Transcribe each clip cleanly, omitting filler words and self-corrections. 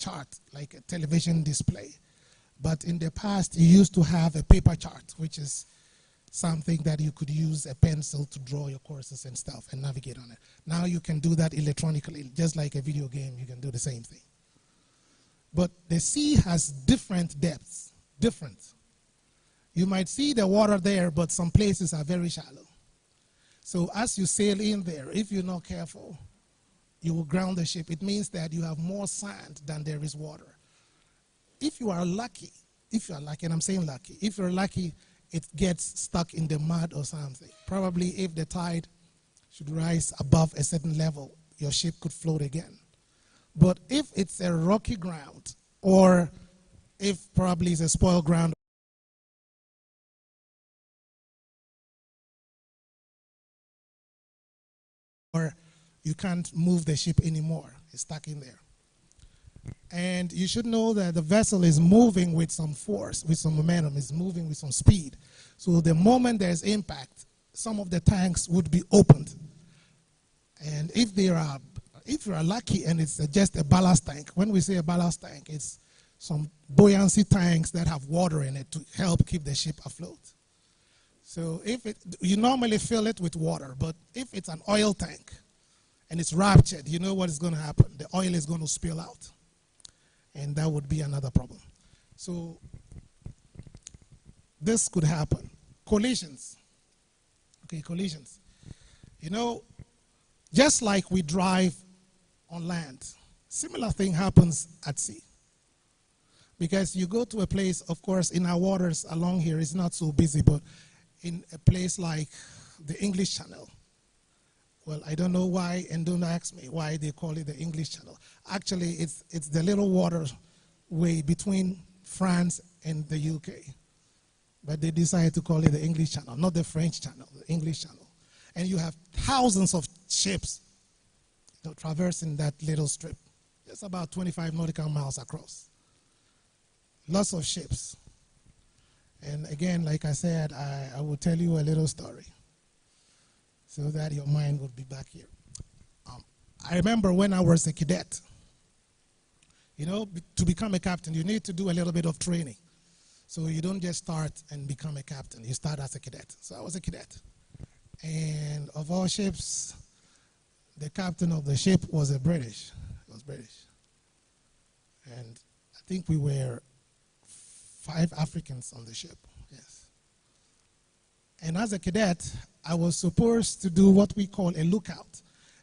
chart, like a television display. But in the past, you used to have a paper chart, which is something that you could use a pencil to draw your courses and stuff and navigate on it. Now you can do that electronically, just like a video game, you can do the same thing. But the sea has different depths, different. You might see the water there, but some places are very shallow. So as you sail in there, if you're not careful, you will ground the ship. It means that you have more sand than there is water. If you are lucky, and I'm saying lucky, if you're lucky, it gets stuck in the mud or something. Probably if the tide should rise above a certain level, your ship could float again. But if it's a rocky ground, or if probably it's a spoiled ground, or you can't move the ship anymore, it's stuck in there. And you should know that the vessel is moving with some force, with some momentum, it's moving with some speed. So the moment there's impact, some of the tanks would be opened. And if you are lucky and it's just a ballast tank, when we say a ballast tank, it's some buoyancy tanks that have water in it to help keep the ship afloat. So you normally fill it with water, but if it's an oil tank and it's ruptured, you know what is going to happen. The oil is going to spill out. And that would be another problem. So this could happen. Collisions. Okay, collisions. You know, just like we drive on land, similar thing happens at sea. Because you go to a place, of course, in our waters along here, it's not so busy, but in a place like the English Channel, well, I don't know why, and don't ask me why they call it the English Channel. Actually, it's the little waterway between France and the UK. But they decided to call it the English Channel, not the French Channel, the English Channel. And you have thousands of ships traversing that little strip. It's about 25 nautical miles across. Lots of ships. And again, like I said, I will tell you a little story so that your mind would be back here. I remember when I was a cadet, you know, to become a captain, you need to do a little bit of training. So you don't just start and become a captain. You start as a cadet. So I was a cadet. And of all ships, the captain of the ship was British. He was British. And I think we were 5 Africans on the ship, yes. And as a cadet, I was supposed to do what we call a lookout.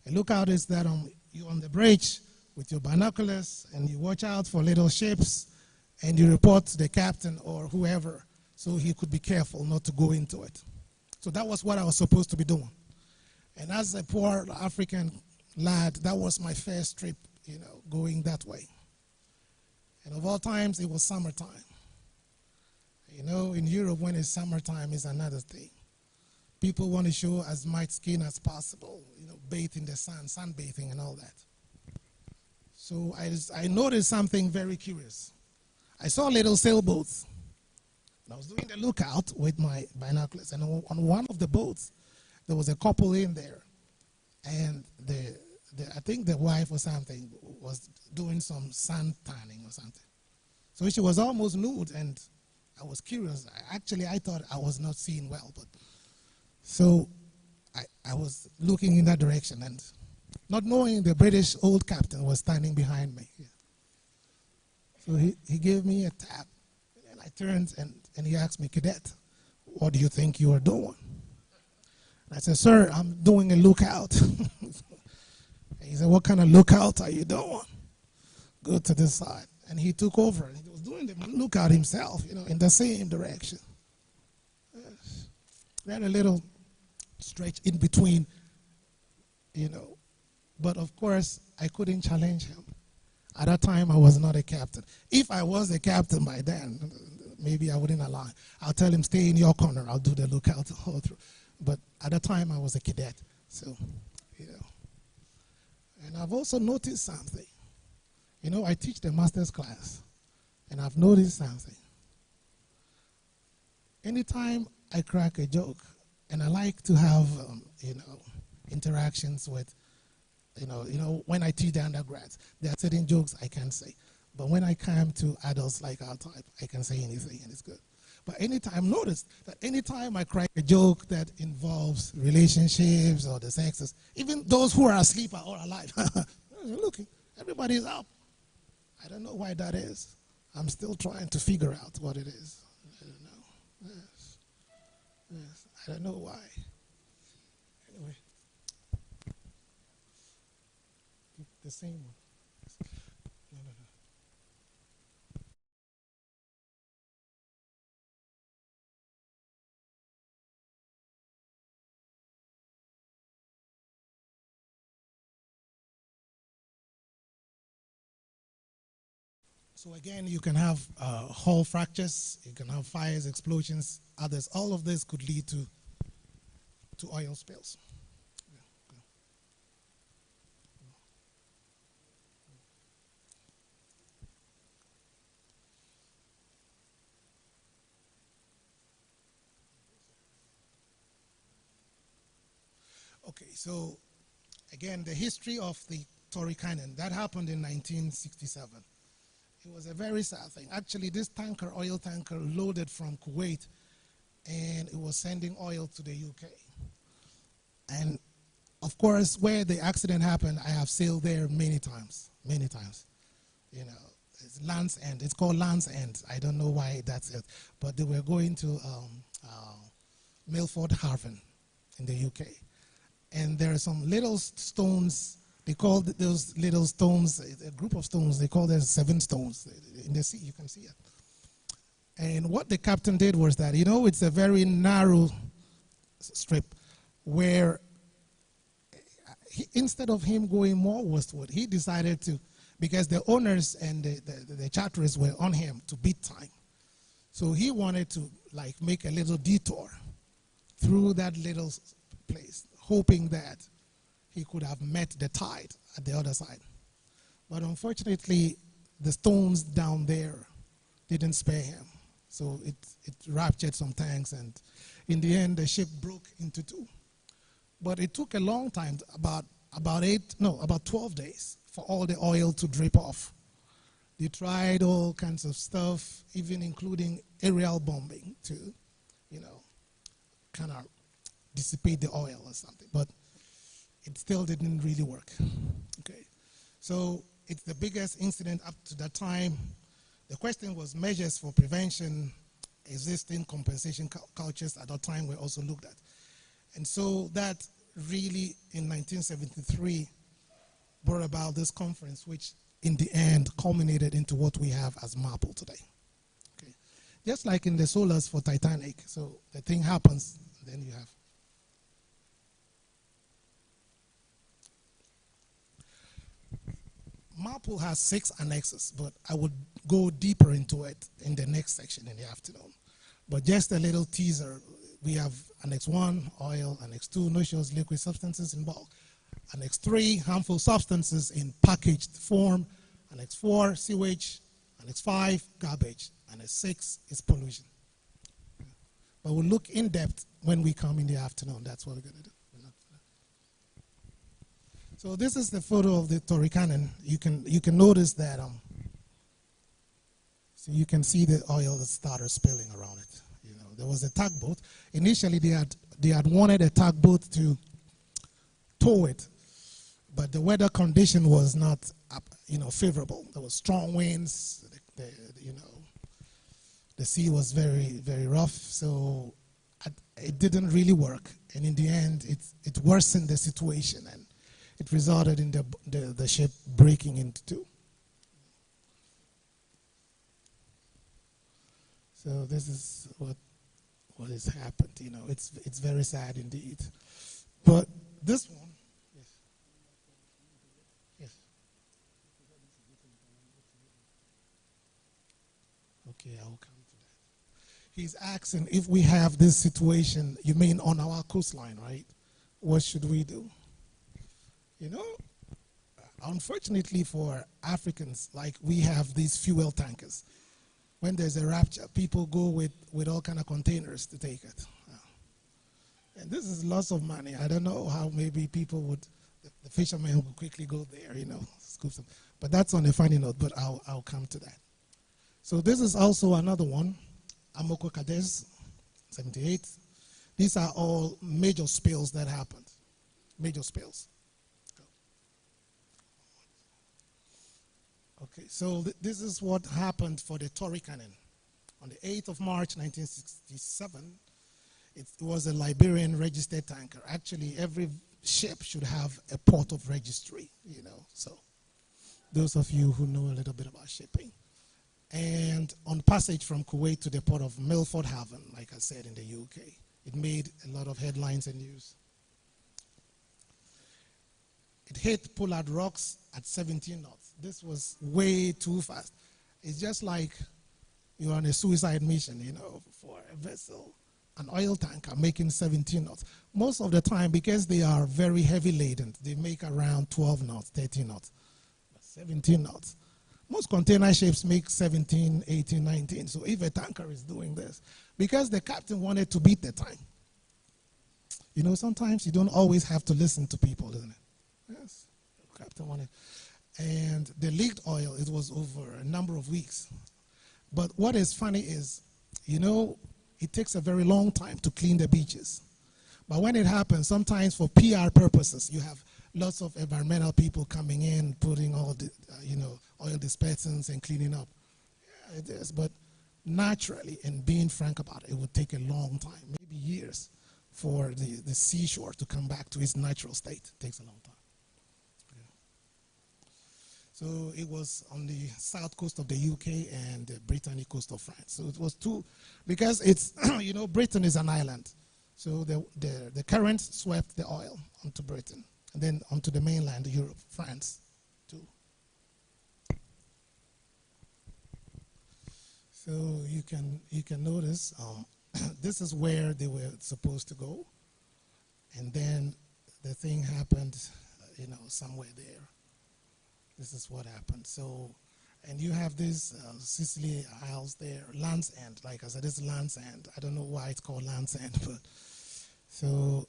A lookout is that you're on the bridge with your binoculars and you watch out for little ships and you report to the captain or whoever so he could be careful not to go into it. So that was what I was supposed to be doing. And as a poor African lad, that was my first trip, you know, going that way. And of all times, it was summertime. You know, in Europe, when it's summertime, is another thing. People want to show as much skin as possible, you know, bathe in the sun, sunbathing and all that. So I noticed something very curious. I saw little sailboats. And I was doing the lookout with my binoculars, and on one of the boats, there was a couple in there. And I think the wife or something was doing some sun tanning or something. So she was almost nude, and I was curious. I thought I was not seeing well, but so I was looking in that direction, and not knowing the British old captain was standing behind me. Yeah. So he gave me a tap, and I turned, and he asked me, "Cadet, what do you think you are doing?" And I said, "Sir, I'm doing a lookout." And he said, "What kind of lookout are you doing?" Go to this side. And he took over, and he was doing the lookout himself, you know, in the same direction. Yes. We had a little stretch in between, you know. But of course, I couldn't challenge him. At that time, I was not a captain. If I was a captain by then, maybe I wouldn't allow him. I'll tell him, "Stay in your corner. I'll do the lookout all through." But at the time, I was a cadet. So, you know. And I've also noticed something. You know, I teach the master's class, and I've noticed something. Anytime I crack a joke, and I like to have, you know, interactions with, you know, when I teach the undergrads, there are certain jokes I can't say. But when I come to adults like our type, I can say anything and it's good. But anytime, notice that anytime I crack a joke that involves relationships or the sexes, even those who are asleep are all alive. Look, everybody's up. I don't know why that is. I'm still trying to figure out what it is. I don't know. Yes. Yes. I don't know why. Anyway. The same one. No, no, no. So again, you can have hull fractures, you can have fires, explosions, others. All of this could lead to oil spills. Okay, so again, the history of the Tory Canyon, that happened in 1967. It was a very sad thing. Actually, this tanker, oil tanker, loaded from Kuwait, and it was sending oil to the UK. And of course, where the accident happened, I have sailed there many times, many times. You know, it's Land's End. It's called Land's End. I don't know why that's it. But they were going to Milford Haven in the UK. And there are some little stones. They call those little stones, a group of stones, they call them 7 stones. In the sea, you can see it. And what the captain did was that, you know, it's a very narrow strip where instead of him going more westward, he decided to, because the owners and the charterers were on him to beat time. So he wanted to like make a little detour through that little place, hoping that he could have met the tide at the other side. But unfortunately, the stones down there didn't spare him. So it ruptured some tanks, and in the end, the ship broke into 2. But it took a long time, about 12 days for all the oil to drip off. They tried all kinds of stuff, even including aerial bombing to, you know, kind of dissipate the oil or something. But it still didn't really work. Okay, so it's the biggest incident up to that time. The question was measures for prevention, existing compensation cultures at that time were also looked at. And so that really, in 1973, brought about this conference, which in the end culminated into what we have as MARPL today. Okay. Just like in the solars for Titanic, so the thing happens, then you have. MARPL has 6 annexes, but I would go deeper into it in the next section in the afternoon. But just a little teaser, we have Annex 1, oil, Annex 2, noxious liquid substances in bulk, Annex 3, harmful substances in packaged form, Annex 4, sewage, Annex 5, garbage, Annex 6 is pollution. But we'll look in depth when we come in the afternoon. That's what we're going to do. So this is the photo of the Tory Canyon. You can notice that so you can see the oil that started spilling around it. You know, there was a tugboat. Initially, they had wanted a tugboat to tow it, but the weather condition was not, favorable. There was strong winds. The sea was very, very rough. So it didn't really work. And in the end, it worsened the situation, and it resulted in the ship breaking into 2. So this is what has happened. You know, it's very sad indeed. But this one, yes, yes. Okay, I will come to that. He's asking if we have this situation. You mean on our coastline, right? What should we do? You know, unfortunately for Africans, like we have these fuel tankers. When there's a rapture, people go with all kind of containers to take it. And this is lots of money. I don't know how maybe people would, the fishermen would quickly go there, you know, scoop some. But that's on a funny note, but I'll come to that. So this is also another one, Amoko Cadiz, 78. These are all major spills that happened, major spills. Okay, so this is what happened for the Tory Cannon. On the 8th of March, 1967, it was a Liberian registered tanker. Actually, every ship should have a port of registry, you know, so those of you who know a little bit about shipping. And on passage from Kuwait to the port of Milford Haven, like I said, in the UK, it made a lot of headlines and news. It hit Pollard Rocks at 17 knots. This was way too fast. It's just like you're on a suicide mission, you know, for a vessel, an oil tanker making 17 knots. Most of the time, because they are very heavy laden, they make around 12 knots, 13 knots, 17 knots. Most container ships make 17, 18, 19. So if a tanker is doing this, because the captain wanted to beat the time. You know, sometimes you don't always have to listen to people, isn't it? Yes, the captain wanted. And the leaked oil, it was over a number of weeks. But what is funny is, you know, it takes a very long time to clean the beaches. But when it happens, sometimes for PR purposes, you have lots of environmental people coming in, putting all the, you know, oil dispersants and cleaning up. Yeah, it is. But naturally, and being frank about it, it would take a long time, maybe years, for the seashore to come back to its natural state. It takes a long time. So it was on the south coast of the UK and the Brittany coast of France. So it was two, because it's, you know, Britain is an island. So the current swept the oil onto Britain and then onto the mainland, Europe, France too. So you can notice this is where they were supposed to go. And then the thing happened, you know, somewhere there. This is what happened. So, and you have this Sicily Isles there, Land's End. Like I said, it's Land's End. I don't know why it's called Land's End, but so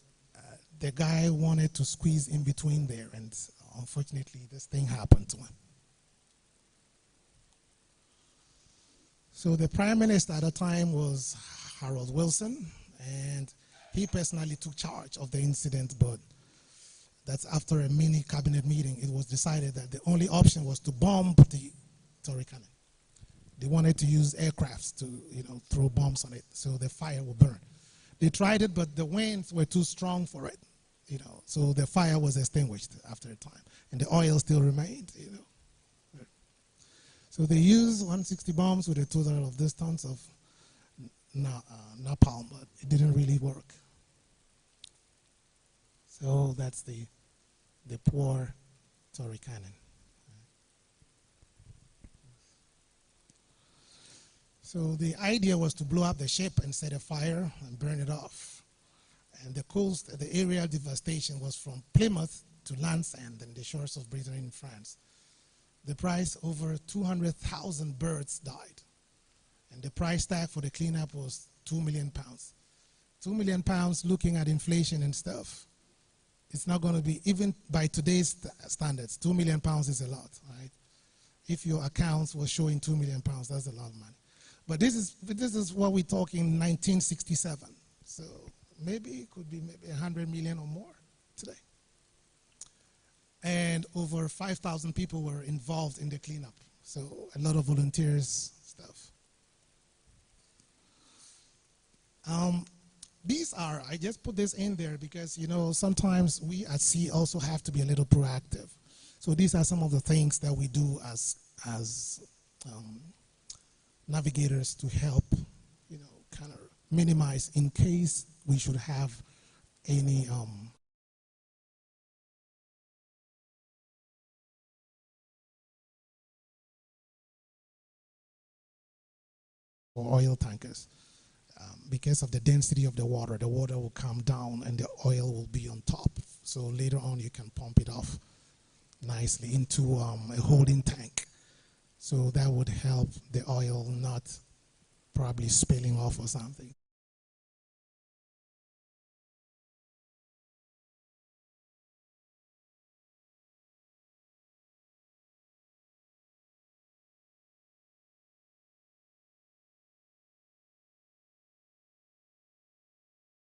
the guy wanted to squeeze in between there, and unfortunately, this thing happened to him. So the prime minister at the time was Harold Wilson, and he personally took charge of the incident, but that's after a mini cabinet meeting, it was decided that the only option was to bomb the Tory Cannon. They wanted to use aircrafts to, you know, throw bombs on it so the fire would burn. They tried it, but the winds were too strong for it, you know, so the fire was extinguished after a time, and the oil still remained, you know. So they used 160 bombs with a total of this tons of napalm, but it didn't really work. So that's the poor Tory Cannon. So the idea was to blow up the ship and set a fire and burn it off. And the aerial devastation was from Plymouth to Land's End and the shores of Britain and France. The price, over 200,000 birds died. And the price tag for the cleanup was £2 million. £2 million, looking at inflation and stuff, it's not going to be, even by today's standards, £2 million is a lot, right? If your accounts were showing £2 million, that's a lot of money. But this is what we're talking 1967. So maybe it could be maybe 100 million or more today. And over 5,000 people were involved in the cleanup. So a lot of volunteers, stuff. These are, I just put this in there because, you know, sometimes we at sea also have to be a little proactive. So these are some of the things that we do as navigators to help, you know, kind of minimize in case we should have any oil tankers. Because of the density of the water will come down and the oil will be on top. So later on you can pump it off nicely into a holding tank. So that would help the oil not probably spilling off or something.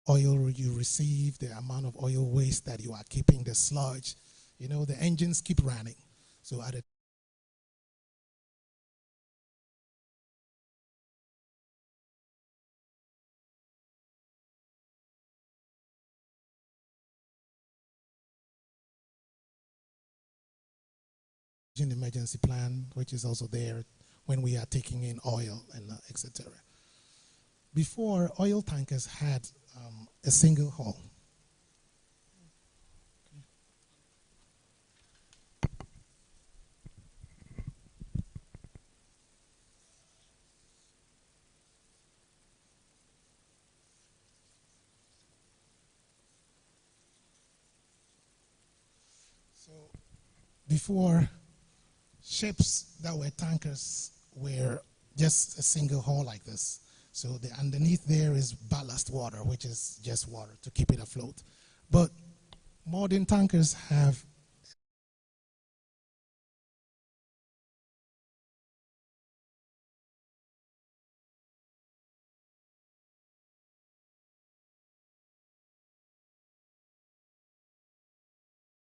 oil you receive, the amount of oil waste that you are keeping, the sludge, you know, the engines keep running. So at a emergency plan, which is also there when we are taking in oil and etc. Before, oil tankers had a single hull. So before, ships that were tankers were just a single hull like this. So the underneath there is ballast water, which is just water to keep it afloat. But modern tankers have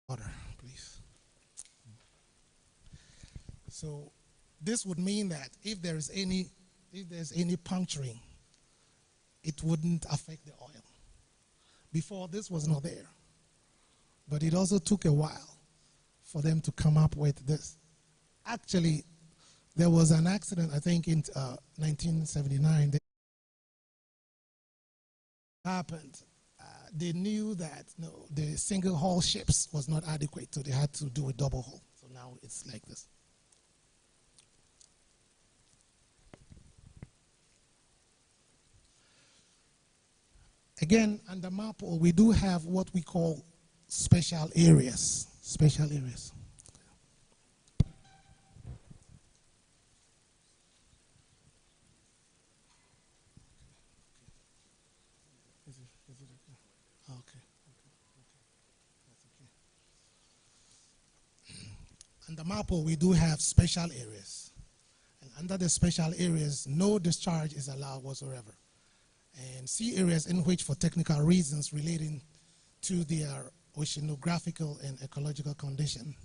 water, please. So this would mean that if there's any puncturing, it wouldn't affect the oil. Before, this was not there. But it also took a while for them to come up with this. Actually, there was an accident, I think, in 1979 that happened. They knew that no, the single hull ships was not adequate, so they had to do a double hull. So now it's like this. Again, under MAPL, we do have what we call special areas. Special areas. Is it okay? Okay. That's okay. Under MAPL, we do have special areas. And under the special areas, no discharge is allowed whatsoever. And sea areas in which, for technical reasons relating to their oceanographical and ecological condition.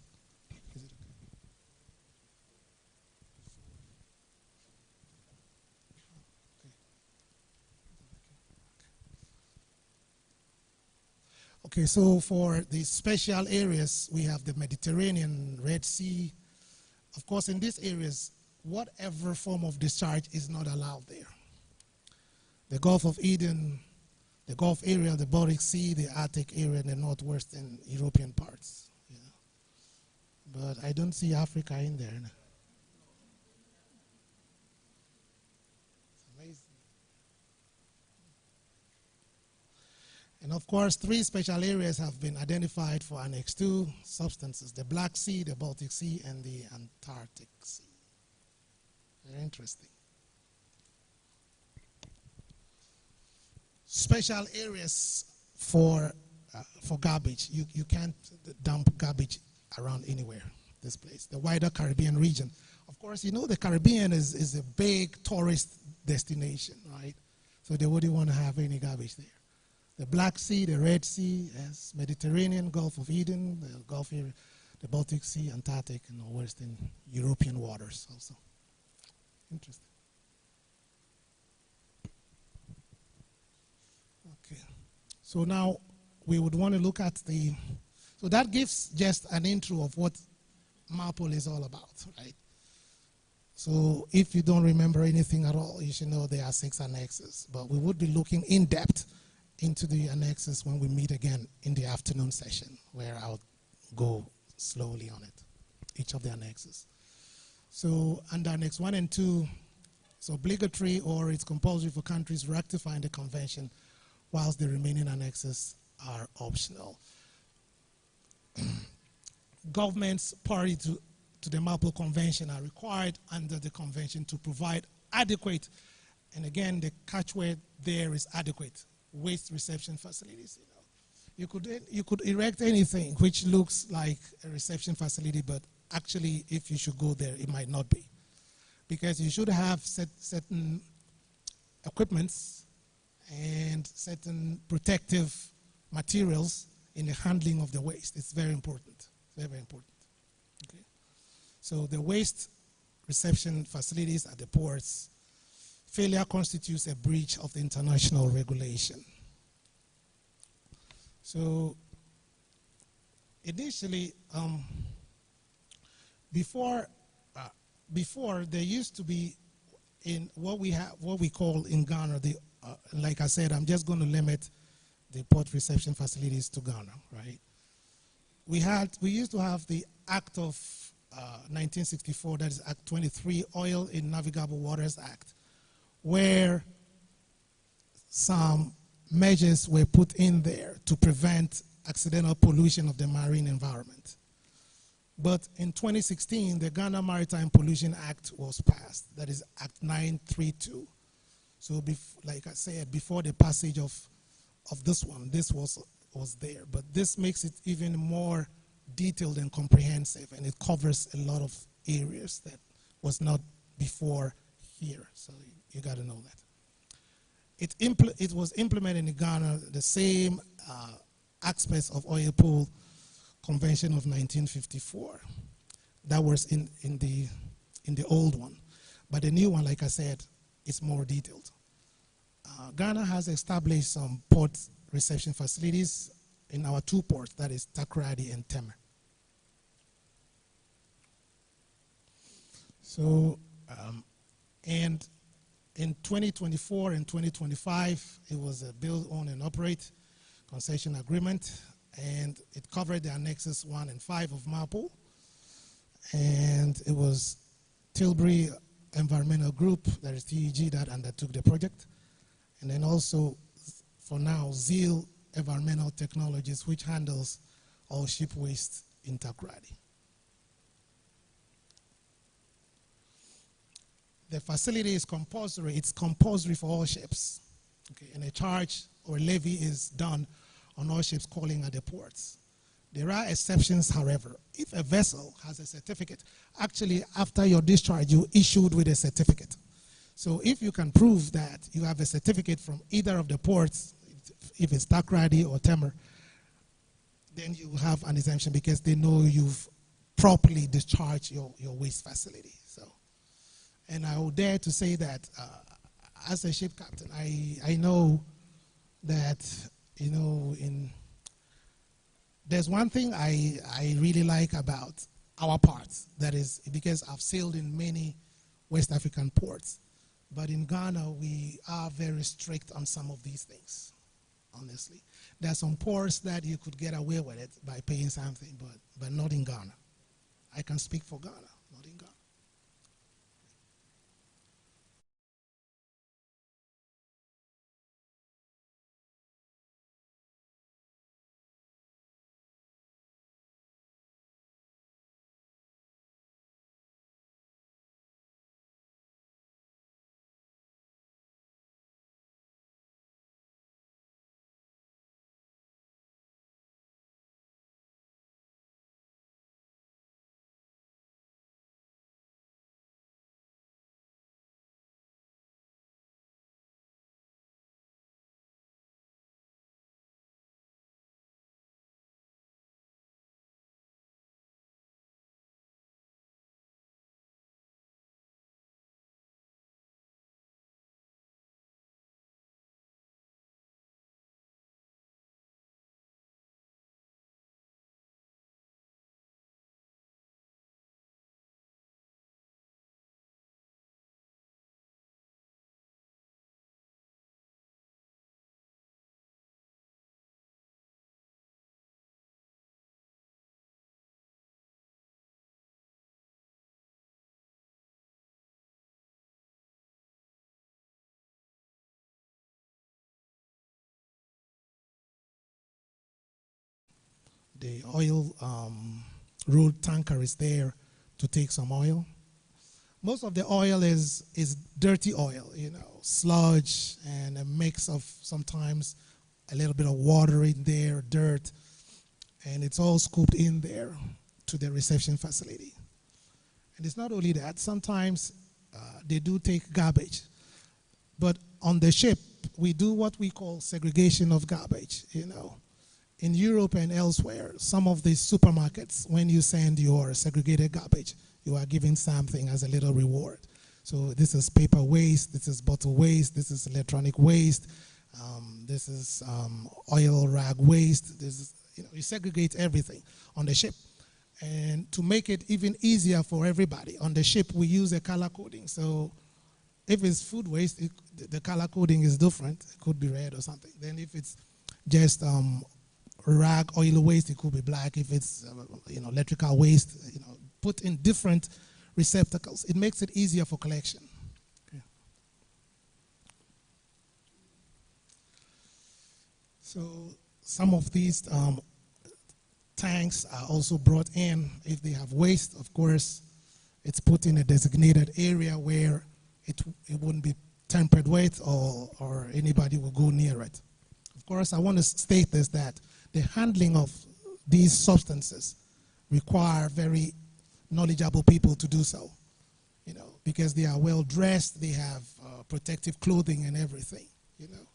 Is it okay? Okay, so for the special areas, we have the Mediterranean, Red Sea. Of course, in these areas, whatever form of discharge is not allowed there. The Gulf of Eden, the Gulf area, the Baltic Sea, the Arctic area, and the northwestern European parts. Yeah. But I don't see Africa in there. It's amazing. And of course, 3 special areas have been identified for Annex 2 substances: the Black Sea, the Baltic Sea, and the Antarctic Sea. Very interesting. Special areas for garbage. You can't dump garbage around anywhere, this place. The wider Caribbean region. Of course, you know the Caribbean is a big tourist destination, right? So they wouldn't want to have any garbage there. The Black Sea, the Red Sea, yes, Mediterranean, Gulf of Eden, the Gulf area, the Baltic Sea, Antarctic, and Western European waters also. Interesting. Okay, so now we would want to look at so that gives just an intro of what MAPL is all about, right? So if you don't remember anything at all, you should know there are 6 annexes, but we would be looking in depth into the annexes when we meet again in the afternoon session, where I'll go slowly on it, each of the annexes. So under Annex 1 and 2, it's obligatory or it's compulsory for countries ratifying the convention, whilst the remaining annexes are optional. Governments party to the MAPL Convention are required under the convention to provide adequate, and again the catchword there is adequate, waste reception facilities. You could erect anything which looks like a reception facility, but actually if you should go there, it might not be. Because you should have certain equipments and certain protective materials in the handling of the waste. It's very important, very, very important. Okay. So the waste reception facilities at the ports, failure constitutes a breach of the international regulation. So initially, before there used to be in what we call in Ghana, like I said, I'm just going to limit the port reception facilities to Ghana, right? We used to have the Act of 1964, that is Act 23, Oil in Navigable Waters Act, where some measures were put in there to prevent accidental pollution of the marine environment. But in 2016, the Ghana Maritime Pollution Act was passed. That is Act 932. So, like I said, before the passage of this one, this was there. But this makes it even more detailed and comprehensive, and it covers a lot of areas that was not before here. So you got to know that. It was implemented in Ghana, the same aspects of Oil Pool Convention of 1954. That was in the old one. But the new one, like I said, is more detailed. Ghana has established some port reception facilities in our two ports, that is Takoradi and Tema. So, and in 2024 and 2025, it was a build, own, and operate concession agreement, and it covered the annexes 1 and 5 of MAPO, and it was Tilbury Environmental Group, that is TEG, that undertook the project, and then also, for now, Zeal Environmental Technologies, which handles all ship waste in Takoradi. The facility is compulsory. It's compulsory for all ships. Okay, and a charge or a levy is done on all ships calling at the ports. There are exceptions, however. If a vessel has a certificate, actually after your discharge, you issued with a certificate. So if you can prove that you have a certificate from either of the ports, if it's Takoradi or Tema, then you have an exemption because they know you've properly discharged your waste facility. So, and I would dare to say that as a ship captain, I know that, you know, there's one thing I really like about our parts, that is because I've sailed in many West African ports, but in Ghana we are very strict on some of these things, honestly. There are some ports that you could get away with it by paying something, but not in Ghana. I can speak for Ghana, not in Ghana. The oil road tanker is there to take some oil. Most of the oil is dirty oil, you know, sludge and a mix of sometimes a little bit of water in there, dirt, and it's all scooped in there to the reception facility. And it's not only that, sometimes they do take garbage. But on the ship, we do what we call segregation of garbage, you know. In Europe and elsewhere, some of these supermarkets, when you send your segregated garbage, you are giving something as a little reward. So this is paper waste, this is bottle waste, this is electronic waste, this is oil rag waste. This is, you know, you segregate everything on the ship. And to make it even easier for everybody, on the ship we use a color coding. So if it's food waste, the color coding is different. It could be red or something. Then if it's just rag oil waste, it could be black. If it's you know, electrical waste, you know, put in different receptacles. It makes it easier for collection. Okay. So some of these tanks are also brought in. If they have waste, of course, it's put in a designated area where it wouldn't be tampered with, or anybody will go near it. Of course, I want to state this, that the handling of these substances require very knowledgeable people to do so, you know, because they are well dressed, they have protective clothing and everything, you know.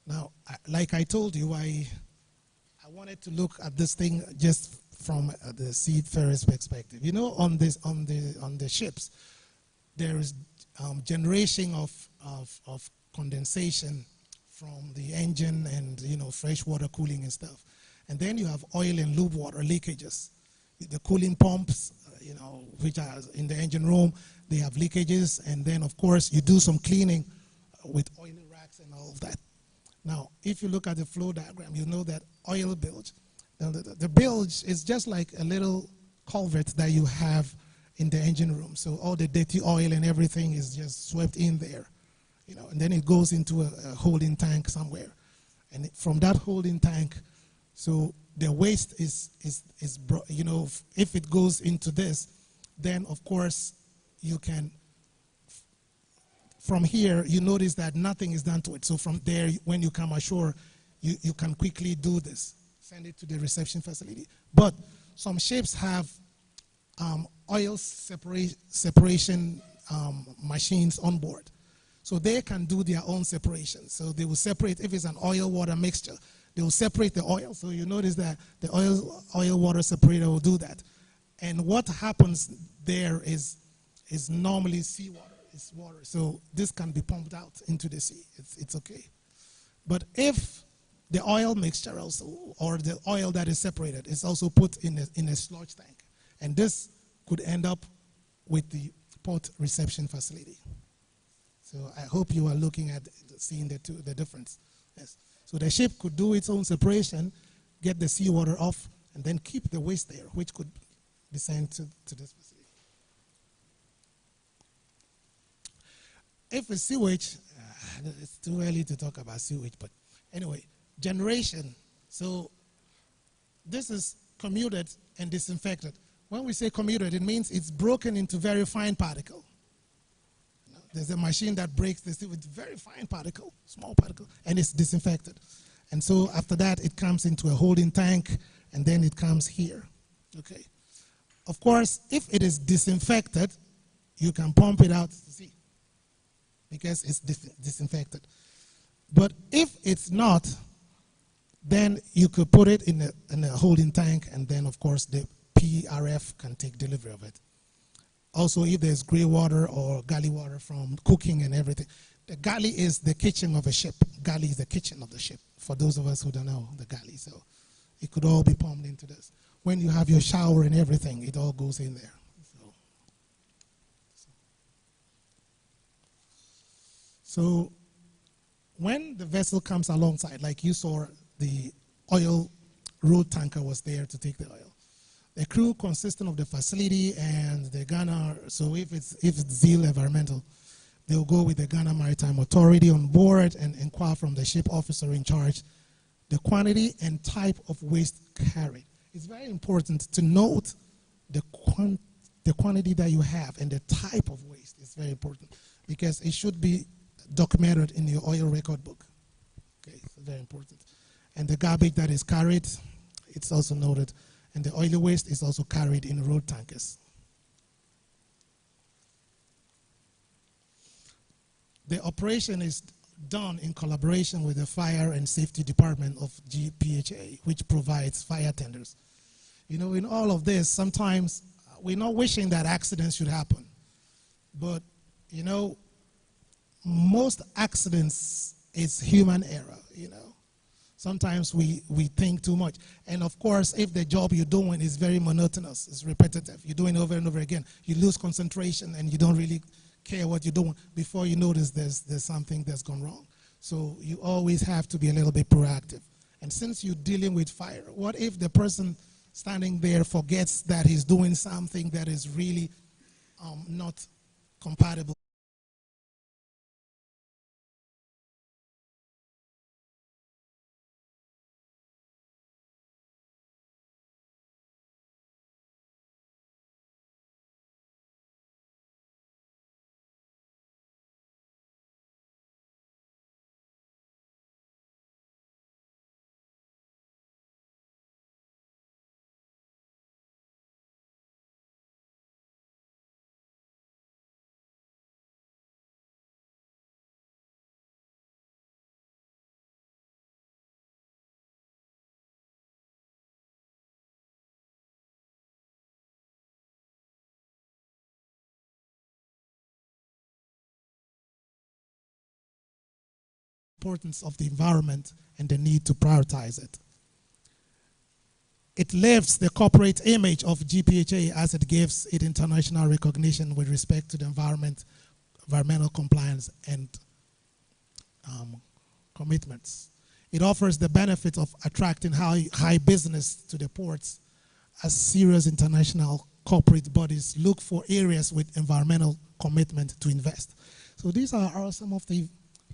Now, like I told you, I wanted to look at this thing just from the seafarer's perspective. You know, on the ships, there is generation of condensation from the engine and, you know, fresh water cooling and stuff. And then you have oil and lube water leakages. The cooling pumps, you know, which are in the engine room, they have leakages. And then, of course, you do some cleaning with oil racks and all of that. Now, if you look at the flow diagram, you know that oil bilge. Now, the bilge is just like a little culvert that you have in the engine room. So all the dirty oil and everything is just swept in there, you know, and then it goes into a holding tank somewhere. And from that holding tank, so the waste is you know, if it goes into this, then of course you can, from here, you notice that nothing is done to it. So from there, when you come ashore, you can quickly do this, send it to the reception facility. But some ships have oil separation machines on board. So they can do their own separation. So they will separate, if it's an oil-water mixture, they will separate the oil. So you notice that the oil-water separator will do that. And what happens there is normally seawater. It's water. So this can be pumped out into the sea. It's okay. But if the oil mixture also, or the oil that is separated, is also put in a sludge tank, and this could end up with the port reception facility. So I hope you are looking at seeing the difference. Yes. So the ship could do its own separation, get the seawater off, and then keep the waste there, which could be sent to this facility. If it's sewage, it's too early to talk about sewage, but anyway, generation. So this is commuted and disinfected. When we say commuted, it means it's broken into very fine particle. You know, there's a machine that breaks this with very fine particle, small particle, and it's disinfected. And so after that, it comes into a holding tank, and then it comes here. Okay. Of course, if it is disinfected, you can pump it out to sea, because it's disinfected. But if it's not, then you could put it in a holding tank, and then of course the PRF can take delivery of it. Also, if there's gray water or galley water from cooking and everything, the galley is the kitchen of a ship. Galley is the kitchen of the ship, for those of us who don't know the galley. So it could all be pumped into this. When you have your shower and everything, it all goes in there. So when the vessel comes alongside, like you saw, the oil road tanker was there to take the oil. The crew consisting of the facility and the Ghana, so if it's Zeal Environmental, they'll go with the Ghana Maritime Authority on board and inquire from the ship officer in charge the quantity and type of waste carried. It's very important to note the quantity that you have and the type of waste. It's very important because it should be documented in your oil record book. Okay, so very important. And the garbage that is carried, it's also noted. And the oily waste is also carried in road tankers. The operation is done in collaboration with the Fire and Safety Department of GPHA, which provides fire tenders. You know, in all of this, sometimes we're not wishing that accidents should happen. But, you know, most accidents is human error, you know. Sometimes we think too much. And of course, if the job you're doing is very monotonous, it's repetitive, you're doing it over and over again, you lose concentration and you don't really care what you're doing. Before you notice there's something that's gone wrong. So you always have to be a little bit proactive. And since you're dealing with fire, what if the person standing there forgets that he's doing something that is really not compatible? Importance of the environment and the need to prioritize it. It lifts the corporate image of GPHA as it gives it international recognition with respect to the environmental compliance and commitments. It offers the benefit of attracting high business to the ports as serious international corporate bodies look for areas with environmental commitment to invest. So these are some of the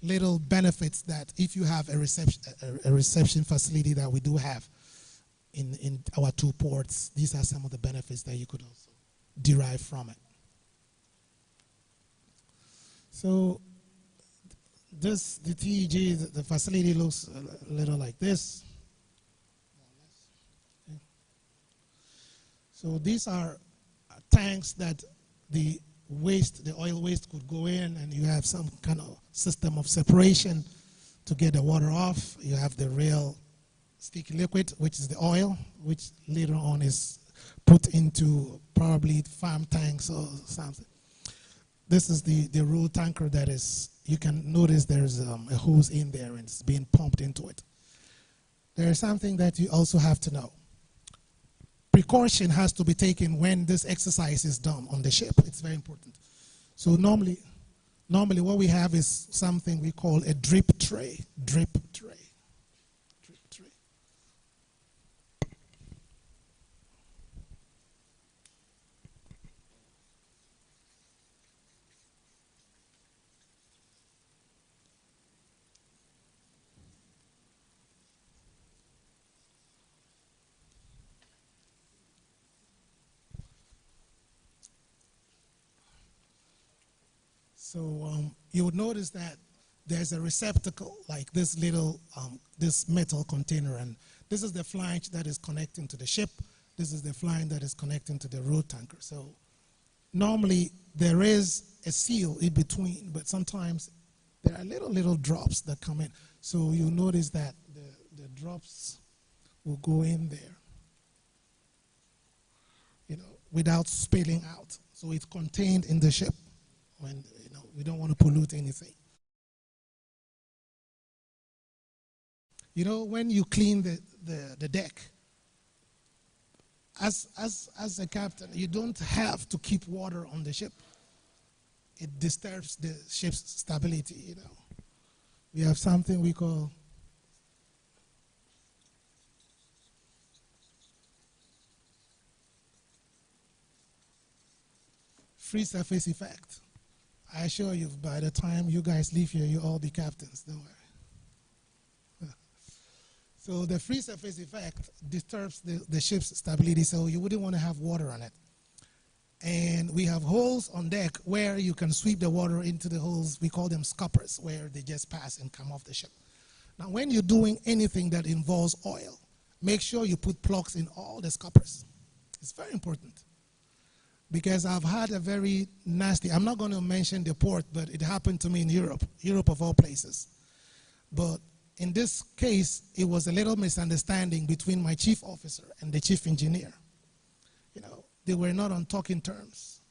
little benefits that if you have a reception facility that we do have in our two ports, these are some of the benefits that you could also derive from it. So the TEG, the facility looks a little like this. So these are tanks that the oil waste could go in, and you have some kind of system of separation to get the water off. You have the real sticky liquid, which is the oil, which later on is put into probably farm tanks or something. This is the road tanker that is, you can notice there's a hose in there and it's being pumped into it. There is something that you also have to know. Precaution has to be taken when this exercise is done on the ship. It's very important. So normally what we have is something we call a drip tray. Drip tray. Drip tray. So you would notice that there's a receptacle like this little, this metal container, and this is the flange that is connecting to the ship. This is the flange that is connecting to the road tanker. So normally there is a seal in between, but sometimes there are little drops that come in. So you'll notice that the drops will go in there, you know, without spilling out. So it's contained in the ship. When we don't want to pollute anything. You know, when you clean the deck, as a captain, you don't have to keep water on the ship. It disturbs the ship's stability, you know. We have something we call free surface effect. I assure you, by the time you guys leave here, you'll all be captains, don't worry. So the free surface effect disturbs the ship's stability, so you wouldn't want to have water on it. And we have holes on deck where you can sweep the water into the holes. We call them scuppers, where they just pass and come off the ship. Now, when you're doing anything that involves oil, make sure you put plugs in all the scuppers. It's very important. because I've had a very nasty, I'm not going to mention the port, but it happened to me in Europe, Europe of all places. But in this case, it was a little misunderstanding between my chief officer and the chief engineer. You know, they were not on talking terms.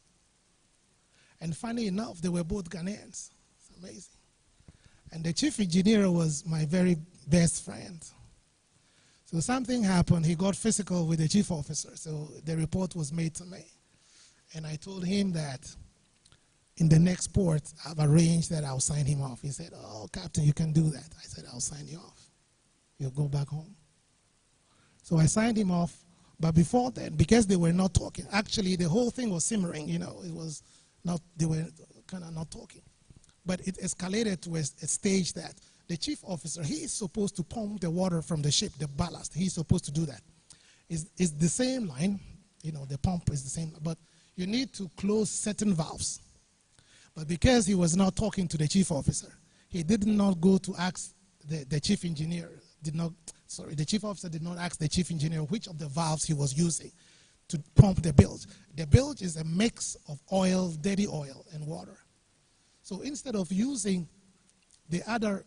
And funny enough, they were both Ghanaians. It's amazing. And the chief engineer was my very best friend. So something happened, he got physical with the chief officer, so the report was made to me. And I told him that in the next port, I've arranged that I'll sign him off. He said, "Oh, Captain, you can do that." I said, "I'll sign you off. You'll go back home." So I signed him off, but before then, because they were not talking, actually the whole thing was simmering, you know, it was not, they were kind of not talking. But it escalated to a stage that the chief officer, he is supposed to pump the water from the ship, the ballast. He's supposed to do that. It's the same line, you know, the pump is the same, but you need to close certain valves. But because he was not talking to the chief officer, he did not go to ask the chief engineer, the chief officer did not ask the chief engineer which of the valves he was using to pump the bilge. The bilge is a mix of oil, dirty oil, and water. So instead of using the other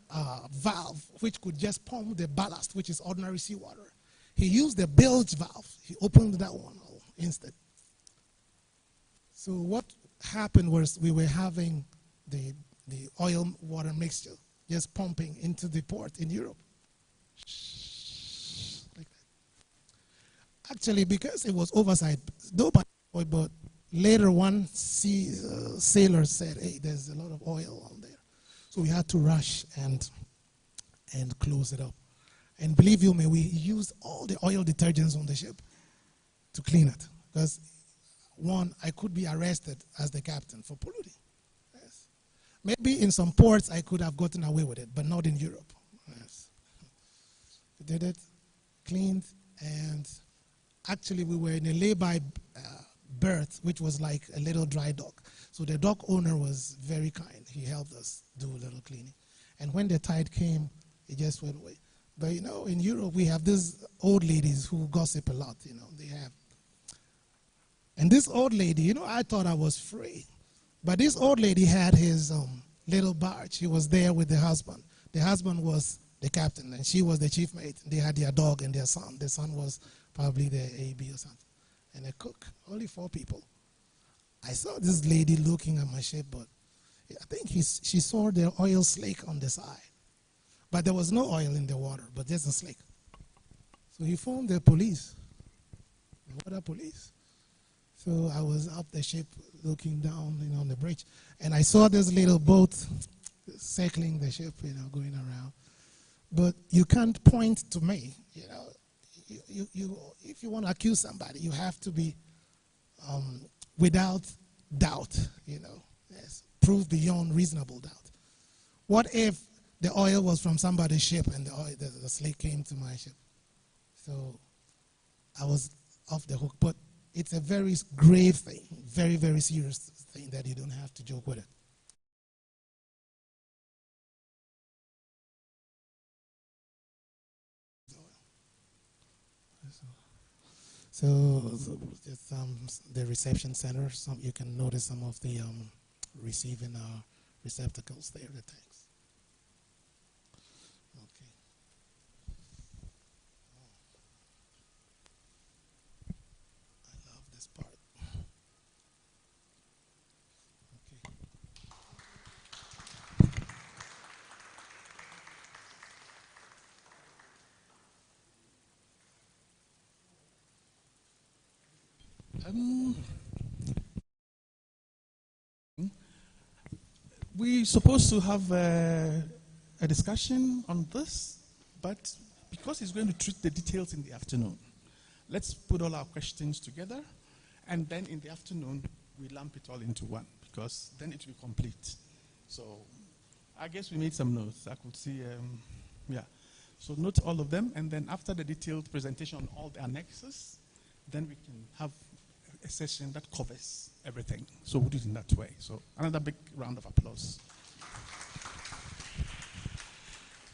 valve, which could just pump the ballast, which is ordinary seawater, he used the bilge valve. He opened that one instead. So what happened was we were having the oil-water mixture just pumping into the port in Europe. Like that. Actually, because it was oversight, but later one sailor said, "Hey, there's a lot of oil on there." So we had to rush and close it up. And believe you me, we used all the oil detergents on the ship to clean it. Because one, I could be arrested as the captain for polluting. Yes. Maybe in some ports I could have gotten away with it, but not in Europe. Yes. We did it, cleaned, and actually we were in a lay-by berth, which was like a little dry dock. So the dock owner was very kind. He helped us do a little cleaning. And when the tide came, it just went away. But you know, in Europe we have these old ladies who gossip a lot, you know, they have. And this old lady, you know, I thought I was free. But this old lady had his little barge. He was there with the husband. The husband was the captain, and she was the chief mate. They had their dog and their son. The son was probably the AB or something. And a cook, only 4 people. I saw this lady looking at my ship, but I think she saw the oil slick on the side. But there was no oil in the water, but just a slick. So he phoned the police, the water police. So I was up the ship looking down, you know, on the bridge, and I saw this little boat circling the ship, you know, going around. But you can't point to me, you know. If you want to accuse somebody, you have to be without doubt, you know. Yes, proof beyond reasonable doubt. What if the oil was from somebody's ship and the slick came to my ship? So I was off the hook. But it's a very grave thing, very, very serious thing that you don't have to joke with it. So just, the reception center, you can notice some of the receiving receptacles there, the tanks. Okay. I love this part. We're supposed to have a discussion on this, but because he's going to treat the details in the afternoon, let's put all our questions together, and then in the afternoon, we lump it all into one, because then it will be complete. So I guess we made some notes. I could see, yeah. So note all of them, and then after the detailed presentation on all the annexes, then we can have a session that covers everything. So we'll do it in that way. So another big round of applause.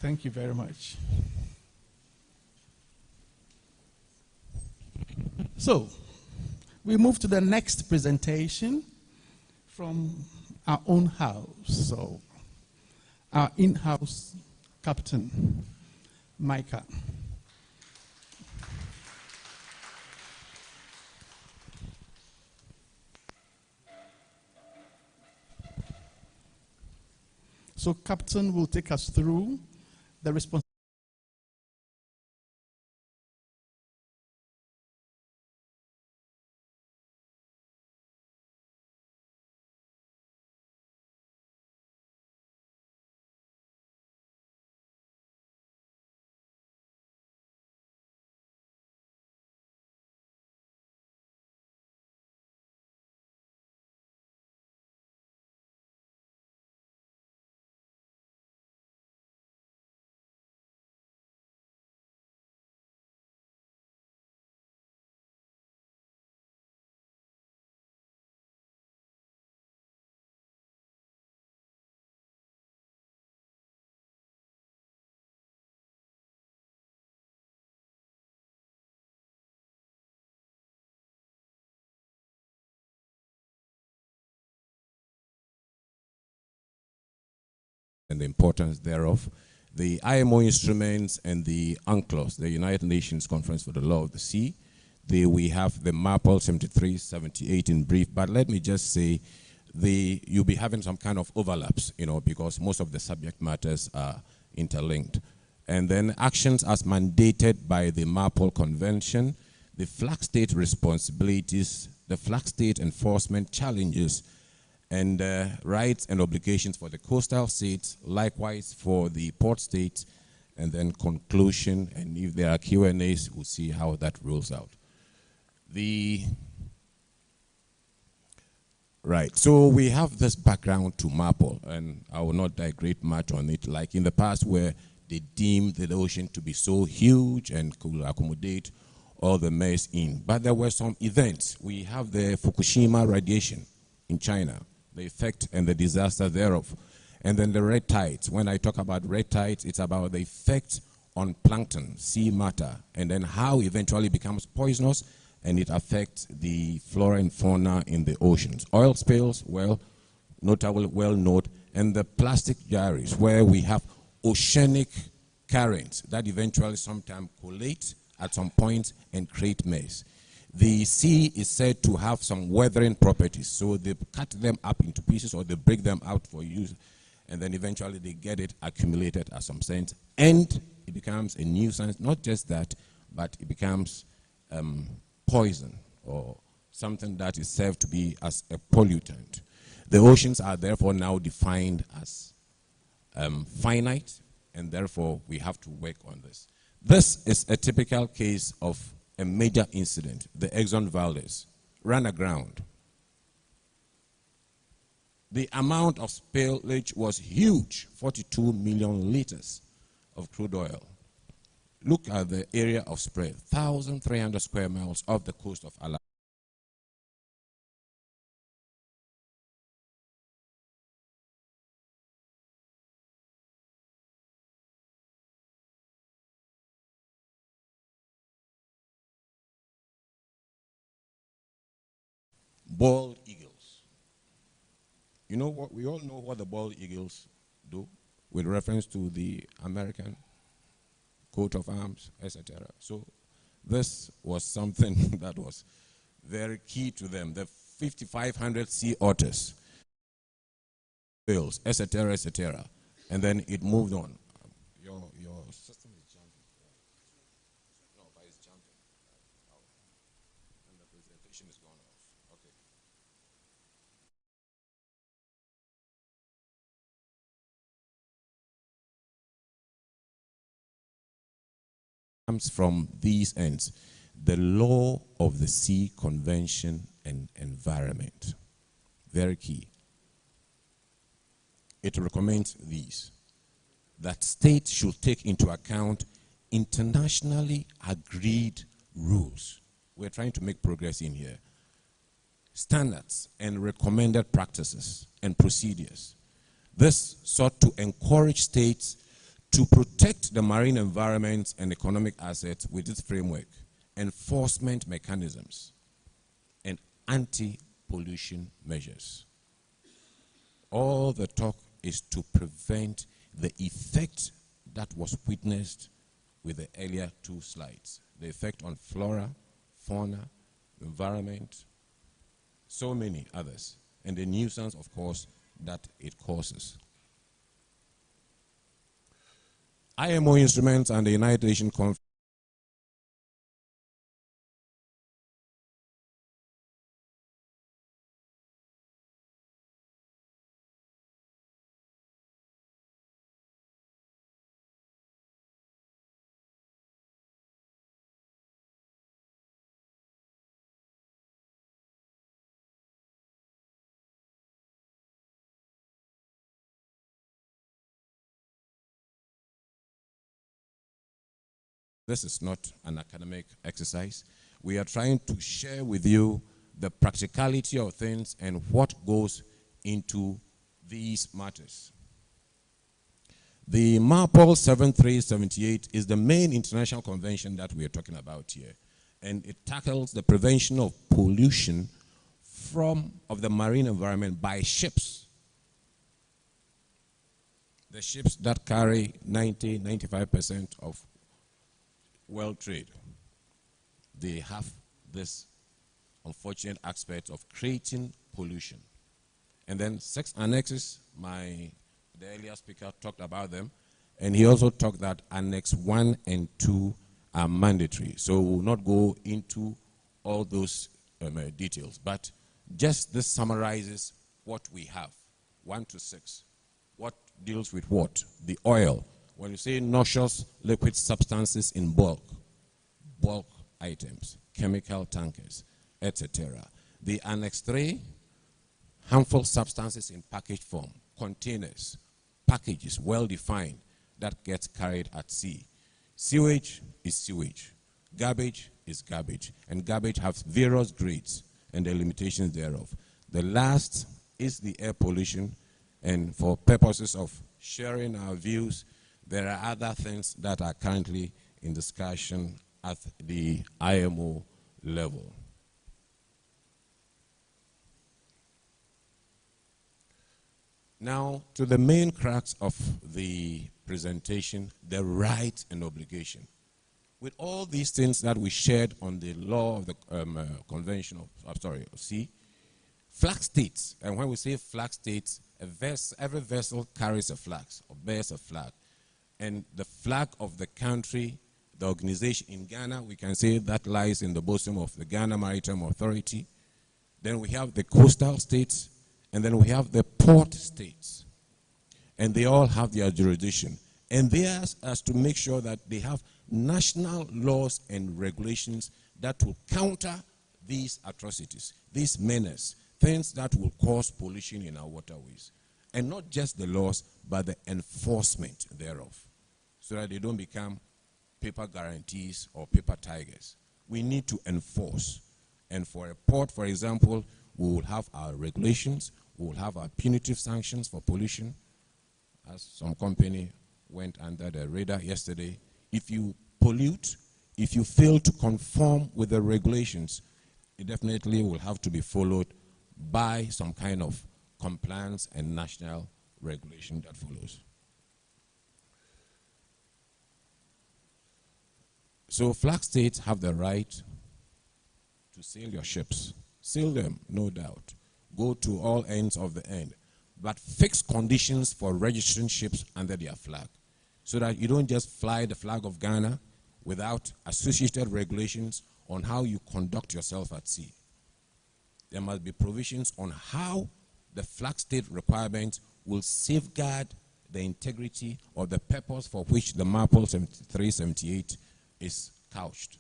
Thank you very much. So We move to the next presentation from our own house. So, our in-house captain, Micah. So, Captain will take us through the responsibility. And the importance thereof, the IMO instruments and the UNCLOS, the United Nations Conference for the Law of the Sea. We have the MAPL 73, 78 in brief, but let me just say, you'll be having some kind of overlaps, because most of the subject matters are interlinked. And then actions as mandated by the MAPL Convention, the flag state responsibilities, the flag state enforcement challenges, and rights and obligations for the coastal states, likewise for the port states, and then conclusion, and if there are Q&As, we'll see how that rolls out. Right, so we have this background to MAPL, and I will not digress much on it, like in the past where they deemed the ocean to be so huge and could accommodate all the mess in. But there were some events. We have the Fukushima radiation in China, the effect and the disaster thereof. And then the red tides. When I talk about red tides, it's about the effect on plankton, sea matter, and then how eventually becomes poisonous and it affects the flora and fauna in the oceans. Oil spills, well note, and the plastic gyres, where we have oceanic currents that eventually sometimes collate at some point and create mess. The sea is said to have some weathering properties, so they cut them up into pieces or they break them out for use, and then eventually they get it accumulated at some sense, and it becomes a nuisance. Not just that, but it becomes poison or something that is served to be as a pollutant. The oceans are therefore now defined as finite, and therefore we have to work on this. This is a typical case of a major incident. The Exxon Valdez ran aground. The amount of spillage was huge, 42 million liters of crude oil. Look at the area of spread, 1,300 square miles off the coast of Alaska. Bald eagles. You know what? We all know what the bald eagles do with reference to the American coat of arms, etc. So this was something that was very key to them. The 5,500 sea otters, bills, etc., etc. And then it moved on. Your system is jumping. No, but it's jumping. And the presentation is going off. Okay. Comes from these ends: the law of the sea, convention, and environment. Very key. It recommends these: that states should take into account internationally agreed rules. We're trying to make progress in here. Standards and recommended practices and procedures. This sought to encourage states to protect the marine environment and economic assets with its framework, enforcement mechanisms, and anti-pollution measures. All the talk is to prevent the effect that was witnessed with the earlier two slides. The effect on flora, fauna, environment, so many others, and the nuisance, of course, that it causes. IMO instruments and the United Nations Conference This is not an academic exercise. We are trying to share with you the practicality of things and what goes into these matters. The MARPOL 7378 is the main international convention that we are talking about here, and it tackles the prevention of pollution of the marine environment by ships. The ships that carry 95% of world trade, they have this unfortunate aspect of creating pollution. And then 6 annexes, the earlier speaker talked about them, and he also talked that Annex 1 and 2 are mandatory. So we'll not go into all those details, but just this summarizes what we have, 1 to 6. What deals with what? The oil. When you say noxious liquid substances in bulk items, chemical tankers, etc. The Annex 3, harmful substances in package form, containers, packages, well-defined, that gets carried at sea. Sewage is sewage. Garbage is garbage. And garbage has various grades and the limitations thereof. The last is the air pollution, and for purposes of sharing our views, there are other things that are currently in discussion at the IMO level. Now, to the main crux of the presentation, the right and obligation. With all these things that we shared on the law of the convention of sea, flag states, and when we say flag states, every vessel carries a flag or bears a flag. And the flag of the country, the organization in Ghana, we can say that lies in the bosom of the Ghana Maritime Authority. Then we have the coastal states, and then we have the port states. And they all have their jurisdiction. And theirs is to make sure that they have national laws and regulations that will counter these atrocities, these menaces, things that will cause pollution in our waterways. And not just the laws, but the enforcement thereof, so that they don't become paper guarantees or paper tigers. We need to enforce. And for a port, for example, we will have our regulations, we will have our punitive sanctions for pollution. As some company went under the radar yesterday, if you pollute, if you fail to conform with the regulations, it definitely will have to be followed by some kind of compliance and national regulation that follows. So flag states have the right to sail your ships. Sail them, no doubt. Go to all ends of the end. But fix conditions for registering ships under their flag, so that you don't just fly the flag of Ghana without associated regulations on how you conduct yourself at sea. There must be provisions on how the flag state requirements will safeguard the integrity or the purpose for which the MARPOL 7378 is couched.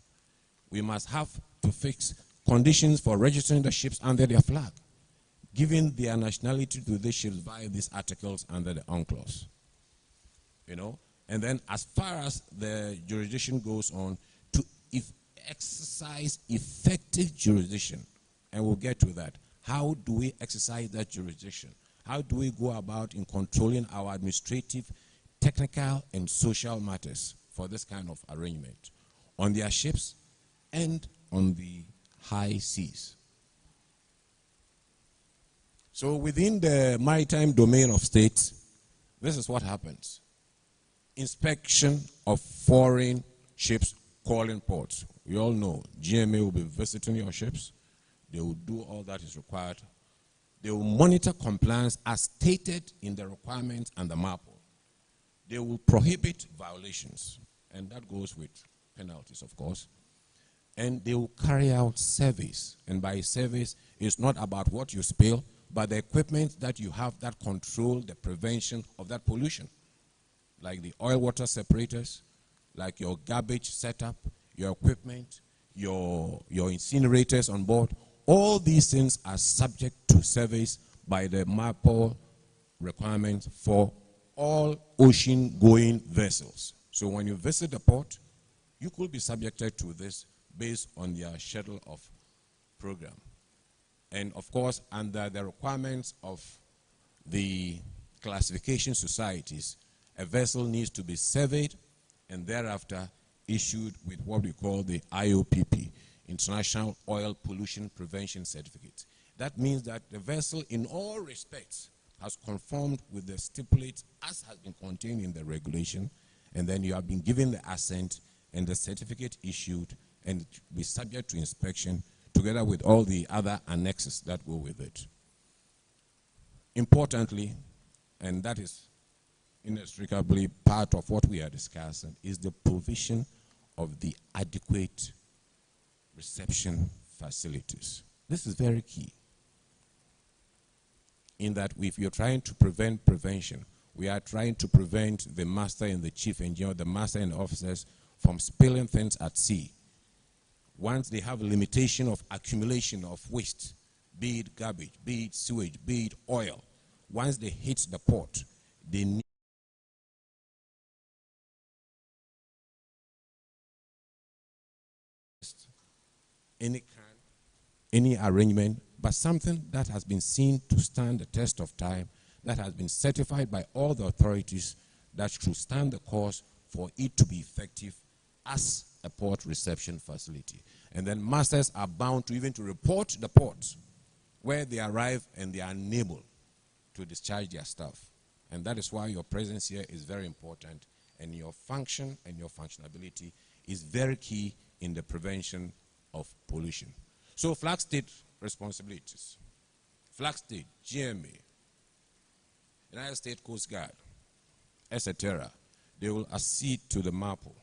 We must have to fix conditions for registering the ships under their flag, giving their nationality to these ships via these articles under the UNCLOS. You know, and then as far as the jurisdiction goes on, to exercise effective jurisdiction, and we'll get to that. How do we exercise that jurisdiction? How do we go about in controlling our administrative, technical, and social matters for this kind of arrangement on their ships and on the high seas? So within the maritime domain of states, this is what happens. Inspection of foreign ships calling ports. We all know GMA will be visiting your ships. They will do all that is required. They will monitor compliance as stated in the requirements and the MAPO. They will prohibit violations, and that goes with penalties, of course. And they will carry out surveys. And by surveys, it's not about what you spill, but the equipment that you have that control the prevention of that pollution, like the oil water separators, like your garbage setup, your equipment, your incinerators on board. All these things are subject to surveys by the MAPO requirements for all ocean-going vessels. So when you visit the port, you could be subjected to this based on their schedule of program. And of course, under the requirements of the classification societies, a vessel needs to be surveyed and thereafter issued with what we call the IOPP, International Oil Pollution Prevention Certificate. That means that the vessel in all respects has conformed with the stipulates as has been contained in the regulation, and then you have been given the assent and the certificate issued and be subject to inspection together with all the other annexes that go with it. Importantly, and that is inextricably part of what we are discussing, is the provision of the adequate reception facilities. This is very key. In that if you're trying to prevent prevention, we are trying to prevent the master and the chief engineer, the master and the officers from spilling things at sea. Once they have a limitation of accumulation of waste, be it garbage, be it sewage, be it oil, once they hit the port, they need any arrangement, but something that has been seen to stand the test of time, that has been certified by all the authorities that should stand the course for it to be effective as a port reception facility. And then masters are bound to even to report the ports where they arrive and they are unable to discharge their stuff. And that is why your presence here is very important, and your function and your functionality is very key in the prevention of pollution. So flag state responsibilities. Flag state, GMA, United States Coast Guard, etc. They will accede to the MAPO.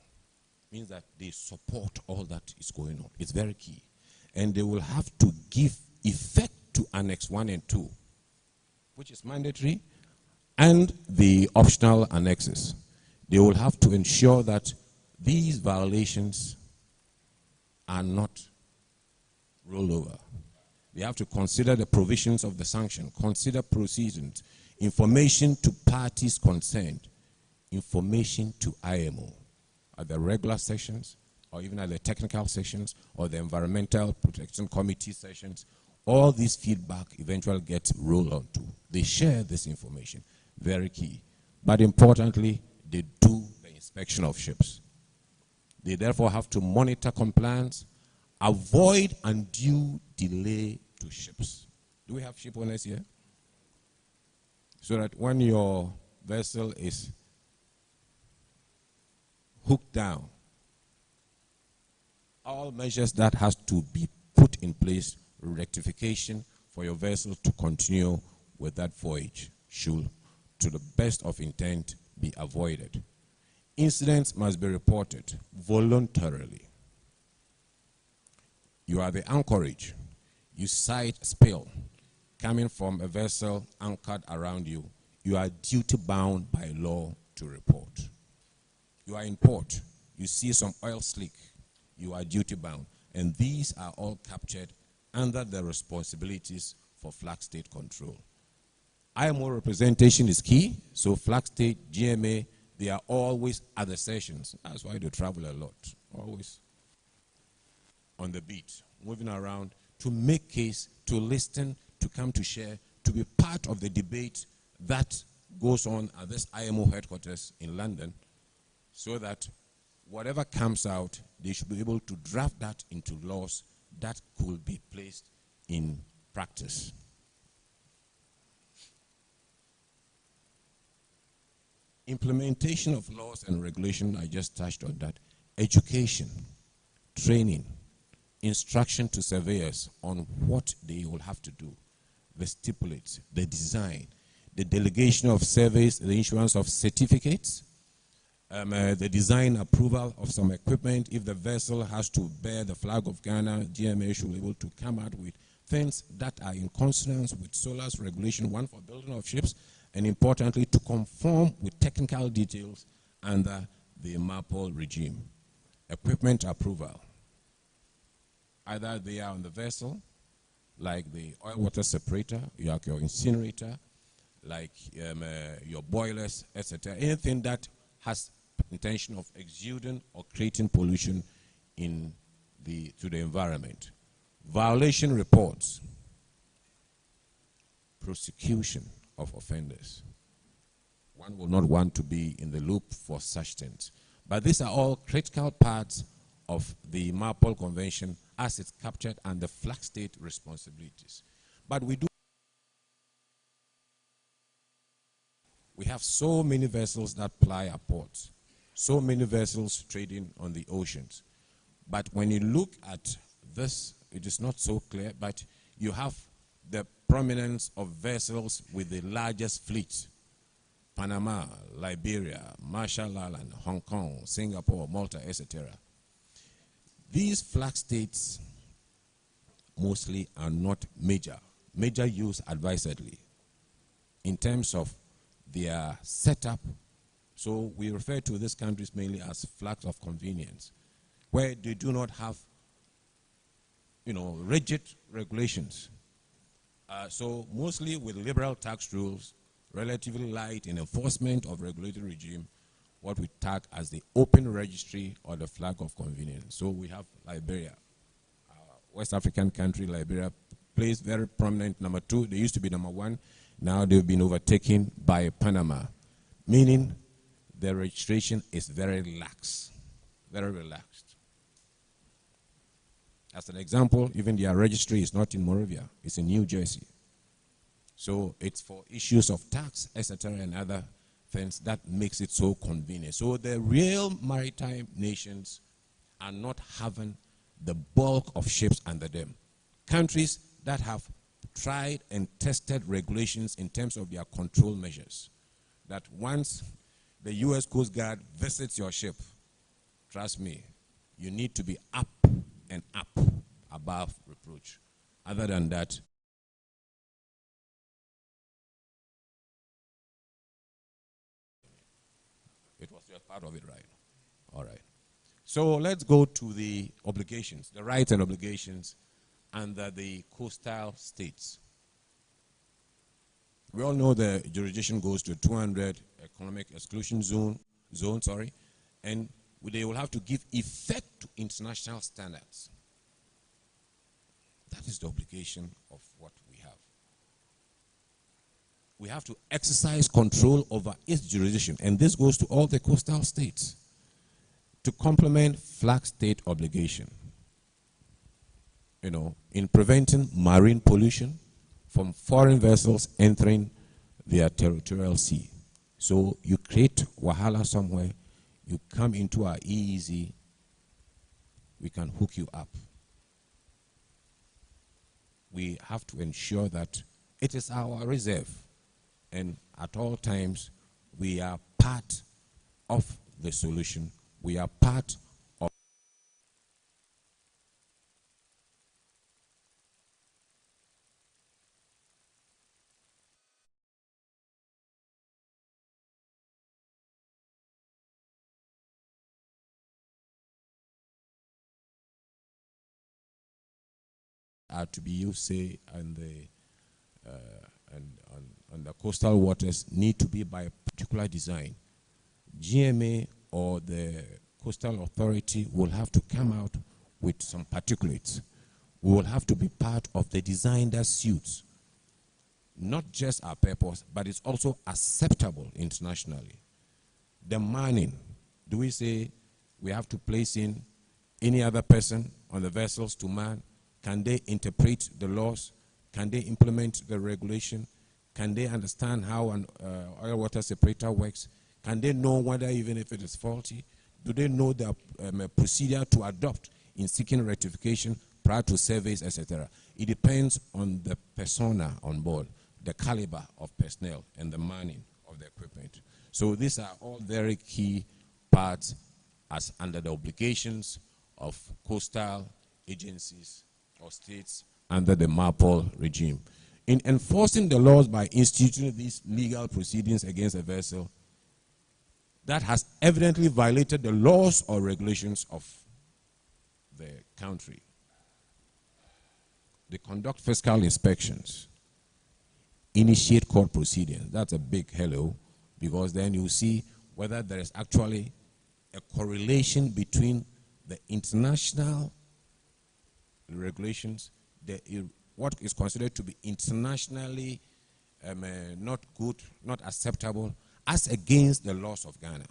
Means that they support all that is going on. It's very key. And they will have to give effect to Annex 1 and 2, which is mandatory, and the optional annexes. They will have to ensure that these violations are not rolled over. They have to consider the provisions of the sanction, consider proceedings, information to parties concerned, information to IMO at the regular sessions, or even at the technical sessions, or the Environmental Protection Committee sessions. All this feedback eventually gets rolled onto. They share this information, very key. But importantly, they do the inspection of ships. They therefore have to monitor compliance, avoid undue delay to ships. Do we have ship owners here? So that when your vessel is hooked down, all measures that has to be put in place, rectification for your vessel to continue with that voyage should, to the best of intent, be avoided. Incidents must be reported voluntarily. You are the anchorage. You sight spill coming from a vessel anchored around you. You are duty bound by law to report. You are in port. You see some oil slick. You are duty bound. And these are all captured under the responsibilities for flag state control. IMO representation is key. So flag state, GMA, they are always at the sessions. That's why they travel a lot. Always on the beat, moving around to make case, to listen, to come to share, to be part of the debate that goes on at this IMO headquarters in London, so that whatever comes out, they should be able to draft that into laws that could be placed in practice. Implementation of laws and regulation, I just touched on that. Education, training, instruction to surveyors on what they will have to do, the stipulates, the design, the delegation of surveys, the issuance of certificates, the design approval of some equipment. If the vessel has to bear the flag of Ghana, GMA should be able to come out with things that are in consonance with SOLAS regulation, one for building of ships, and importantly, to conform with technical details under the MAPOL regime. Equipment approval. Either they are on the vessel, like the oil water separator, like your incinerator, like your boilers, etc. Anything that has intention of exuding or creating pollution to the environment. Violation reports. Prosecution of offenders. One will not want to be in the loop for such things. But these are all critical parts of the MAPOL Convention as it's captured and the flag state responsibilities. But we have so many vessels that ply our ports, so many vessels trading on the oceans. But when you look at this, it is not so clear, but you have the prominence of vessels with the largest fleet: Panama, Liberia, Marshall Islands, Hong Kong, Singapore, Malta, etc. These flag states mostly are not major use advisedly in terms of their setup. So we refer to these countries mainly as flags of convenience, where they do not have, rigid regulations. So mostly with liberal tax rules, relatively light in enforcement of regulatory regime, what we tag as the open registry or the flag of convenience. So we have Liberia, West African country. Liberia plays very prominent number 2. They used to be number 1. Now they've been overtaken by Panama, meaning the registration is very lax, very relaxed. As an example, even their registry is not in Moravia, it's in New Jersey. So it's for issues of tax, etc., and other things that makes it so convenient. So the real maritime nations are not having the bulk of ships under them. Countries that have tried and tested regulations in terms of their control measures, that once the U.S. Coast Guard visits your ship, trust me, you need to be up and up above reproach. Other than that, it was just part of it, right? All right. So let's go to the obligations, the rights and obligations under the coastal states. We all know the jurisdiction goes to 200 economic exclusion zone, and they will have to give effect to international standards. That is the obligation of what we have. We have to exercise control over its jurisdiction, and this goes to all the coastal states to complement flag state obligation. In preventing marine pollution from foreign vessels entering their territorial sea. So you create wahala somewhere, you come into our EEZ, we can hook you up. We have to ensure that it is our reserve, and at all times we are part of the solution. We are part of to be used, say, on the coastal waters need to be by a particular design. GMA or the Coastal Authority will have to come out with some particulates. We will have to be part of the design that suits not just our purpose, but it's also acceptable internationally. The manning, do we say we have to place in any other person on the vessels to man? Can they interpret the laws? Can they implement the regulation? Can they understand how an oil water separator works? Can they know whether even if it is faulty? Do they know the procedure to adopt in seeking rectification prior to surveys, etc.? It depends on the persona on board, the caliber of personnel, and the manning of the equipment. So these are all very key parts as under the obligations of coastal agencies or states under the MARPOL regime. In enforcing the laws by instituting these legal proceedings against a vessel that has evidently violated the laws or regulations of the country, they conduct fiscal inspections, initiate court proceedings. That's a big hello, because then you see whether there is actually a correlation between the international regulations, what is considered to be internationally not good, not acceptable, as against the laws of Ghana.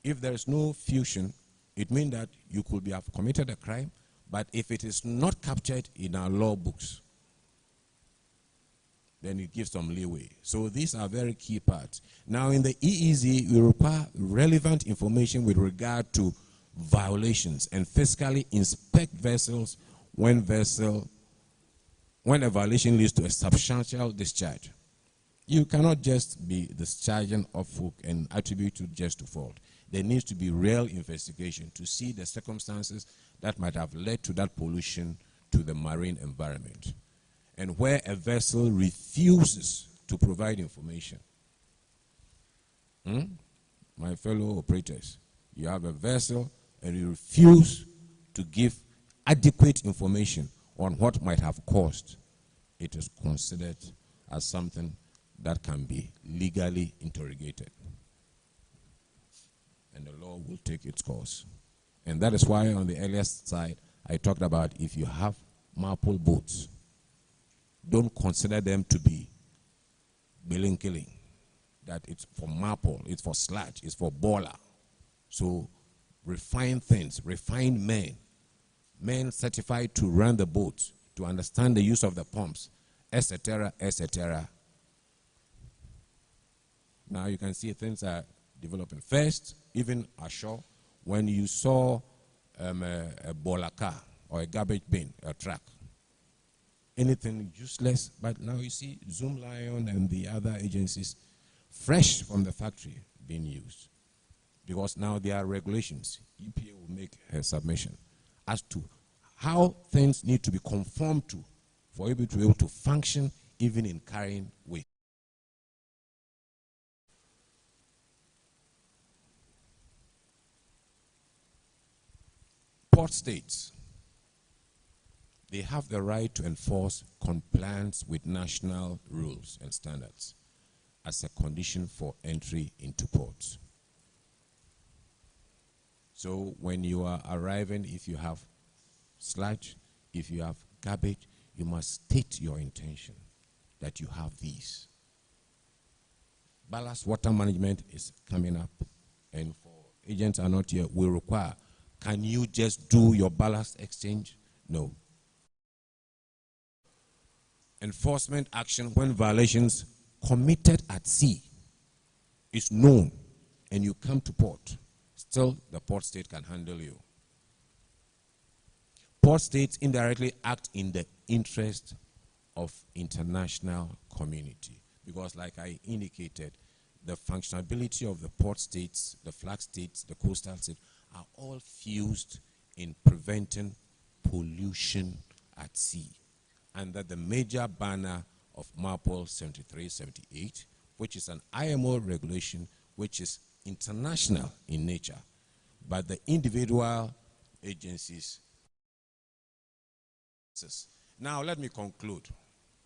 If there is no fusion, it means that you could have committed a crime, but if it is not captured in our law books, then it gives some leeway. So these are very key parts. Now in the EEZ, we require relevant information with regard to violations and fiscally inspect vessels when a violation leads to a substantial discharge. You cannot just be discharging off hook and attribute it just to fault. There needs to be real investigation to see the circumstances that might have led to that pollution to the marine environment. And where a vessel refuses to provide information, my fellow operators, you have a vessel and you refuse to give adequate information on what might have caused, it is considered as something that can be legally interrogated. And the law will take its course. And that is why on the earliest side, I talked about if you have MARPOL boats, don't consider them to be billing killing. That it's for MARPOL, it's for sludge, it's for baller. So refine things, refine men certified to run the boats, to understand the use of the pumps, etc., etc. Now you can see things are developing. First, even ashore, when you saw a baller car or a garbage bin, a truck, anything useless, but now you see Zoom Lion and the other agencies fresh from the factory being used. Because now there are regulations. EPA will make a submission as to how things need to be conformed to for you to be able to function even in carrying waste. Port states, they have the right to enforce compliance with national rules and standards as a condition for entry into ports. So when you are arriving, if you have sludge, if you have garbage, you must state your intention that you have these. Ballast water management is coming up, and for agents are not here, we require, can you just do your ballast exchange? No. Enforcement action when violations committed at sea is known and you come to port, still the port state can handle you. Port states indirectly act in the interest of international community because, like I indicated, the functionality of the port states, the flag states, the coastal states are all fused in preventing pollution at sea under the major banner of MARPOL 73-78, which is an IMO regulation which is international in nature, but the individual agencies. Now let me conclude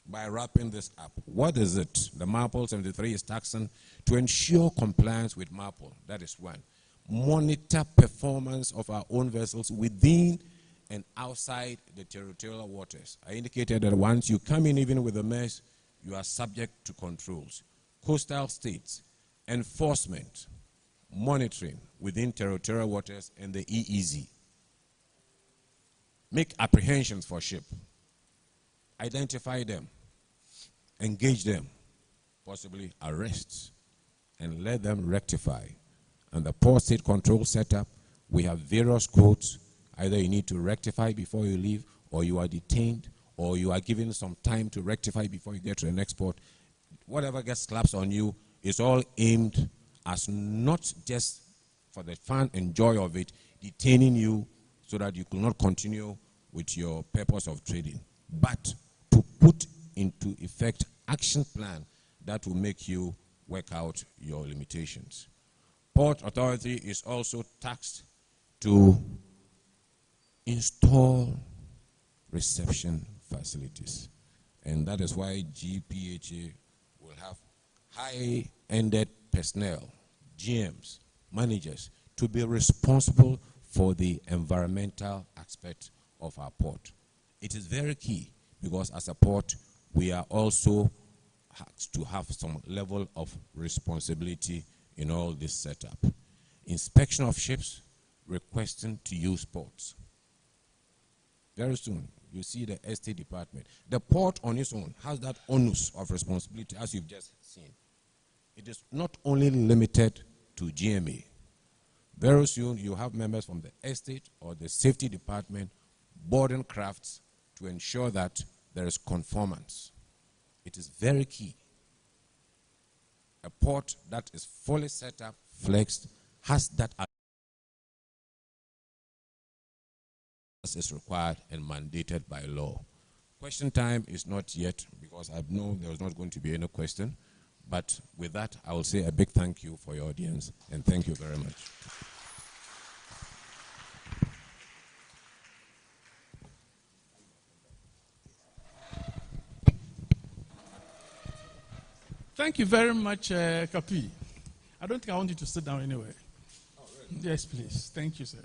by wrapping this up. What is it? The MARPOL 73 is taxing to ensure compliance with MARPOL. That is one. Monitor performance of our own vessels within and outside the territorial waters. I indicated that once you come in even with a mess, you are subject to controls. Coastal states, enforcement, monitoring within territorial waters and the EEZ. Make apprehensions for ship. Identify them. Engage them. Possibly arrests. and let them rectify. And the port state control setup, we have various codes. Either you need to rectify before you leave, or you are detained, or you are given some time to rectify before you get to the next port. Whatever gets slapped on you is all aimed as not just for the fun and joy of it, detaining you so that you could not continue with your purpose of trading, but to put into effect action plan that will make you work out your limitations. Port Authority is also tasked to install reception facilities. And that is why GPHA will have high-ended personnel, GMs, managers, to be responsible for the environmental aspect of our port. It is very key because as a port, we are also asked to have some level of responsibility in all this setup. Inspection of ships requesting to use ports. Very soon, you see the estate department. The port on its own has that onus of responsibility, as you've just seen. It is not only limited to GMA. Very soon, you have members from the estate or the safety department boarding crafts to ensure that there is conformance. It is very key. A port that is fully set up, flexed, has that as is required and mandated by law. Question time is not yet, because I know there was not going to be any question. But with that, I will say a big thank you for your audience, and thank you very much. Thank you very much, Kapi. I don't think I want you to sit down anyway. Oh, really? Yes, please. Thank you, sir.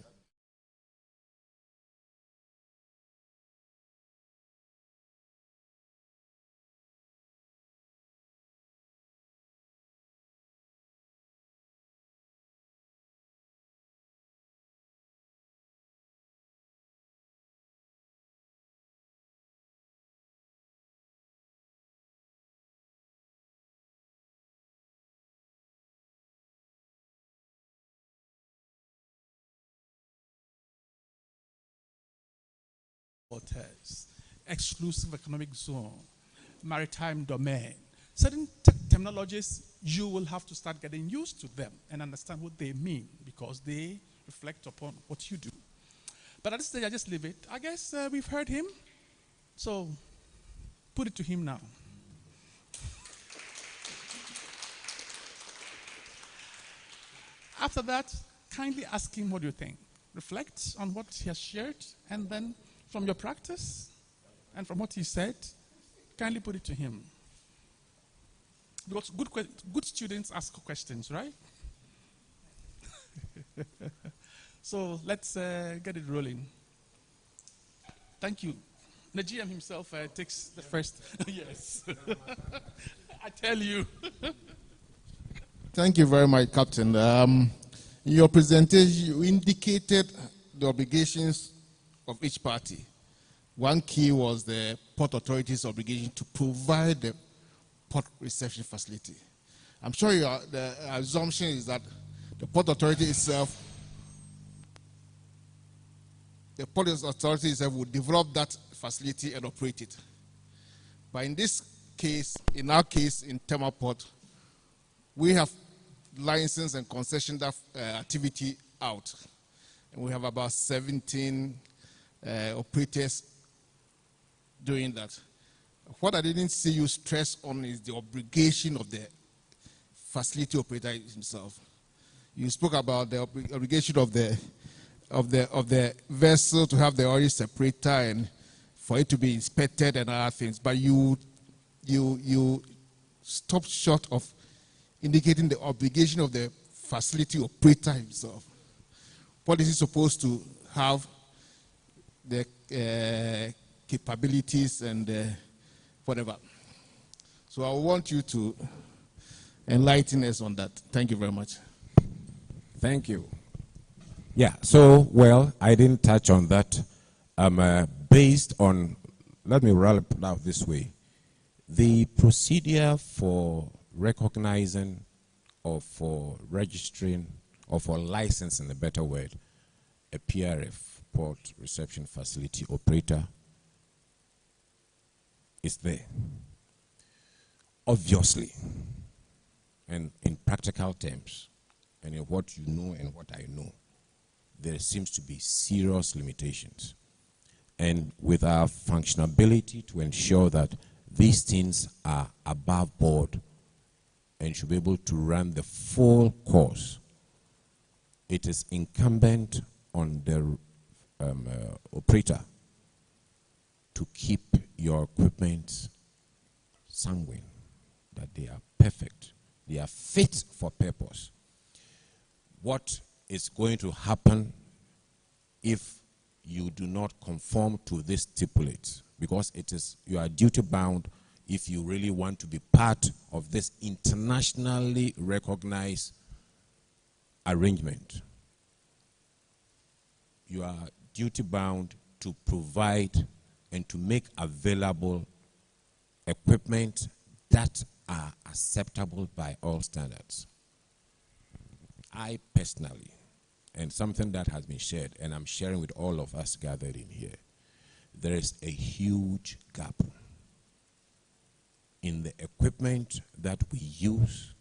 Waters, exclusive economic zone, maritime domain. Certain terminologies, you will have to start getting used to them and understand what they mean because they reflect upon what you do. But at this stage, I just leave it. I guess we've heard him, so put it to him now. After that, kindly ask him what you think. Reflect on what he has shared, and then from your practice and from what he said, kindly put it to him. Because good students ask questions, right? So let's get it rolling. Thank you. The GM himself takes the first. Yes. I tell you. Thank you very much, Captain. In your presentation, you indicated the obligations of each party. One key was the Port Authority's obligation to provide the port reception facility. I'm sure the assumption is that the Port Authority itself, the Port Authority itself will develop that facility and operate it. But in this case, in our case, in Tema Port, we have license and concession that activity out. And we have about 17 operators doing that. What I didn't see you stress on is the obligation of the facility operator himself. You spoke about the obligation of the vessel to have the oil separator and for it to be inspected and other things, but you stopped short of indicating the obligation of the facility operator himself. What is he supposed to have? The capabilities and whatever. So I want you to enlighten us on that. Thank you very much. Thank you. Yeah, so, well, I didn't touch on that. Based on, let me roll it out this way. The procedure for recognizing or for registering or for licensing, a better word, a PRF, Port Reception Facility Operator, is there. Obviously, and in practical terms, and in what you know and what I know, there seems to be serious limitations. And with our functionability to ensure that these things are above board and should be able to run the full course, it is incumbent on the operator to keep your equipment sanguine, that they are perfect, they are fit for purpose. What is going to happen if you do not conform to this stipulate? Because it is, you are duty bound if you really want to be part of this internationally recognized arrangement. You are duty bound to provide and to make available equipment that are acceptable by all standards. I personally, and something that has been shared, and I'm sharing with all of us gathered in here, there is a huge gap in the equipment that we use,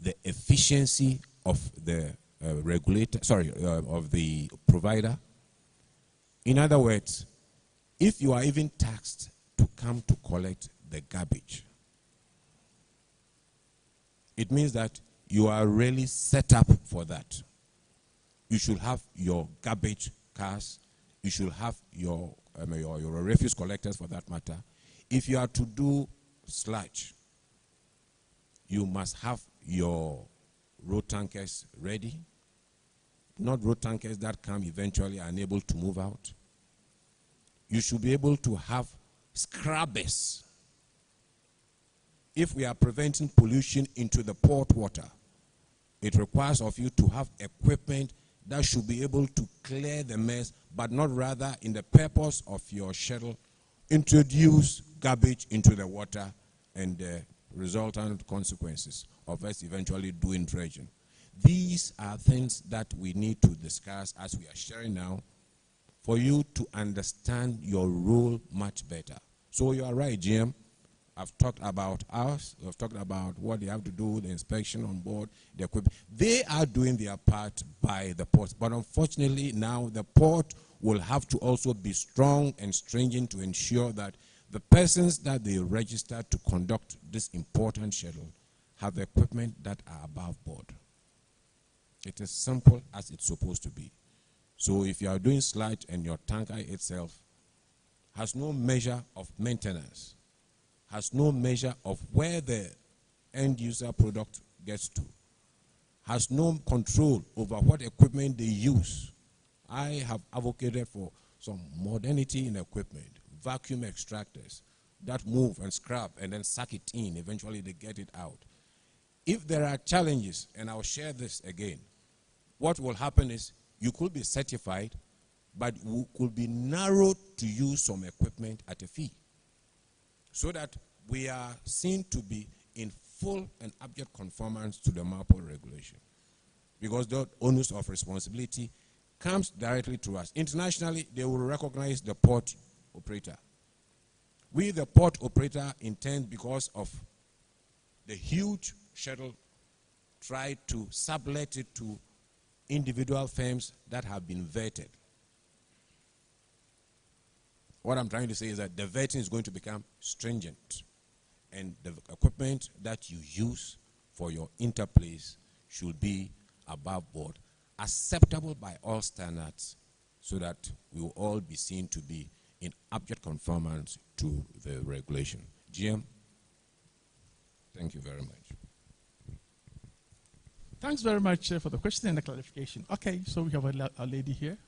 the efficiency of the of the provider. In other words, if you are even taxed to come to collect the garbage, it means that you are really set up for that. You should have your garbage cars. You should have your refuse collectors, for that matter. If you are to do sludge, you must have your road tankers ready. Not road tankers that come eventually are unable to move out. You should be able to have scrubbers. If we are preventing pollution into the port water, it requires of you to have equipment that should be able to clear the mess, but not rather in the purpose of your shuttle, introduce garbage into the water and the resultant consequences of us eventually doing dredging. These are things that we need to discuss as we are sharing now for you to understand your role much better. So you are right, GM. I've talked about us. I've talked about what they have to do, the inspection on board, the equipment. They are doing their part by the port. But unfortunately, now the port will have to also be strong and stringent to ensure that the persons that they register to conduct this important shuttle have equipment that are above board. It is simple as it's supposed to be. So if you are doing sludge and your tanker itself has no measure of maintenance, has no measure of where the end user product gets to, has no control over what equipment they use. I have advocated for some modernity in equipment, vacuum extractors that move and scrub and then suck it in, eventually they get it out. If there are challenges, and I'll share this again, what will happen is you could be certified, but you could be narrowed to use some equipment at a fee, so that we are seen to be in full and abject conformance to the MARPOL regulation. Because the onus of responsibility comes directly to us. Internationally, they will recognize the port operator. We, the port operator, intend, because of the huge shuttle, try to sublet it to individual firms that have been vetted. What I'm trying to say is that the vetting is going to become stringent, and the equipment that you use for your interplays should be above board, acceptable by all standards, so that we will all be seen to be in abject conformance to the regulation. GM, thank you very much. Thanks very much for the question and the clarification. Okay, so we have a lady here.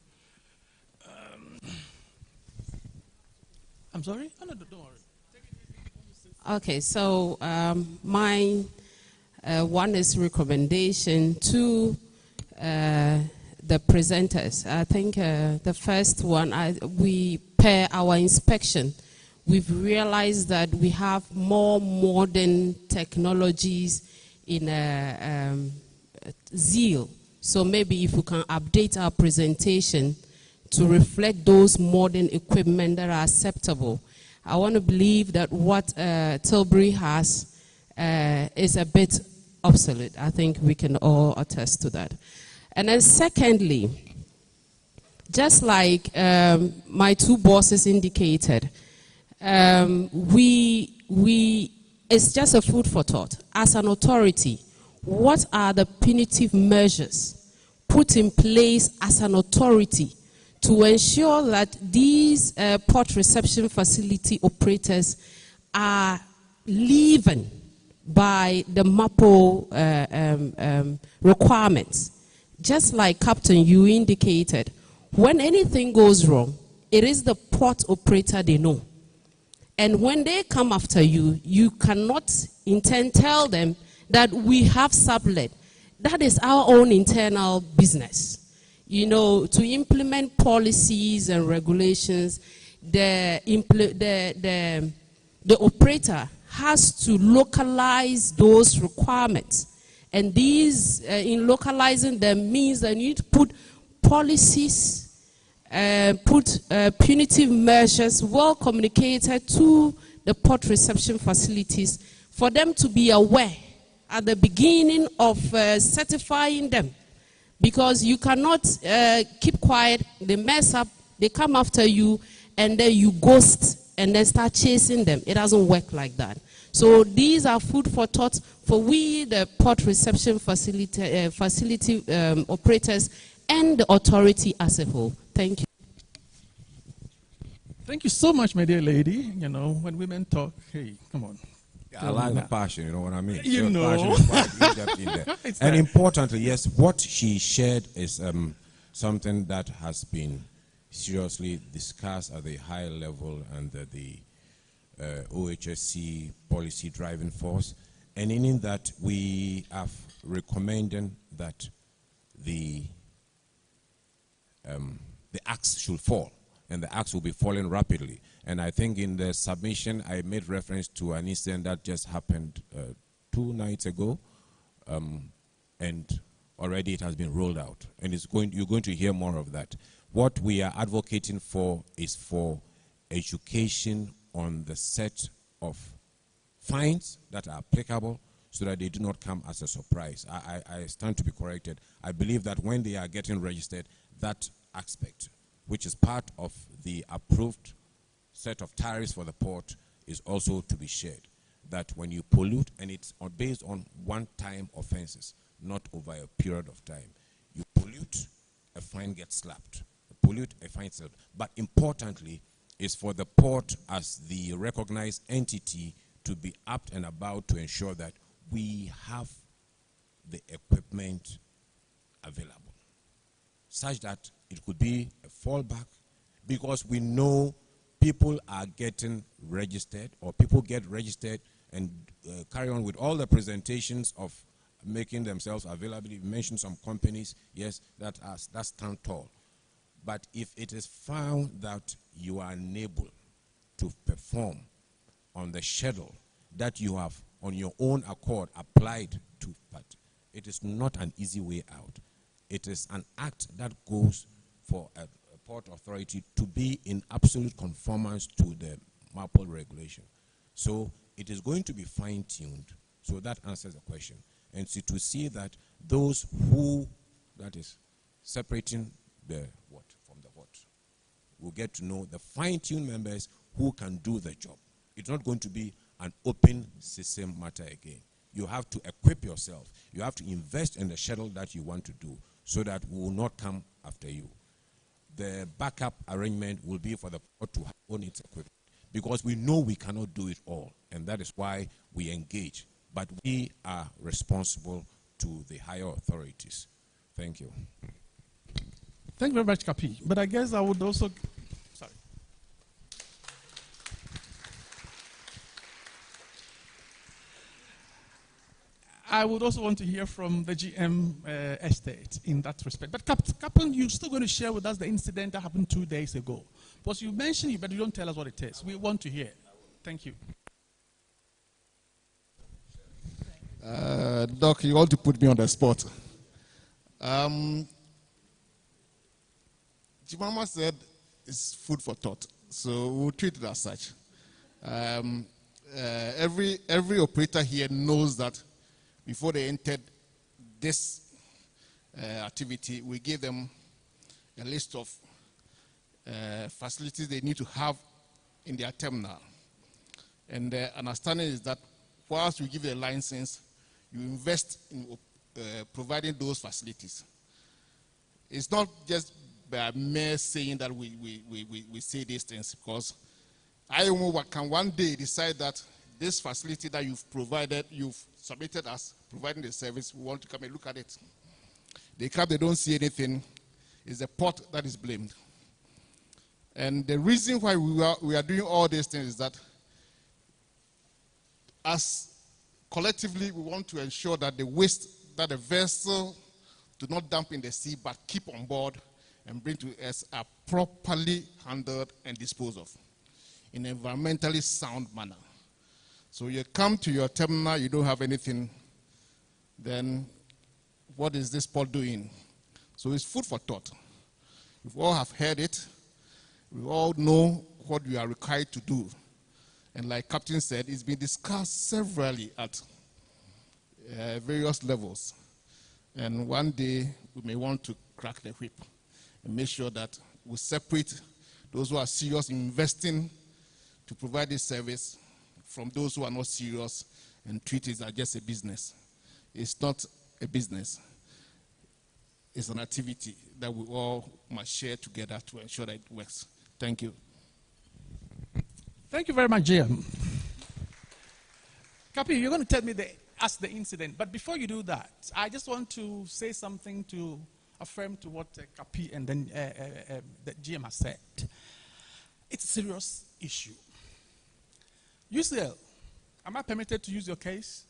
I'm sorry? Oh, no, don't worry. Okay, so my one is recommendation to the presenters. I think the first one, we per our inspection, we've realized that we have more modern technologies in zeal. So maybe if we can update our presentation to reflect those modern equipment that are acceptable. I want to believe that what Tilbury has is a bit obsolete. I think we can all attest to that. And then secondly, just like my two bosses indicated, it's just a food for thought. As an authority, what are the punitive measures put in place as an authority to ensure that these port reception facility operators are living by the MAPO requirements? Just like Captain, you indicated, when anything goes wrong, it is the port operator they know. And when they come after you, you cannot in turn tell them that we have sublet. That is our own internal business. You know, to implement policies and regulations, the operator has to localize those requirements. And these, in localizing them, means that you need to put policies, punitive measures well communicated to the port reception facilities for them to be aware at the beginning of certifying them. Because you cannot keep quiet, they mess up, they come after you, and then you ghost and then start chasing them. It doesn't work like that. So these are food for thought for we, the port reception facility operators, and the authority as a whole. Thank you. Thank you so much, my dear lady. You know, when women talk, hey, come on. Yeah, I like the passion, you know what I mean? You know. Passion is quite in-depth in there. And importantly, yes, what she shared is something that has been seriously discussed at the high level under the OHSC policy driving force. And in that, we have recommended that the axe should fall, and the axe will be falling rapidly. And I think in the submission, I made reference to an incident that just happened 2 nights ago, and already it has been rolled out. And you're going to hear more of that. What we are advocating for is for education on the set of fines that are applicable so that they do not come as a surprise. I stand to be corrected. I believe that when they are getting registered, that aspect, which is part of the approved set of tariffs for the port, is also to be shared. That when you pollute, and it's based on one-time offenses, not over a period of time. You pollute, a fine gets slapped. You pollute, a fine slapped. But importantly, is for the port as the recognized entity to be apt and about to ensure that we have the equipment available, such that it could be a fallback, because we know people are getting registered, or people get registered and carry on with all the presentations of making themselves available. You mentioned some companies, yes, that stand tall. But if it is found that you are unable to perform on the schedule that you have on your own accord applied to, but it is not an easy way out. It is an act that goes for a port authority to be in absolute conformance to the MAPO regulation. So it is going to be fine-tuned. So that answers the question. And so to see that those who, that is, separating the what from the what, will get to know the fine-tuned members who can do the job. It's not going to be an open system matter again. You have to equip yourself. You have to invest in the schedule that you want to do so that we will not come after you. The backup arrangement will be for the port to own its equipment, because we know we cannot do it all, and that is why we engage. But we are responsible to the higher authorities. Thank you. Thank you very much, Kapi. But I guess I would also, sorry. I would also want to hear from the GM estate in that respect. But Captain, you're still going to share with us the incident that happened 2 days ago. Because you mentioned it, but you don't tell us what it is. We want to hear. Thank you. Doc, you want to put me on the spot. Jimama said it's food for thought, so we'll treat it as such. Every operator here knows that before they entered this activity, we gave them a list of facilities they need to have in their terminal. And the understanding is that whilst you give a license, you invest in providing those facilities. It's not just by mere saying that we say these things, because IMO can one day decide that this facility that you've submitted as providing the service, we want to come and look at it. They come, they don't see anything. It's the port that is blamed. And the reason why we are doing all these things is that as collectively we want to ensure that the waste that the vessel do not dump in the sea but keep on board and bring to us are properly handled and disposed of in an environmentally sound manner. So you come to your terminal, you don't have anything, then what is this port doing? So it's food for thought. We all have heard it. We all know what we are required to do. And like Captain said, it's been discussed severally at various levels. And one day, we may want to crack the whip and make sure that we separate those who are serious in investing to provide this service from those who are not serious and treat it as just a business. It's not a business. It's an activity that we all must share together to ensure that it works. Thank you. Thank you very much, JM. Kapi, you're going to tell me the incident, but before you do that, I just want to say something to affirm to what Kapi and then the GM has said. It's a serious issue. UCL, am I permitted to use your case?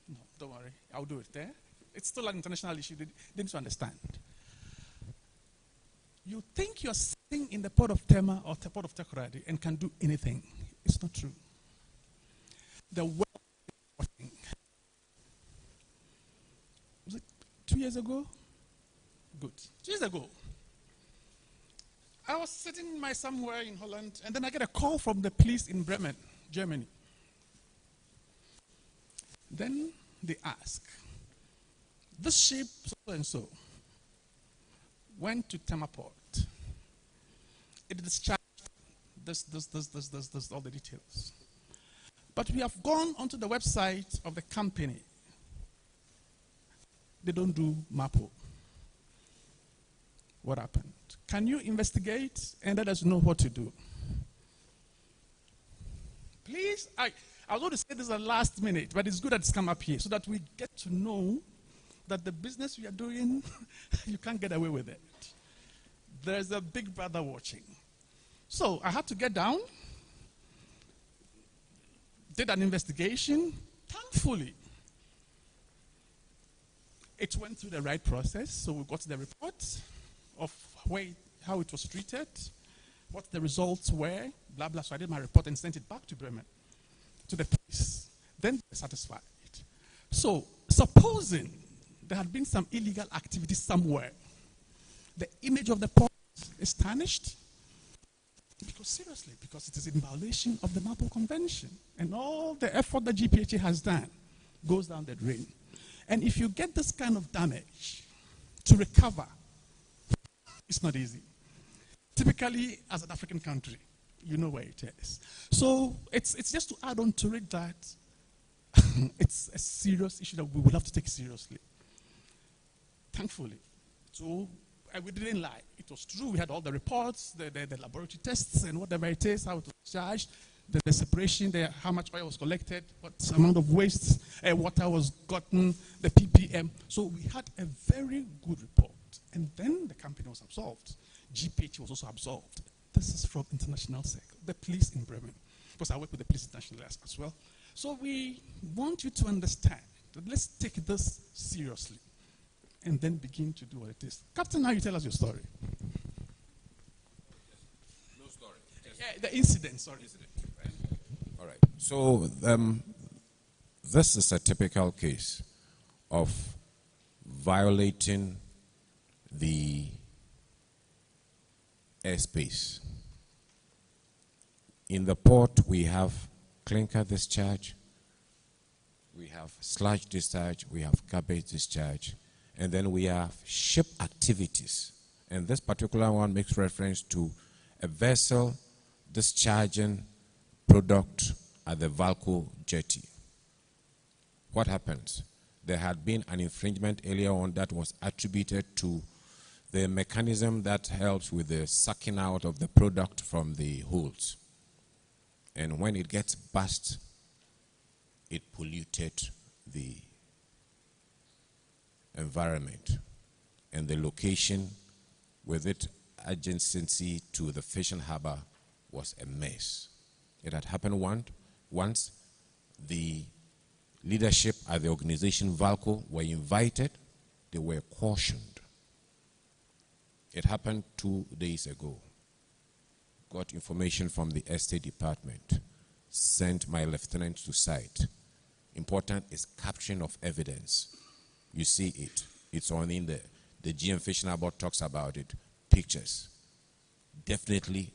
No, don't worry, I'll do it there. It's still an international issue, they need to understand. You think you're sitting in the port of Tema or the port of Takoradi and can do anything. It's not true. The world is watching. Was it 2 years ago? Good. 2 years ago, I was sitting somewhere in Holland, and then I get a call from the police in Bremen, Germany. Then they ask, this ship, so and so, went to Tema port. It discharged this, all the details. But we have gone onto the website of the company. They don't do MAPO. What happened? Can you investigate and let us know what to do? Please, I was going to say this at the last minute, but it's good that it's come up here so that we get to know that the business we are doing, you can't get away with it. There's a big brother watching. So I had to get down, did an investigation. Thankfully, it went through the right process. So we got the report of how it was treated, what the results were, blah, blah. So I did my report and sent it back to Bremen, to the police. Then they were satisfied. So supposing there had been some illegal activity somewhere, the image of the port is tarnished. Because seriously, because it is in violation of the MAPO Convention. And all the effort that GPHA has done goes down the drain. And if you get this kind of damage, to recover, it's not easy. Typically, as an African country, you know where it is. So it's just to add on to it that it's a serious issue that we will have to take seriously. Thankfully. So we didn't lie. It was true. We had all the reports, the laboratory tests, and whatever it is, how it was charged, the separation, how much oil was collected, what amount of waste, water was gotten, the ppm. So we had a very good report. And then the company was absolved. GPHA was also absolved. This is from international circle, the police in Bremen, because I work with the police internationally as well. So we want you to understand that let's take this seriously and then begin to do what it is. Captain, now you tell us your story. The incident, sorry. All right. So this is a typical case of violating the airspace. In the port, we have clinker discharge, we have sludge discharge, we have garbage discharge, and then we have ship activities. And this particular one makes reference to a vessel discharging product at the Valco jetty. What happens? There had been an infringement earlier on that was attributed to the mechanism that helps with the sucking out of the product from the holds. And when it gets burst, it polluted the environment. And the location with its adjacency to the fishing harbor was a mess. It had happened once. The leadership at the organization Valco were invited, they were cautioned. It happened 2 days ago. Got information from the estate department, sent my lieutenant to site. Important is capturing of evidence. You see it. It's on in there. The GM Fishing Harbor talks about it. Pictures. Definitely,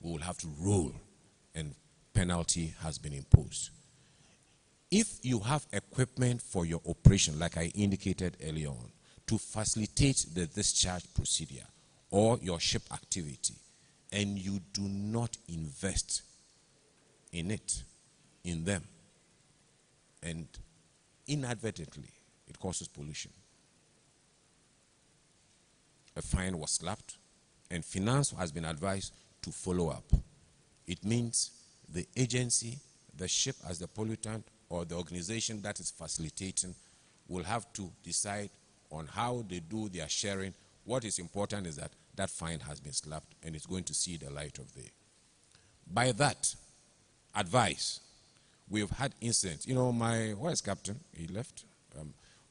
we will have to rule, and penalty has been imposed. If you have equipment for your operation, like I indicated earlier on, to facilitate the discharge procedure or your ship activity, and you do not invest in it, in them, and inadvertently it causes pollution, a fine was slapped, and finance has been advised to follow up. It means the agency, the ship as the pollutant, or the organization that is facilitating will have to decide on how they do their sharing. What is important is that that fine has been slapped and it's going to see the light of day. By that advice, we've had incidents. You know, where's Captain? He left.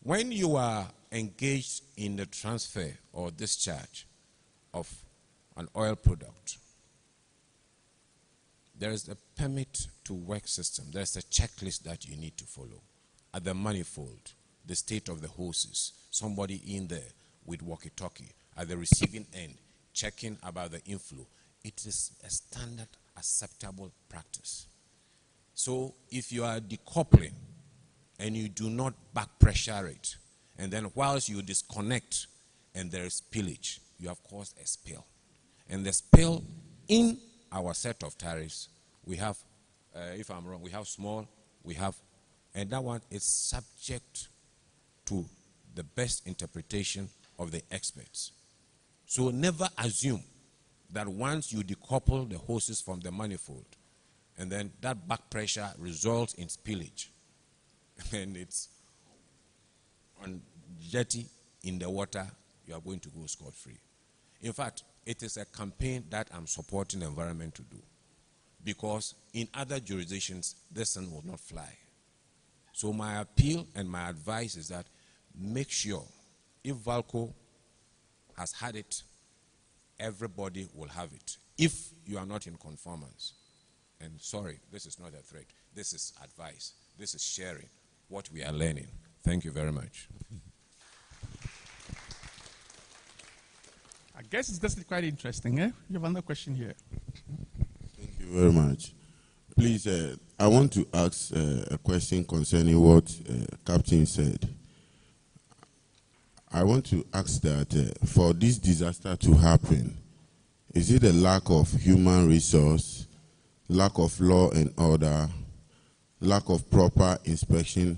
When you are engaged in the transfer or discharge of an oil product, there is a permit to work system. There's a checklist that you need to follow. At the manifold, the state of the hoses, somebody in there with walkie-talkie, at the receiving end, checking about the inflow. It is a standard acceptable practice. So if you are decoupling and you do not back pressure it, and then whilst you disconnect and there is spillage, you have caused a spill. And the spill in our set of tariffs, we have, if I'm wrong, we have small, we have, and that one is subject to the best interpretation of the experts. So never assume that once you decouple the hoses from the manifold, and then that back pressure results in spillage, and it's on jetty in the water, you are going to go scot-free. In fact, it is a campaign that I'm supporting the environment to do, because in other jurisdictions, this thing will not fly. So my appeal and my advice is that make sure if Valco has had it, everybody will have it. If you are not in conformance, and sorry, this is not a threat, this is advice, this is sharing what we are learning. Thank you very much. I guess it's just quite interesting, eh? You have another question here. Thank you very much. Please, I want to ask a question concerning what Captain said. I want to ask that for this disaster to happen, is it a lack of human resource, lack of law and order, lack of proper inspection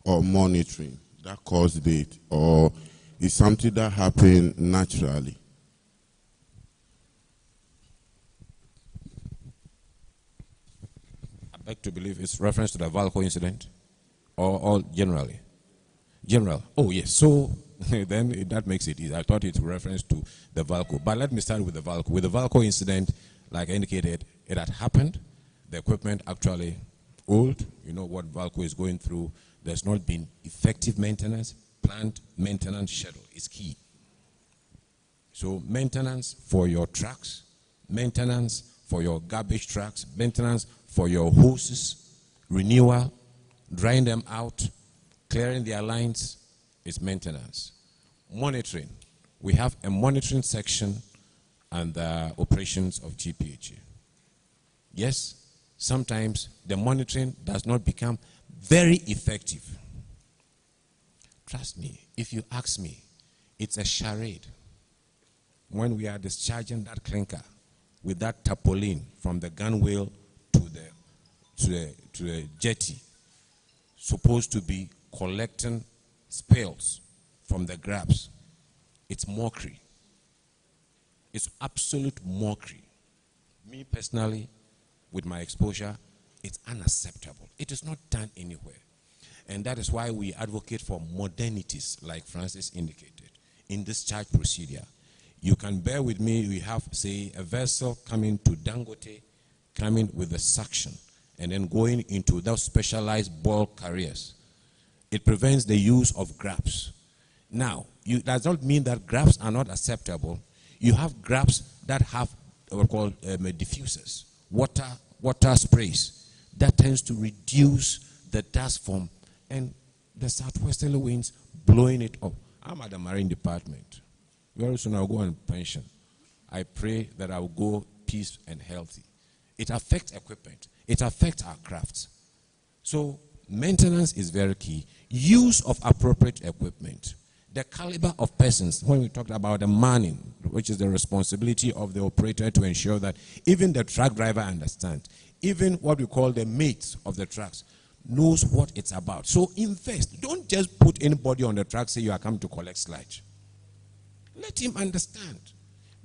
or monitoring that caused it, or is something that happened naturally? I beg to believe it's reference to the Valco incident, or generally? General. Oh, yes. So then that makes it easy. I thought it's reference to the Valco. But let me start with the Valco. With the Valco incident, like I indicated, it had happened. The equipment actually old. You know what Valco is going through. There's not been effective maintenance. Plant maintenance schedule is key. So maintenance for your trucks, maintenance for your garbage trucks, maintenance for your hoses, renewal, drying them out, clearing their lines is maintenance. Monitoring. We have a monitoring section and the operations of GPHA. Yes, sometimes the monitoring does not become very effective. Trust me, if you ask me, it's a charade. When we are discharging that clinker with that tarpaulin from the gunwale to the jetty, supposed to be collecting spills from the grabs, it's mockery. It's absolute mockery. Me personally, with my exposure, it's unacceptable. It is not done anywhere. And that is why we advocate for modernities, like Francis indicated, in this charge procedure. You can bear with me, we have, say, a vessel coming to Dangote, coming with a suction, and then going into those specialized bulk carriers. It prevents the use of grabs. Now, that does not mean that grabs are not acceptable. You have grabs that have what are called diffusers, water sprays. That tends to reduce the dust form and the southwesterly winds blowing it up. I'm at the Marine Department. Very soon I'll go on pension. I pray that I will go peace and healthy. It affects equipment. It affects our crafts. So maintenance is very key. Use of appropriate equipment. The caliber of persons, when we talked about the manning, which is the responsibility of the operator to ensure that even the truck driver understands, even what we call the mates of the trucks, knows what it's about. So invest. Don't just put anybody on the truck, say you are coming to collect sludge. Let him understand.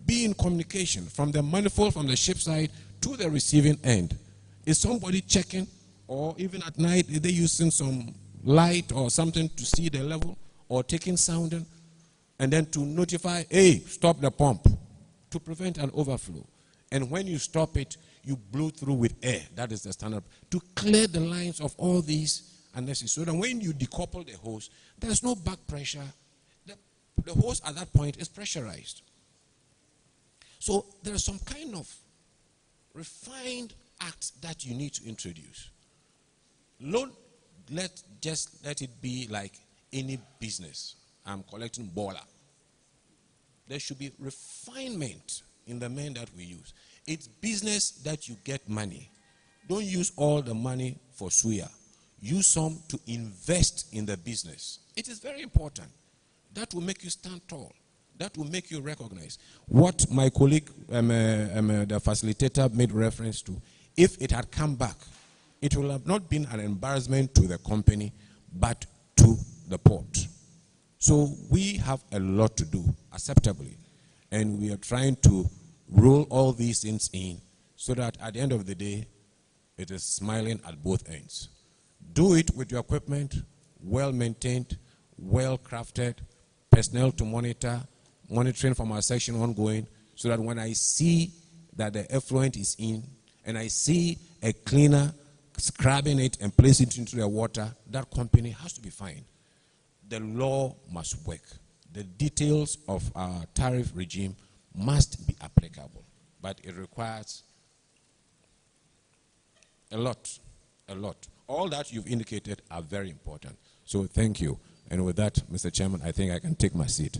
Be in communication from the manifold, from the ship side to the receiving end. Is somebody checking, or even at night, are they using some light or something to see the level, or taking sounding, and then to notify, hey, stop the pump, to prevent an overflow. And when you stop it, you blow through with air. That is the standard. To clear the lines of all these unnecessary. So that when you decouple the hose, there's no back pressure. The hose at that point is pressurized. So there is some kind of refined act that you need to introduce. Don't just let it be like any business. I'm collecting baller. There should be refinement in the men that we use. It's business that you get money. Don't use all the money for suya. Use some to invest in the business. It is very important. That will make you stand tall. That will make you recognize. What my colleague, the facilitator, made reference to, if it had come back, it will have not been an embarrassment to the company, but to the port. So we have a lot to do, acceptably. And we are trying to roll all these things in so that at the end of the day, it is smiling at both ends. Do it with your equipment, well maintained, well crafted, personnel to monitor, monitoring from our section ongoing, so that when I see that the effluent is in, and I see a cleaner scrubbing it and placing it into the water, that company has to be fined. The law must work. The details of our tariff regime must be applicable, but it requires a lot. All that you've indicated are very important. So thank you. And with that, Mr. Chairman, I think I can take my seat.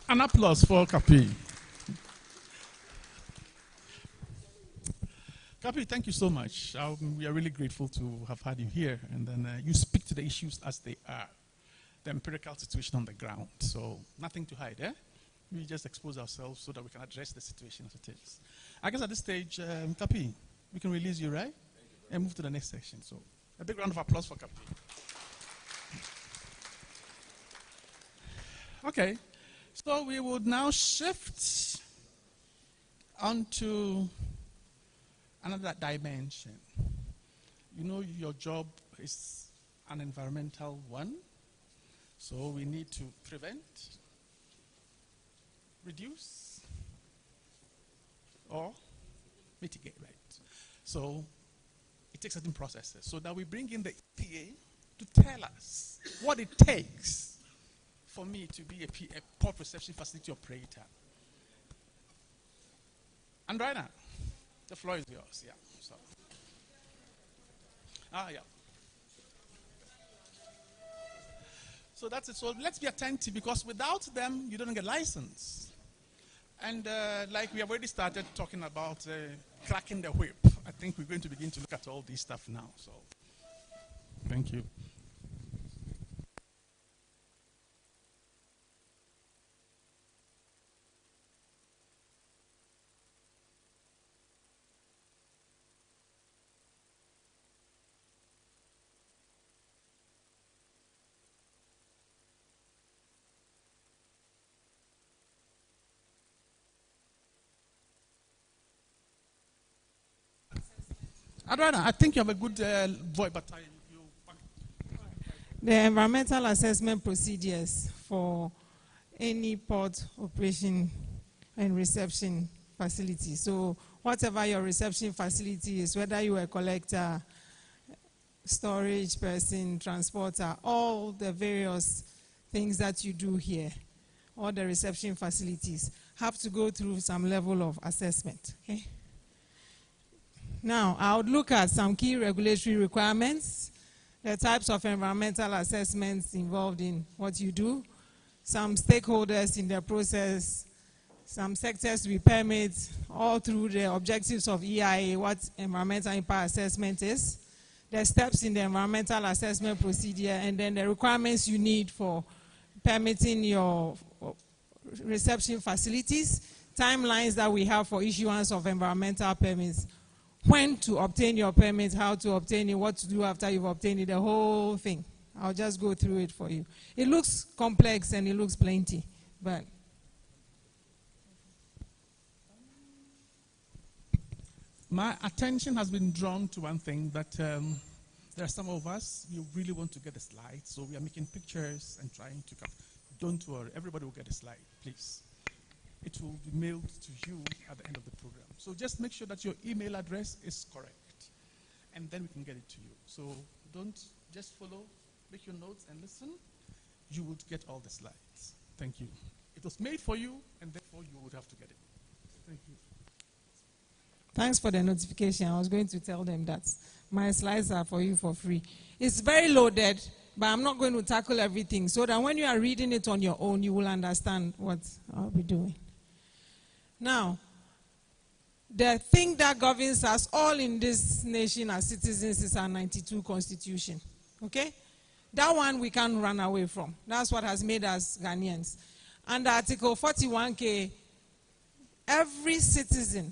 An applause for Kapi. Kapi, thank you so much. We are really grateful to have had you here. And then you speak to the issues as they are, the empirical situation on the ground. So nothing to hide, eh? We just expose ourselves so that we can address the situation as it is. I guess at this stage, Kapi, we can release you, right? And move to the next section. So a big round of applause for Kapi. Okay, so we would now shift onto another dimension. You know, your job is an environmental one, so we need to prevent, reduce, or mitigate, right? So it takes certain processes. So that we bring in the EPA to tell us what it takes for me to be a port reception facility operator. Andrina, the floor is yours. Yeah. So. Yeah. So that's it. So let's be attentive, because without them, you don't get license. And like we have already started talking about cracking the whip, I think we're going to begin to look at all this stuff now. So thank you. Adriana, I think you have a good voice, but the environmental assessment procedures for any port operation and reception facility. So whatever your reception facility is, whether you are a collector, storage person, transporter, all the various things that you do here, all the reception facilities have to go through some level of assessment. Okay? Now, I would look at some key regulatory requirements, the types of environmental assessments involved in what you do, some stakeholders in the process, some sectors to be permit, all through the objectives of EIA, what environmental impact assessment is, the steps in the environmental assessment procedure, and then the requirements you need for permitting your reception facilities, timelines that we have for issuance of environmental permits, when to obtain your permit, how to obtain it, what to do after you've obtained it, the whole thing. I'll just go through it for you. It looks complex and it looks plenty, but my attention has been drawn to one thing, that there are some of us, you really want to get a slide, so we are making pictures and trying to come. Don't worry, everybody will get a slide, please. It will be mailed to you at the end of the program. So just make sure that your email address is correct, and then we can get it to you. So don't just follow, make your notes and listen. You would get all the slides. Thank you. It was made for you, and therefore you would have to get it. Thank you. Thanks for the notification. I was going to tell them that my slides are for you for free. It's very loaded, but I'm not going to tackle everything, so that when you are reading it on your own, you will understand what I'll be doing. Now, the thing that governs us all in this nation as citizens is our 92 Constitution. Okay? That one we can't run away from. That's what has made us Ghanaians. Under Article 41K, every citizen,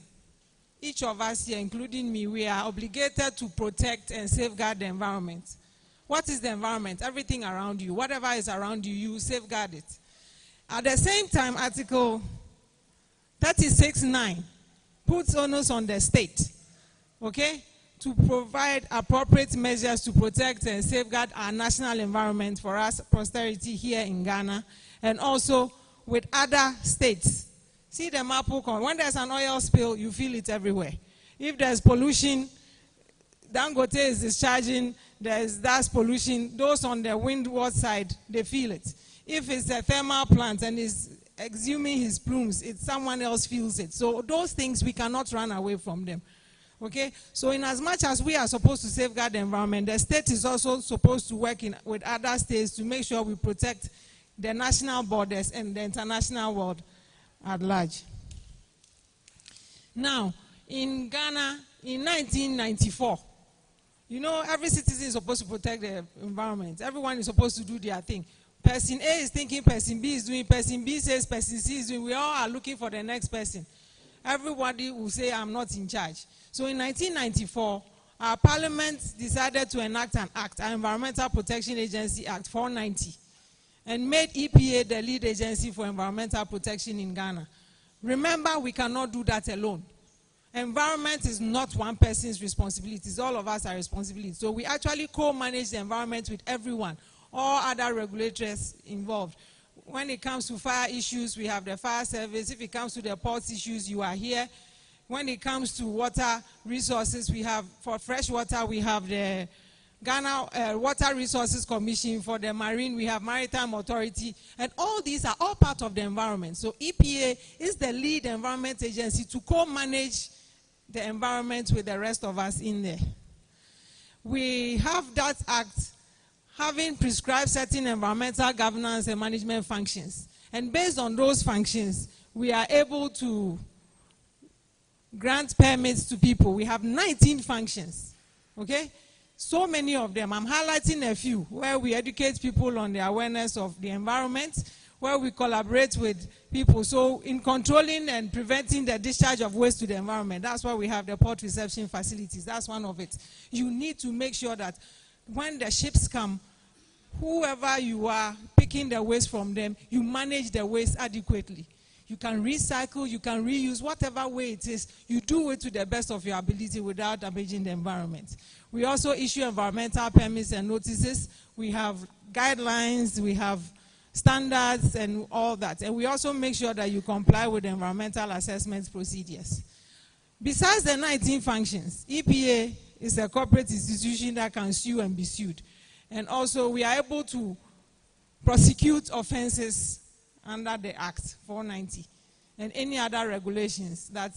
each of us here, including me, we are obligated to protect and safeguard the environment. What is the environment? Everything around you. Whatever is around you, you safeguard it. At the same time, Article 36(9) puts onus on the state, okay, to provide appropriate measures to protect and safeguard our national environment for us posterity here in Ghana, and also with other states. See the map, when there's an oil spill, you feel it everywhere. If there's pollution, Dangote is discharging, there's dust pollution, those on the windward side, they feel it. If it's a thermal plant and it's exhuming his plumes, someone else feels it. So those things, we cannot run away from them. Okay? So in as much as we are supposed to safeguard the environment, the state is also supposed to work with other states to make sure we protect the national borders and the international world at large. Now, in Ghana, in 1994, you know, every citizen is supposed to protect the environment. Everyone is supposed to do their thing. Person A is thinking person B is doing, person B says person C is doing. We all are looking for the next person. Everybody will say, I'm not in charge. So in 1994, our parliament decided to enact an act, our Environmental Protection Agency Act 490, and made EPA the lead agency for environmental protection in Ghana. Remember, we cannot do that alone. Environment is not one person's responsibility. It's all of us are responsibility. So we actually co-manage the environment with everyone, all other regulators involved. When it comes to fire issues, we have the fire service. If it comes to the ports issues, you are here. When it comes to water resources, we have, for fresh water, we have the Ghana Water Resources Commission. For the marine, we have Maritime Authority, and all these are all part of the environment. So EPA is the lead environment agency to co-manage the environment with the rest of us in there. We have that act having prescribed certain environmental governance and management functions. And based on those functions, we are able to grant permits to people. We have 19 functions, okay? So many of them. I'm highlighting a few where we educate people on the awareness of the environment, where we collaborate with people. So in controlling and preventing the discharge of waste to the environment, that's why we have the port reception facilities. That's one of it. You need to make sure that when the ships come, whoever you are picking the waste from them, you manage the waste adequately. You can recycle, you can reuse, whatever way it is, you do it to the best of your ability without damaging the environment. We also issue environmental permits and notices. We have guidelines, we have standards and all that. And we also make sure that you comply with the environmental assessment procedures. Besides the 19 functions, EPA is a corporate institution that can sue and be sued. And also we are able to prosecute offenses under the Act 490 and any other regulations that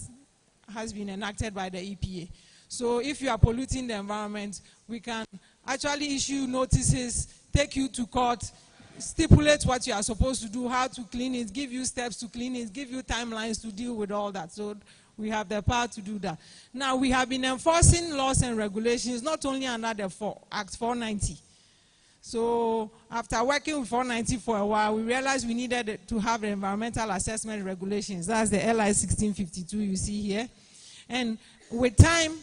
has been enacted by the EPA. So if you are polluting the environment, we can actually issue notices, take you to court, stipulate what you are supposed to do, how to clean it, give you steps to clean it, give you timelines to deal with all that. So we have the power to do that. Now, we have been enforcing laws and regulations not only under the Act 490. So after working with 490 for a while, we realized we needed to have the environmental assessment regulations. That's the LI 1652 you see here. And with time,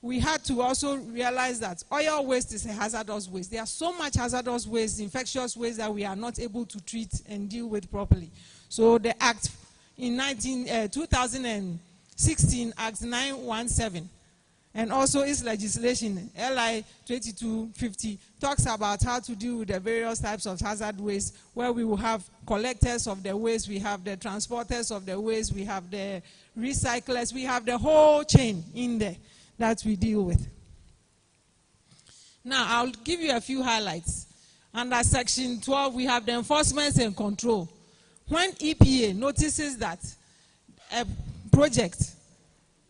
we had to also realize that oil waste is a hazardous waste. There are so much hazardous waste, infectious waste that we are not able to treat and deal with properly. So the Act in 2016, Act 917, and also its legislation, LI 2250, talks about how to deal with the various types of hazard waste, where we will have collectors of the waste, we have the transporters of the waste, we have the recyclers, we have the whole chain in there that we deal with. Now, I'll give you a few highlights. Under Section 12, we have the enforcement and control. When EPA notices that a project,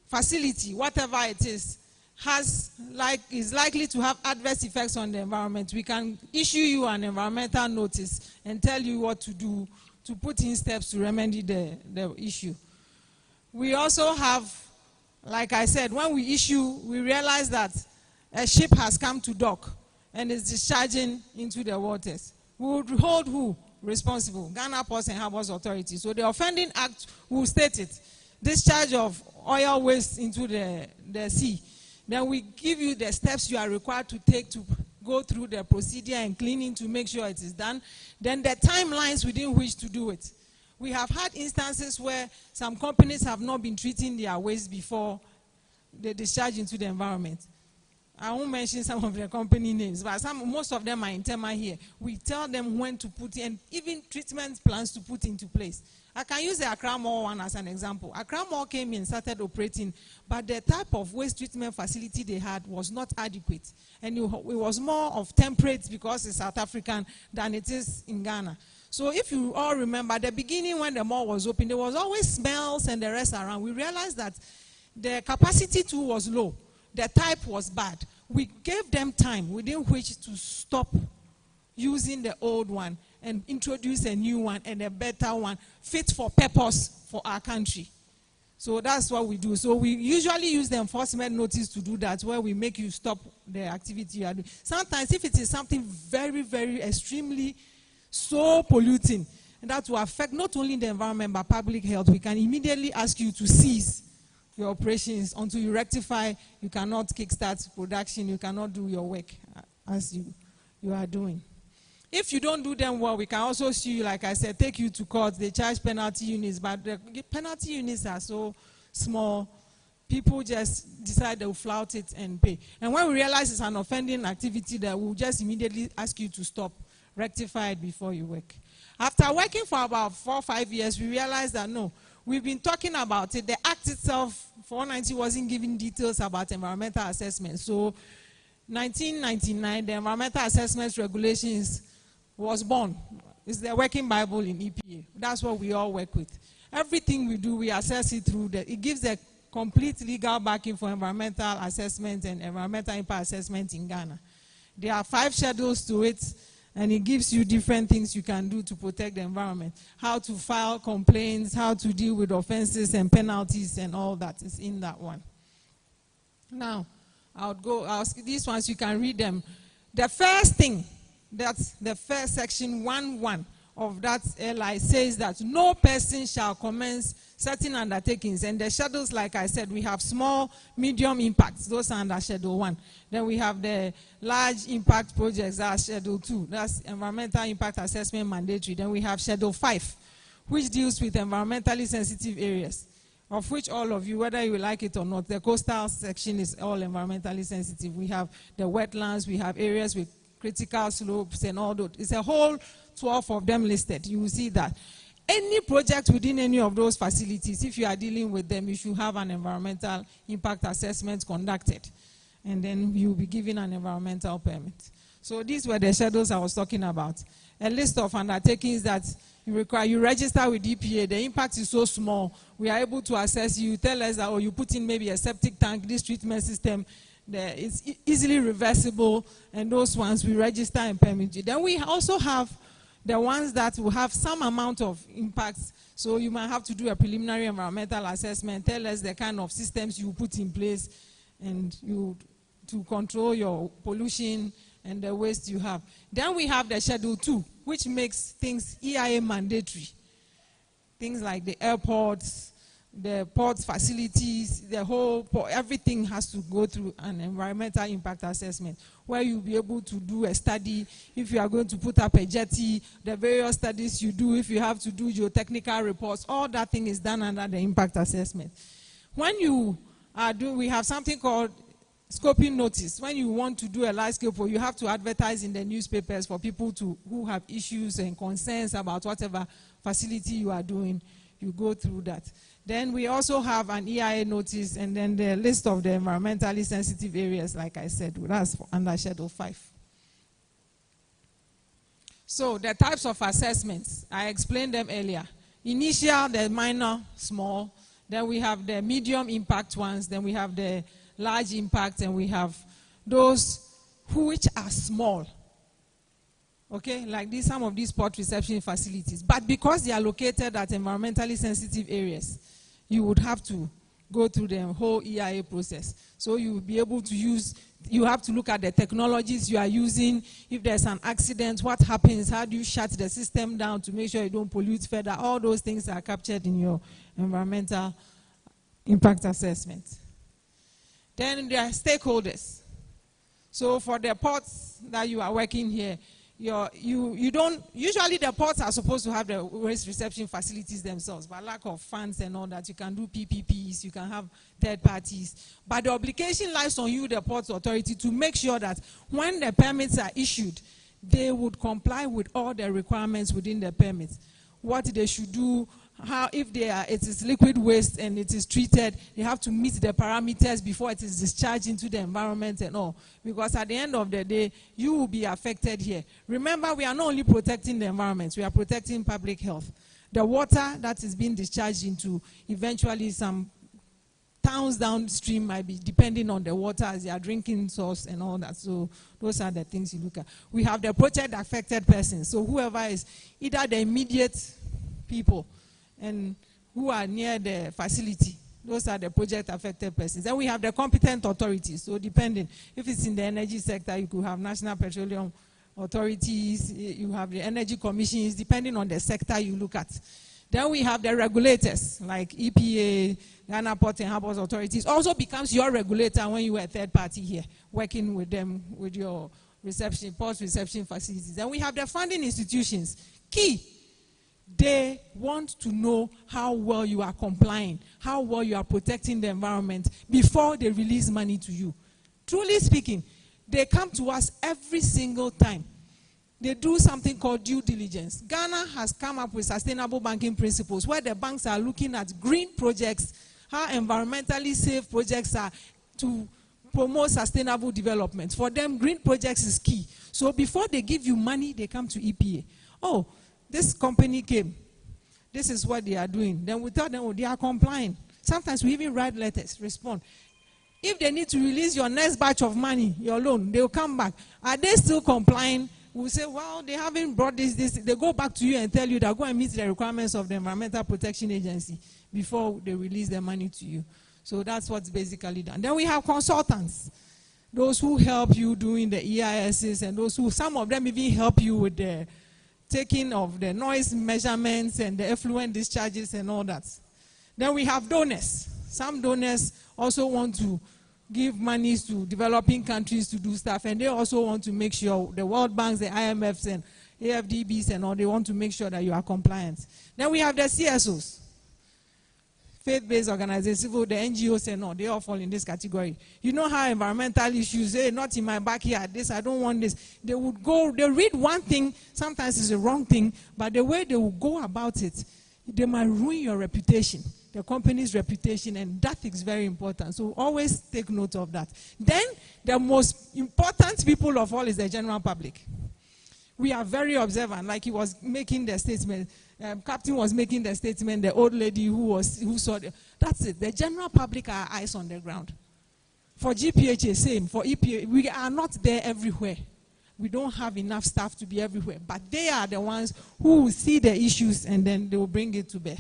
facility, whatever it is likely to have adverse effects on the environment, we can issue you an environmental notice and tell you what to do to put in steps to remedy the issue. We also have, like I said, when we issue, we realize that a ship has come to dock and is discharging into the waters. We would hold who responsible? Ghana Ports and Harbours Authority. So the offending act will state it. Discharge of oil waste into the sea. Then we give you the steps you are required to take to go through the procedure and cleaning to make sure it is done. Then the timelines within which to do it. We have had instances where some companies have not been treating their waste before they discharge into the environment. I won't mention some of the company names, but most of them are in Tema here. We tell them when to put in, even treatment plans to put into place. I can use the Accra Mall one as an example. Accra Mall came in, started operating, but the type of waste treatment facility they had was not adequate. And it was more of temperate because it's South African than it is in Ghana. So if you all remember, at the beginning when the mall was open, there was always smells and the rest around. We realized that the capacity too was low. The type was bad. We gave them time within which to stop using the old one and introduce a new one and a better one fit for purpose for our country. So that's what we do. So we usually use the enforcement notice to do that, where we make you stop the activity you are doing. Sometimes if it is something very, very extremely so polluting, and that will affect not only the environment but public health, we can immediately ask you to cease your operations until you rectify. You cannot kickstart production, you cannot do your work as you are doing. If you don't do them well, we can also sue you, like I said, take you to court. They charge penalty units, but the penalty units are so small, people just decide they'll flout it and pay. And when we realize it's an offending activity, that we'll just immediately ask you to stop, rectify it before you work. After working for about 4 or 5 years, we realized that no, we've been talking about it. The act itself, 490, wasn't giving details about environmental assessment. So 1999, the Environmental Assessment Regulations was born. It's the working Bible in EPA. That's what we all work with. Everything we do, we assess it through it gives a complete legal backing for environmental assessment and environmental impact assessment in Ghana. There are 5 schedules to it, and it gives you different things you can do to protect the environment. How to file complaints, how to deal with offenses and penalties, and all that is in that one. Now, these ones, you can read them. The first thing, that's the first section 1.1 of that LI says that no person shall commence certain undertakings. And the schedules, like I said, we have small, medium impacts. Those are under Schedule 1. Then we have the large impact projects, that's Schedule 2. That's environmental impact assessment mandatory. Then we have Schedule 5, which deals with environmentally sensitive areas, of which all of you, whether you like it or not, the coastal section is all environmentally sensitive. We have the wetlands, we have areas with critical slopes and all that. It's a whole 12 of them listed. You will see that. Any project within any of those facilities, if you are dealing with them, you should have an environmental impact assessment conducted. And then you will be given an environmental permit. So these were the schedules I was talking about. A list of undertakings that you require. You register with EPA. The impact is so small. We are able to assess you. Tell us that, you put in maybe a septic tank, this treatment system, it's easily reversible, and those ones we register and permit you. Then we also have the ones that will have some amount of impact. So you might have to do a preliminary environmental assessment, tell us the kind of systems you put in place and to control your pollution and the waste you have. Then we have the Schedule 2, which makes things EIA mandatory. Things like the airports, the port facilities, the whole port, everything has to go through an environmental impact assessment, where you'll be able to do a study. If you are going to put up a jetty, the various studies you do, if you have to do geotechnical reports, all that thing is done under the impact assessment. When you are doing, we have something called scoping notice. When you want to do a large scale project, you have to advertise in the newspapers for people who have issues and concerns about whatever facility you are doing. You go through that. Then we also have an EIA notice, and then the list of the environmentally sensitive areas, like I said, that's under Schedule 5. So the types of assessments, I explained them earlier. Initial, the minor, small. Then we have the medium impact ones. Then we have the large impact, and we have those which are small. Okay, like some of these port reception facilities. But because they are located at environmentally sensitive areas, you would have to go through the whole EIA process. So you will be able to you have to look at the technologies you are using. If there's an accident, what happens? How do you shut the system down to make sure you don't pollute further? All those things are captured in your environmental impact assessment. Then there are stakeholders. So for the ports that you are working here, you don't, usually the ports are supposed to have the waste reception facilities themselves, but lack of funds and all that, you can do PPPs, you can have third parties. But the obligation lies on you, the Ports Authority, to make sure that when the permits are issued, they would comply with all the requirements within the permits. What they should do, how, if it is liquid waste and it is treated, they have to meet the parameters before it is discharged into the environment and all. Because at the end of the day, you will be affected here. Remember, we are not only protecting the environment, we are protecting public health. The water that is being discharged into, eventually some towns downstream might be depending on the water as their drinking source and all that. So those are the things you look at. We have the project affected persons. So whoever is either the immediate people and who are near the facility, those are the project affected persons. Then we have the competent authorities. So depending, if it's in the energy sector, you could have national petroleum authorities, you have the energy commissions, depending on the sector you look at. Then we have the regulators, like EPA, Ghana Port and Harbours authorities. Also becomes your regulator when you are a third party here, working with them, with your port reception facilities. Then we have the funding institutions. Key. They want to know how well you are complying, how well you are protecting the environment before they release money to you. Truly speaking, they come to us every single time. They do something called due diligence. Ghana has come up with sustainable banking principles where the banks are looking at green projects, how environmentally safe projects are, to promote sustainable development. For them, green projects is key. So before they give you money, they come to EPA. Oh, this company came. This is what they are doing. Then we tell them, oh, they are complying. Sometimes we even write letters, respond. If they need to release your next batch of money, your loan, they will come back. Are they still complying? We'll say, well, they haven't brought this. They go back to you and tell you that go and meet the requirements of the Environmental Protection Agency before they release their money to you. So that's what's basically done. Then we have consultants, those who help you doing the EISs, and those who, some of them even help you with the taking of the noise measurements and the effluent discharges and all that. Then we have donors. Some donors also want to give monies to developing countries to do stuff, and they also want to make sure the World Banks, the IMFs, and AFDBs and all, they want to make sure that you are compliant. Then we have the CSOs, faith-based organizations, the NGOs and all, they all fall in this category. You know how environmental issues, hey, not in my backyard, this, I don't want this. They would go, they read one thing, sometimes it's the wrong thing, but the way they will go about it, they might ruin your reputation, the company's reputation, and that is very important. So always take note of that. Then, the most important people of all is the general public. We are very observant, like he was making the statement. Captain was making the statement, the old lady who saw that's it. The general public are eyes on the ground. For GPHA, same. For EPA, we are not there everywhere. We don't have enough staff to be everywhere. But they are the ones who will see the issues and then they will bring it to bear.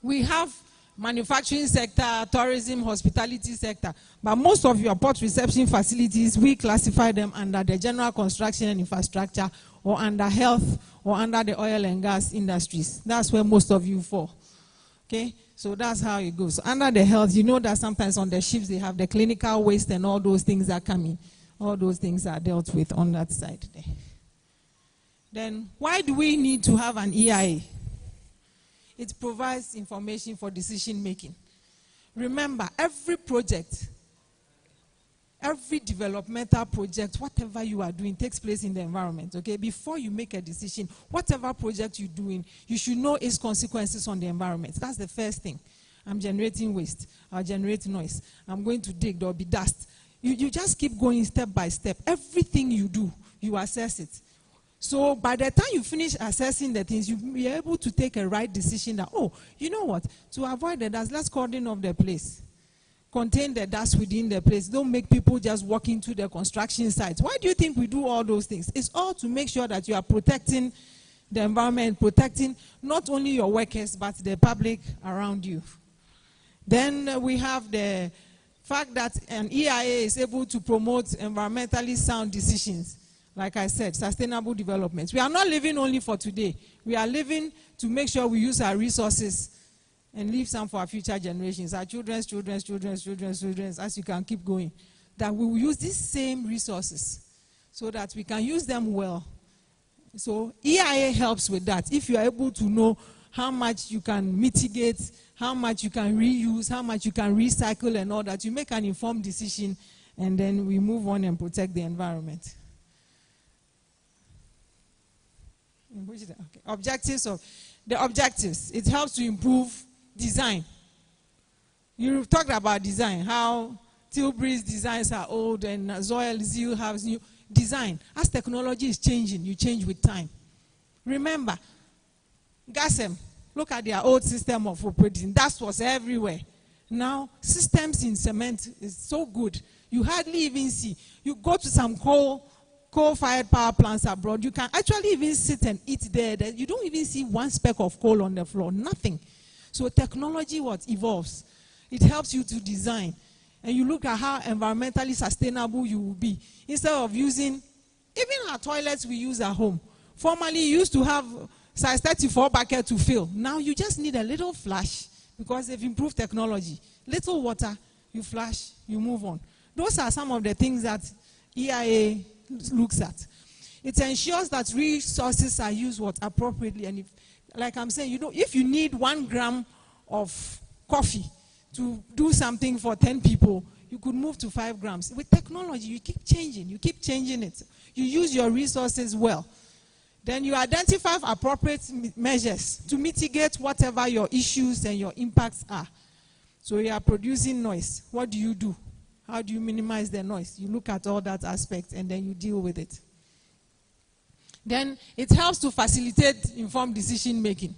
We have manufacturing sector, tourism, hospitality sector. But most of your port reception facilities, we classify them under the general construction and infrastructure, or under health, or under the oil and gas industries. That's where most of you fall. Okay? So that's how it goes. Under the health, you know that sometimes on the ships they have the clinical waste and all those things are coming. All those things are dealt with on that side there. Then why do we need to have an EIA? It provides information for decision making. Remember, every project, every developmental project, whatever you are doing takes place in the environment, okay? Before you make a decision, whatever project you're doing, you should know its consequences on the environment. That's the first thing. I'm generating waste. I'll generate noise. I'm going to dig. There'll be dust. You just keep going step by step. Everything you do, you assess it. So by the time you finish assessing the things, you'll be able to take a right decision that, oh, you know what? To avoid the dust, let's cordon off the place. Contain the dust within the place. Don't make people just walk into the construction sites. Why do you think we do all those things? It's all to make sure that you are protecting the environment, protecting not only your workers, but the public around you. Then we have the fact that an EIA is able to promote environmentally sound decisions. Like I said, sustainable development. We are not living only for today. We are living to make sure we use our resources and leave some for our future generations, our children's, as you can keep going. That we will use these same resources so that we can use them well. So EIA helps with that. If you are able to know how much you can mitigate, how much you can reuse, how much you can recycle and all that, you make an informed decision and then we move on and protect the environment. Okay. Objectives of the objectives. It helps to improve design. You talked about design, how Tilbury's designs are old and Zoil Zeal has new design. As technology is changing, you change with time. Remember, GASM, look at their old system of operating. That was everywhere. Now, systems in cement is so good. You hardly even see. You go to some coal-fired power plants abroad, you can actually even sit and eat there. You don't even see one speck of coal on the floor, nothing. So technology evolves. It helps you to design. And you look at how environmentally sustainable you will be. Instead of using, even our toilets we use at home. Formerly, you used to have size 34 bucket to fill. Now you just need a little flash because they've improved technology. Little water, you flash, you move on. Those are some of the things that EIA looks at. It ensures that resources are used appropriately. And if, like I'm saying, if you need 1 gram of coffee to do something for 10 people, you could move to 5 grams. With technology, you keep changing it. You use your resources well. Then you identify appropriate measures to mitigate whatever your issues and your impacts are. So you are producing noise. What do? How do you minimize the noise? You look at all that aspect and then you deal with it. Then it helps to facilitate informed decision making.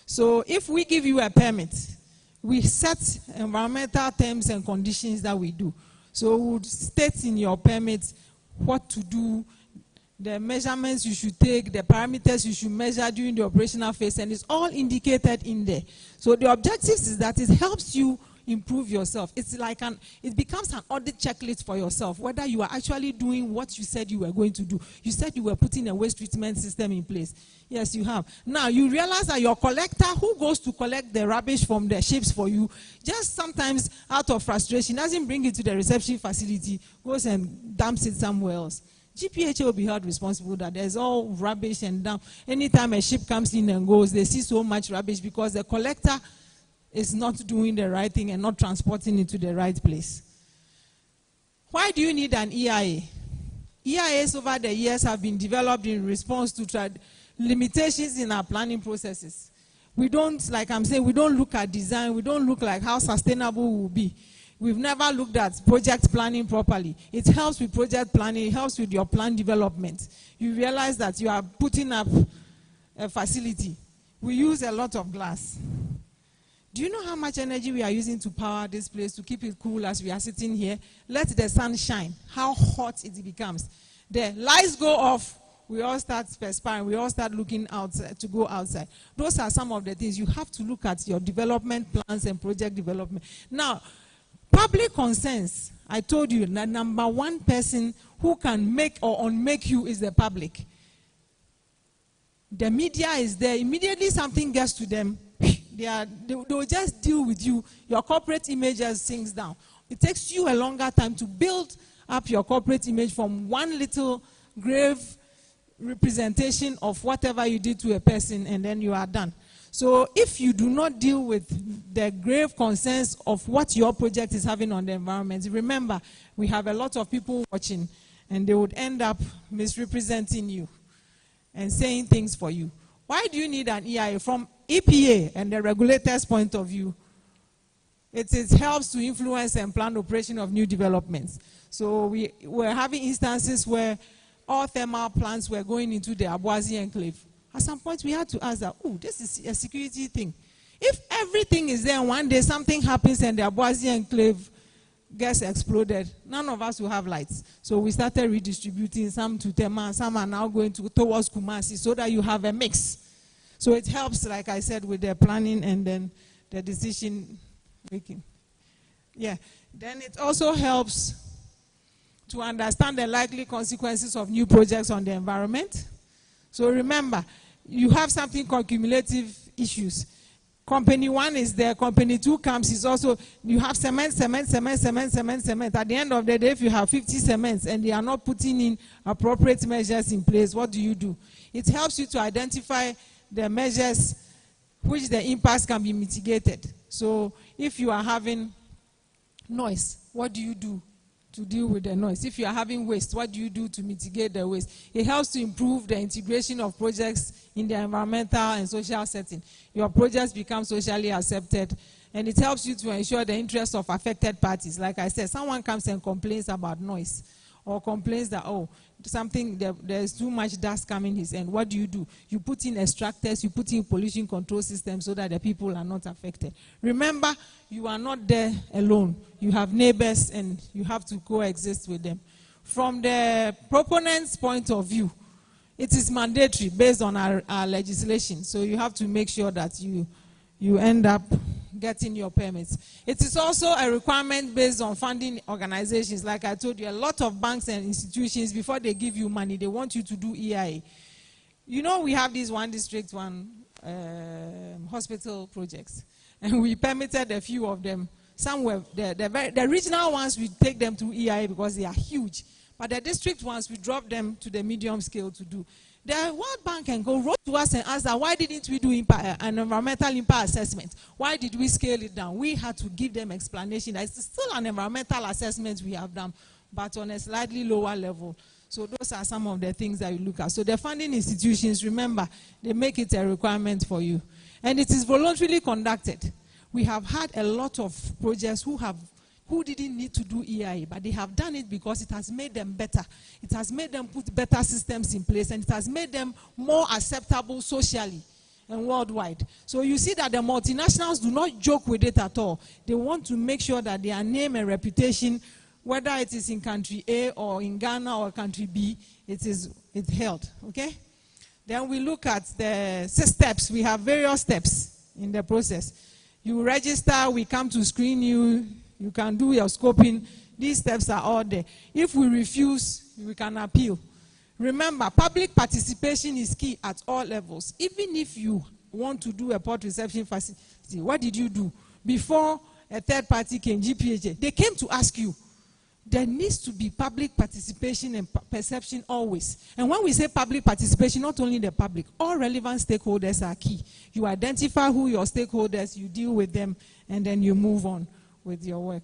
So if we give you a permit, we set environmental terms and conditions that we do. So we would state in your permit what to do, the measurements you should take, the parameters you should measure during the operational phase, and it's all indicated in there. So the objective is that it helps you improve yourself. It's like it becomes an audit checklist for yourself, whether you are actually doing what you said you were going to do. You said you were putting a waste treatment system in place. Yes, you have. Now, you realize that your collector, who goes to collect the rubbish from the ships for you, just sometimes out of frustration, doesn't bring it to the reception facility, goes and dumps it somewhere else. GPHA will be held responsible that there's all rubbish and dump. Anytime a ship comes in and goes, they see so much rubbish because the collector is not doing the right thing and not transporting it to the right place. Why do you need an EIA? EIAs over the years have been developed in response to limitations in our planning processes. We don't, like I'm saying, we don't look at design, we don't look like how sustainable we will be. We've never looked at project planning properly. It helps with project planning, it helps with your plan development. You realize that you are putting up a facility. We use a lot of glass. Do you know how much energy we are using to power this place, to keep it cool as we are sitting here? Let the sun shine, how hot it becomes. The lights go off, we all start perspiring, we all start looking outside, to go outside. Those are some of the things. You have to look at your development plans and project development. Now, public concerns, I told you, the number one person who can make or unmake you is the public. The media is there. Immediately something gets to them, they will just deal with you. Your corporate image just sinks down. It takes you a longer time to build up your corporate image from one little grave representation of whatever you did to a person, and then you are done. So if you do not deal with the grave concerns of what your project is having on the environment, remember, we have a lot of people watching, and they would end up misrepresenting you and saying things for you. Why do you need an EIA? From EPA and the regulator's point of view, it helps to influence and plan operation of new developments. So we were having instances where all thermal plants were going into the Aboise enclave. At some point, we had to ask that, oh, this is a security thing. If everything is there and one day something happens and the Aboise enclave gets exploded, none of us will have lights. So we started redistributing some to Tema, some are now going towards Kumasi, so that you have a mix. So it helps, like I said, with the planning and then the decision making. Yeah. Then it also helps to understand the likely consequences of new projects on the environment. So remember, you have something called cumulative issues. Company 1 is there, company 2 comes, is also, you have cement. At the end of the day, if you have 50 cements and they are not putting in appropriate measures in place, what do? It helps you to identify the measures which the impacts can be mitigated. So if you are having noise, what do you do to deal with the noise? If you are having waste, what do you do to mitigate the waste? It helps to improve the integration of projects in the environmental and social setting. Your projects become socially accepted, and it helps you to ensure the interests of affected parties. Like I said, someone comes and complains about noise, or complains that, oh, there's too much dust coming his end. What do? You put in extractors, you put in pollution control systems so that the people are not affected. Remember, you are not there alone. You have neighbors and you have to coexist with them. From the proponent's point of view, it is mandatory based on our legislation. So you have to make sure that you end up getting your permits. It is also a requirement based on funding organizations. Like I told you, a lot of banks and institutions, before they give you money, they want you to do EIA. You know, we have these one district, one hospital projects, and we permitted a few of them. Some were, the regional ones, we take them to EIA because they are huge. But the district ones, we drop them to the medium scale to do. The World Bank can go wrote to us and ask that, why didn't we do an environmental impact assessment? Why did we scale it down? We had to give them explanation. It's still an environmental assessment we have done, but on a slightly lower level. So those are some of the things that you look at. So the funding institutions, remember, they make it a requirement for you. And it is voluntarily conducted. We have had a lot of projects who have who didn't need to do EIA, but they have done it because it has made them better. It has made them put better systems in place, and it has made them more acceptable socially and worldwide. So you see that the multinationals do not joke with it at all. They want to make sure that their name and reputation, whether it is in country A or in Ghana or country B, it's held, okay? Then we look at the 6 steps. We have various steps in the process. You register, we come to screen you, you can do your scoping. These steps are all there. If we refuse, we can appeal. Remember, public participation is key at all levels. Even if you want to do a port reception facility, what did you do? Before a third party came, GPHA, they came to ask you. There needs to be public participation and perception always. And when we say public participation, not only the public, all relevant stakeholders are key. You identify who your stakeholders, you deal with them, and then you move on with your work.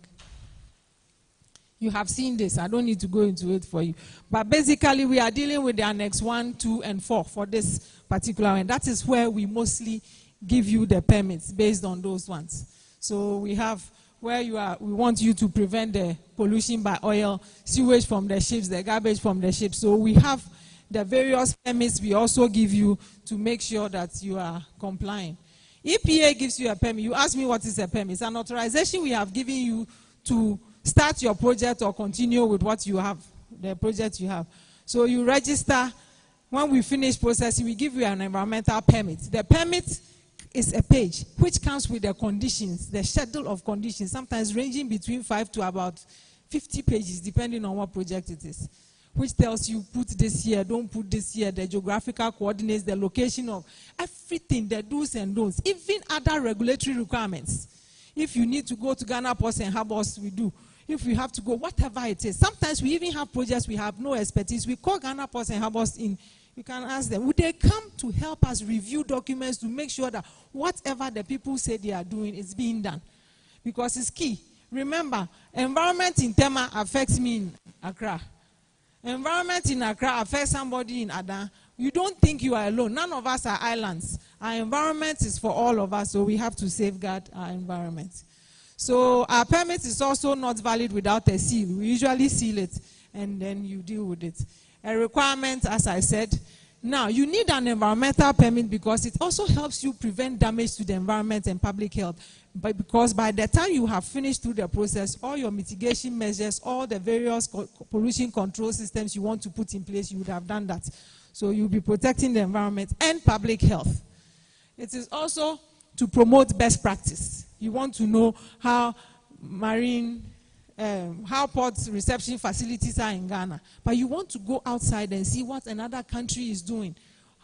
You have seen this. I don't need to go into it for you. But basically, we are dealing with the Annex 1, 2, and 4 for this particular one. That is where we mostly give you the permits based on those ones. So we have where we want you to prevent the pollution by oil, sewage from the ships, the garbage from the ships. So we have the various permits we also give you to make sure that you are complying. EPA gives you a permit. You ask me what is a permit. It's an authorization we have given you to start your project or continue with what you have, the project you have. So you register. When we finish processing, we give you an environmental permit. The permit is a page which comes with the conditions, the schedule of conditions, sometimes ranging between 5 to about 50 pages, depending on what project it is, which tells you put this here, don't put this here, the geographical coordinates, the location of everything, the do's and don'ts, even other regulatory requirements. If you need to go to Ghana Ports and Harbours, we do. If we have to go, whatever it is. Sometimes we even have projects we have no expertise. We call Ghana Ports and Harbours in. You can ask them. Would they come to help us review documents to make sure that whatever the people say they are doing is being done? Because it's key. Remember, environment in Tema affects me in Accra. Environment in Accra affects somebody in Adan. You don't think you are alone. None of us are islands. Our environment is for all of us, so we have to safeguard our environment. So our permit is also not valid without a seal. We usually seal it, and then you deal with it. A requirement, as I said. Now, you need an environmental permit because it also helps you prevent damage to the environment and public health. But because by the time you have finished through the process, all your mitigation measures, all the various pollution control systems you want to put in place, you would have done that. So you'll be protecting the environment and public health. It is also to promote best practice. You want to know how how port reception facilities are in Ghana. But you want to go outside and see what another country is doing,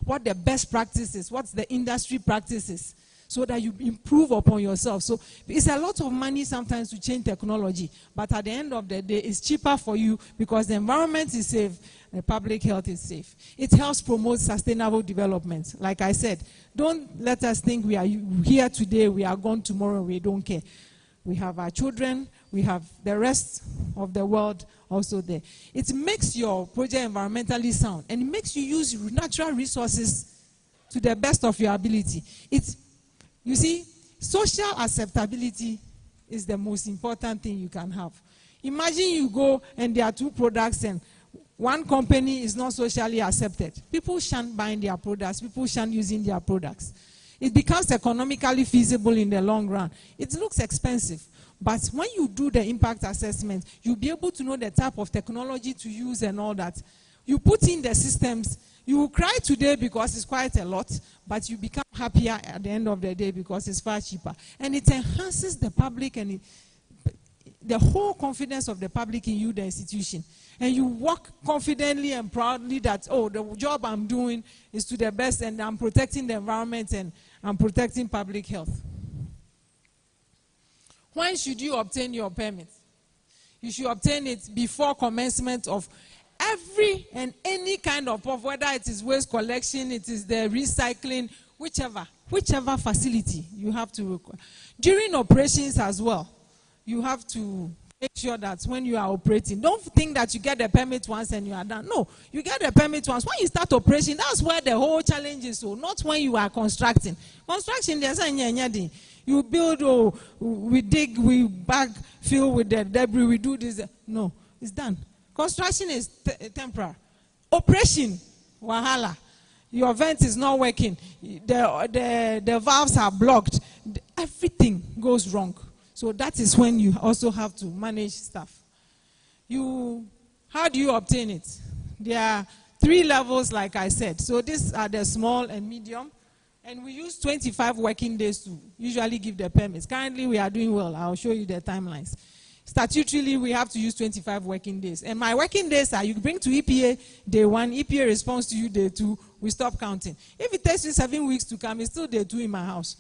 what the best practices, what's the industry practices, so that you improve upon yourself. So it's a lot of money sometimes to change technology, but at the end of the day, it's cheaper for you because the environment is safe, the public health is safe. It helps promote sustainable development. Like I said, don't let us think we are here today, we are gone tomorrow, we don't care. We have our children, we have the rest of the world also there. It makes your project environmentally sound, and it makes you use natural resources to the best of your ability. You see, social acceptability is the most important thing you can have. Imagine you go and there are 2 products and one company is not socially accepted. People shan't buy their products, people shan't using their products. It becomes economically feasible in the long run. It looks expensive, but when you do the impact assessment, you'll be able to know the type of technology to use and all that. You put in the systems. You will cry today because it's quite a lot, but you become happier at the end of the day because it's far cheaper. And it enhances the public and the whole confidence of the public in you, the institution. And you walk confidently and proudly that, oh, the job I'm doing is to the best and I'm protecting the environment and I'm protecting public health. When should you obtain your permit? You should obtain it before commencement of every and any kind of, whether it is waste collection, it is the recycling, whichever facility you have to require. During operations as well, you have to make sure that when you are operating, don't think that you get the permit once and you are done. No, you get the permit once. When you start operation, that's where the whole challenge is. So not when you are constructing. Construction, there's anything. You build, we dig, we bag, fill with the debris, we do this. No, it's done. Construction is temporary. Operation, wahala. Your vent is not working. The valves are blocked. Everything goes wrong. So that is when you also have to manage stuff. How do you obtain it? There are 3 levels, like I said. So these are the small and medium. And we use 25 working days to usually give the permits. Currently, we are doing well. I'll show you the timelines. Statutorily, we have to use 25 working days. And my working days are, you bring to EPA day 1, EPA responds to you day 2, we stop counting. If it takes you 7 weeks to come, it's still day 2 in my house.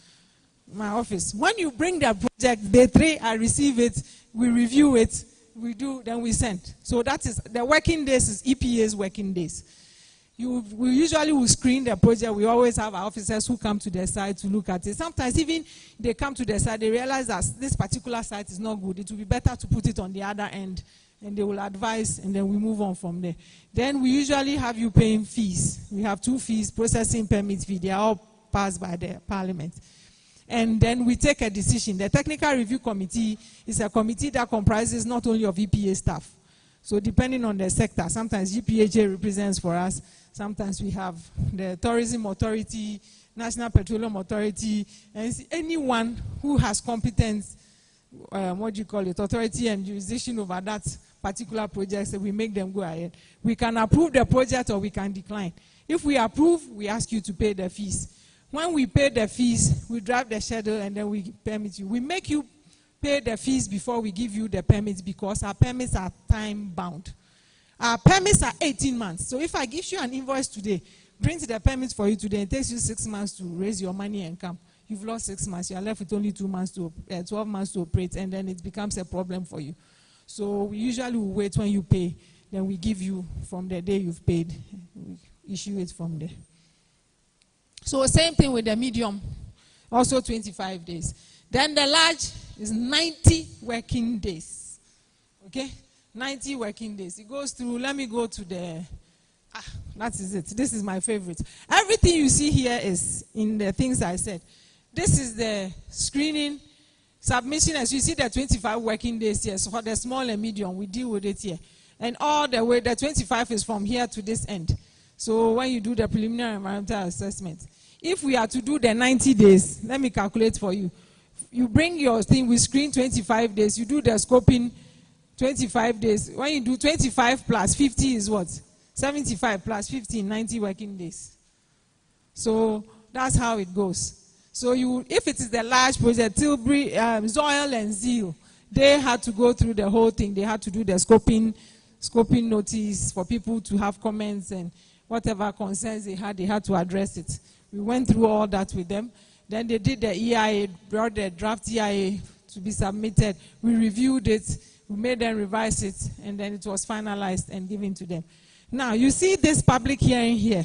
My office. When you bring the project, day 3, I receive it, we review it, we do, then we send. So that is, the working days is EPA's working days. We usually will screen the project. We always have our officers who come to the site to look at it. Sometimes even they come to the site, they realize that this particular site is not good. It will be better to put it on the other end, and they will advise, and then we move on from there. Then we usually have you paying fees. We have 2 fees, processing permit fee. They are all passed by the parliament. And then we take a decision. The Technical Review Committee is a committee that comprises not only of EPA staff. So depending on the sector, sometimes GPHA represents for us. Sometimes we have the Tourism Authority, National Petroleum Authority, and anyone who has competence, authority and jurisdiction over that particular project, so we make them go ahead. We can approve the project or we can decline. If we approve, we ask you to pay the fees. When we pay the fees, we draft the schedule and then we permit you. We make you pay the fees before we give you the permits because our permits are time bound. Our permits are 18 months. So if I give you an invoice today, print the permits for you today, it takes you 6 months to raise your money and come. You've lost 6 months. You are left with only 12 months to operate, and then it becomes a problem for you. So we usually will wait when you pay. Then we give you from the day you've paid. We issue it from there. So same thing with the medium, also 25 days. Then the large is 90 working days. Okay? 90 working days. It goes through, let me go to the, that is it. This is my favorite. Everything you see here is in the things I said. This is the screening, submission, as you see the 25 working days here. So for the small and medium, we deal with it here. And all the way, the 25 is from here to this end. So when you do the preliminary environmental assessment, if we are to do the 90 days, let me calculate for you. You bring your thing, we screen 25 days, you do the scoping 25 days. When you do 25 plus 50 is what? 75 plus 50, 90 working days. So that's how it goes. So if it is the large project, Tilbury, Zoil and Zeal, they had to go through the whole thing. They had to do the scoping notice for people to have comments and whatever concerns they had to address it. We went through all that with them. Then they did the EIA, brought the draft EIA to be submitted. We reviewed it, we made them revise it, and then it was finalized and given to them. Now, you see this public hearing here.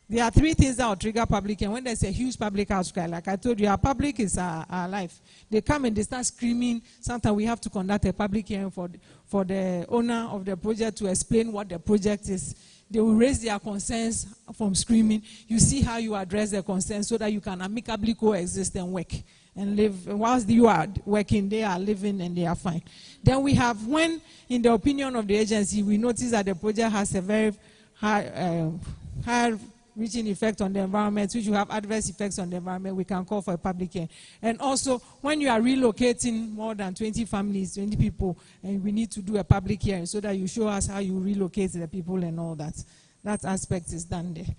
There are 3 things that will trigger public hearing. When there's a huge public outcry, like I told you, our public is our life. They come and they start screaming. Sometimes we have to conduct a public hearing for the owner of the project to explain what the project is. They will raise their concerns from screaming. You see how you address their concerns so that you can amicably coexist and work and live. Whilst you are working, they are living and they are fine. Then we have when, in the opinion of the agency, we notice that the project has a very high reaching effect on the environment, which will have adverse effects on the environment, we can call for a public hearing. And also, when you are relocating more than 20 families, 20 people, and we need to do a public hearing so that you show us how you relocate the people and all that. That aspect is done there.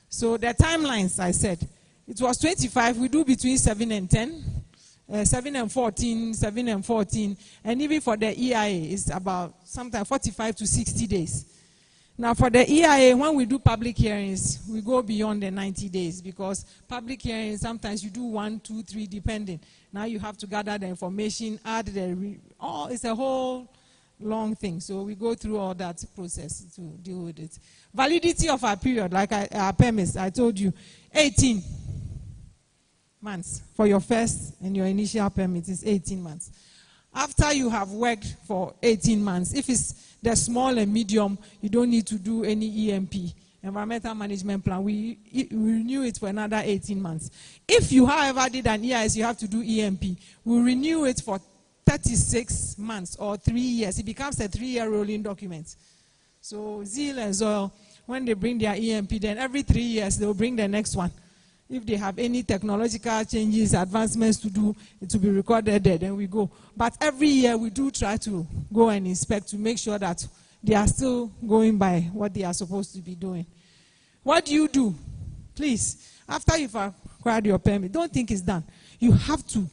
So the timelines, I said, it was 25, we do between 7 and 10, 7 and 14, 7 and 14, and even for the EIA, it's about sometimes 45 to 60 days. Now, for the EIA, when we do public hearings, we go beyond the 90 days because public hearings, sometimes you do 1, 2, 3, depending. Now you have to gather the information, add it's a whole long thing. So we go through all that process to deal with it. Validity of our period, like our permits, I told you, 18 months for your first and your initial permit is 18 months. after you have worked for 18 months, if it's the small and medium, you don't need to do any EMP, environmental management plan. We renew it for another 18 months. If you, however, did an EIS, you have to do EMP. We renew it for 36 months or 3 years. It becomes a 3-year rolling document. So Zeal and Zoil, when they bring their EMP, then every 3 years they will bring the next one. If they have any technological changes, advancements to do, it will be recorded there, then we go. But every year we do try to go and inspect to make sure that they are still going by what they are supposed to be doing. What do you do? Please, after you've acquired your permit, don't think it's done. You have to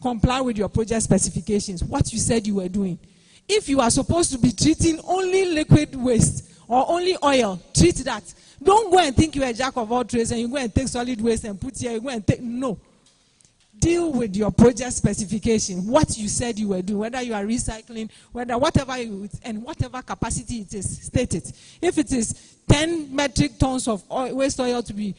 comply with your project specifications, what you said you were doing. If you are supposed to be treating only liquid waste or only oil, treat that. Don't go and think you're a jack of all trades and you go and take solid waste and put here, you go and take, no. Deal with your project specification, what you said you were doing, whether you are recycling, whether whatever and whatever capacity it is, state it. If it is 10 metric tons of waste oil to be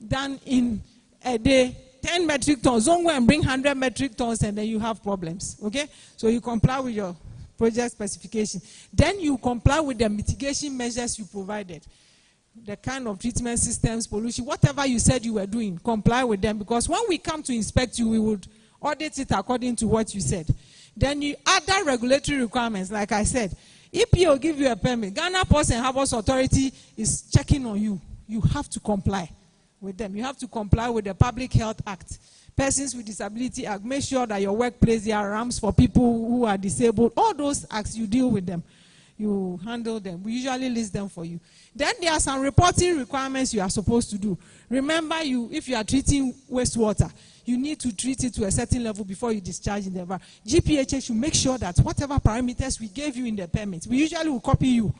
done in a day, 10 metric tons, don't go and bring 100 metric tons and then you have problems, okay? So you comply with your project specification. Then you comply with the mitigation measures you provided. The kind of treatment systems, pollution, whatever you said you were doing, comply with them. Because when we come to inspect you, we would audit it according to what you said. Then you other regulatory requirements, like I said. EPA will give you a permit. Ghana Ports and Harbours Authority is checking on you. You have to comply with them. You have to comply with the Public Health Act. Persons with Disability Act. Make sure that your workplace, there are ramps for people who are disabled. All those acts, you deal with them. You handle them. We usually list them for you. Then there are some reporting requirements you are supposed to do. Remember, if you are treating wastewater, you need to treat it to a certain level before you discharge in the environment. GPHA should make sure that whatever parameters we gave you in the permit, we usually will copy you.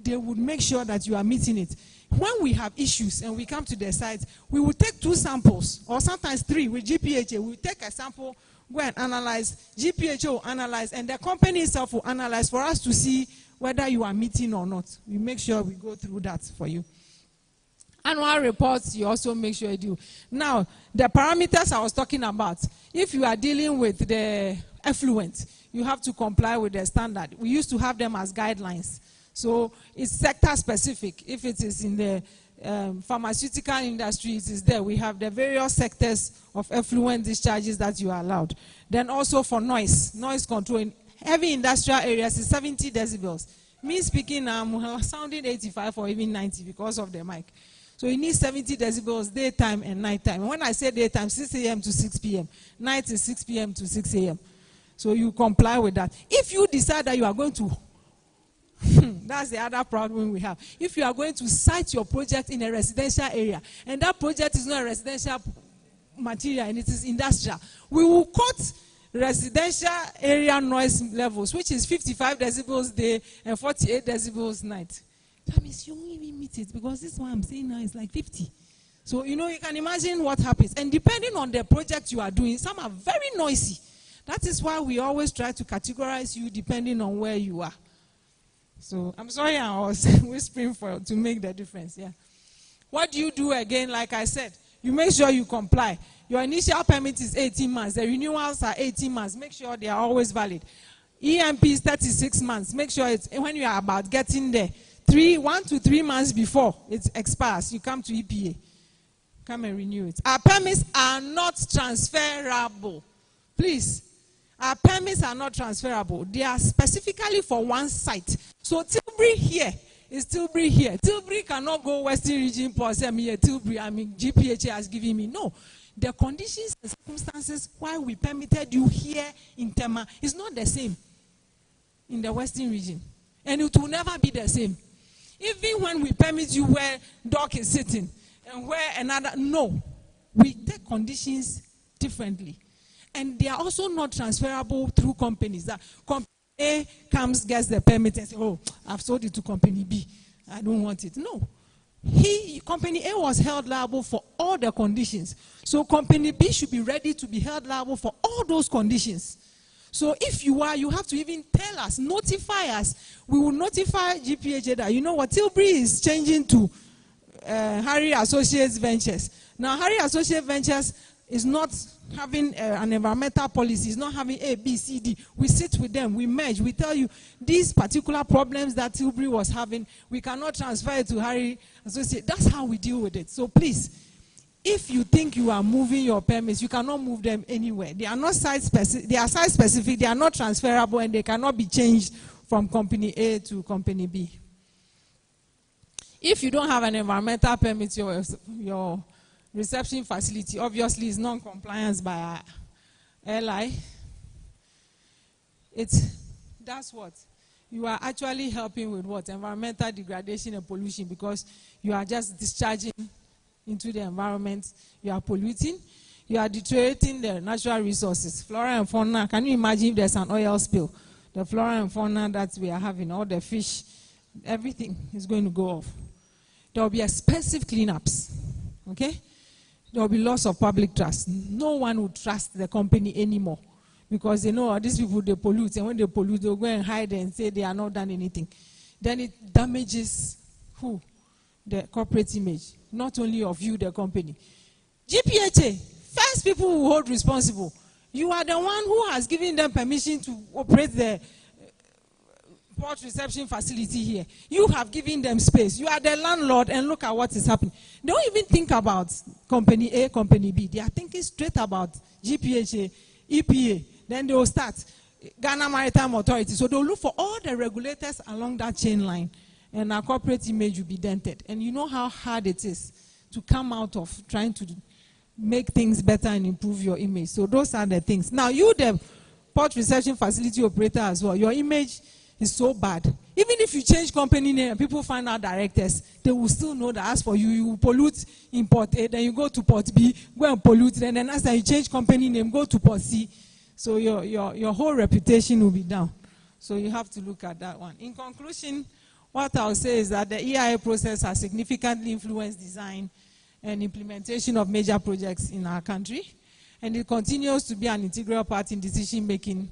They would make sure that you are meeting it. When we have issues and we come to the site, we will take 2 samples or sometimes 3 with GPHA. We will take a sample, go and analyze. GPHA will analyze, and the company itself will analyze for us to see whether you are meeting or not. We make sure we go through that for you. Annual reports, you also make sure you do. Now, the parameters I was talking about, if you are dealing with the effluent, you have to comply with the standard. We used to have them as guidelines. So it's sector specific. If it is in the pharmaceutical industry, it is there. We have the various sectors of effluent discharges that you are allowed. Then also for noise control. In heavy industrial areas is 70 decibels. Me speaking, I'm sounding 85 or even 90 because of the mic. So you need 70 decibels daytime and nighttime. And when I say daytime, 6 a.m. to 6 p.m. Night is 6 p.m. to 6 a.m. So you comply with that. If you decide that you are going to, that's the other problem we have. If you are going to site your project in a residential area, and that project is not a residential material and it is industrial, we will cut residential area noise levels, which is 55 decibels day and 48 decibels night. That means you won't even meet it, because this one I'm saying now is like 50. So, you can imagine what happens. And depending on the project you are doing, some are very noisy. That is why we always try to categorize you depending on where you are. So, I'm sorry I was whispering to make the difference. Yeah. What do you do again? Like I said, you make sure you comply. Your initial permit is 18 months. The renewals are 18 months. Make sure they are always valid. EMP is 36 months. Make sure it's when you are about getting there. 1 to 3 months before it expires, you come to EPA. Come and renew it. Our permits are not transferable. Please. Our permits are not transferable. They are specifically for one site. So Tilbury here is Tilbury here. Tilbury cannot go Western Region Port. Tilbury, GPHA has given me. No. The conditions and circumstances why we permitted you here in Tema is not the same in the Western Region. And it will never be the same. Even when we permit you where dock is sitting and where another, no. We take conditions differently. And they are also not transferable through companies. That company A comes, gets the permit and says, oh, I've sold it to company B. I don't want it. No. Company A was held liable for all the conditions. So company B should be ready to be held liable for all those conditions. So if you are, you have to even tell us, notify us. We will notify GPHA that, you know what, Tilbury is changing to Harry Associates Ventures. Now, Harry Associates Ventures is not having an environmental policy, is not having A, B, C, D. We sit with them, we merge, we tell you these particular problems that Tilbury was having, we cannot transfer it to Harry Associate. That's how we deal with it. So please, if you think you are moving your permits, you cannot move them anywhere. They are not site specific, they are site specific, they are not transferable, and they cannot be changed from company A to company B. If you don't have an environmental permit, your reception facility obviously is non-compliance by LI. That's what? You are actually helping with what? Environmental degradation and pollution, because you are just discharging into the environment, you are polluting, you are deteriorating the natural resources, flora and fauna. Can you imagine if there's an oil spill? The flora and fauna that we are having, all the fish, everything is going to go off. There will be expensive cleanups, okay? There will be loss of public trust. No one will trust the company anymore, because they know these people, they pollute, and when they pollute, they'll go and hide and say they are not done anything. Then it damages who? The corporate image, not only of you, the company. GPHA, first people who hold responsible. You are the one who has given them permission to operate the port reception facility here. You have given them space. You are the landlord, and look at what is happening. They don't even think about company A, company B. They are thinking straight about GPHA, EPA. Then they will start Ghana Maritime Authority. So they will look for all the regulators along that chain line, and our corporate image will be dented. And you know how hard it is to come out of trying to make things better and improve your image. So those are the things. Now you, the port reception facility operator as well, your image is so bad. Even if you change company name and people find out directors, they will still know that as for you, you pollute in port A, then you go to port B, go and pollute, and then as you change company name, go to port C. So your whole reputation will be down. So you have to look at that one. In conclusion, what I'll say is that the EIA process has significantly influenced design and implementation of major projects in our country, and it continues to be an integral part in decision making,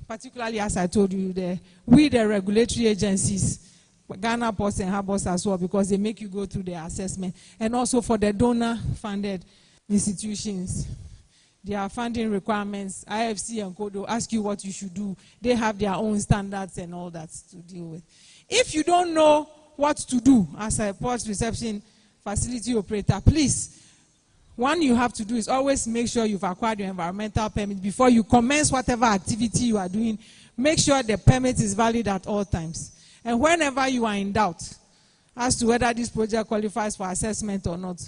particularly, as I told you, the regulatory agencies, Ghana Ports and Harbours as well, because they make you go through the assessment. And also for the donor-funded institutions, their funding requirements, IFC and CODO ask you what you should do. They have their own standards and all that to deal with. If you don't know what to do as a port reception facility operator, please, one you have to do is always make sure you've acquired your environmental permit before you commence whatever activity you are doing. Make sure the permit is valid at all times. And whenever you are in doubt as to whether this project qualifies for assessment or not,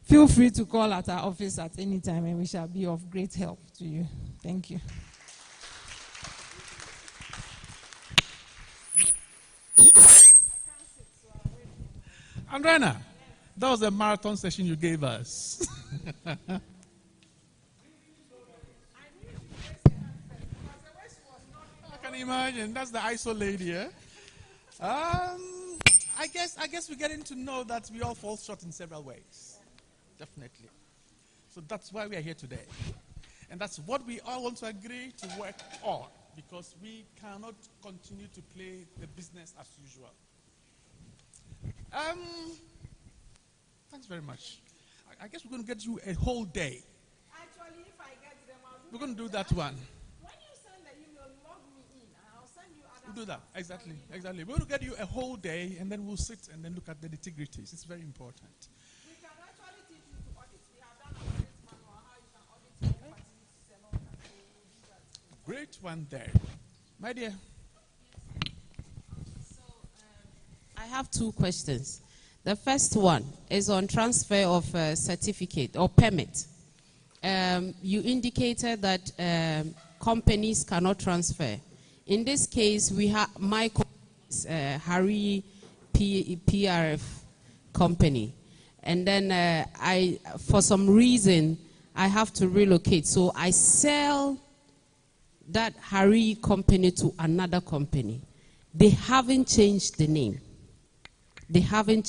feel free to call at our office at any time, and we shall be of great help to you. Thank you. Andrena, that was a marathon session you gave us. I can imagine. That's the ISO lady, eh? I guess we're getting to know that we all fall short in several ways. Definitely. So that's why we are here today. And that's what we all want to agree to work on, because we cannot continue to play the business as usual. Thanks very much. I guess we're going to get you a whole day. Actually, if I get them, we're going to do that one. When you send the email, log me in, and I'll send you other. We'll do that. Exactly. We're going to get you a whole day, and then we'll sit and then look at the nitty-gritties. It's very important. We can actually teach you to audit. We have done an audit manual, how you can audit your facilities and all that. So we'll do that. Great one there. My dear. So, I have two questions. The first one is on transfer of certificate or permit. You indicated that companies cannot transfer. In this case, we have my company, Harry PRF company, and then for some reason, I have to relocate. So I sell that Harry company to another company. They haven't changed the name. Can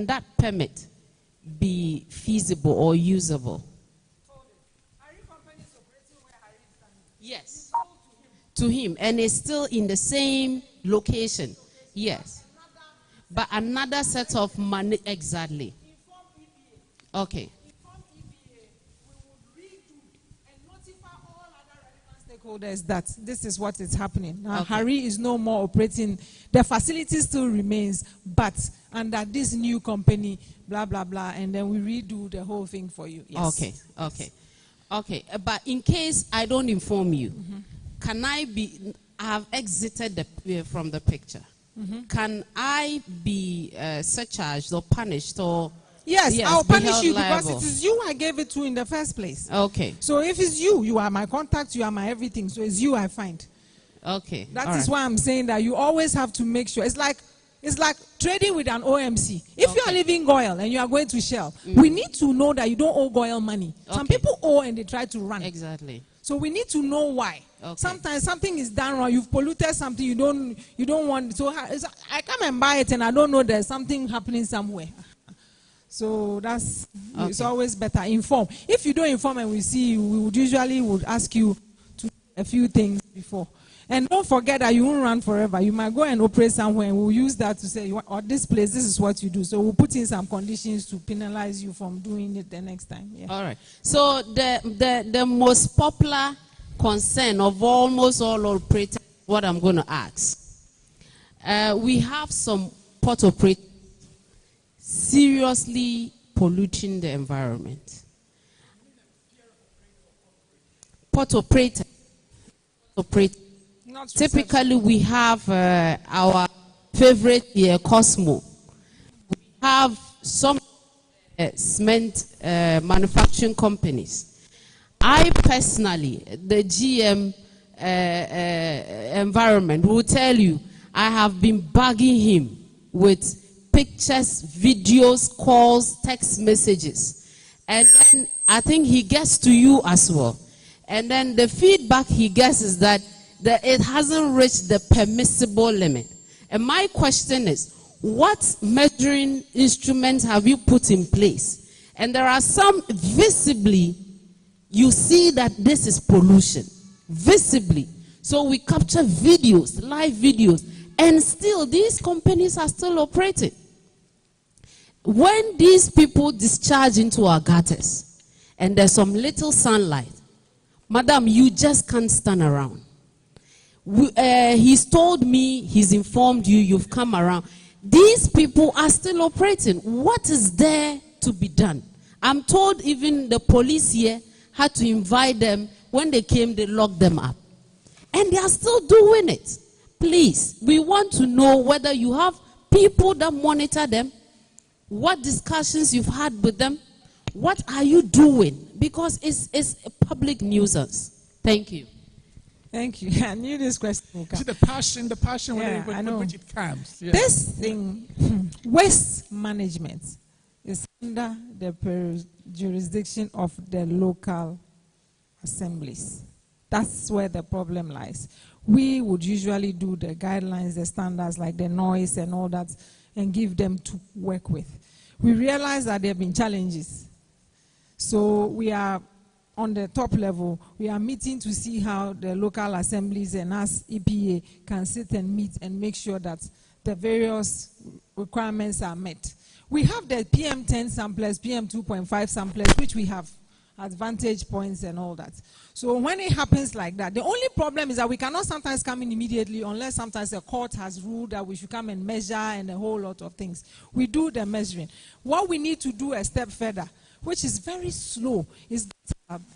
that permit be feasible or usable? Yes. To him. And it's still in the same location. Yes. But another set of money, exactly. Okay. Stakeholders that this is what is happening. Now, Okay. Harry is no more operating. The facility still remains, but under this new company, blah, blah, blah, and then we redo the whole thing for you. Yes. Okay, okay. Okay, but in case I don't inform you, can I have exited from the picture. Can I be surcharged or punished or... Yes, I'll be punish held you because liable? it is you I gave it to in the first place. Okay, So if it's you, you are my contact, you are my everything. So it's you I find. okay. That all is right. why I'm saying that you always have to make sure. It's like trading with an OMC. If you are leaving Goyle and you are going to Shell, we need to know that you don't owe Goyle money. Some Okay. people owe and they try to run. Exactly. So we need to know why. Okay. Sometimes something is done wrong. You've polluted something you don't want. So I come and buy it and I don't know there's something happening somewhere. So it's Okay. always better inform. If you don't inform and we see you, we would usually ask you to do a few things before. And don't forget that you won't run forever. You might go and operate somewhere and we'll use that to say, or this place, this is what you do. So we'll put in some conditions to penalize you from doing it the next time. Yeah. All right. So the most popular concern of almost all operators, what I'm going to ask. We have some port operators seriously polluting the environment. Port operators. Typically, we have our favorite here, Cosmo. We have some cement manufacturing companies. I personally, the GM environment will tell you, I have been bugging him with pictures, videos, calls, text messages. And then I think he gets to you as well. And then the feedback he gets is that it hasn't reached the permissible limit. And my question is, what measuring instruments have you put in place? And there are some visibly, you see that this is pollution. Visibly. So we capture videos, live videos, and still these companies are still operating. When these people discharge into our gutters, and there's some little sunlight, madam, you just can't stand around. He's told me, he's informed you, you've come around. These people are still operating. What is there to be done? I'm told even the police here had to invite them. When they came, they locked them up. And they are still doing it. Please, we want to know whether you have people that monitor them, what discussions you've had with them, what are you doing? Because it's a public nuisance. Thank you. Thank you. I knew this question would come. See the passion Yeah, I know. with which it comes. Yeah. This thing, waste management, is under the jurisdiction of the local assemblies. That's where the problem lies. We would usually do the guidelines, the standards like the noise and all that, and give them to work with. We realize that there have been challenges. So we are on the top level, we are meeting to see how the local assemblies and us, EPA, can sit and meet and make sure that the various requirements are met. We have the PM10 samplers, PM2.5 samplers, which we have advantage points and all that. So when it happens like that, the only problem is that we cannot sometimes come in immediately unless sometimes the court has ruled that we should come and measure and a whole lot of things. We do the measuring. What we need to do a step further, which is very slow, is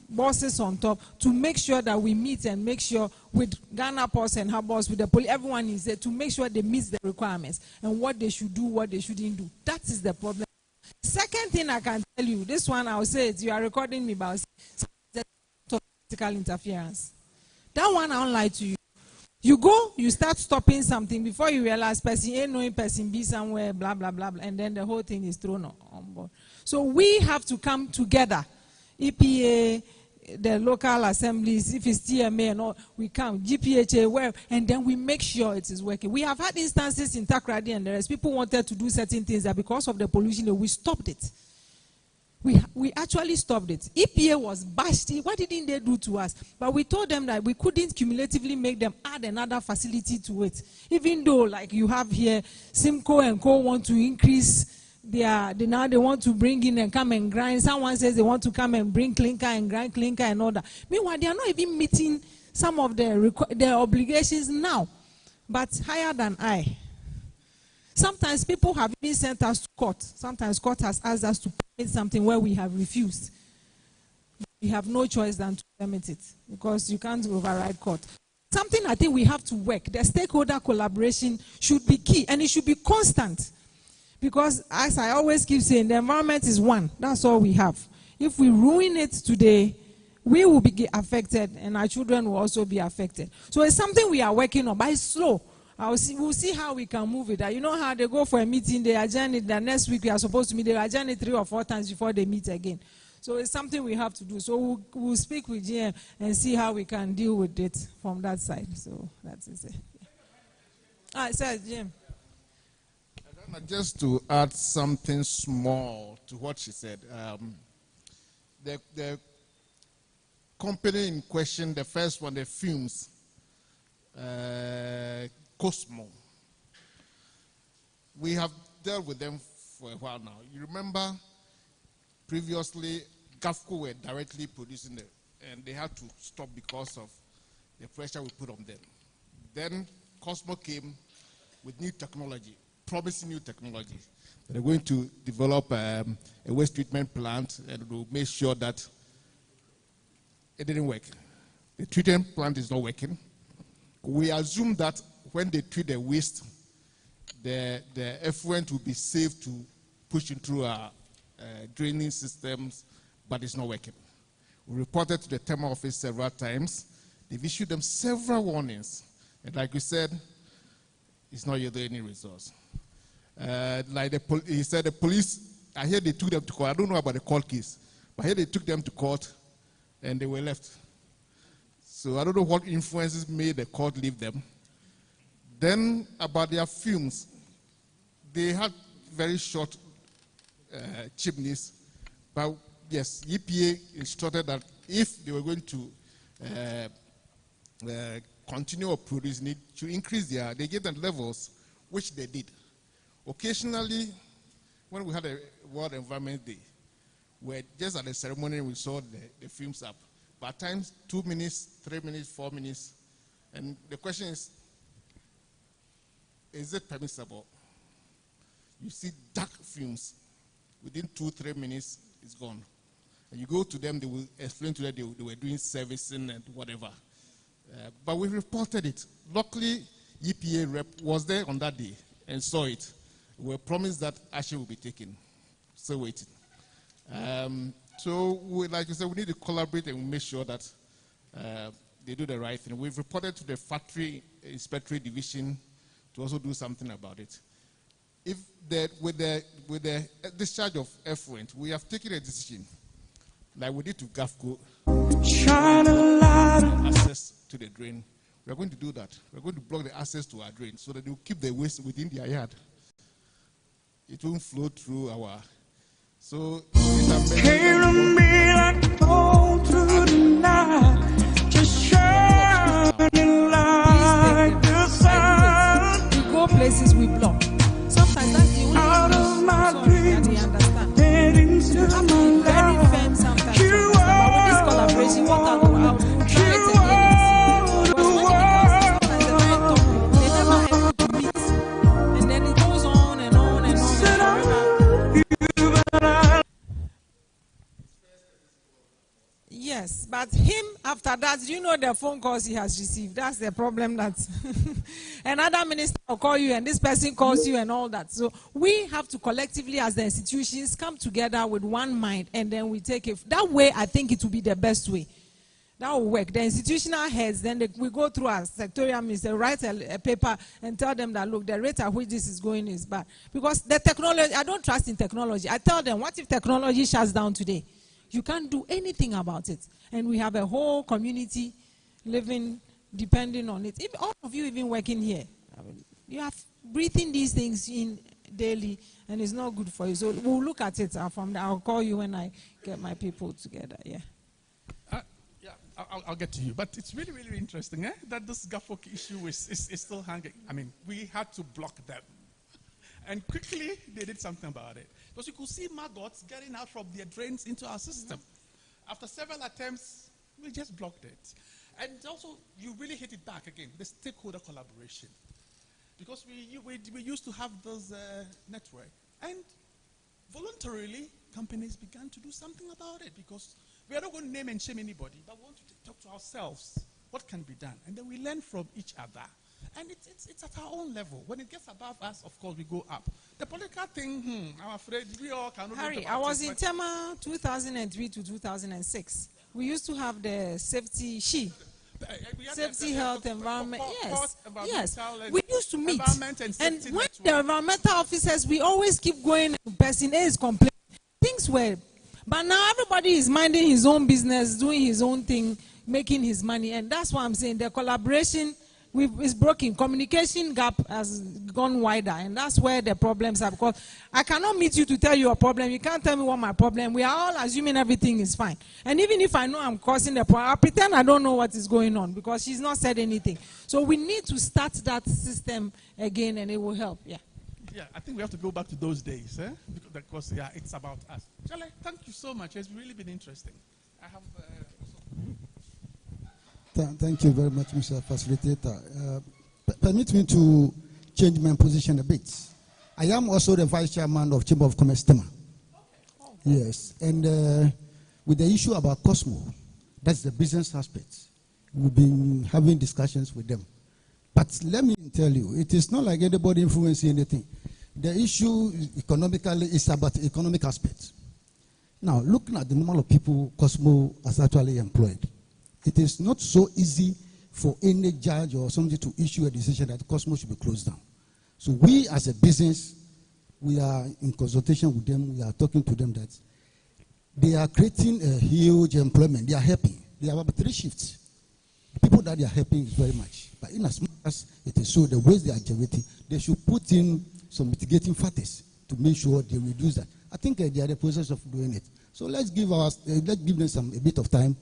bosses on top to make sure that we meet and make sure with Ghana Ports and Harbours, with the police, everyone is there to make sure they meet the requirements and what they should do, what they shouldn't do. That is the problem. Second thing I can tell you, this one I'll say it, you are recording me, but I'll say political interference. That one I won't lie to you. You go, you start stopping something before you realize person A knowing person B somewhere, blah, blah, blah, blah, and then the whole thing is thrown on board. So we have to come together. EPA, the local assemblies, if it's TMA and all, we come, GPHA, well, and then we make sure it is working. We have had instances in Takrady and the rest. People wanted to do certain things that because of the pollution, we stopped it. We actually stopped it. EPA was bashed. What didn't they do to us? But we told them that we couldn't cumulatively make them add another facility to it. Even though, like you have here, Simco and Co want to increase now they want to bring in and come and grind. Someone says they want to come and bring clinker and grind clinker and all that. Meanwhile, they are not even meeting some of their obligations now, but higher than I. Sometimes people have even sent us to court. Sometimes court has asked us to permit something where we have refused. We have no choice than to permit it because you can't override court. Something I think we have to work. The stakeholder collaboration should be key, and it should be constant. Because as I always keep saying, the environment is one. That's all we have. If we ruin it today, we will be affected, and our children will also be affected. So it's something we are working on, but it's slow. We'll see how we can move it. You know how they go for a meeting, they adjourn it, the next week we are supposed to meet, they adjourn it 3 or 4 times before they meet again. So it's something we have to do. So we'll speak with GM and see how we can deal with it from that side. So that's it. Sir, GM. Just to add something small to what she said, the company in question, the first one, the films, Cosmo, we have dealt with them for a while now. You remember previously GAFCO were directly producing it, and they had to stop because of the pressure we put on them. Then Cosmo came with new technology, promising new technology. They're going to develop a waste treatment plant and will make sure that it didn't work. The treatment plant is not working. We assume that when they treat the waste, the effluent will be safe to push into our draining systems, but it's not working. We reported to the Tema office several times. They've issued them several warnings. And like we said, it's not yielding any results. He said the police, I hear they took them to court. I don't know about the court case, but I hear they took them to court and they were left. So I don't know what influences made the court leave them. Then about their fumes, they had very short chimneys, but yes, EPA instructed that if they were going to continue or produce, need to increase they gave them levels, which they did. Occasionally, when we had a World Environment Day, where just at the ceremony we saw the fumes up. But at times, 2 minutes, 3 minutes, 4 minutes. And the question is it permissible? You see dark fumes. Within 2-3 minutes, it's gone. And you go to them, they will explain to them they were doing servicing and whatever. But we reported it. Luckily, EPA rep was there on that day and saw it. We were promised that action will be taken. Still waiting. So, like you said, we need to collaborate and make sure that they do the right thing. We've reported to the Factory Inspectorate Division to also do something about it. If with the discharge of effluent, we have taken a decision, like we did to GAFCO, access to the drain. We are going to do that. We are going to block the access to our drain so that they will keep the waste within their yard. It won't flow through our. So these are we go places we block. Sometimes that's the only that they understand. You have to be very firm sometimes. But with this collaboration, what I'll try it again. Because when it becomes sometimes a very tough, they never have to meet. And then it goes on and on and on. Yes, but him after that, you know the phone calls he has received. That's the problem. That another minister will call you and this person calls you and all that. So we have to collectively as the institutions come together with one mind and then we take it. That way I think it will be the best way. That will work. The institutional heads, then we go through our sectorial minister, write a paper and tell them that, look, the rate at which this is going is bad. Because the technology, I don't trust in technology. I tell them, what if technology shuts down today? You can't do anything about it. And we have a whole community living, depending on it. If all of you even working here, you are breathing these things in daily, and it's not good for you. So we'll look at it from there. I'll call you when I get my people together. Yeah. I'll get to you. But it's really, really interesting that this GAFCO issue is still hanging. I mean, we had to block them. And quickly, they did something about it. Because you could see maggots getting out from their drains into our system. After several attempts, we just blocked it. And also, you really hit it back again, the stakeholder collaboration. Because we used to have those network. And voluntarily, companies began to do something about it, because we are not going to name and shame anybody, but we want to talk to ourselves. What can be done? And then we learn from each other. And it's at our own level. When it gets above us, of course, we go up. The political thing, I'm afraid we all cannot. Harry, I was in Tema 2003 to 2006. We used to have the safety safety, health, environment. Yes. We used to meet. And when the environmental officers, we always keep going. Person A is complaining. Things were, but now everybody is minding his own business, doing his own thing, making his money. And that's why I'm saying the collaboration is broken. Communication gap has gone wider, and that's where the problems are. Because I cannot meet you to tell you a problem. You can't tell me what my problem. We are all assuming everything is fine. And even if I know I'm causing the problem, I pretend I don't know what is going on because she's not said anything. So we need to start that system again, and it will help. Yeah. Yeah, I think we have to go back to those days, because yeah, it's about us. Charlie, thank you so much. It's really been interesting. I have. Thank you very much, Mr. Facilitator. Permit me to change my position a bit. I am also the Vice Chairman of Chamber of Commerce Tema. Yes, and with the issue about Cosmo, that's the business aspect. We've been having discussions with them. But let me tell you, it is not like anybody influencing anything. The issue economically is about the economic aspect. Now, looking at the number of people Cosmo has actually employed, it is not so easy for any judge or somebody to issue a decision that Cosmo should be closed down. So we as a business, we are in consultation with them. We are talking to them that they are creating a huge employment. They are helping. They have about 3 shifts. The people that they are helping is very much. But in as much as it is so, the ways they are generating, they should put in some mitigating factors to make sure they reduce that. I think they are in the process of doing it. So let's give them a bit of time.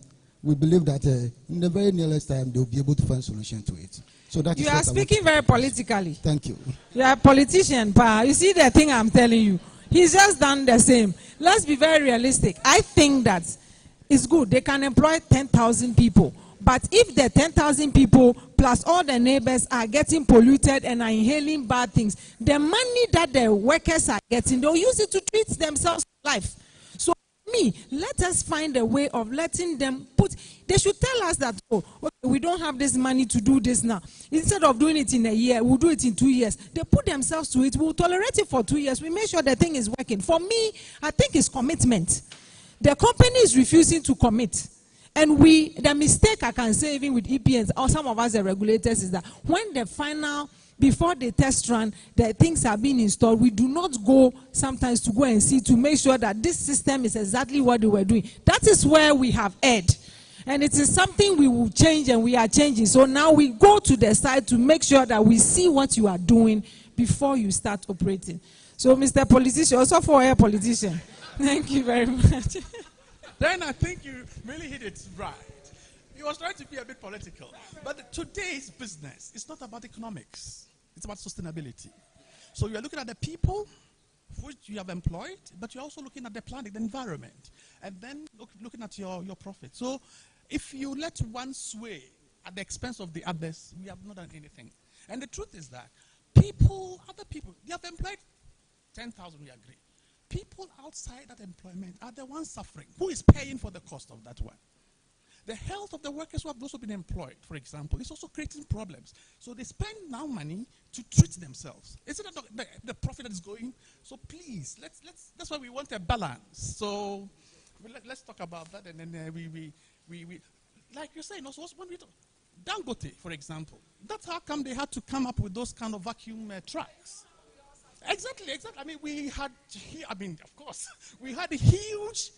We believe that in the very nearest time, they'll be able to find a solution to it. So that you are speaking very politically. Thank you. You are a politician, Pa. You see the thing I'm telling you. He's just done the same. Let's be very realistic. I think that it's good. They can employ 10,000 people. But if the 10,000 people plus all the neighbors are getting polluted and are inhaling bad things, the money that the workers are getting, they'll use it to treat themselves to life. Let us find a way of letting them they should tell us that, oh, okay, we don't have this money to do this now. Instead of doing it in a year, we'll do it in 2 years. They put themselves to it. We'll tolerate it for 2 years. We make sure the thing is working. For me, I think it's commitment. The company is refusing to commit. And the mistake I can say even with EPNs or some of us the regulators is that when the final, before the test run, the things are being installed, we do not go sometimes to go and see to make sure that this system is exactly what they were doing. That is where we have erred. And it is something we will change, and we are changing. So now we go to the side to make sure that we see what you are doing before you start operating. So Mr. Politician, also for a politician, thank you very much. Then I think you really hit it right. He was trying to be a bit political. But today's business is not about economics. It's about sustainability. So you're looking at the people which you have employed, but you're also looking at the planet, the environment, and then looking at your profit. So if you let one sway at the expense of the others, we have not done anything. And the truth is that other people, they have employed 10,000, we agree. People outside that employment are the ones suffering. Who is paying for the cost of that one? The health of the workers who have also been employed, for example, is also creating problems. So they spend now money to treat themselves. Isn't that the profit that is going? So please, that's why we want a balance. So let's talk about that, and then we like you're saying also when we talk, Dangote, for example, that's how come they had to come up with those kind of vacuum trucks. Exactly. I mean, of course, we had a huge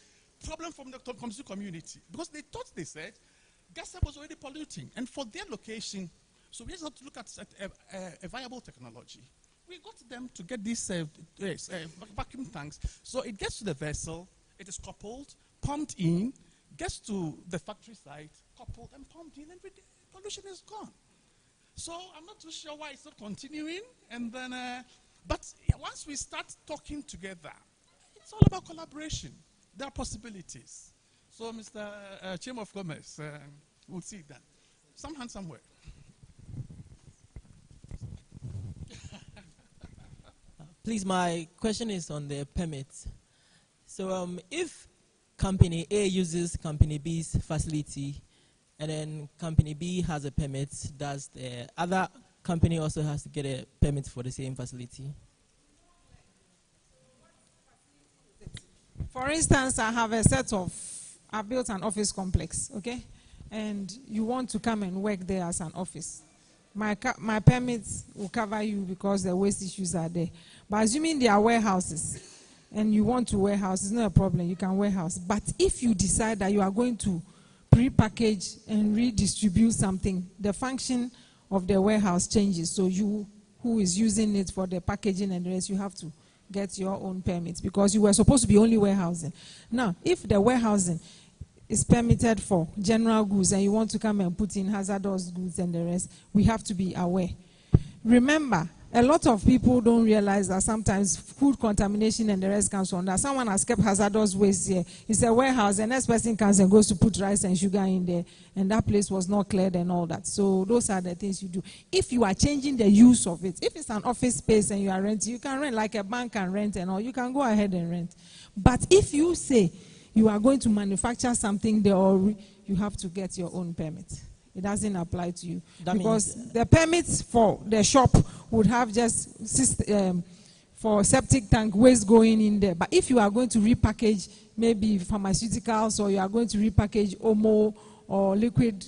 problem from the consumer community because they said gas was already polluting, and for their location, so we just have to look at a viable technology. We got them to get these vacuum tanks, so it gets to the vessel, it is coupled, pumped in, gets to the factory site, coupled and pumped in, and the pollution is gone. So I'm not too sure why it's not continuing, and then. But once we start talking together, It's all about collaboration. There are possibilities. So, Mr. Chamber of Commerce, we'll see that. Some hand somewhere. Please, my question is on the permits. So if company A uses company B's facility and then company B has a permit, does the other company also has to get a permit for the same facility? For instance, I've built an office complex, okay? And you want to come and work there as an office. My permits will cover you because the waste issues are there. But assuming they are warehouses and you want to warehouse, it's not a problem, you can warehouse. But if you decide that you are going to pre-package and redistribute something, the function of the warehouse changes. So you, who is using it for the packaging and the rest, you have to get your own permits because you were supposed to be only warehousing. Now, if the warehousing is permitted for general goods and you want to come and put in hazardous goods and the rest, we have to be aware. Remember, a lot of people don't realize that sometimes food contamination and the rest comes from that. Someone has kept hazardous waste here. It's a warehouse, and next person comes and goes to put rice and sugar in there, and that place was not cleared and all that. So those are the things you do. If you are changing the use of it, if it's an office space and you are renting, you can rent like a bank can rent and all. You can go ahead and rent. But if you say you are going to manufacture something there, or you have to get your own permit. It doesn't apply to you. That because the permits for the shop would have just for septic tank waste going in there. But if you are going to repackage maybe pharmaceuticals, or you are going to repackage Omo or liquid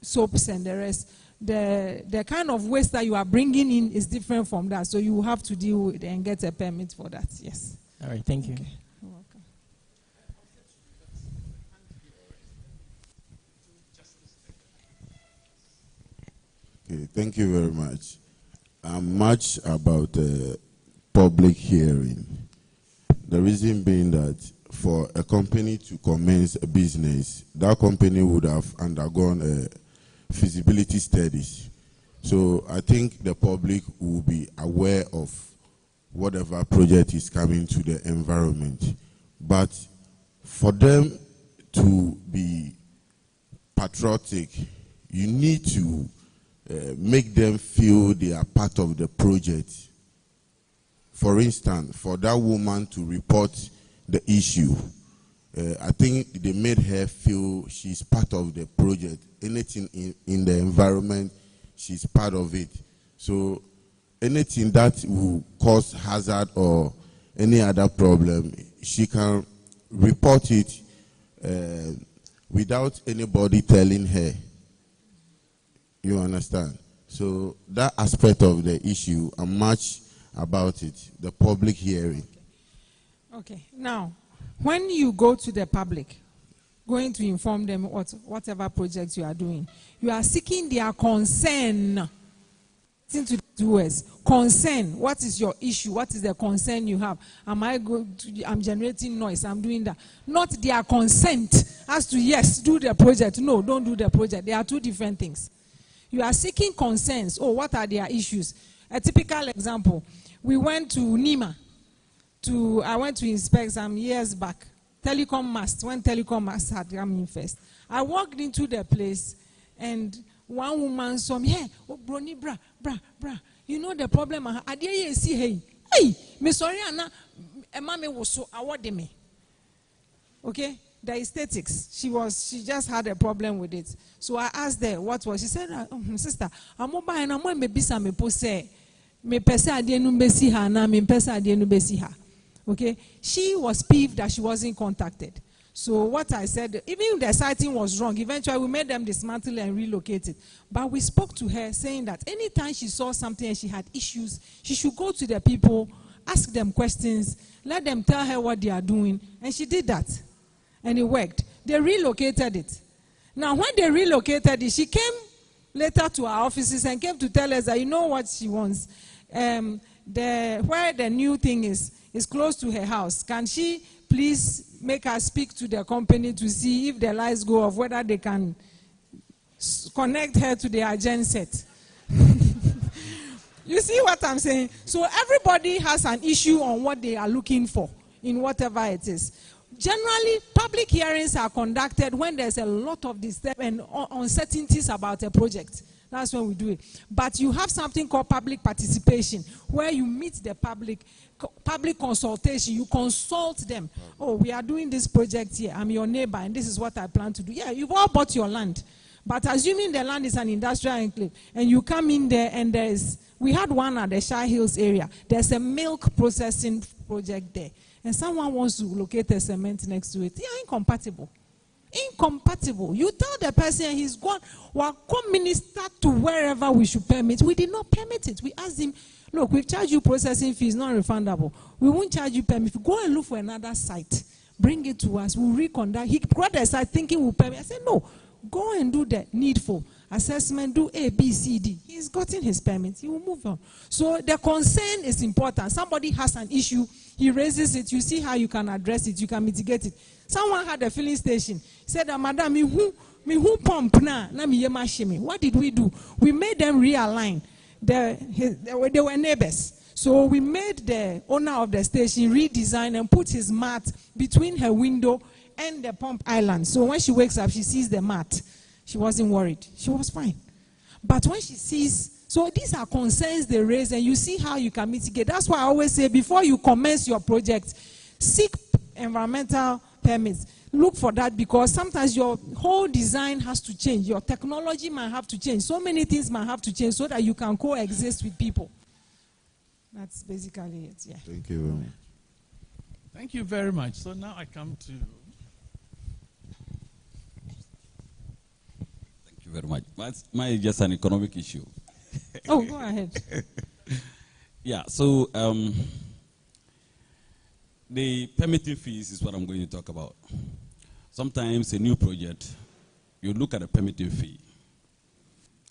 soaps and the rest, the kind of waste that you are bringing in is different from that. So you have to deal with it and get a permit for that. Yes. All right. Thank you. Okay. You're welcome. Okay, thank you very much. Much about the public hearing. The reason being that for a company to commence a business, that company would have undergone feasibility studies. So I think the public will be aware of whatever project is coming to the environment. But for them to be patriotic, you need to make them feel they are part of the project. For instance, for that woman to report the issue, I think they made her feel she's part of the project. Anything in the environment, she's part of it. So anything that will cause hazard or any other problem, she can report it without anybody telling her. You understand? So that aspect of the issue, and much about it, the public hearing. Okay. Now, when you go to the public, going to inform them whatever projects you are doing, you are seeking their concern. Listen to the 2 words. Concern. What is your issue? What is the concern you have? I'm generating noise. I'm doing that. Not their consent as to, yes, do the project. No, don't do the project. They are two different things. You are seeking concerns. Oh, what are their issues? A typical example. We went to Nema. I went to inspect some years back. Telecom mast. When telecom mast had come in first. I walked into the place and one woman saw me. Hey, oh, brony, bra. You know the problem I didn't see. Hey, me sorry, Anna. Mama was so awarding me. Okay? The aesthetics. She just had a problem with it. So I asked her what was. She said, sister, I'm mobile and I'm going to be some pose. Me pesa adienu besi ha na me pesa adienu besi ha. Okay? She was peeved that she wasn't contacted. So what I said, even if the sighting was wrong, eventually we made them dismantle and relocate it. But we spoke to her saying that anytime she saw something and she had issues, she should go to the people, ask them questions, let them tell her what they are doing. And she did that. And it worked. They relocated it. Now, when they relocated it, she came later to our offices and came to tell us that you know what she wants. Where the new thing is close to her house. Can she please make her speak to the company to see if the lights go off, whether they can connect her to their genset? You see what I'm saying? So everybody has an issue on what they are looking for in whatever it is. Generally, public hearings are conducted when there's a lot of disturbance and uncertainties about a project. That's when we do it. But you have something called public participation, where you meet the public consultation. You consult them. Oh, we are doing this project here. I'm your neighbor, and this is what I plan to do. Yeah, you've all bought your land. But assuming the land is an industrial enclave, and you come in there, and we had one at the Shire Hills area. There's a milk processing project there. And someone wants to locate a cement next to it. They are incompatible. Incompatible. You tell the person he's gone, well, come minister to wherever we should permit. We did not permit it. We asked him, look, we've charged you processing fees, not refundable. We won't charge you permit. Go and look for another site. Bring it to us. We'll reconduct. He got the site thinking we'll permit. I said, no. Go and do the needful assessment, do A, B, C, D. He's gotten his permit. He will move on. So the concern is important. Somebody has an issue. He raises it. You see how you can address it. You can mitigate it. Someone had a filling station. He said, Madam, me who pump na me yema sheme. What did we do? We made them realign. They were neighbors. So we made the owner of the station redesign and put his mat between her window and the pump island. So when she wakes up, she sees the mat. She wasn't worried. She was fine. But when she sees, so these are concerns they raise, and you see how you can mitigate. That's why I always say, before you commence your project, seek environmental permits. Look for that, because sometimes your whole design has to change. Your technology might have to change. So many things might have to change so that you can coexist with people. That's basically it, yeah. Thank you very much. Thank you very much. So now I come to... Thank you very much. Mine is just an economic issue. Oh, go ahead. Yeah, so the permitting fees is what I'm going to talk about. Sometimes a new project, you look at the permitting fee.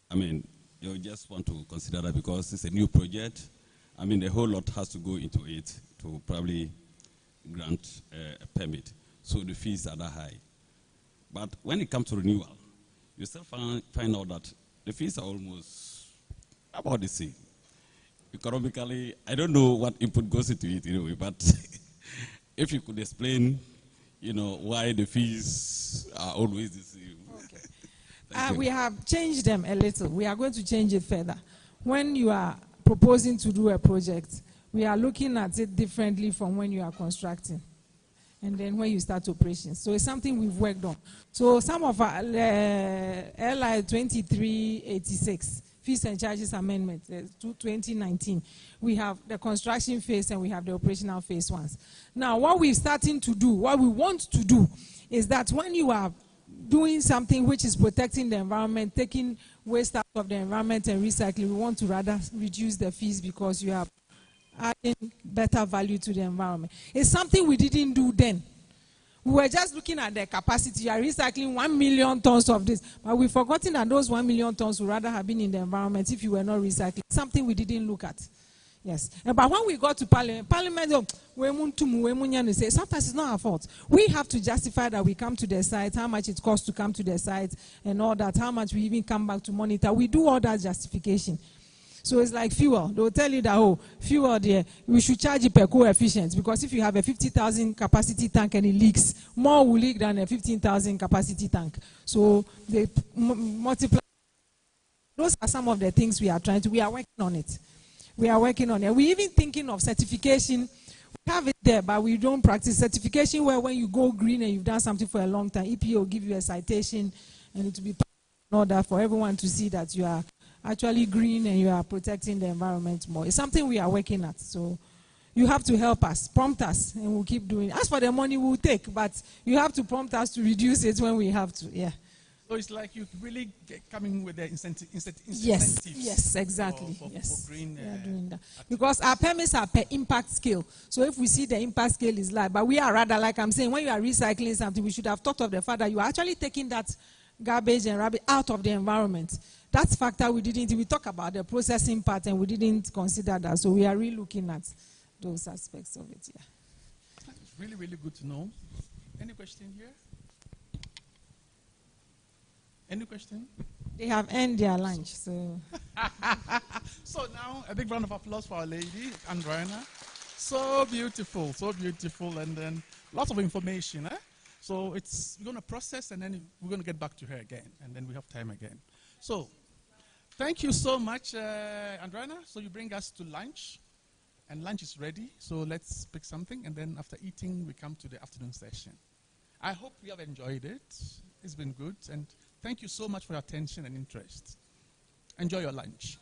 I mean, you just want to consider that because it's a new project. I mean, the whole lot has to go into it to probably grant a permit. So the fees are that high. But when it comes to renewal, you still find out that the fees are almost about the same. Economically, I don't know what input goes into it anyway, but if you could explain, why the fees are always the same. Okay. We have changed them a little. We are going to change it further. When you are proposing to do a project, we are looking at it differently from when you are constructing and then when you start operations. So it's something we've worked on. So some of our LI 2386, Fees and Charges Amendment, 2019, we have the construction phase and we have the operational phase ones. Now, what we want to do is that when you are doing something which is protecting the environment, taking waste out of the environment and recycling, we want to rather reduce the fees because you are adding better value to the environment. It's something we didn't do then. We were just looking at the capacity. You are recycling 1 million tons of this, but we've forgotten that those 1 million tons would rather have been in the environment if you were not recycling. Something we didn't look at. Yes. But when we got to Parliament, say, sometimes it's not our fault. We have to justify that we come to the site, how much it costs to come to the site, and all that, how much we even come back to monitor. We do all that justification. So it's like fuel. They'll tell you that, fuel there, we should charge it per coefficient, because if you have a 50,000 capacity tank and it leaks, more will leak than a 15,000 capacity tank. So they multiply. Those are some of the things we are working on it. We are working on it. We're even thinking of certification. We have it there, but we don't practice certification where when you go green and you've done something for a long time, EPA will give you a citation and it will be in order for everyone to see that you are actually green and you are protecting the environment more. It's something we are working at. So you have to help us, prompt us, and we'll keep doing it. As for the money, we'll take, but you have to prompt us to reduce it when we have to. Yeah. So it's like you really coming with the incentives. Yes, exactly. For green, we are doing that. Because our permits are per impact scale. So if we see the impact scale is low, but we are rather, like I'm saying, when you are recycling something, we should have thought of the fact that you are actually taking that garbage and rubbish out of the environment. That's factor we talk about the processing part and we didn't consider that. So we are really looking at those aspects of it. Yeah. It's really, really good to know. Any question here? Any question? They have earned their lunch, so. So now, a big round of applause for our lady, Andrina. So beautiful, and then lots of information. So we're going to process, and then we're going to get back to her again, and then we have time again. So thank you so much, Andrana. So you bring us to lunch, and lunch is ready. So let's pick something, and then after eating, we come to the afternoon session. I hope you have enjoyed it. It's been good, and thank you so much for your attention and interest. Enjoy your lunch.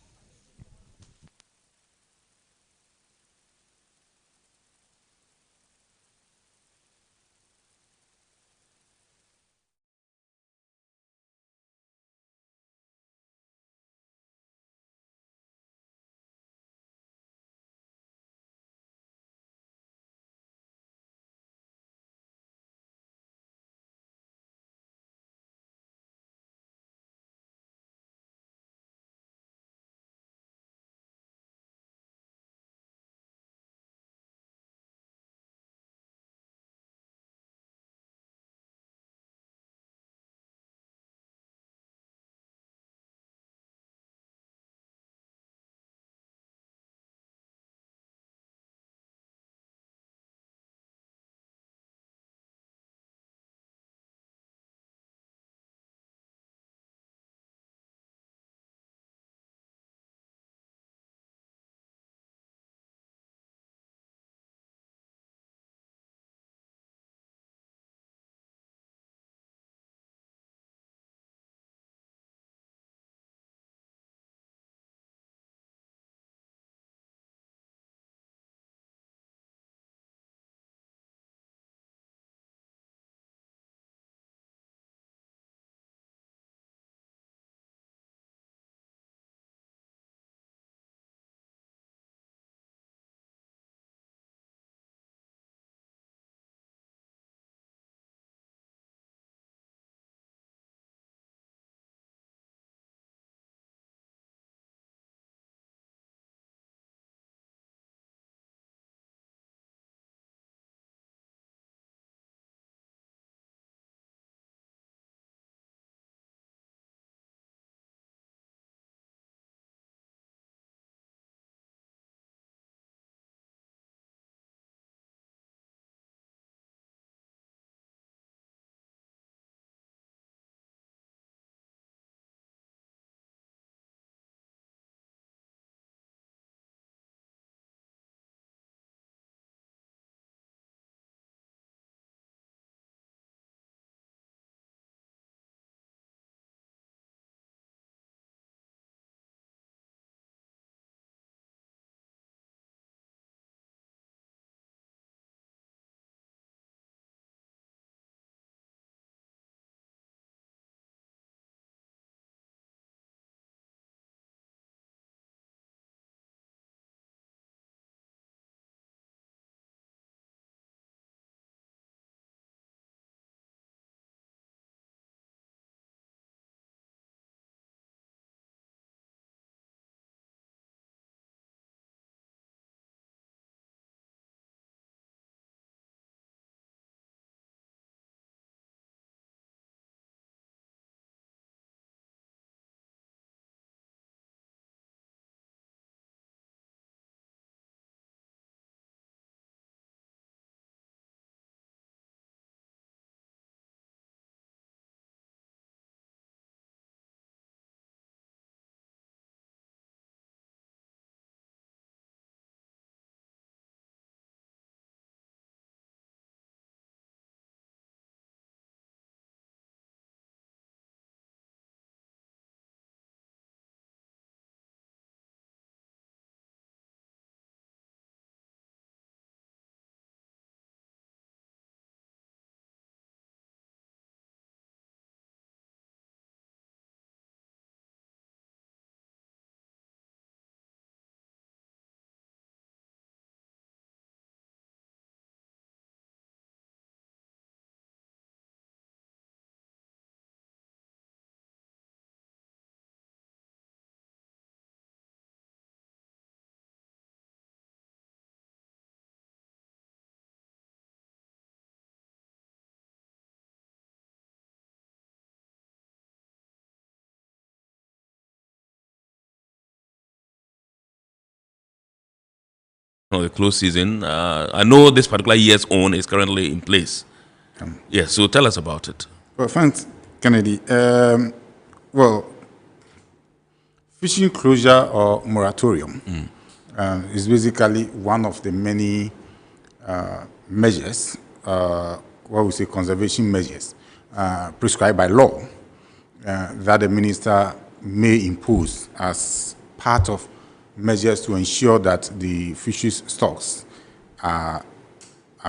the close season. I know this particular year's own is currently in place. Yes, so tell us about it. Well, thanks, Kennedy. Well, fishing closure or moratorium is basically one of the many measures, what we say conservation measures, prescribed by law that the minister may impose as part of measures to ensure that the fisheries stocks are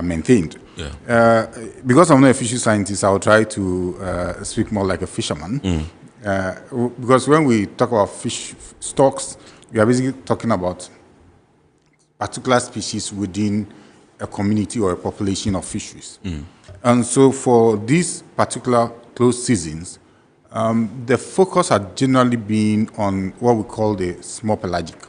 maintained. Yeah. Because I'm not a fisheries scientist, I'll try to speak more like a fisherman. Because when we talk about fish stocks, we are basically talking about particular species within a community or a population of fisheries. And so for these particular closed seasons, the focus has generally been on what we call the small pelagic.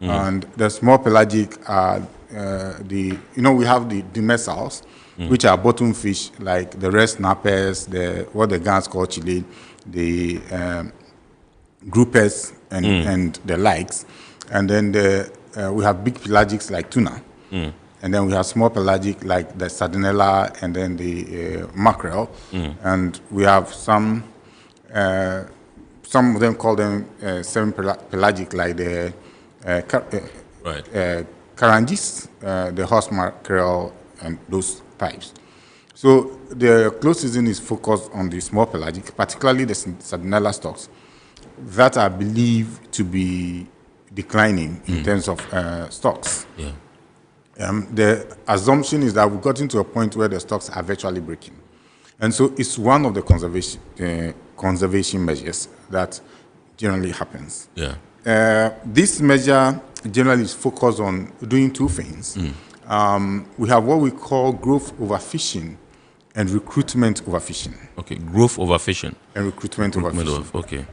And the small pelagic are we have the demersals, which are bottom fish like the red snappers, what the Gans call Chile, the groupers and the likes. And then we have big pelagics like tuna. And then we have small pelagic like the sardinella and then the mackerel. And we have some of them call them semi-pelagic like the carangis, the horse mackerel, and those types. So the close season is focused on the small pelagic, particularly the sardinella stocks, that are believed to be declining in terms of stocks. Yeah. The assumption is that we've gotten to a point where the stocks are virtually breaking. And so it's one of the conservation measures that generally happens. Yeah. This measure generally is focused on doing two things. We have what we call growth overfishing and recruitment overfishing. Okay, growth overfishing. And recruitment overfishing. Okay.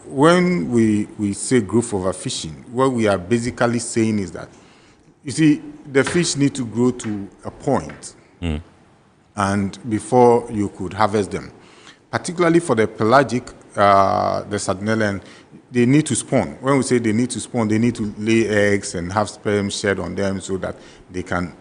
When we say growth overfishing, what we are basically saying is that, you see, the fish need to grow to a point and before you could harvest them. Particularly for the pelagic, the sardinella, they need to spawn. When we say they need to spawn, they need to lay eggs and have sperm shed on them so that they can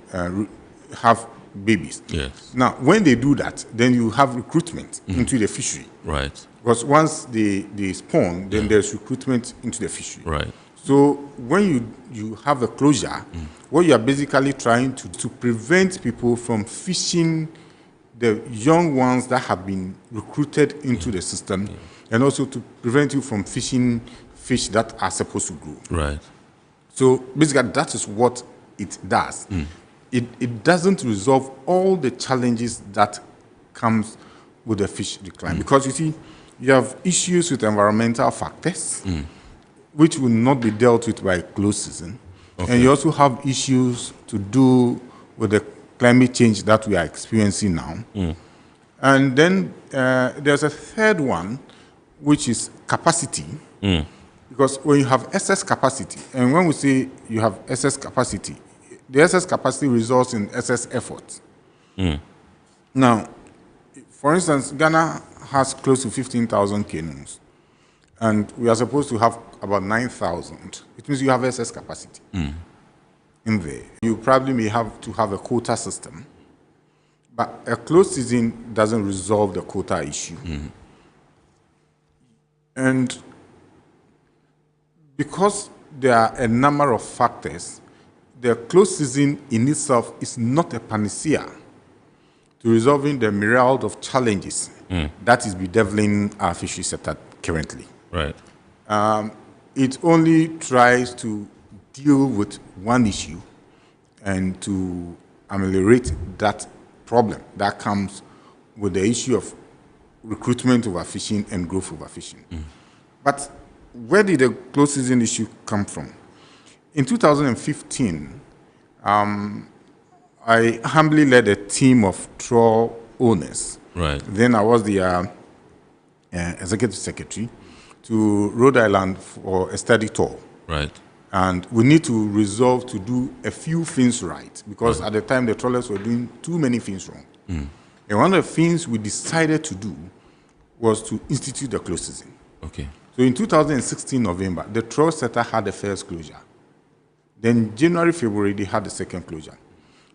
have babies. Yes. Now, when they do that, then you have recruitment into the fishery. Right. Because once they spawn, then there's recruitment into the fishery. Right. So when you have a closure, what you are basically trying to prevent people from fishing the young ones that have been recruited into the system, and also to prevent you from fishing fish that are supposed to grow. Right. So basically, that is what it does. It doesn't resolve all the challenges that comes with the fish decline, because you see, you have issues with environmental factors, which will not be dealt with by closed season, and you also have issues to do with the climate change that we are experiencing now. And then there's a third one, which is capacity. Because when you have excess capacity, and when we say you have excess capacity, the excess capacity results in excess effort. Now, for instance, Ghana has close to 15,000 canoes, and we are supposed to have about 9,000. It means you have excess capacity in there. You probably may have to have a quota system, but a closed season doesn't resolve the quota issue. And because there are a number of factors, the closed season in itself is not a panacea to resolving the myriad of challenges that is bedeviling our fishery sector currently. Right. It only tries to deal with one issue and to ameliorate that problem that comes with the issue of recruitment overfishing and growth overfishing. But where did the closed season issue come from? In 2015, I humbly led a team of trawl owners. Right. Then I was the executive secretary to Rhode Island for a study tour. Right. And we need to resolve to do a few things right, because at the time the trawlers were doing too many things wrong. And one of the things we decided to do was to institute the closed season. Okay. So in 2016 November, the trawl sector had the first closure. Then January, February, they had the second closure.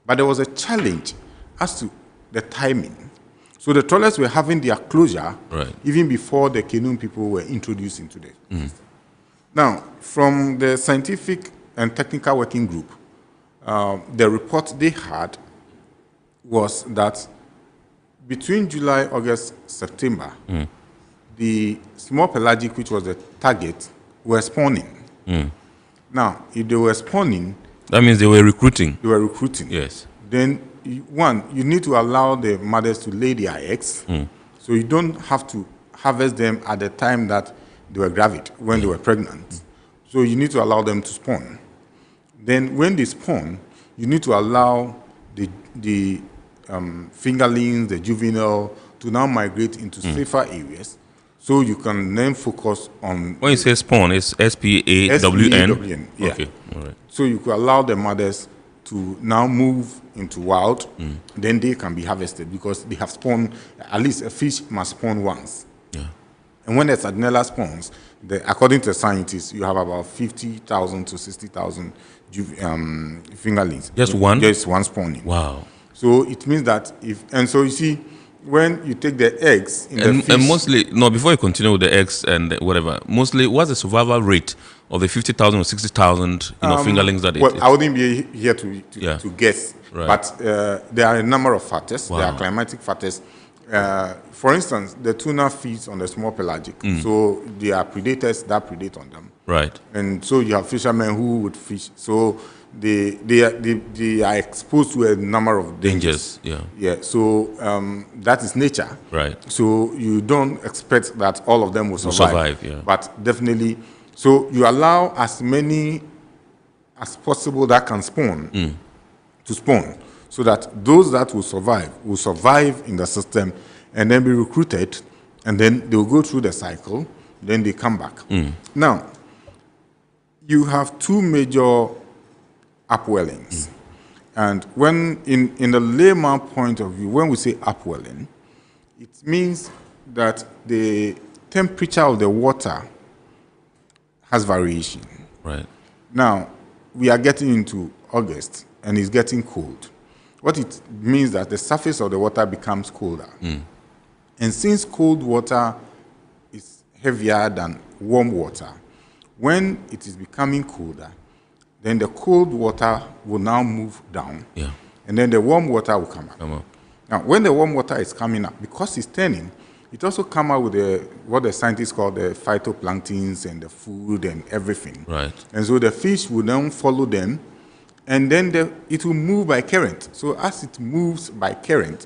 But there was a challenge as to the timing. So the trawlers were having their closure even before the canoe people were introduced into the system. Now, from the scientific and technical working group, the report they had was that between July, August, September, the small pelagic, which was the target, were spawning. Now, if they were spawning... That means they were recruiting. They were recruiting. Yes. Then, one, you need to allow the mothers to lay their eggs. So you don't have to harvest them at the time that they were gravid, when they were pregnant. So you need to allow them to spawn. Then when they spawn, you need to allow the fingerlings, the juvenile, to now migrate into safer areas, so you can then focus on... When you say spawn, it's S-P-A-W-N? S-P-A-W-N, yeah. Okay, all right. So you could allow the mothers to now move into wild, then they can be harvested because they have spawned, at least a fish must spawn once. Yeah. And when the sardinella spawns, according to the scientists, you have about 50,000 to 60,000 fingerlings. Just one? Just one spawning. Wow. So it means that so you see, when you take the eggs in the fish... And mostly, no, before you continue with the eggs and whatever, mostly, what's the survival rate of the 50,000 or 60,000 fingerlings that I wouldn't be here to guess, right. But there are a number of factors. Wow. There are climatic factors. For instance, the tuna feeds on the small pelagic, so there are predators that predate on them. Right. And so you have fishermen who would fish. So they are exposed to a number of dangers. Yeah. Yeah. So that is nature. Right. So you don't expect that all of them will survive. Yeah. But definitely, so you allow as many as possible that can spawn to spawn, so that those that will survive in the system and then be recruited, and then they will go through the cycle, then they come back. Now, you have two major upwellings. And when, in the layman point of view, when we say upwelling, it means that the temperature of the water has variation. Right. Now, we are getting into August, and it's getting cold. What it means that the surface of the water becomes colder. And since cold water is heavier than warm water, when it is becoming colder, then the cold water will now move down, and then the warm water will come up. Now, when the warm water is coming up, because it's turning, it also comes out with what the scientists call the phytoplanktons and the food and everything. Right. And so the fish will then follow them, and then it will move by current. So as it moves by current,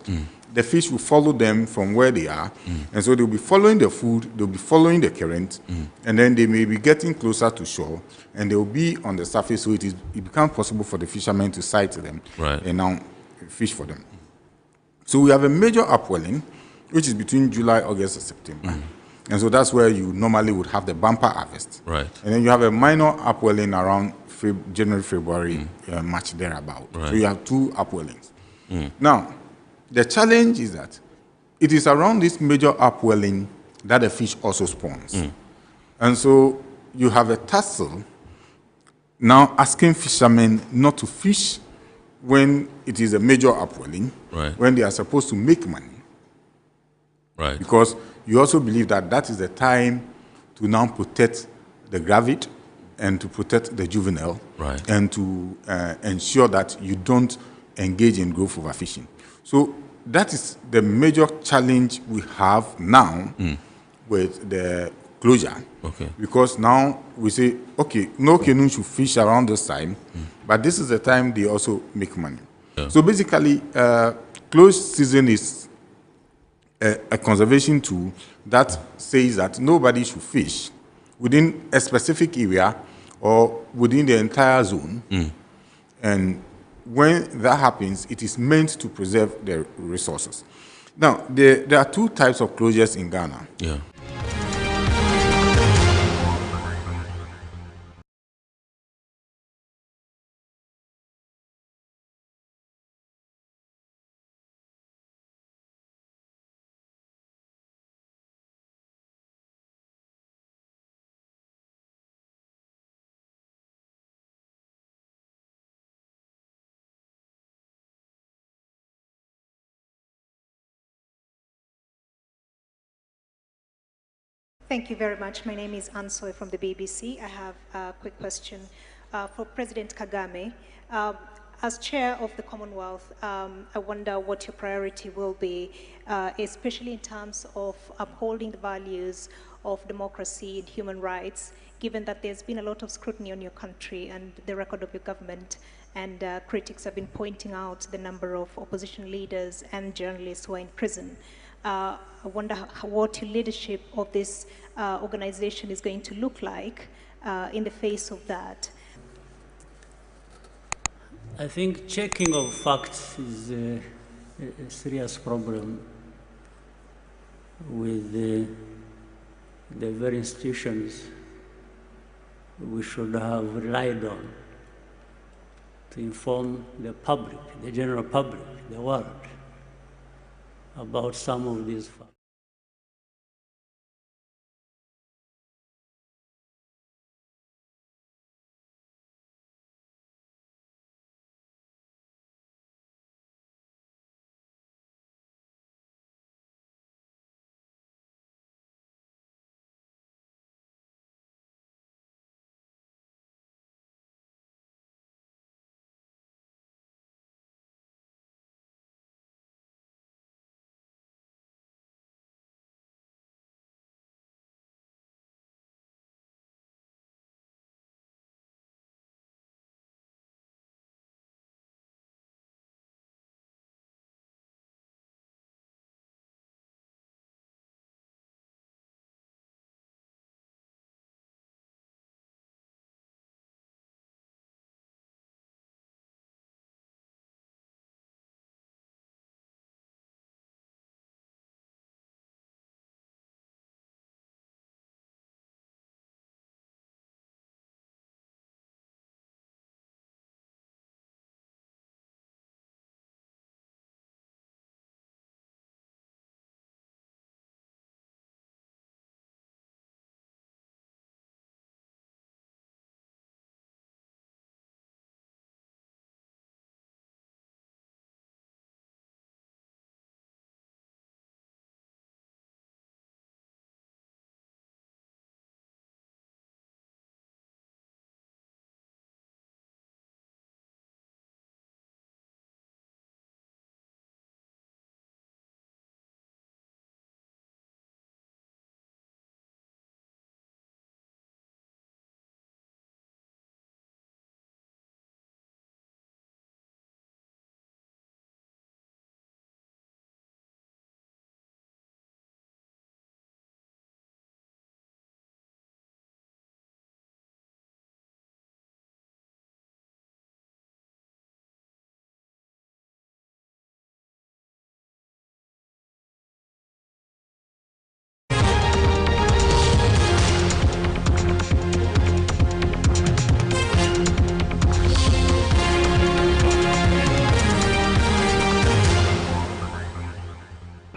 the fish will follow them from where they are, and so they'll be following the food, they'll be following the current, and then they may be getting closer to shore, and they'll be on the surface, so it becomes possible for the fishermen to sight them and now fish for them. So we have a major upwelling, which is between July, August, and September. And so that's where you normally would have the bumper harvest. Right. And then you have a minor upwelling around January, February, March, thereabout. Right. So you have two upwellings. Now, the challenge is that it is around this major upwelling that the fish also spawns. And so you have a tussle now asking fishermen not to fish when it is a major upwelling, when they are supposed to make money. Right. Because you also believe that that is the time to now protect the gravid and to protect the juvenile, and to ensure that you don't engage in growth overfishing. So that is the major challenge we have now with the closure. Okay. Because now we say, okay, no canoe should fish around this time, but this is the time they also make money. Yeah. So basically, closed season is a conservation tool that says that nobody should fish within a specific area or within the entire zone. And when that happens, it is meant to preserve the resources. Now, there are two types of closures in Ghana. Yeah. Thank you very much. My name is Ansoy from the BBC. I have a quick question for President Kagame. As chair of the Commonwealth, I wonder what your priority will be, especially in terms of upholding the values of democracy and human rights, given that there's been a lot of scrutiny on your country and the record of your government, and critics have been pointing out the number of opposition leaders and journalists who are in prison. I wonder what your leadership of this organization is going to look like in the face of that. I think checking of facts is a serious problem with the very institutions we should have relied on to inform the public, the general public, the world, about some of these facts.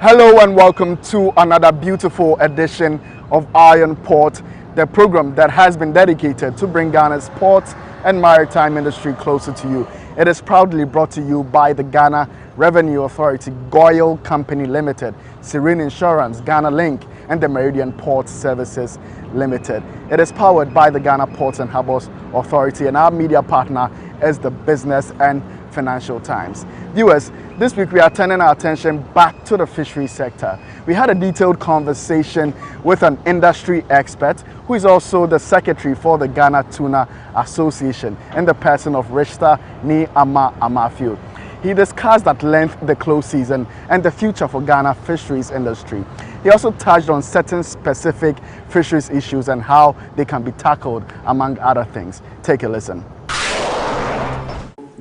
Hello and welcome to another beautiful edition of Iron Port, the program that has been dedicated to bring Ghana's ports and maritime industry closer to you. It is proudly brought to you by the Ghana Revenue Authority, Goyle Company Limited, Serene Insurance, Ghana Link, and the Meridian Port Services Limited. It is powered by the Ghana Ports and Harbours Authority, and our media partner is the Business and Financial Times. Viewers, this week we are turning our attention back to the fisheries sector. We had a detailed conversation with an industry expert who is also the secretary for the Ghana Tuna Association in the person of Rishta Ni Ama Amafield. He discussed at length the close season and the future for Ghana fisheries industry. He also touched on certain specific fisheries issues and how they can be tackled, among other things. Take a listen.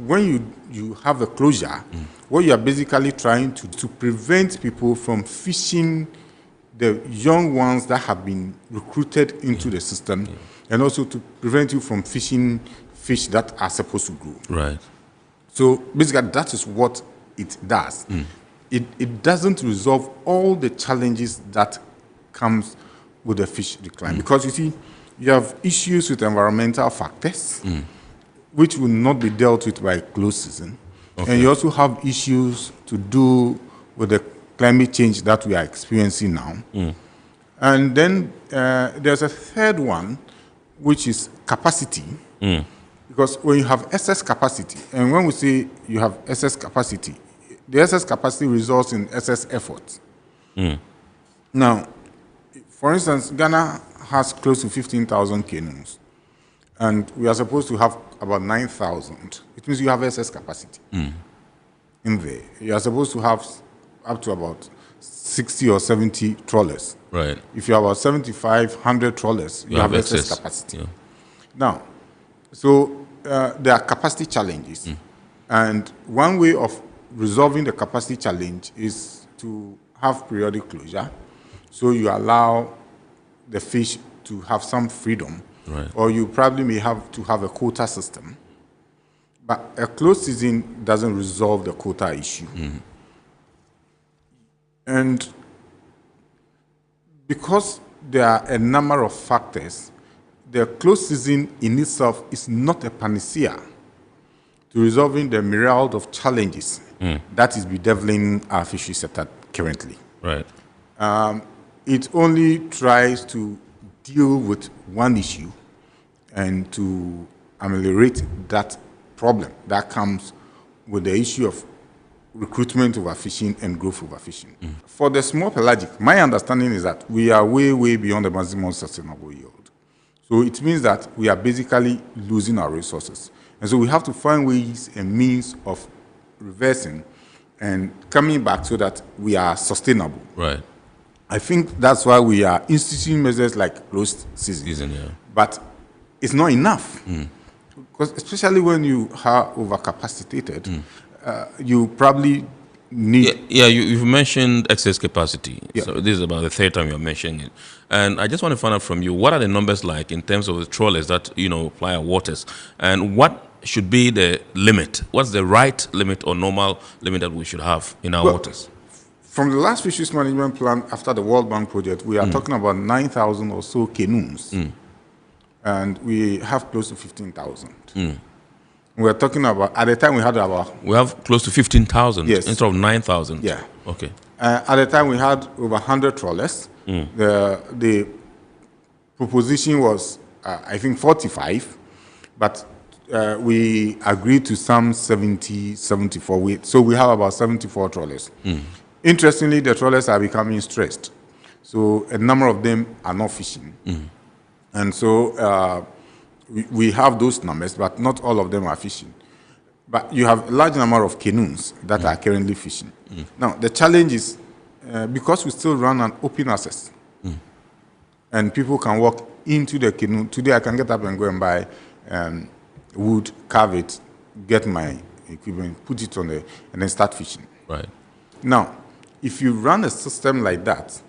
When you have a closure, what you are basically trying to prevent people from fishing the young ones that have been recruited into the system, and also to prevent you from fishing fish that are supposed to grow. Right. So basically, that is what it does. It doesn't resolve all the challenges that comes with the fish decline, because you see, you have issues with environmental factors, which will not be dealt with by closed season. Okay. And you also have issues to do with the climate change that we are experiencing now. And then there's a third one, which is capacity. Because when you have excess capacity, and when we say you have excess capacity, the excess capacity results in excess effort. Now, for instance, Ghana has close to 15,000 canoes, and we are supposed to have about 9,000. It means you have excess capacity in there. You are supposed to have up to about 60 or 70 trawlers. Right. If you have about 75, 100 trawlers, you have excess capacity. Yeah. Now, so there are capacity challenges. And one way of resolving the capacity challenge is to have periodic closure. So you allow the fish to have some freedom. Right. Or you probably may have to have a quota system. But a closed season doesn't resolve the quota issue. And because there are a number of factors, the closed season in itself is not a panacea to resolving the myriad of challenges that is bedeviling our fishery sector currently. Right. It only tries to deal with one issue and to ameliorate that problem that comes with the issue of recruitment overfishing and growth overfishing. For the small pelagic, my understanding is that we are way, way beyond the maximum sustainable yield. So it means that we are basically losing our resources. And so we have to find ways and means of reversing and coming back so that we are sustainable. Right. I think that's why we are instituting measures like closed season. But it's not enough. Because especially when you are overcapacitated, you probably need... You've mentioned excess capacity. Yeah. So this is about the third time you're mentioning it. And I just want to find out from you, what are the numbers like in terms of the trawlers that, ply our waters? And what should be the limit? What's the right limit or normal limit that we should have in our waters? From the last fisheries management plan after the World Bank project, we are talking about 9,000 or so canoes. And we have close to 15,000. We're talking about, at the time we had about... We have close to 15,000 instead of 9,000. Yeah. Okay. At the time we had over 100 trawlers. The proposition was, I think, 45, but we agreed to some 70, 74. So we have about 74 trawlers. Interestingly, the trawlers are becoming stressed. So a number of them are not fishing. And so we have those numbers, but not all of them are fishing. But you have a large number of canoes that are currently fishing. Now, the challenge is, because we still run an open access, and people can walk into the canoe. Today, I can get up and go and buy wood, carve it, get my equipment, put it on and then start fishing. Right. Now, if you run a system like that,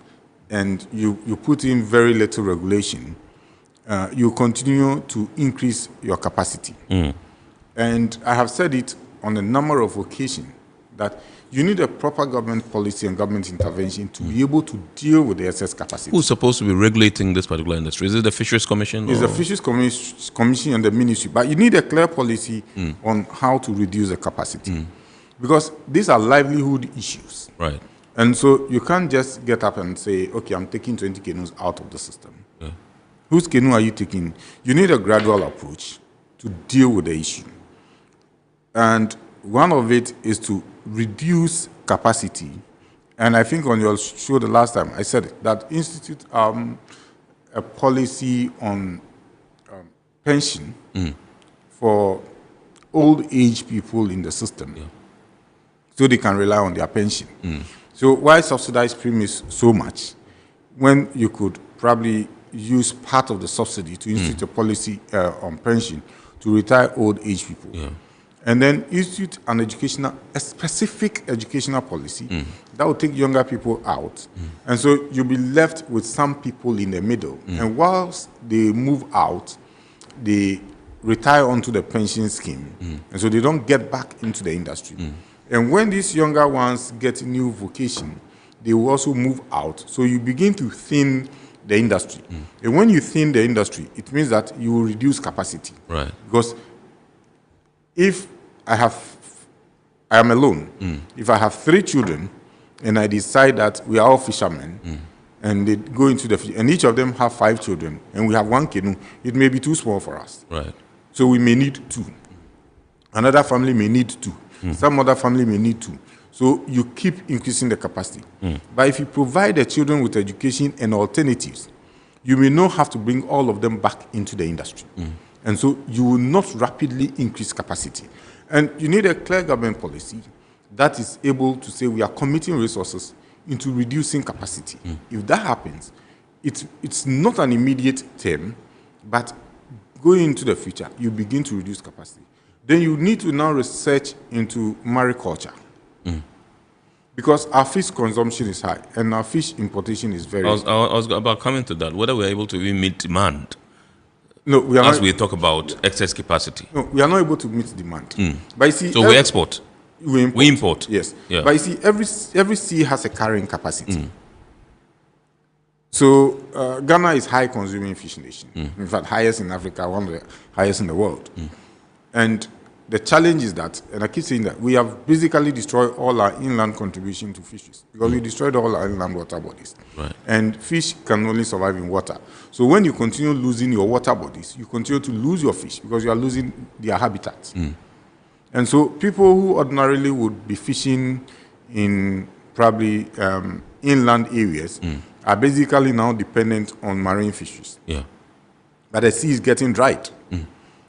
and you put in very little regulation, you continue to increase your capacity. And I have said it on a number of occasions that you need a proper government policy and government intervention to be able to deal with the excess capacity. Who's supposed to be regulating this particular industry? Is it the Fisheries Commission? It's the Fisheries Commission and the ministry. But you need a clear policy on how to reduce the capacity. Because these are livelihood issues. Right. And so you can't just get up and say, okay, I'm taking 20 canoes out of the system. Whose canoe are you taking? You need a gradual approach to deal with the issue. And one of it is to reduce capacity. And I think on your show the last time, I said that institute a policy on pension for old age people in the system so they can rely on their pension. So why subsidize premiums so much when you could probably use part of the subsidy to institute a policy on pension to retire old age people? And then institute a specific educational policy that will take younger people out. And so you'll be left with some people in the middle. And whilst they move out, they retire onto the pension scheme. And so they don't get back into the industry. And when these younger ones get new vocation, they will also move out. So you begin to thin the industry. And when you thin the industry, it means that you will reduce capacity. Right. Because if I am alone, if I have 3 children and I decide that we are all fishermen, and they go into the fish, and each of them have 5 children, and we have 1 canoe, it may be too small for us. Right. So we may need 2. Another family may need 2. Some other family may need 2. So you keep increasing the capacity. But if you provide the children with education and alternatives, you may not have to bring all of them back into the industry. And so you will not rapidly increase capacity. And you need a clear government policy that is able to say we are committing resources into reducing capacity. If that happens, it's not an immediate term, but going into the future, you begin to reduce capacity. Then you need to now research into mariculture. Because our fish consumption is high and our fish importation is very high. I was about coming to that, whether we're able to even meet demand. No, we are as not, we talk about excess capacity. No, we are not able to meet demand. But you see, so we export. We import. Yes. Yeah. But you see, every sea has a carrying capacity. So Ghana is high consuming fish nation. In fact, highest in Africa, one of the highest in the world. And the challenge is that, and I keep saying that, we have basically destroyed all our inland contribution to fisheries because we destroyed all our inland water bodies. Right. And fish can only survive in water. So when you continue losing your water bodies, you continue to lose your fish because you are losing their habitats. And so people who ordinarily would be fishing in probably inland areas are basically now dependent on marine fisheries. Yeah. But the sea is getting dried.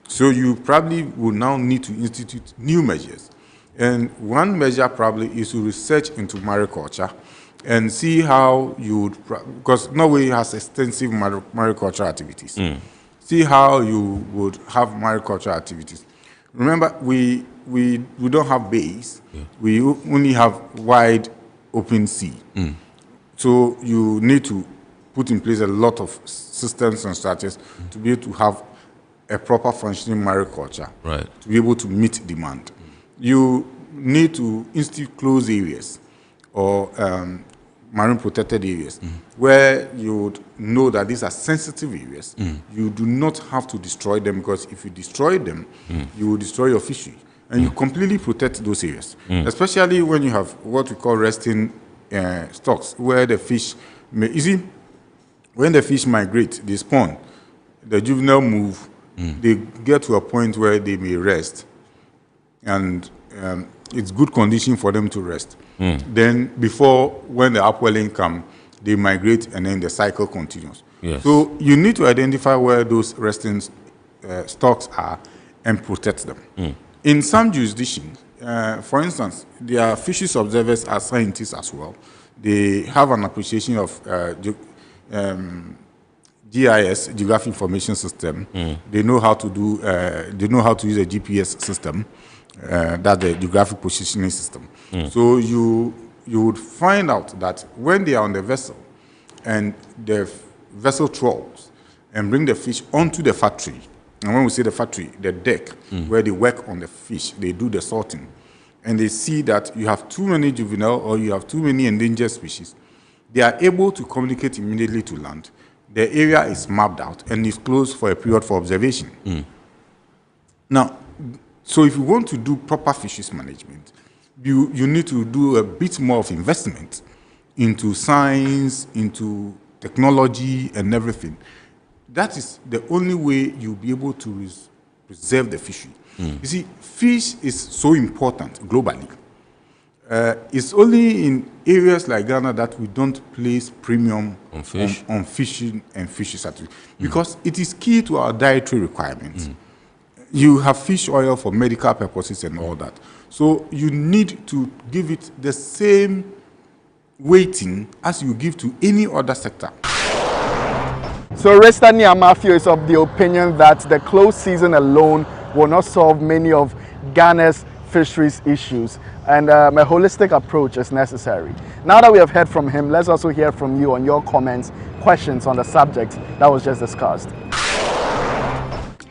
So you probably will now need to institute new measures. And one measure probably is to research into mariculture and see how you would, because Norway has extensive mariculture activities. See how you would have mariculture activities. Remember, we don't have bays. We only have wide open sea. So you need to put in place a lot of systems and strategies to be able to have a proper functioning mariculture, to be able to meet demand. You need to institute closed areas or marine protected areas where you would know that these are sensitive areas. You do not have to destroy them because if you destroy them, you will destroy your fishery. And you completely protect those areas, especially when you have what we call resting stocks, where the fish may, you see, when the fish migrate, they spawn, the juvenile move, they get to a point where they may rest, and it's good condition for them to rest. Then before, when the upwelling come, they migrate and then the cycle continues. Yes. So you need to identify where those resting stocks are and protect them. In some jurisdictions, for instance, their fisheries observers are scientists as well. They have an appreciation of GIS, Geographic Information System. They know how to do. They know how to use a GPS system. That's the Geographic Positioning System. So you would find out that when they are on the vessel, and the vessel trawls and bring the fish onto the factory, and when we say the factory, the deck where they work on the fish, they do the sorting, and they see that you have too many juvenile or you have too many endangered species, they are able to communicate immediately to land. The area is mapped out and is closed for a period for observation. Now, so if you want to do proper fisheries management, you need to do a bit more of investment into science, into technology and everything. That is the only way you'll be able to preserve the fishery. You see, fish is so important globally. It's only in areas like Ghana that we don't place premium on fishing and fisheries activity because it is key to our dietary requirements. You have fish oil for medical purposes and all that. So you need to give it the same weighting as you give to any other sector. So Resta Niamafio is of the opinion that the closed season alone will not solve many of Ghana's fisheries issues, and a holistic approach is necessary. Now that we have heard from him, let's also hear from you on your comments, questions on the subject that was just discussed.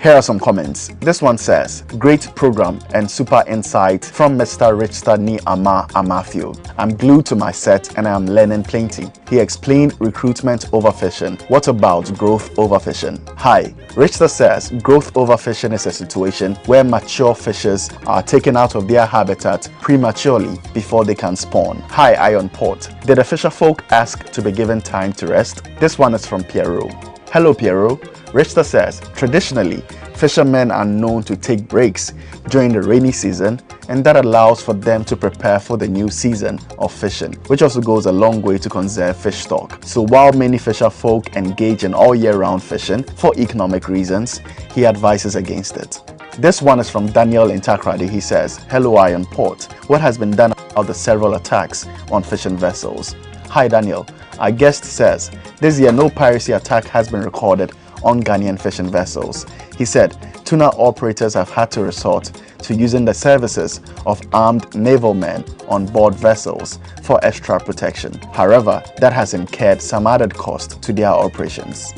Here are some comments. This one says, great program and super insight from Mr. Richard Ni Amafio. I'm glued to my set and I'm learning plenty. He explained recruitment overfishing. What about growth overfishing? Hi, Richard says growth overfishing is a situation where mature fishes are taken out of their habitat prematurely before they can spawn. Hi, Iron Port. Did the fisher folk ask to be given time to rest? This one is from Pierrot. Hello, Pierrot. Richard says, traditionally, fishermen are known to take breaks during the rainy season, and that allows for them to prepare for the new season of fishing, which also goes a long way to conserve fish stock. So while many fisher folk engage in all year-round fishing for economic reasons, he advises against it. This one is from Daniel in Takrady. He says, hello, Iron Port. What has been done about the several attacks on fishing vessels? Hi, Daniel. Our guest says, this year no piracy attack has been recorded on Ghanaian fishing vessels. He said, tuna operators have had to resort to using the services of armed naval men on board vessels for extra protection. However, that has incurred some added cost to their operations.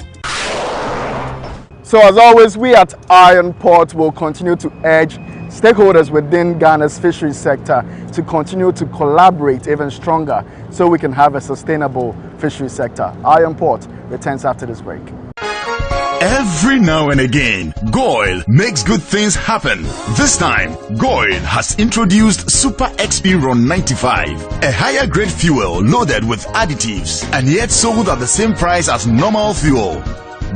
So as always, we at Iron Port will continue to urge stakeholders within Ghana's fisheries sector to continue to collaborate even stronger so we can have a sustainable fisheries sector. Iron Port returns after this break. Every now and again, Goil makes good things happen. This time, Goil has introduced Super XP Ron 95, a higher grade fuel loaded with additives and yet sold at the same price as normal fuel.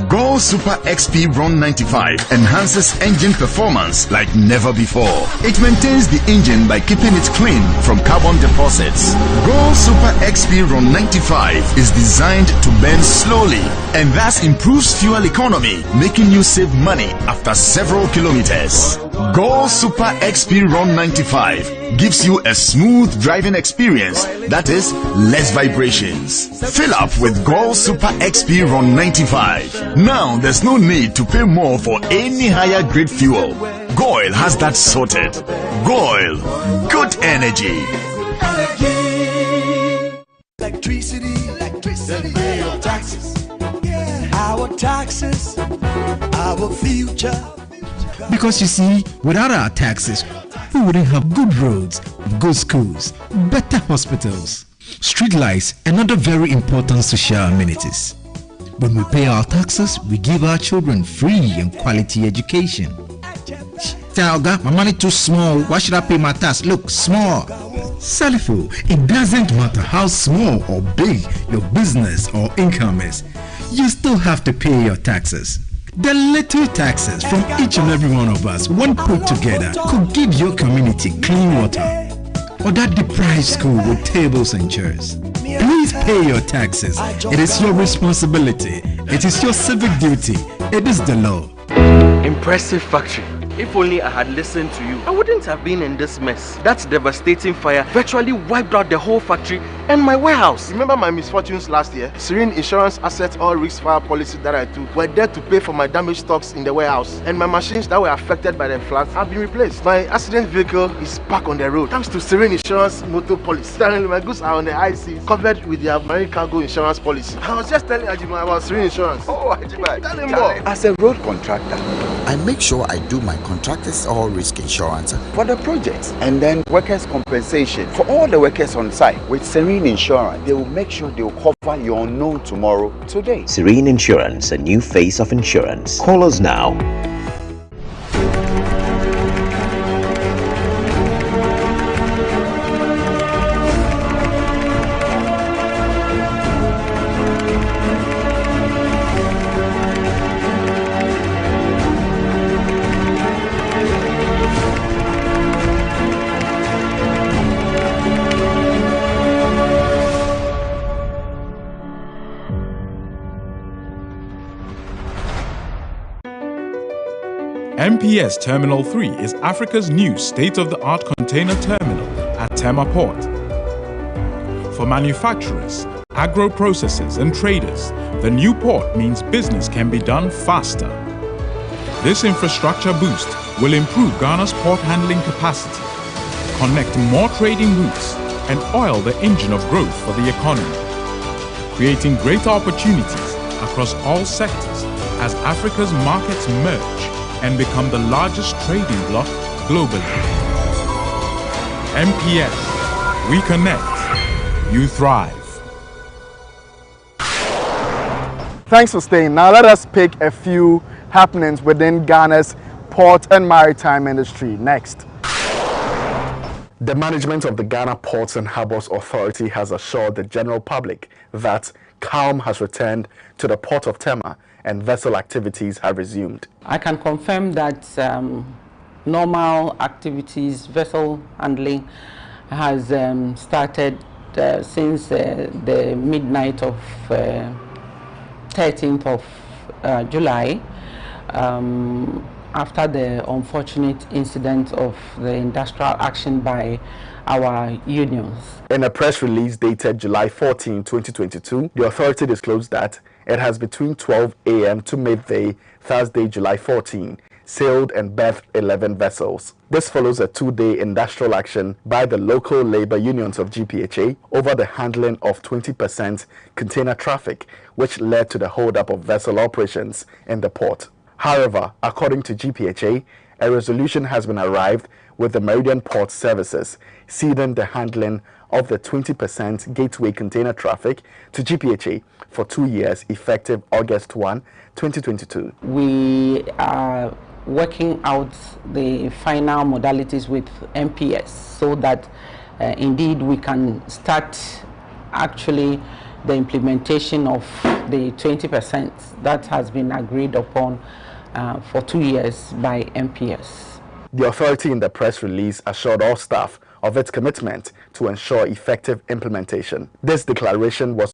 Goil Super XP Ron 95 enhances engine performance like never before. It maintains the engine by keeping it clean from carbon deposits. Goil Super XP Ron 95 is designed to burn slowly and thus improves fuel economy, making you save money after several kilometers. Goil Super XP Ron 95 gives you a smooth driving experience, that is, less vibrations. Fill up with Goil Super XP Ron 95. Now there's no need to pay more for any higher grade fuel. Goil has that sorted. Goil, good energy. Electricity, pay your taxes. Our taxes, our future. Because you see, without our taxes, we wouldn't have good roads, good schools, better hospitals, street lights, and other very important social amenities. When we pay our taxes, we give our children free and quality education. Talga, my money too small. Why should I pay my tax? Look, small. Salifo, it doesn't matter how small or big your business or income is. You still have to pay your taxes. The little taxes from each and every one of us, when put together, could give your community clean water or that deprived school with tables and chairs. Please pay your taxes. It is your responsibility. It is your civic duty. It is the law. Impressive factory. If only I had listened to you, I wouldn't have been in this mess. That devastating fire virtually wiped out the whole factory and my warehouse. Remember my misfortunes last year? Serene Insurance Asset All Risk Fire policy that I took were there to pay for my damaged stocks in the warehouse, and my machines that were affected by the floods have been replaced. My accident vehicle is back on the road thanks to Serene Insurance motor policy. Currently, my goods are on the high seas covered with their marine cargo insurance policy. I was just telling Ajima about Serene Insurance. Oh, Ajima, tell him more. As a road contractor, I make sure I do my contractors all risk insurance for the projects and then workers' compensation for all the workers on site. With Serene Insurance, they will make sure they will cover your unknown tomorrow today. Serene Insurance, a new face of insurance. Call us now. MPS Terminal 3 is Africa's new state-of-the-art container terminal at Tema Port. For manufacturers, agro-processors and traders, the new port means business can be done faster. This infrastructure boost will improve Ghana's port handling capacity, connect more trading routes, and oil the engine of growth for the economy, creating greater opportunities across all sectors as Africa's markets merge and become the largest trading bloc globally. MPS, we connect, you thrive. Thanks for staying. Now let us pick a few happenings within Ghana's port and maritime industry next. The management of the Ghana Ports and Harbours Authority has assured the general public that calm has returned to the port of Tema and vessel activities have resumed. I can confirm that normal activities, vessel handling, has started since the midnight of 13th of July, after the unfortunate incident of the industrial action by our unions. In a press release dated July 14, 2022, the authority disclosed that it has between 12 a.m. to midday, Thursday, July 14, sailed and berthed 11 vessels. This follows a 2-day industrial action by the local labor unions of GPHA over the handling of 20% container traffic, which led to the hold-up of vessel operations in the port. However, according to GPHA, a resolution has been arrived with the Meridian Port Services ceding the handling of the 20% gateway container traffic to GPHA for 2 years effective August 1, 2022. We are working out the final modalities with MPS so that indeed we can start actually the implementation of the 20% that has been agreed upon for 2 years by MPS. The authority in the press release assured all staff of its commitment to ensure effective implementation. This declaration was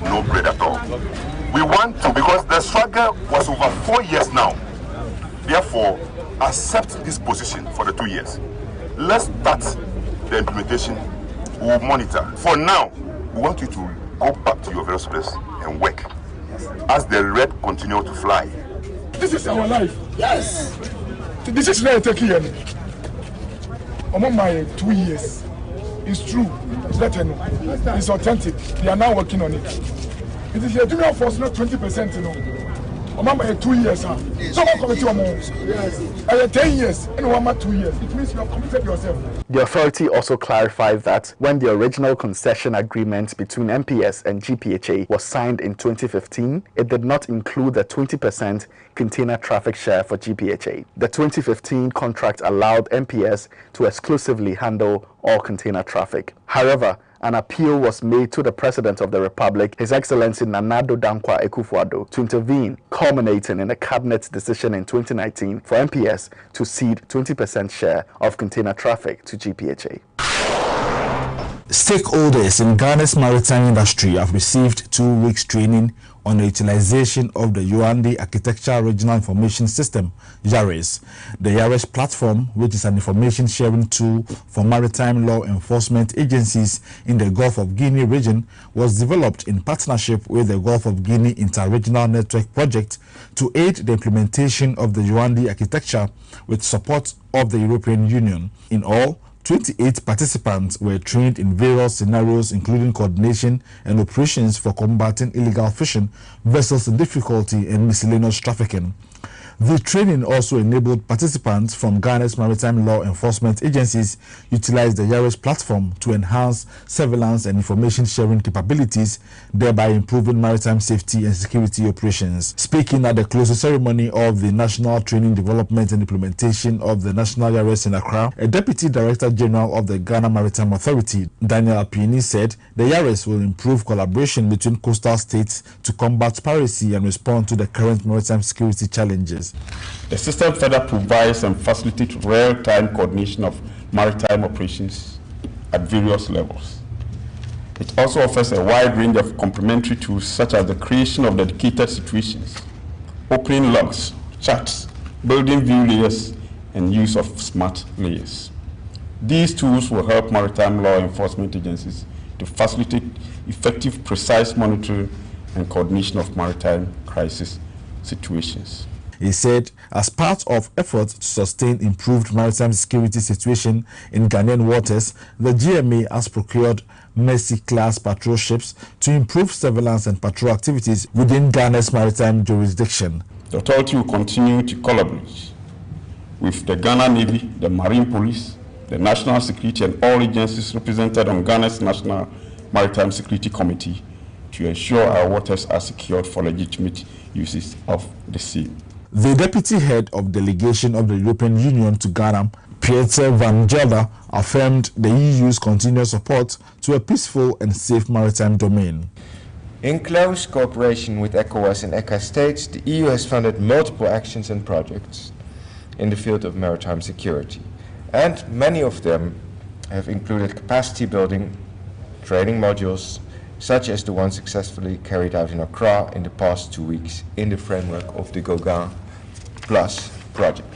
no bread at all. We want to, because the struggle was over 4 years now. Therefore, accept this position for the 2 years. Let's start the implementation. We'll monitor. For now, we want you to go back to your various places and work as the red continue to fly. This is our life. Yes. This is not a year. Among my 2 years. It's true. It's authentic. They are now working on it. It is a junior force, not 20%, you know. Remember, 2 years, huh? So what committee yes. 10 years, and 2 years. It means you have committed yourself. The authority also clarified that when the original concession agreement between MPS and GPHA was signed in 2015, it did not include the 20% container traffic share for GPHA. The 2015 contract allowed MPS to exclusively handle all container traffic. However, an appeal was made to the President of the Republic, His Excellency Nana Addo Dankwa Akufo-Addo, to intervene, culminating in a cabinet decision in 2019 for MPS to cede 20% share of container traffic to GPHA. Stakeholders in Ghana's maritime industry have received 2 weeks training on the utilization of the Yuandi Architecture Regional Information System, YARIS. The YARIS platform, which is an information sharing tool for maritime law enforcement agencies in the Gulf of Guinea region, was developed in partnership with the Gulf of Guinea Inter-Regional Network Project to aid the implementation of the Yuandi architecture with support of the European Union. In all, 28 participants were trained in various scenarios, including coordination and operations for combating illegal fishing, vessels in difficulty, and miscellaneous trafficking. The training also enabled participants from Ghana's maritime law enforcement agencies utilize the Yaris platform to enhance surveillance and information sharing capabilities, thereby improving maritime safety and security operations. Speaking at the closing ceremony of the National Training Development and Implementation of the National Yaris in Accra, a Deputy Director General of the Ghana Maritime Authority, Daniel Apini, said the Yaris will improve collaboration between coastal states to combat piracy and respond to the current maritime security challenges. The system further provides and facilitates real-time coordination of maritime operations at various levels. It also offers a wide range of complementary tools such as the creation of dedicated situations, opening logs, charts, building view layers, and use of smart layers. These tools will help maritime law enforcement agencies to facilitate effective, precise monitoring and coordination of maritime crisis situations. He said, as part of efforts to sustain improved maritime security situation in Ghanaian waters, the GMA has procured Mercy-class patrol ships to improve surveillance and patrol activities within Ghana's maritime jurisdiction. The authority will continue to collaborate with the Ghana Navy, the Marine Police, the National Security and all agencies represented on Ghana's National Maritime Security Committee to ensure our waters are secured for legitimate uses of the sea. The deputy head of delegation of the European Union to Ghana, Pieter van Gelder, affirmed the EU's continuous support to a peaceful and safe maritime domain. In close cooperation with ECOWAS and ECA states, the EU has funded multiple actions and projects in the field of maritime security, and many of them have included capacity building, training modules, such as the one successfully carried out in Accra in the past 2 weeks in the framework of the Gauguin Plus project.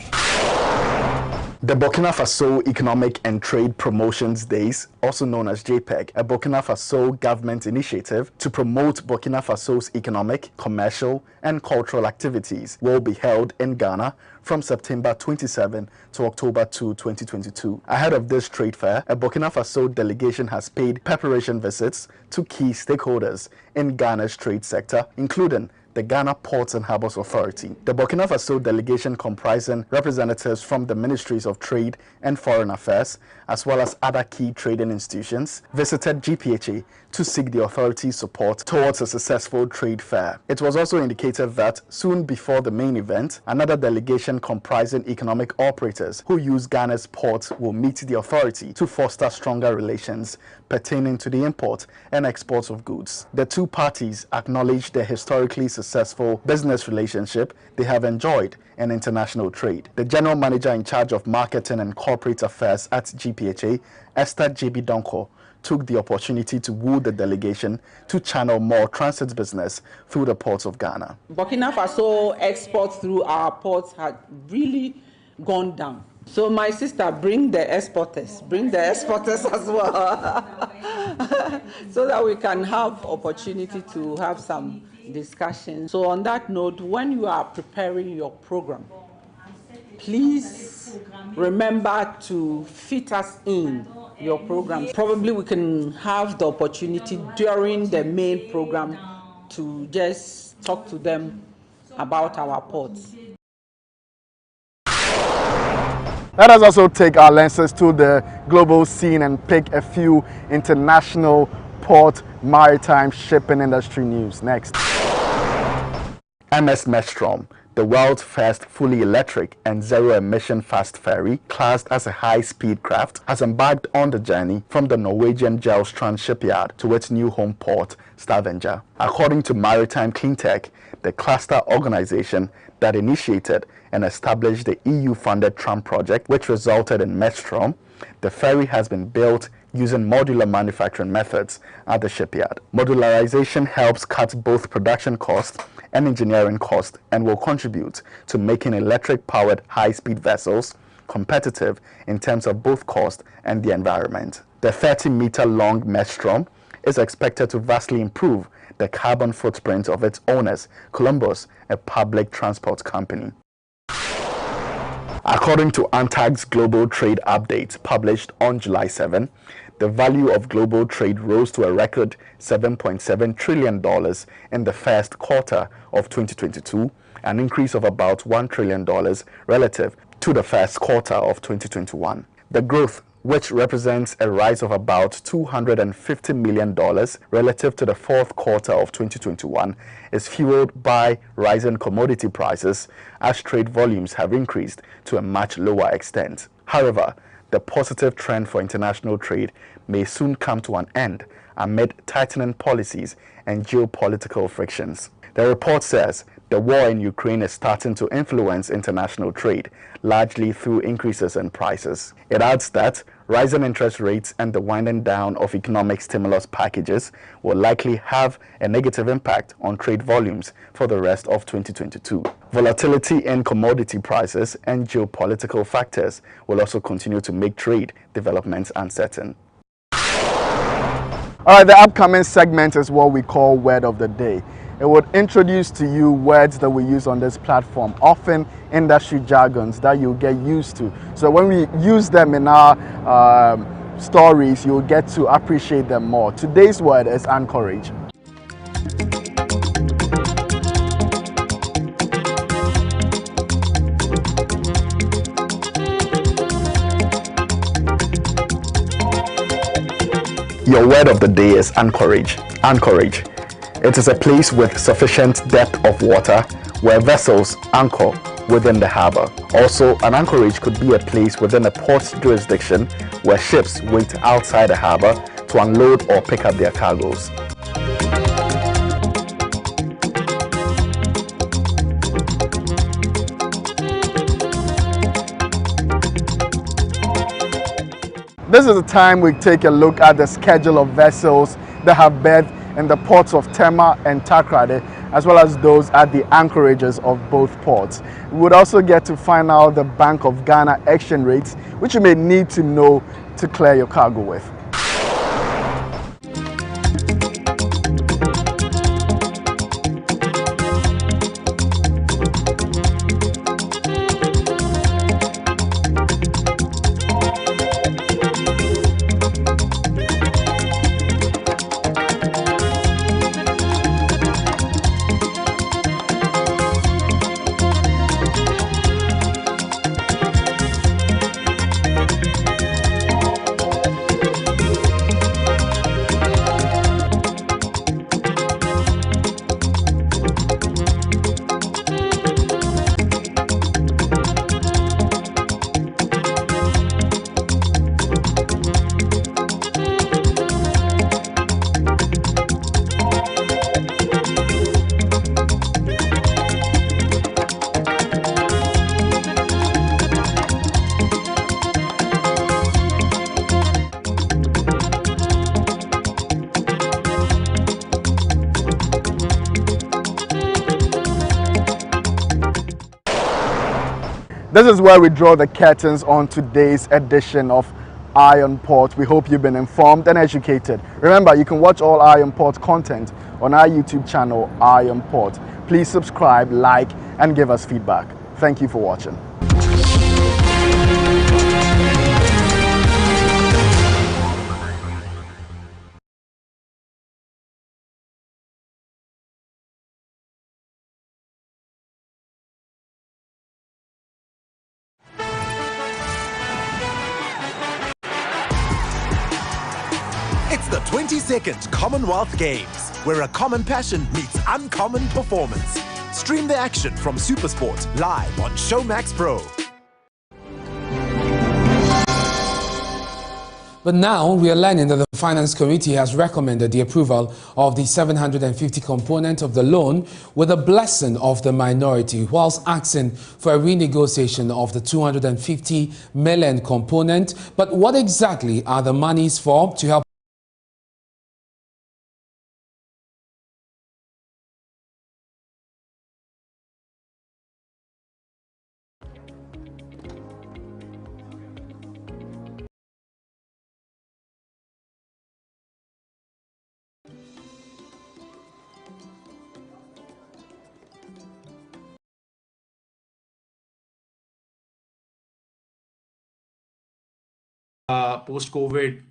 The Burkina Faso Economic and Trade Promotions Days, also known as JPEG, a Burkina Faso government initiative to promote Burkina Faso's economic, commercial, and cultural activities, will be held in Ghana from September 27 to October 2, 2022. Ahead of this trade fair, a Burkina Faso delegation has paid preparation visits to key stakeholders in Ghana's trade sector, including the Ghana Ports and Harbours Authority. The Burkina Faso delegation, comprising representatives from the Ministries of Trade and Foreign Affairs, as well as other key trading institutions, visited GPHA to seek the authority's support towards a successful trade fair. It was also indicated that soon before the main event, another delegation comprising economic operators who use Ghana's ports will meet the authority to foster stronger relations pertaining to the import and export of goods. The two parties acknowledged the historically successful business relationship they have enjoyed in international trade. The general manager in charge of marketing and corporate affairs at GPHA, Esther J.B. Donko, took the opportunity to woo the delegation to channel more transit business through the ports of Ghana. Burkina Faso exports through our ports had really gone down. So my sister, bring the exporters as well, so that we can have opportunity to have some discussion. So on that note, when you are preparing your program, please remember to fit us in your program. Probably we can have the opportunity during the main program to just talk to them about our ports. Let us also take our lenses to the global scene and pick a few international port, maritime, shipping industry news. Next. MS Maelstrom, the world's first fully electric and zero-emission fast ferry, classed as a high-speed craft, has embarked on the journey from the Norwegian Jelstrand shipyard to its new home port, Stavanger. According to Maritime Cleantech, the cluster organization that initiated and established the EU-funded tram project, which resulted in Maelstrom, the ferry has been built using modular manufacturing methods at the shipyard. Modularization helps cut both production costs and engineering costs and will contribute to making electric-powered high-speed vessels competitive in terms of both cost and the environment. The 30-meter-long Maelstrom is expected to vastly improve the carbon footprint of its owners, Columbus, a public transport company. According to ANTAG's Global Trade Update published on July 7, the value of global trade rose to a record $7.7 trillion in the first quarter of 2022, an increase of about $1 trillion relative to the first quarter of 2021. The growth, which represents a rise of about $250 million relative to the fourth quarter of 2021, is fueled by rising commodity prices as trade volumes have increased to a much lower extent. However, the positive trend for international trade may soon come to an end amid tightening policies and geopolitical frictions. The report says the war in Ukraine is starting to influence international trade, largely through increases in prices. It adds that rising interest rates and the winding down of economic stimulus packages will likely have a negative impact on trade volumes for the rest of 2022. Volatility in commodity prices and geopolitical factors will also continue to make trade developments uncertain. All right, the upcoming segment is what we call Word of the Day. It would introduce to you words that we use on this platform, often industry jargons that you'll get used to. So when we use them in our stories, you'll get to appreciate them more. Today's word is anchorage. Your word of the day is anchorage. Anchorage. It is a place with sufficient depth of water where vessels anchor within the harbor. Also, an anchorage could be a place within a port's jurisdiction where ships wait outside the harbor to unload or pick up their cargoes. This is the time we take a look at the schedule of vessels that have berthed in the ports of Tema and Takrade, as well as those at the anchorages of both ports. We would also get to find out the Bank of Ghana exchange rates, which you may need to know to clear your cargo with. This is where we draw the curtains on today's edition of Iron Port. We hope you've been informed and educated. Remember, you can watch all Iron Port content on our YouTube channel, Iron Port. Please subscribe, like, and give us feedback. Thank you for watching. It's the 22nd Commonwealth Games, where a common passion meets uncommon performance. Stream the action from SuperSport live on Showmax Pro. But now we are learning that the Finance Committee has recommended the approval of the 750 component of the loan with the blessing of the minority, whilst asking for a renegotiation of the 250 million component. But what exactly are the monies for to help? Post-COVID,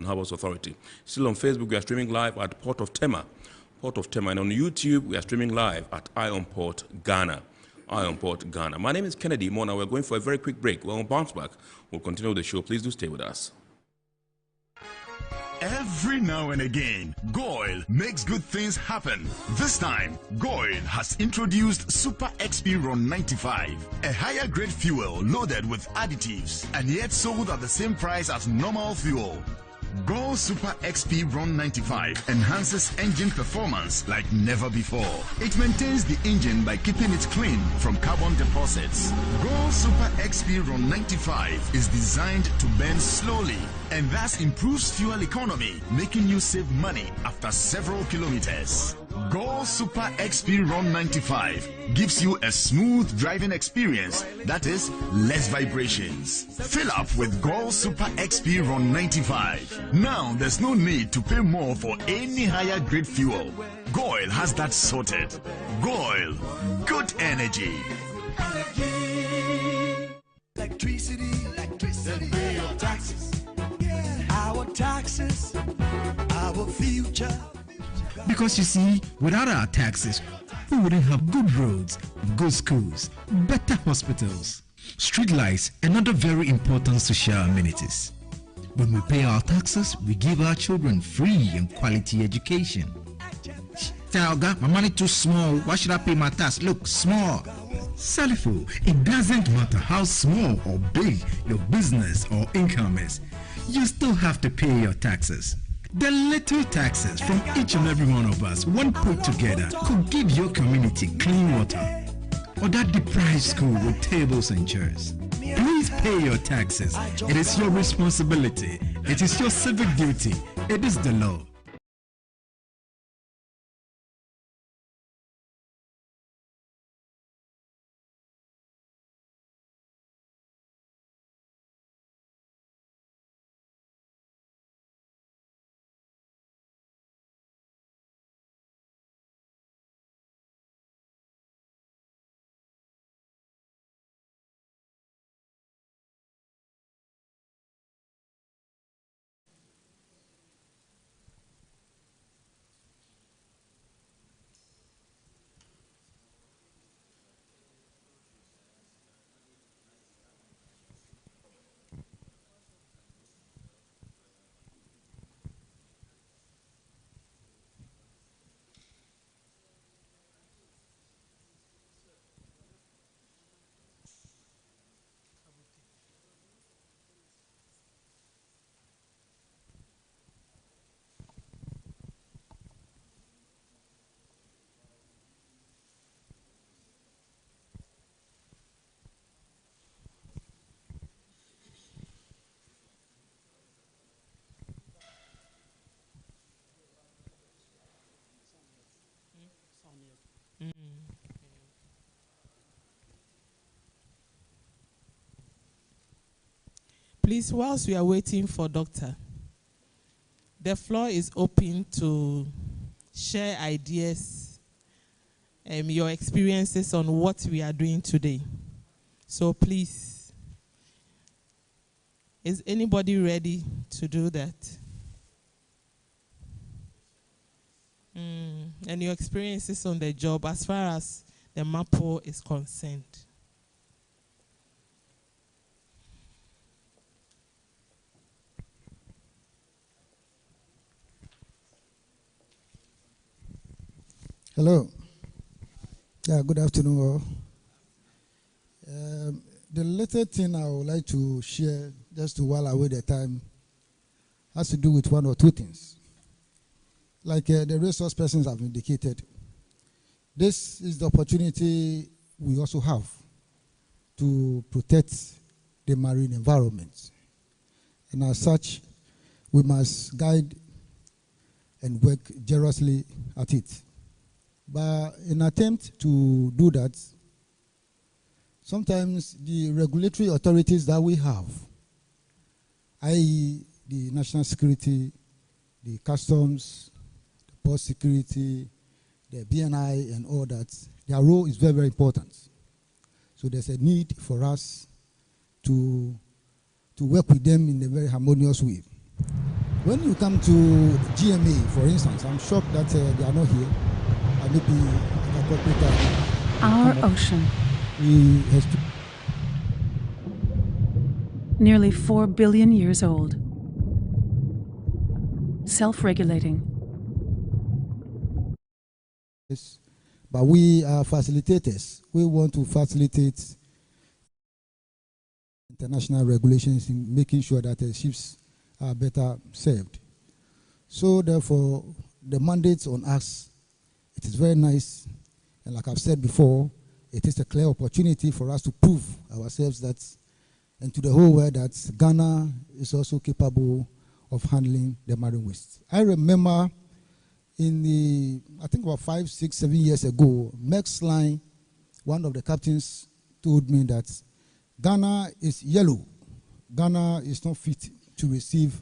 and Harbours Authority. Still on Facebook, we are streaming live at Port of Tema. Port of Tema. And on YouTube, we are streaming live at Iron Port, Ghana. Iron Port, Ghana. My name is Kennedy Mona. We're going for a very quick break. When we bounce back, we'll continue the show. Please do stay with us. Every now and again, Goil makes good things happen. This time, Goil has introduced Super XP Ron 95, a higher grade fuel loaded with additives and yet sold at the same price as normal fuel. Goil Super XP Ron 95 enhances engine performance like never before. It maintains the engine by keeping it clean from carbon deposits. Goil Super XP Ron 95 is designed to burn slowly and thus improves fuel economy, making you save money after several kilometers. Goil Super XP Ron 95 gives you a smooth driving experience, that is, less vibrations. Fill up with Goil Super XP Ron 95. Now there's no need to pay more for any higher grade fuel. Goil has that sorted. Goil, good energy. Electricity, pay your taxes. Our taxes, our future. Because you see, without our taxes, we wouldn't have good roads, good schools, better hospitals, street lights, and other very important social amenities. When we pay our taxes, we give our children free and quality education. Tell God, my money too small. Why should I pay my tax? Look, small. Salifo, it doesn't matter how small or big your business or income is. You still have to pay your taxes. The little taxes from each and every one of us, when put together, could give your community clean water or that deprived school with tables and chairs. Please pay your taxes. It is your responsibility. It is your civic duty. It is the law. Please, whilst we are waiting for Doctor, the floor is open to share ideas and your experiences on what we are doing today. So please, is anybody ready to do that? And your experiences on the job as far as the MAPO is concerned. Hello. Yeah, good afternoon all. The little thing I would like to share, just to while away the time, has to do with one or two things. Like the resource persons have indicated, this is the opportunity we also have to protect the marine environment. And as such, we must guide and work generously at it. But in an attempt to do that, sometimes the regulatory authorities that we have, i.e. the national security, the customs, the port security, the BNI and all that, their role is very, very important. So there's a need for us to work with them in a very harmonious way. When you come to GMA, for instance, I'm shocked that they are not here. Maybe our ocean. We have to nearly 4 billion years old. Self-regulating. Yes. But we are facilitators. We want to facilitate international regulations in making sure that the ships are better served. So therefore, the mandates on us, it is very nice. And like I've said before, it is a clear opportunity for us to prove ourselves that, and to the whole world, that Ghana is also capable of handling the marine waste. I remember in the, I think about 5, 6, 7 years ago, Max Line, one of the captains told me that Ghana is yellow. Ghana is not fit to receive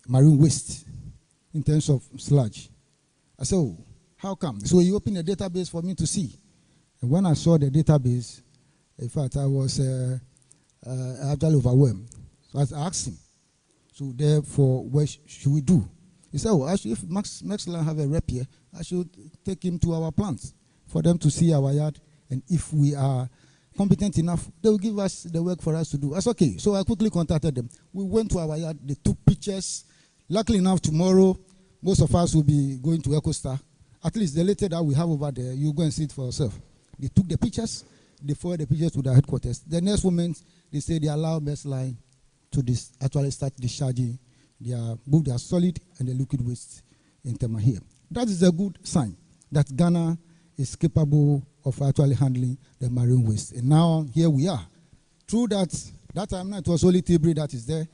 marine waste in terms of sludge. I said, oh, how come? So he opened a database for me to see. And when I saw the database, in fact, I was actually overwhelmed. So I asked him, so therefore, what should we do? He said, oh, actually, if Max Line have a rep here, I should take him to our plants for them to see our yard. And if we are competent enough, they will give us the work for us to do. That's okay. So I quickly contacted them. We went to our yard. They took pictures. Luckily enough, tomorrow, most of us will be going to EcoStar. At least the letter that we have over there, you go and see it for yourself. They took the pictures. They forwarded the pictures to the headquarters. The next moment, they say they allow Max Line to actually start discharging both their solid and the liquid waste in Tema here. That is a good sign that Ghana is capable of actually handling the marine waste. And now here we are. Through that time it was only Tilbury that is there.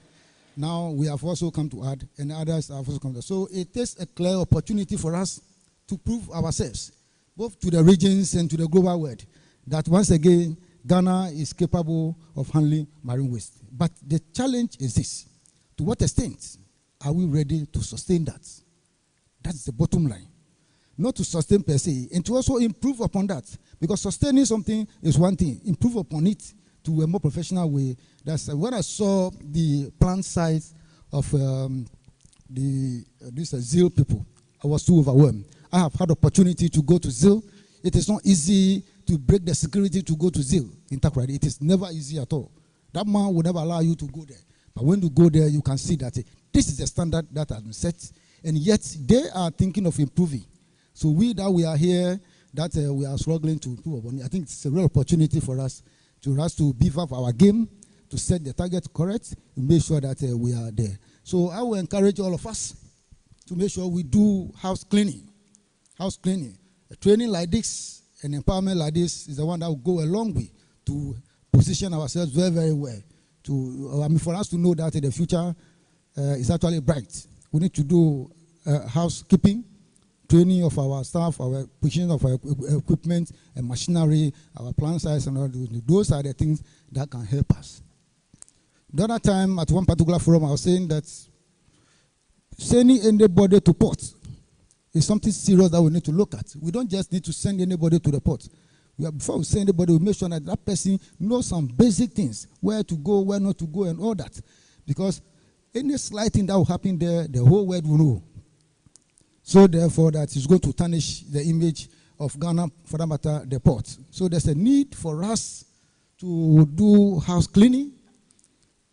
Now we have also come to add, and others have also come to. So it is a clear opportunity for us to prove ourselves, both to the regions and to the global world, that once again, Ghana is capable of handling marine waste. But the challenge is this: to what extent are we ready to sustain that? That's the bottom line. Not to sustain per se, and to also improve upon that. Because sustaining something is one thing, improve upon it to a more professional way. That's when I saw the plant size of these ZIL people, I was too overwhelmed. I have had opportunity to go to ZIL. It is not easy to break the security to go to ZIL in Takoradi. It is never easy at all. That man would never allow you to go there. But when you go there, you can see that this is the standard that has been set, and yet they are thinking of improving. So we are here, that we are struggling to improve upon it. I think it's a real opportunity for us to beef up our game, to set the target correct, and make sure that we are there. So I will encourage all of us to make sure we do house cleaning. House cleaning. A training like this, an empowerment like this is the one that will go a long way to position ourselves very, very well. For us to know that the future is actually bright. We need to do housekeeping, training of our staff, our position of our equipment and machinery, our plant size, and all those are the things that can help us. The other time, at one particular forum, I was saying that sending anybody to port is something serious that we need to look at. We don't just need to send anybody to the port. Before we send anybody, we make sure that that person knows some basic things, where to go, where not to go, and all that. Because any slight thing that will happen there, the whole world will know. So therefore, that is going to tarnish the image of Ghana, for that matter, the port. So there's a need for us to do house cleaning.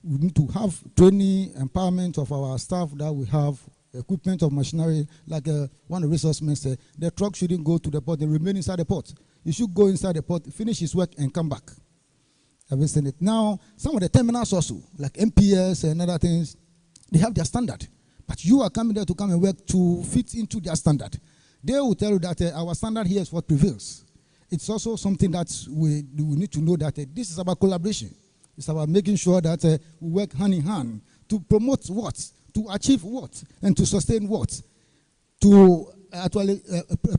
We need to have training, empowerment of our staff, that we have equipment of machinery, like one of the resourcemen said, the truck shouldn't go to the port, they remain inside the port. You should go inside the port, finish his work, and come back. I've seen it. Now, some of the terminals also, like MPS and other things, they have their standard. But you are coming there to come and work to fit into their standard. They will tell you that our standard here is what prevails. It's also something that we need to know that this is about collaboration. It's about making sure that we work hand in hand to promote what, to achieve what, and to sustain what, to actually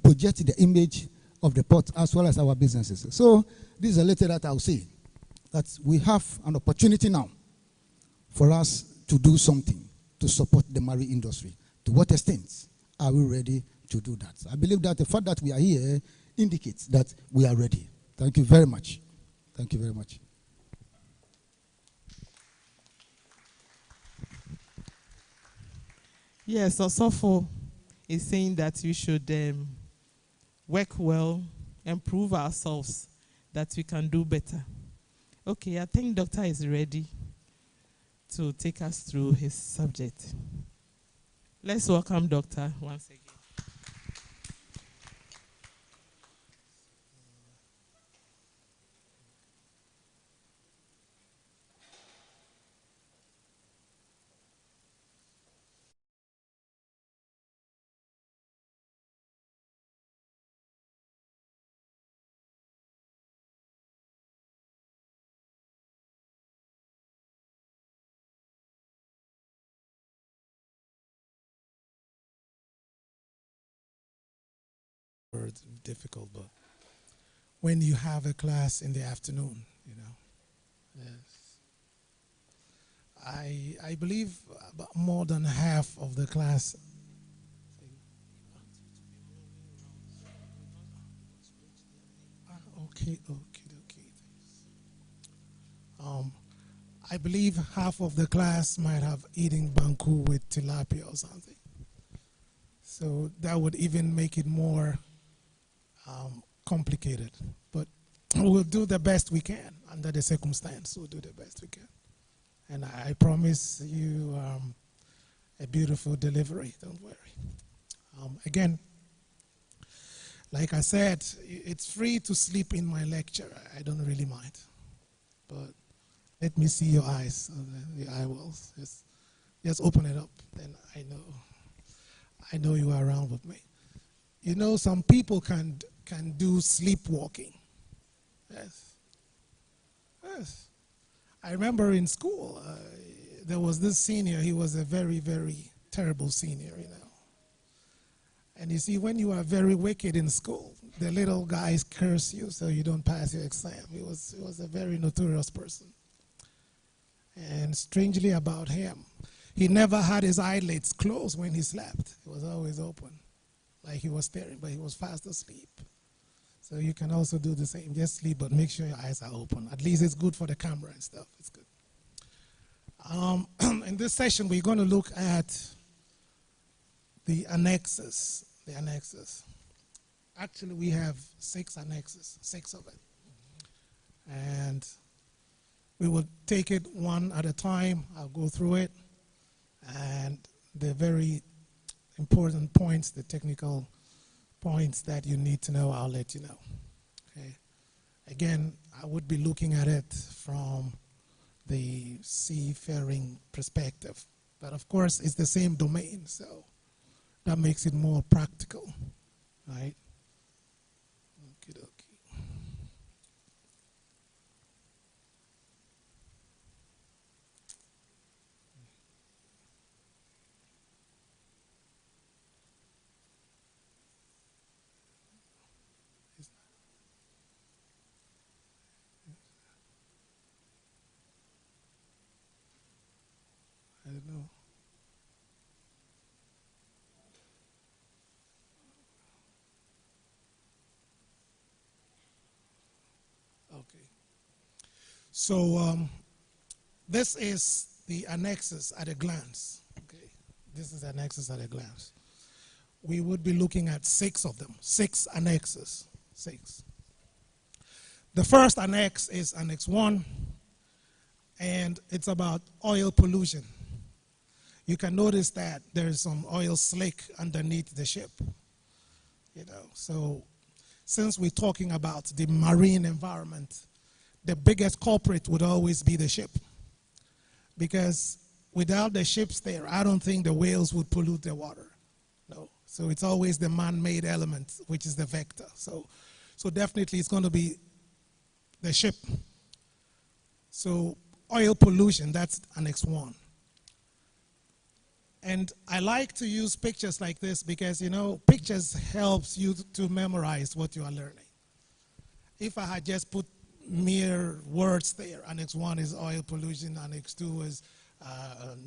project the image of the port as well as our businesses. So this is a letter that I'll say, that we have an opportunity now for us to do something to support the marine industry. To what extent are we ready to do that? I believe that the fact that we are here indicates that we are ready. Thank you very much. Thank you very much. Yes, Osofo is saying that we should work well, improve ourselves, that we can do better. Okay, I think Doctor is ready to take us through his subject. Let's welcome Doctor once again. Difficult, but when you have a class in the afternoon, yes. I believe about more than half of the class. Okay. I believe half of the class might have eaten banku with tilapia or something. So that would even make it more complicated. But we'll do the best we can under the circumstance. We'll do the best we can. And I promise you a beautiful delivery. Don't worry. Again, like I said, it's free to sleep in my lecture. I don't really mind. But let me see your eyes, the eye walls. Just open it up, then I know you are around with me. You know, some people can do sleepwalking. Yes. Yes. I remember in school, there was this senior. He was a very, very terrible senior, And you see, when you are very wicked in school, the little guys curse you so you don't pass your exam. He was a very notorious person. And strangely about him, he never had his eyelids closed when he slept. It was always open, like he was staring, but he was fast asleep. So you can also do the same. Just sleep, but make sure your eyes are open. At least it's good for the camera and stuff. It's good. In this session, we're going to look at the annexes. The annexes. Actually, we have 6 annexes, 6 of it. And we will take it one at a time. I'll go through it. And the very important points, the technical points that you need to know, I'll let you know. Okay. Again, I would be looking at it from the seafaring perspective. But of course, it's the same domain, so that makes it more practical, right? Okay. I don't know. Okay. So this is the annexes at a glance. Okay. This is annexes at a glance. We would be looking at 6 of them. 6 annexes. 6. The first annex is Annex 1, and it's about oil pollution. You can notice that there is some oil slick underneath the ship. So since we're talking about the marine environment, the biggest culprit would always be the ship. Because without the ships there, I don't think the whales would pollute the water. No. So it's always the man-made element, which is the vector. So definitely it's going to be the ship. So oil pollution, that's Annex 1. And I like to use pictures like this because, pictures helps you to memorize what you are learning. If I had just put mere words there, Annex 1 is oil pollution, Annex 2 is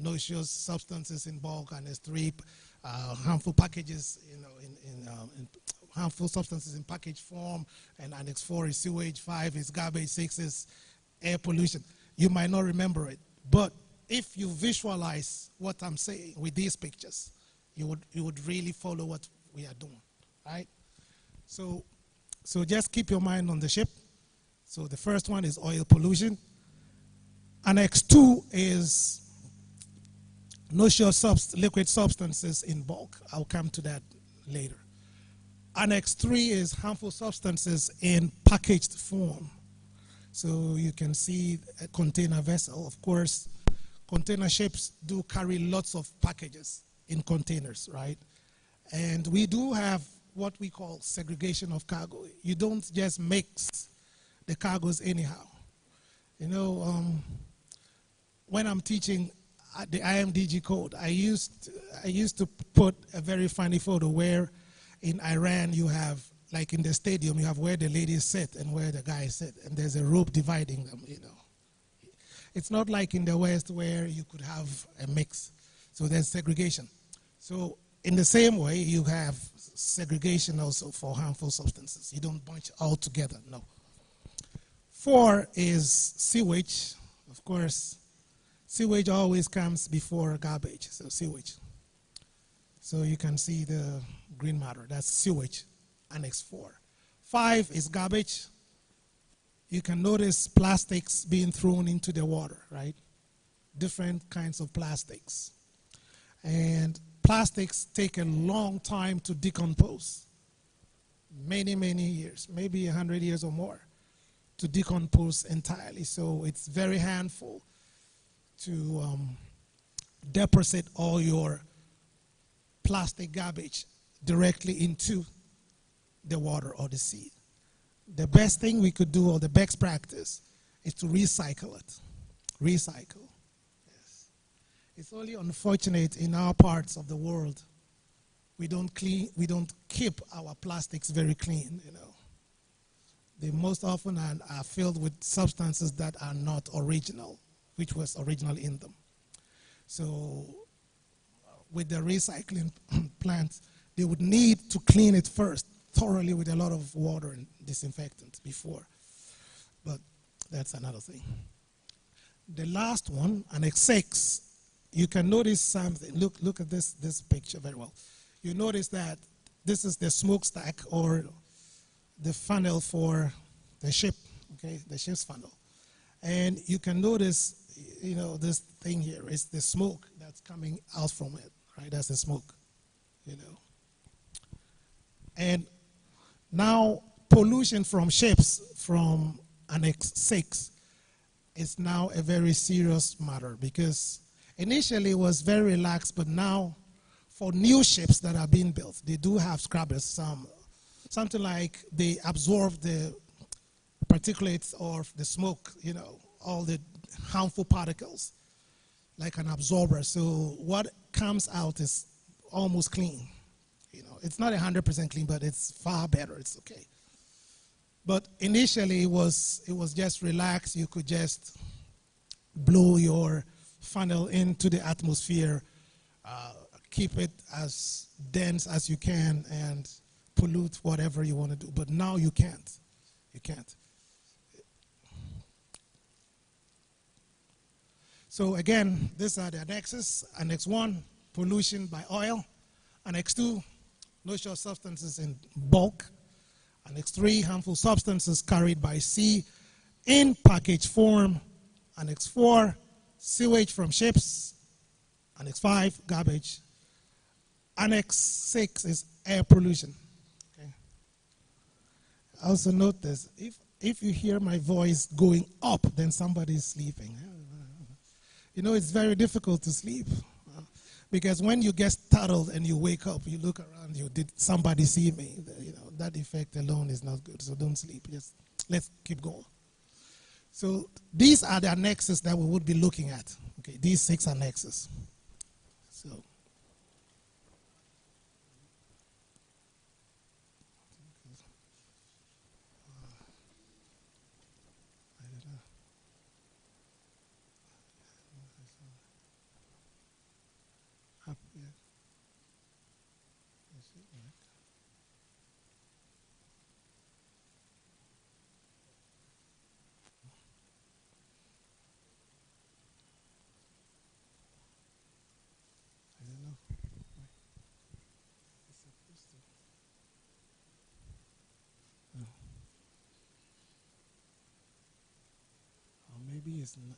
noxious substances in bulk, Annex 3, harmful packages, harmful substances in package form, and Annex 4 is sewage, 5 is garbage, 6 is air pollution. You might not remember it, but if you visualize what I'm saying with these pictures, you would really follow what we are doing, right? So just keep your mind on the ship. So the first one is oil pollution. Annex 2 is noxious liquid substances in bulk. I'll come to that later. Annex 3 is harmful substances in packaged form. So you can see a container vessel. Of course, container ships do carry lots of packages in containers, right? And we do have what we call segregation of cargo. You don't just mix the cargoes anyhow. You know, when I'm teaching the IMDG code, I used to put a very funny photo where in Iran you have, like in the stadium, you have where the ladies sit and where the guys sit, and there's a rope dividing them, you know. It's not like in the West where you could have a mix. So there's segregation. So in the same way, you have segregation also for harmful substances. You don't bunch all together, no. 4 is sewage. Of course, sewage always comes before garbage, so sewage. So you can see the green matter, that's sewage, Annex 4. 5 is garbage. You can notice plastics being thrown into the water, right? Different kinds of plastics. And plastics take a long time to decompose. Many, many years, maybe 100 years or more, to decompose entirely. So it's very handful to deposit all your plastic garbage directly into the water or the sea. The best thing we could do, or the best practice, is to recycle it. Recycle. Yes. It's only unfortunate in our parts of the world we don't keep our plastics very clean, you know. They most often are filled with substances that are not original, which was original in them. So with the recycling plants, they would need to clean it first thoroughly with a lot of water and disinfectant before. But that's another thing. The last one, Annex 6, you can notice something. Look at this picture very well. You notice that this is the smokestack or the funnel for the ship, okay, the ship's funnel. And you can notice, you know, this thing here is the smoke that's coming out from it, right? That's the smoke, you know. And now pollution from ships from Annex 6 is now a very serious matter, because initially it was very relaxed, but now for new ships that are being built, they do have scrubbers, something like they absorb the particulates or the smoke, you know, all the harmful particles, like an absorber. So what comes out is almost clean. You know, it's not 100% clean, but it's far better. It's okay. But initially, it was just relaxed. You could just blow your funnel into the atmosphere, keep it as dense as you can, and pollute whatever you want to do. But now you can't. You can't. So again, these are the annexes. Annex 1, pollution by oil. Annex 2, noxious substances in bulk. Annex 3, harmful substances carried by sea in package form. Annex 4, sewage from ships. Annex 5, garbage. Annex 6 is air pollution. Okay. Also note this, if you hear my voice going up, then somebody is sleeping. You know, it's very difficult to sleep. Because when you get startled and you wake up, you look around you, did somebody see me? You know, that effect alone is not good, so don't sleep. Just let's keep going. So these are the annexes that we would be looking at. Okay, these 6 annexes. So is not.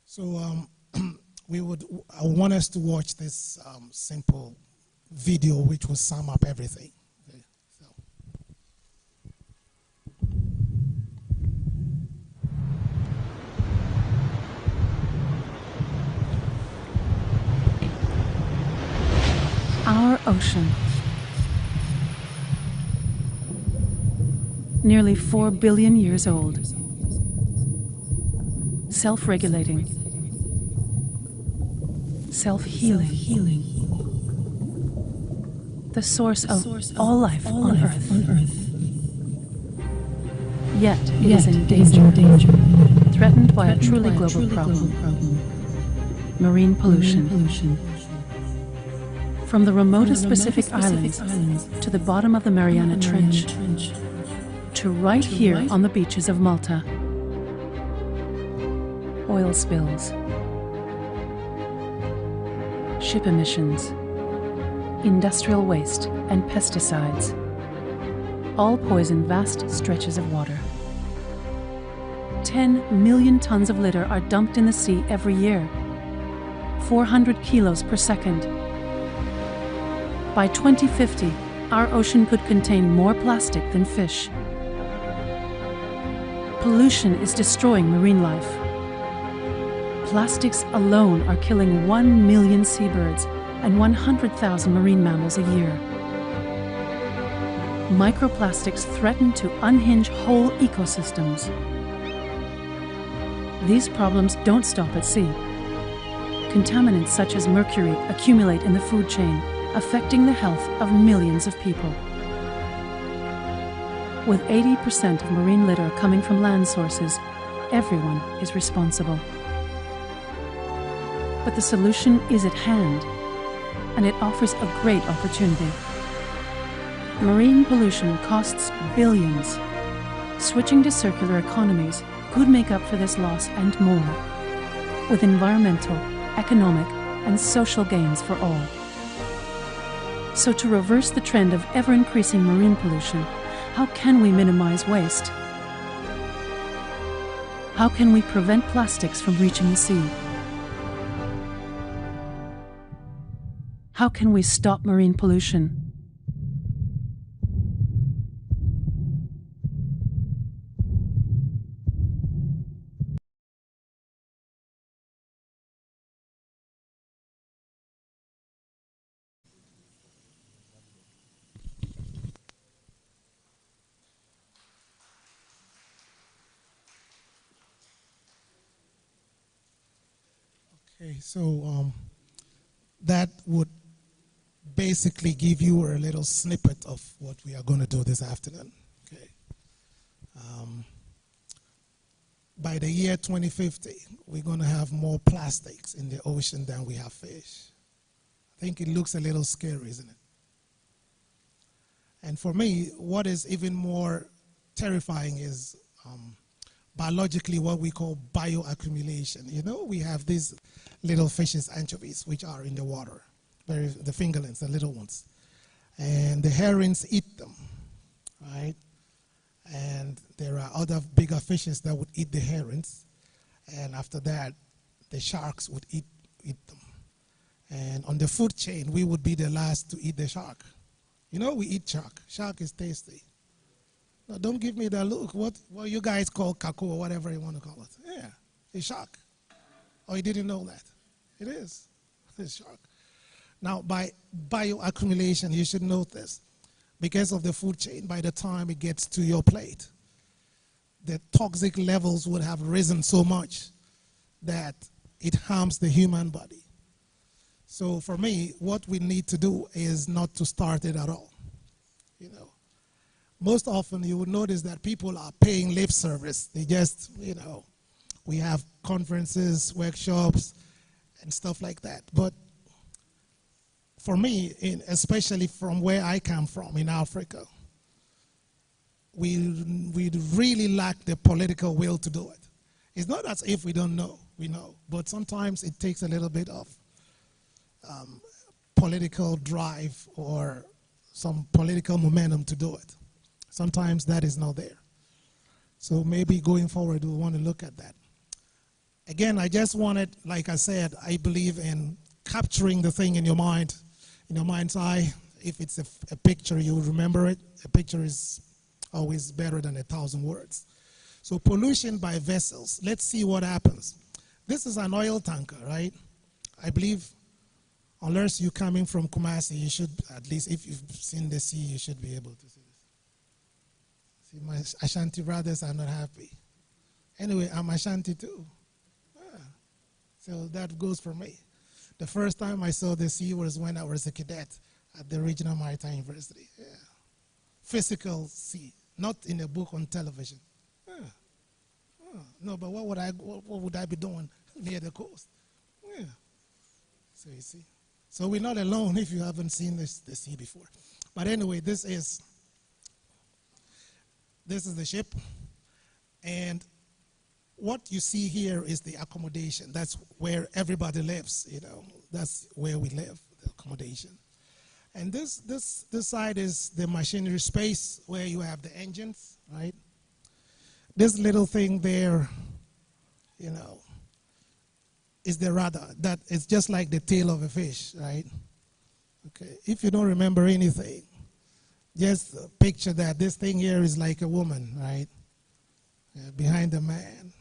So I want us to watch this simple video which will sum up everything. Okay, so. Our ocean. Nearly 4 billion years old. Self-regulating. Self-healing. The source of all life on Earth. Yet it is in danger. Threatened by a truly global problem. Marine pollution. From the remotest Pacific Islands to the bottom of the Mariana Trench, to right here on the beaches of Malta. Oil spills, ship emissions, industrial waste and pesticides all poison vast stretches of water. 10 million tons of litter are dumped in the sea every year, 400 kilos per second. By 2050, our ocean could contain more plastic than fish. Pollution is destroying marine life. Plastics alone are killing 1 million seabirds and 100,000 marine mammals a year. Microplastics threaten to unhinge whole ecosystems. These problems don't stop at sea. Contaminants such as mercury accumulate in the food chain, affecting the health of millions of people. With 80% of marine litter coming from land sources, everyone is responsible. But the solution is at hand, and it offers a great opportunity. Marine pollution costs billions. Switching to circular economies could make up for this loss and more, with environmental, economic, and social gains for all. So to reverse the trend of ever-increasing marine pollution, how can we minimize waste? How can we prevent plastics from reaching the sea? How can we stop marine pollution? Okay, so that would basically give you a little snippet of what we are going to do this afternoon. Okay. By the year 2050, we're going to have more plastics in the ocean than we have fish. I think it looks a little scary, isn't it? And for me, what is even more terrifying is biologically what we call bioaccumulation. You know, we have these little fishes, anchovies, which are in the water. The fingerlings, the little ones. And the herons eat them, right? And there are other bigger fishes that would eat the herons. And after that, the sharks would eat them. And on the food chain, we would be the last to eat the shark. You know, we eat shark. Shark is tasty. Now, don't give me that look. What you guys call kako or whatever you want to call it. Yeah, it's shark. Oh, you didn't know that? It is. It's shark. Now, by bioaccumulation, you should note this. Because of the food chain, by the time it gets to your plate, the toxic levels would have risen so much that it harms the human body. So for me, what we need to do is not to start it at all. You know, most often you would notice that people are paying lip service. They just, you know, we have conferences, workshops, and stuff like that. But for me, especially from where I come from in Africa, we really lack the political will to do it. It's not as if we don't know, we know, but sometimes it takes a little bit of political drive or some political momentum to do it. Sometimes that is not there. So maybe going forward, we want to look at that. Again, I just wanted, like I said, I believe in capturing the thing in your mind, in your mind's eye. If it's a picture, you'll remember it. A picture is always better than 1,000 words. So pollution by vessels. Let's see what happens. This is an oil tanker, right? I believe, unless you're coming from Kumasi, you should, at least if you've seen the sea, you should be able to see this. See, my Ashanti brothers are not happy. Anyway, I'm Ashanti too. So that goes for me. The first time I saw the sea was when I was a cadet at the Regional Maritime University. Yeah. Physical sea, not in a book on television. No, but what would I be doing near the coast? Yeah. So you see. So we're not alone if you haven't seen the sea before. But anyway, this is the ship. And what you see here is the accommodation. That's where everybody lives, you know. That's where we live, the accommodation. And this side is the machinery space where you have the engines, right? This little thing there, you know, is the rudder. That is just like the tail of a fish, right? Okay. If you don't remember anything, just picture that this thing here is like a woman, right? Behind the man.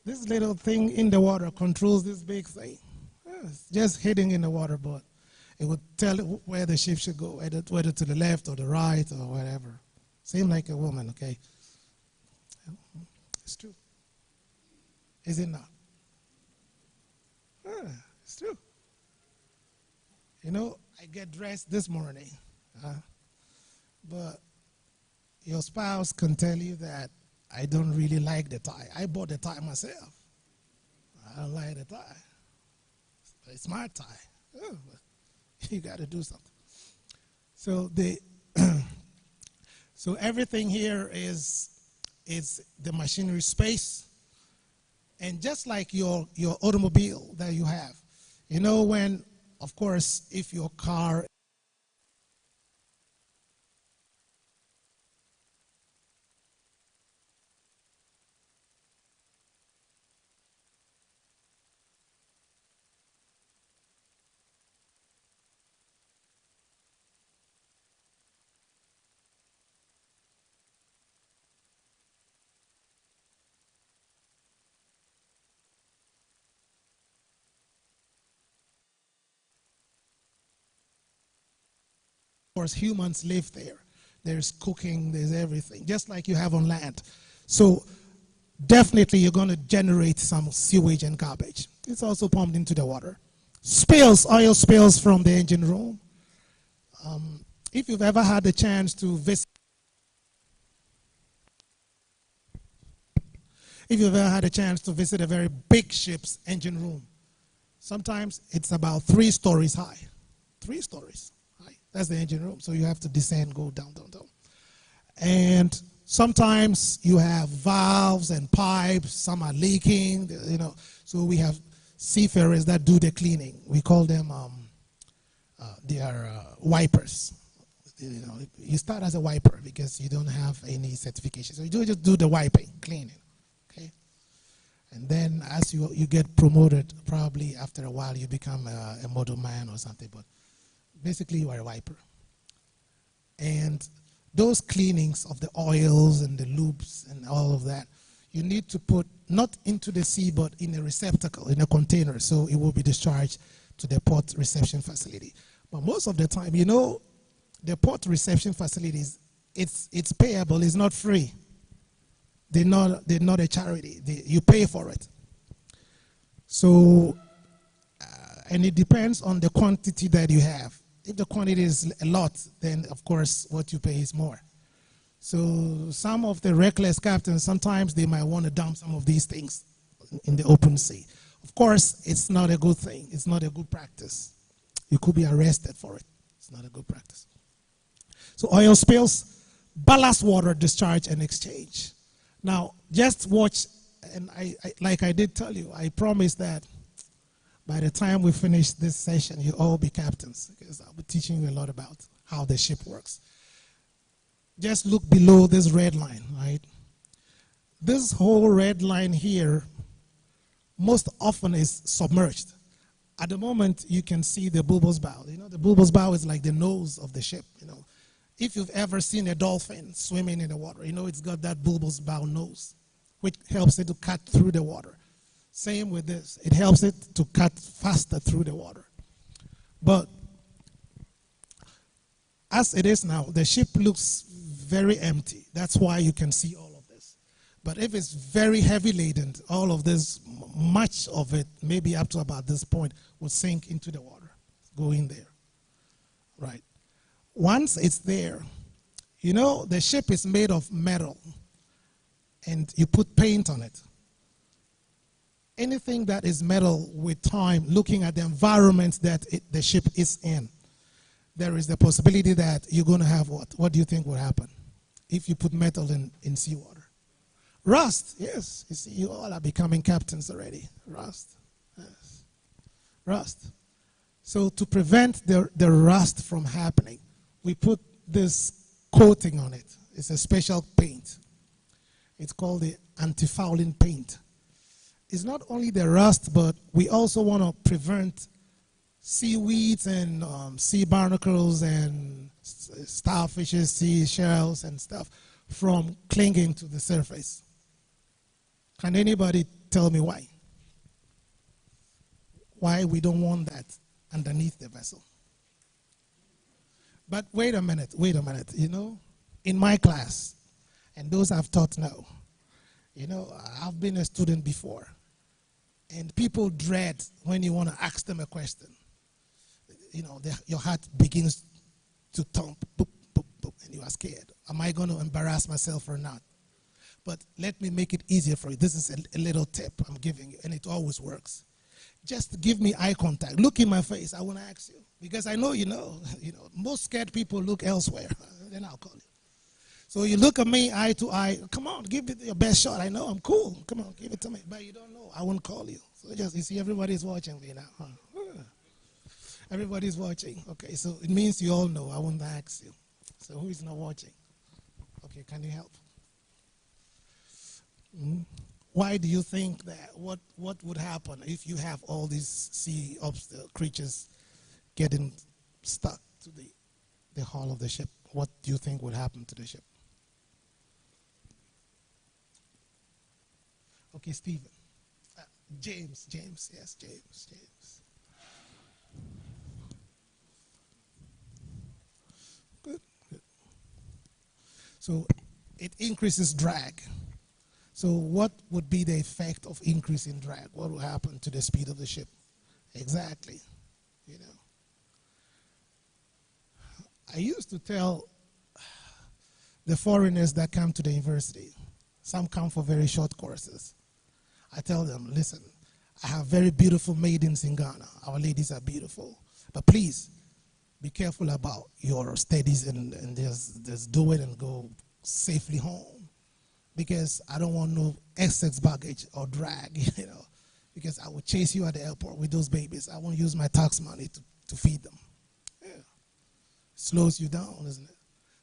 This little thing in the water controls this big thing. It's just hitting in the water, but it would tell it where the ship should go, whether to the left or the right or whatever. Same like a woman, okay? It's true. Is it not? It's true. You know, I get dressed this morning, but your spouse can tell you that I don't really like the tie. I bought the tie myself. I don't like the tie. It's my tie. Oh, you got to do something. So so everything here is the machinery space, and just like your automobile that you have, you know, when, of course, if your car course, humans live there. There's cooking, there's everything, just like you have on land. So definitely you're going to generate some sewage and garbage. It's also pumped into the water. Spills, oil spills from the engine room. If you've ever had the chance to visit, a very big ship's engine room, sometimes it's about 3 stories high. 3 stories. That's the engine room. So you have to descend, go down, down, down. And sometimes you have valves and pipes. Some are leaking, you know. So we have seafarers that do the cleaning. We call them, they are wipers. You know, you start as a wiper because you don't have any certification. So you just do the wiping, cleaning, okay? And then as you get promoted, probably after a while you become a motorman or something. But basically, you are a wiper. And those cleanings of the oils and the lubes and all of that, you need to put not into the sea, but in a receptacle, in a container, so it will be discharged to the port reception facility. But most of the time, you know, the port reception facilities, it's payable, it's not free. They're not a charity. You pay for it. So, and it depends on the quantity that you have. If the quantity is a lot, then of course what you pay is more. So some of the reckless captains, sometimes they might want to dump some of these things in the open sea. Of course, it's not a good thing. It's not a good practice. You could be arrested for it. It's not a good practice. So oil spills, ballast water discharge and exchange. Now, just watch, and like I did tell you, I promise that by the time we finish this session, you'll all be captains, because I'll be teaching you a lot about how the ship works. Just look below this red line, right? This whole red line here most often is submerged. At the moment, you can see the bulbous bow. You know, the bulbous bow is like the nose of the ship, you know. If you've ever seen a dolphin swimming in the water, you know it's got that bulbous bow nose, which helps it to cut through the water. Same with this. It helps it to cut faster through the water. But as it is now, the ship looks very empty. That's why you can see all of this. But if it's very heavy laden, all of this, much of it, maybe up to about this point, will sink into the water, go in there. Right. Once it's there, you know, the ship is made of metal, and you put paint on it. Anything that is metal, with time, looking at the environment that the ship is in, there is the possibility that you're going to have what? What do you think will happen if you put metal in seawater? Rust, yes. You see, you all are becoming captains already. Rust, yes. Rust. So to prevent the rust from happening, we put this coating on it. It's a special paint. It's called the anti-fouling paint. It's not only the rust, but we also want to prevent seaweeds and sea barnacles and starfishes, sea shells and stuff from clinging to the surface. Can anybody tell me why? Why we don't want that underneath the vessel? But wait a minute, you know, in my class, and those I've taught now, you know, I've been a student before, and people dread when you want to ask them a question. You know, your heart begins to thump, boop, boop, boop, and you are scared. Am I going to embarrass myself or not? But let me make it easier for you. This is a little tip I'm giving you, and it always works. Just give me eye contact. Look in my face. I want to ask you. Because I know you know. You know, most scared people look elsewhere. Then I'll call you. So you look at me eye to eye. Come on, give it your best shot. I know I'm cool. Come on, give it to me. But you don't know. I won't call you. So just, you see, everybody's watching me now. Huh? Everybody's watching. Okay, so it means you all know. I won't ask you. So who is not watching? Okay, can you help? Why do you think that? What would happen if you have all these sea creatures getting stuck to the hull of the ship? What do you think would happen to the ship? Okay, Stephen. James, yes, James. Good. So it increases drag. So what would be the effect of increasing drag? What will happen to the speed of the ship? Exactly, you know. I used to tell the foreigners that come to the university, some come for very short courses. I tell them, listen, I have very beautiful maidens in Ghana. Our ladies are beautiful. But please, be careful about your studies and just do it and go safely home. Because I don't want no excess baggage or drag, you know, because I will chase you at the airport with those babies. I won't use my tax money to feed them. Yeah. Slows you down, isn't it?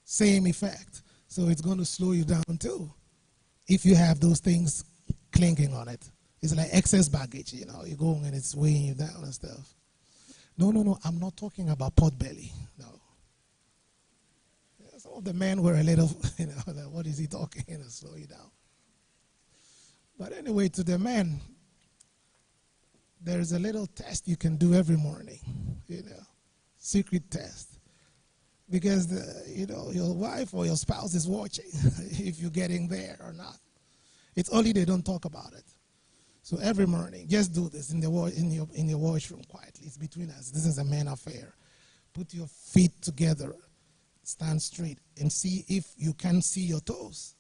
Same effect. So it's going to slow you down too if you have those things clinging on it. It's like excess baggage, you know, you're going and it's weighing you down and stuff. No, I'm not talking about pot belly, no. Some of the men were a little, you know, like, what is he talking? You know, slow you down. But anyway, to the men, there's a little test you can do every morning, you know, secret test. Because, you know, your wife or your spouse is watching if you're getting there or not. It's only they don't talk about it. So every morning, just do this in your washroom quietly. It's between us. This is a man affair. Put your feet together. Stand straight and see if you can see your toes.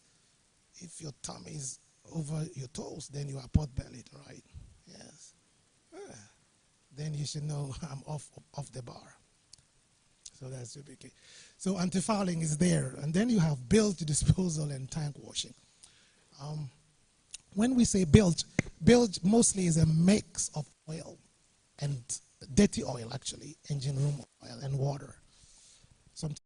If your tummy is over your toes, then you are pot-bellied, right? Yes. then you should know I'm off the bar. So that's the big key. So anti-fouling is there. And then you have bilge disposal and tank washing. When we say bilge mostly is a mix of oil and dirty oil, actually, engine room oil and water. Sometimes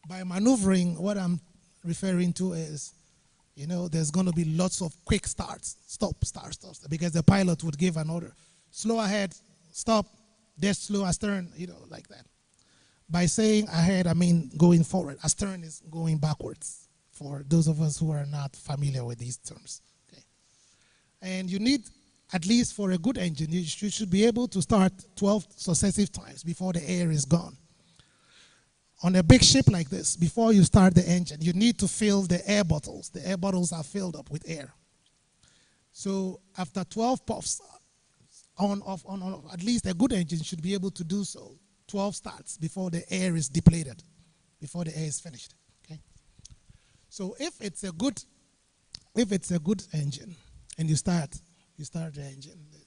by maneuvering, what I'm referring to is, there's going to be lots of quick starts, stop, start, stop, because the pilot would give an order. Slow ahead, stop, dead slow, astern, like that. By saying ahead, I mean going forward. Astern is going backwards, for those of us who are not familiar with these terms. Okay. And you need, at least for a good engine, you should be able to start 12 successive times before the air is gone. On a big ship like this, before you start the engine, you need to fill the air bottles. The air bottles are filled up with air. So after 12 puffs, on, off, on, off, at least a good engine should be able to do so. 12 starts before the air is depleted, before the air is finished. Okay. So if it's a good engine, and you start the engine, the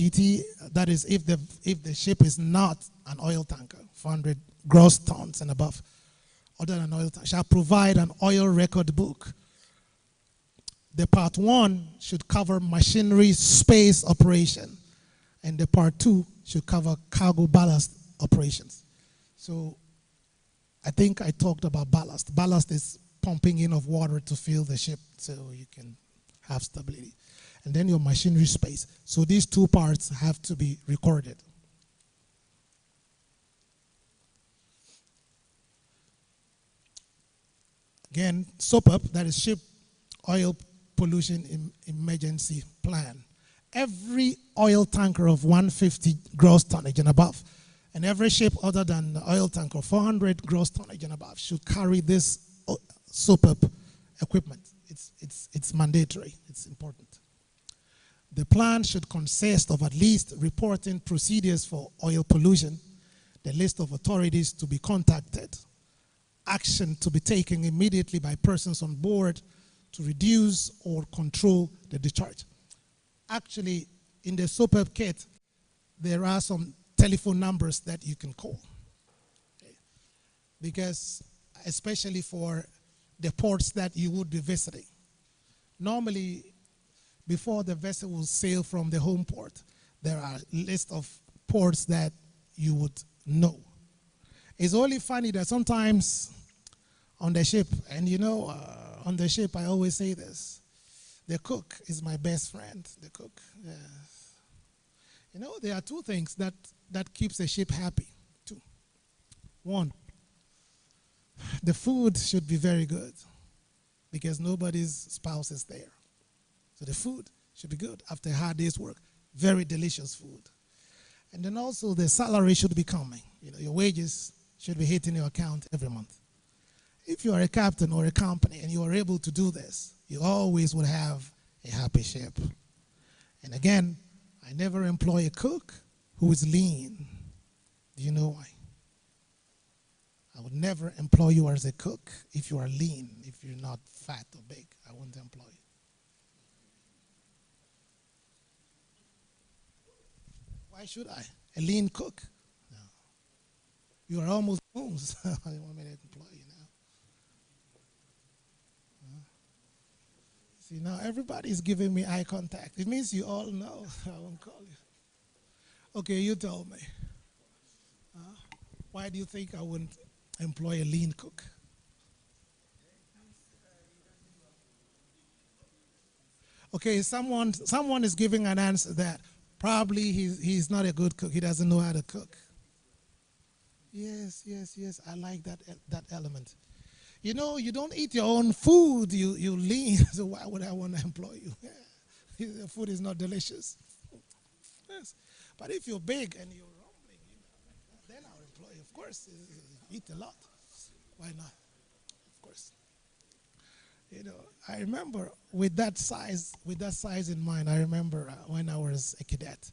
DT, that is if the ship is not an oil tanker, 400 gross tons and above, other than oil tanker, shall provide an oil record book. The part 1 should cover machinery space operation, and the part 2 should cover cargo ballast operations. So I think I talked about ballast. Ballast is pumping in of water to fill the ship so you can have stability. And then your machinery space. So these 2 parts have to be recorded. Again, SOPUP, that is Ship Oil Pollution Emergency Plan. Every oil tanker of 150 gross tonnage and above, and every ship other than the oil tanker 400 gross tonnage and above should carry this SOPUP equipment. It's mandatory. It's important. The plan should consist of at least reporting procedures for oil pollution, the list of authorities to be contacted, action to be taken immediately by persons on board to reduce or control the discharge. Actually, in the SOPUP kit, there are some telephone numbers that you can call. Okay? Because, especially for the ports that you would be visiting. Normally, before the vessel will sail from the home port, there are a list of ports that you would know. It's only funny that sometimes on the ship, and you know, on the ship I always say this, the cook is my best friend, the cook. Yes. You know, there are 2 things that keeps a ship happy, 2. 1, the food should be very good because nobody's spouse is there. So the food should be good after a hard day's work. Very delicious food. And then also the salary should be coming. You know, your wages should be hitting your account every month. If you are a captain or a company and you are able to do this, you always will have a happy ship. And again, I never employ a cook who is lean. Do you know why? I would never employ you as a cook if you are lean, if you're not fat or big. I wouldn't employ you. Why should I? A lean cook? No. You are almost bones. I want me to employ you now. See, now everybody's giving me eye contact. It means you all know. I won't call you. Okay, you tell me. Why do you think I wouldn't employ a lean cook? Okay, someone is giving an answer that probably he's not a good cook. He doesn't know how to cook. Yes. I like that element. You know, you don't eat your own food. You lean. So why would I want to employ you? Yeah. The food is not delicious. Yes. But if you're big and you're rumbling, then I'll employ you. Of course, you eat a lot. Why not? Of course. You know, I remember with that size in mind, I remember when I was a cadet.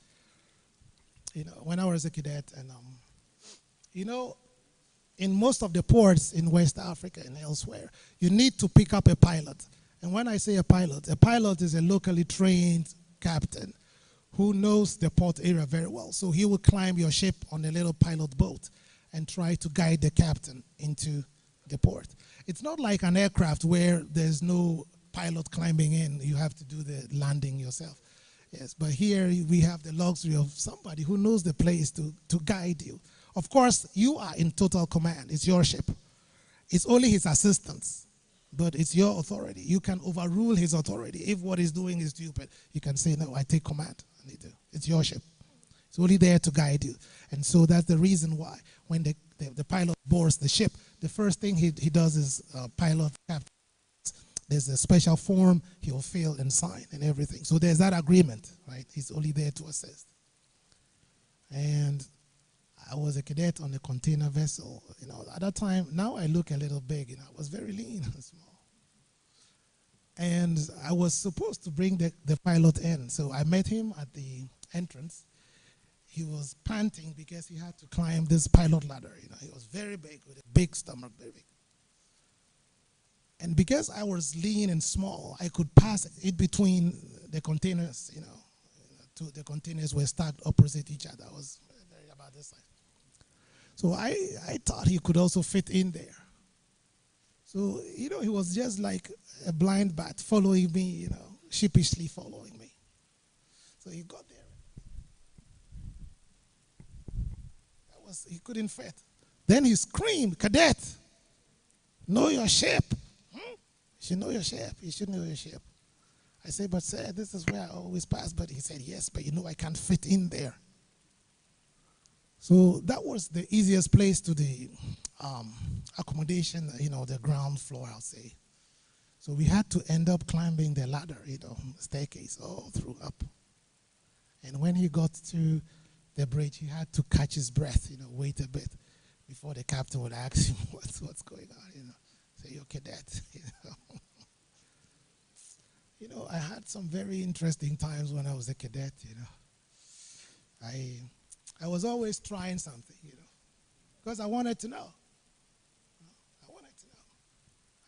You know, when I was a cadet, and you know, in most of the ports in West Africa and elsewhere, you need to pick up a pilot. And when I say a pilot is a locally trained captain who knows the port area very well. So he will climb your ship on a little pilot boat and try to guide the captain into the port. It's not like an aircraft where there's no pilot climbing in. You have to do the landing yourself. Yes, but here we have the luxury of somebody who knows the place to guide you. Of course, you are in total command. It's your ship. It's only his assistants, but it's your authority. You can overrule his authority. If what he's doing is stupid, you can say, no, I take command. It's your ship. It's only there to guide you. And so that's the reason why when the pilot boards the ship, the first thing he does is pilot captain. There's a special form he will fill and sign and everything. So there's that agreement, right? He's only there to assist. And I was a cadet on a container vessel. You know, at that time, now I look a little big. You know, I was very lean and small. And I was supposed to bring the pilot in. So I met him at the entrance. He was panting because he had to climb this pilot ladder. You know, he was very big with a big stomach, very big. And because I was lean and small, I could pass it between the containers, you know, the containers were stacked opposite each other. It was about this size. So I thought he could also fit in there. So, he was just like a blind bat following me, sheepishly following me. So he got there. He couldn't fit. Then he screamed, "Cadet, know your shape. You should know your shape. You should know your shape." I said, "But sir, this is where I always pass." But he said, "Yes, but I can't fit in there." So that was the easiest place to the accommodation, the ground floor, I'll say. So we had to end up climbing the ladder, staircase all through up. And when he got to the bridge, he had to catch his breath, wait a bit before the captain would ask him what's going on, say, "You're cadet." I had some very interesting times when I was a cadet, I was always trying something, because I wanted to know.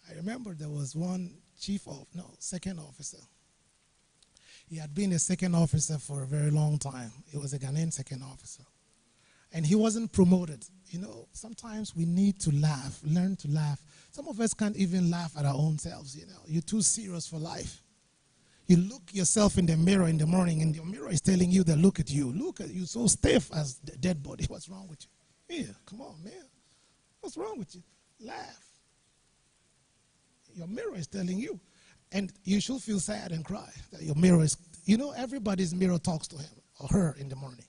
I remember there was one second officer. He had been a second officer for a very long time. He was a Ghanaian second officer. And he wasn't promoted. Sometimes we need to laugh, learn to laugh. Some of us can't even laugh at our own selves, You're too serious for life. You look yourself in the mirror in the morning, and your mirror is telling you that look at you so stiff as the dead body. What's wrong with you? Yeah, come on, man. What's wrong with you? Laugh. Your mirror is telling you. And you should feel sad and cry that your mirror is, everybody's mirror talks to him or her in the morning.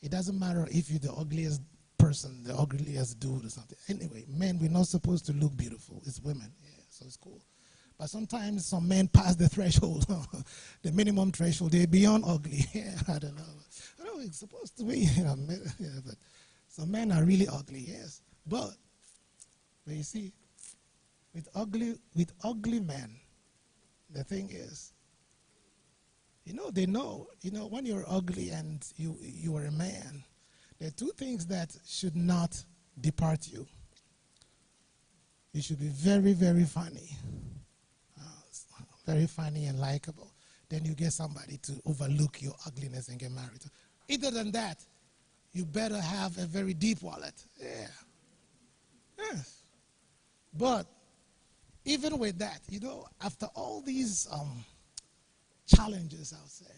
It doesn't matter if you're the ugliest person, the ugliest dude or something. Anyway, men, we're not supposed to look beautiful. It's women, so it's cool. But sometimes some men pass the threshold, the minimum threshold. They're beyond ugly. I don't know. I know it's supposed to be, but some men are really ugly, yes. But you see, with ugly men, the thing is, they know, when you're ugly and you are a man, there are two things that should not depart you. You should be very, very funny. Very funny and likable. Then you get somebody to overlook your ugliness and get married. Other than that, you better have a very deep wallet. Yeah. Yes. But even with that, after all these challenges, I'll say,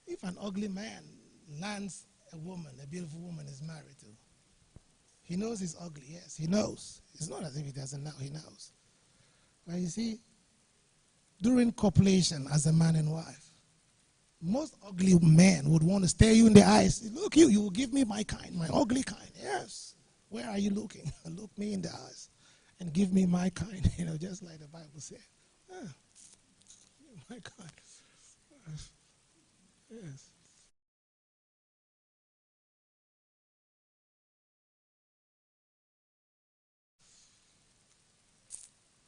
if an ugly man lands a woman, a beautiful woman is married to, he knows he's ugly, yes, he knows. It's not as if he doesn't know, he knows. But you see, during copulation as a man and wife, most ugly men would want to stare you in the eyes. Look, you will give me my kind, my ugly kind. Yes. Where are you looking? Look me in the eyes and give me my kind, just like the Bible said. My kind. Yes.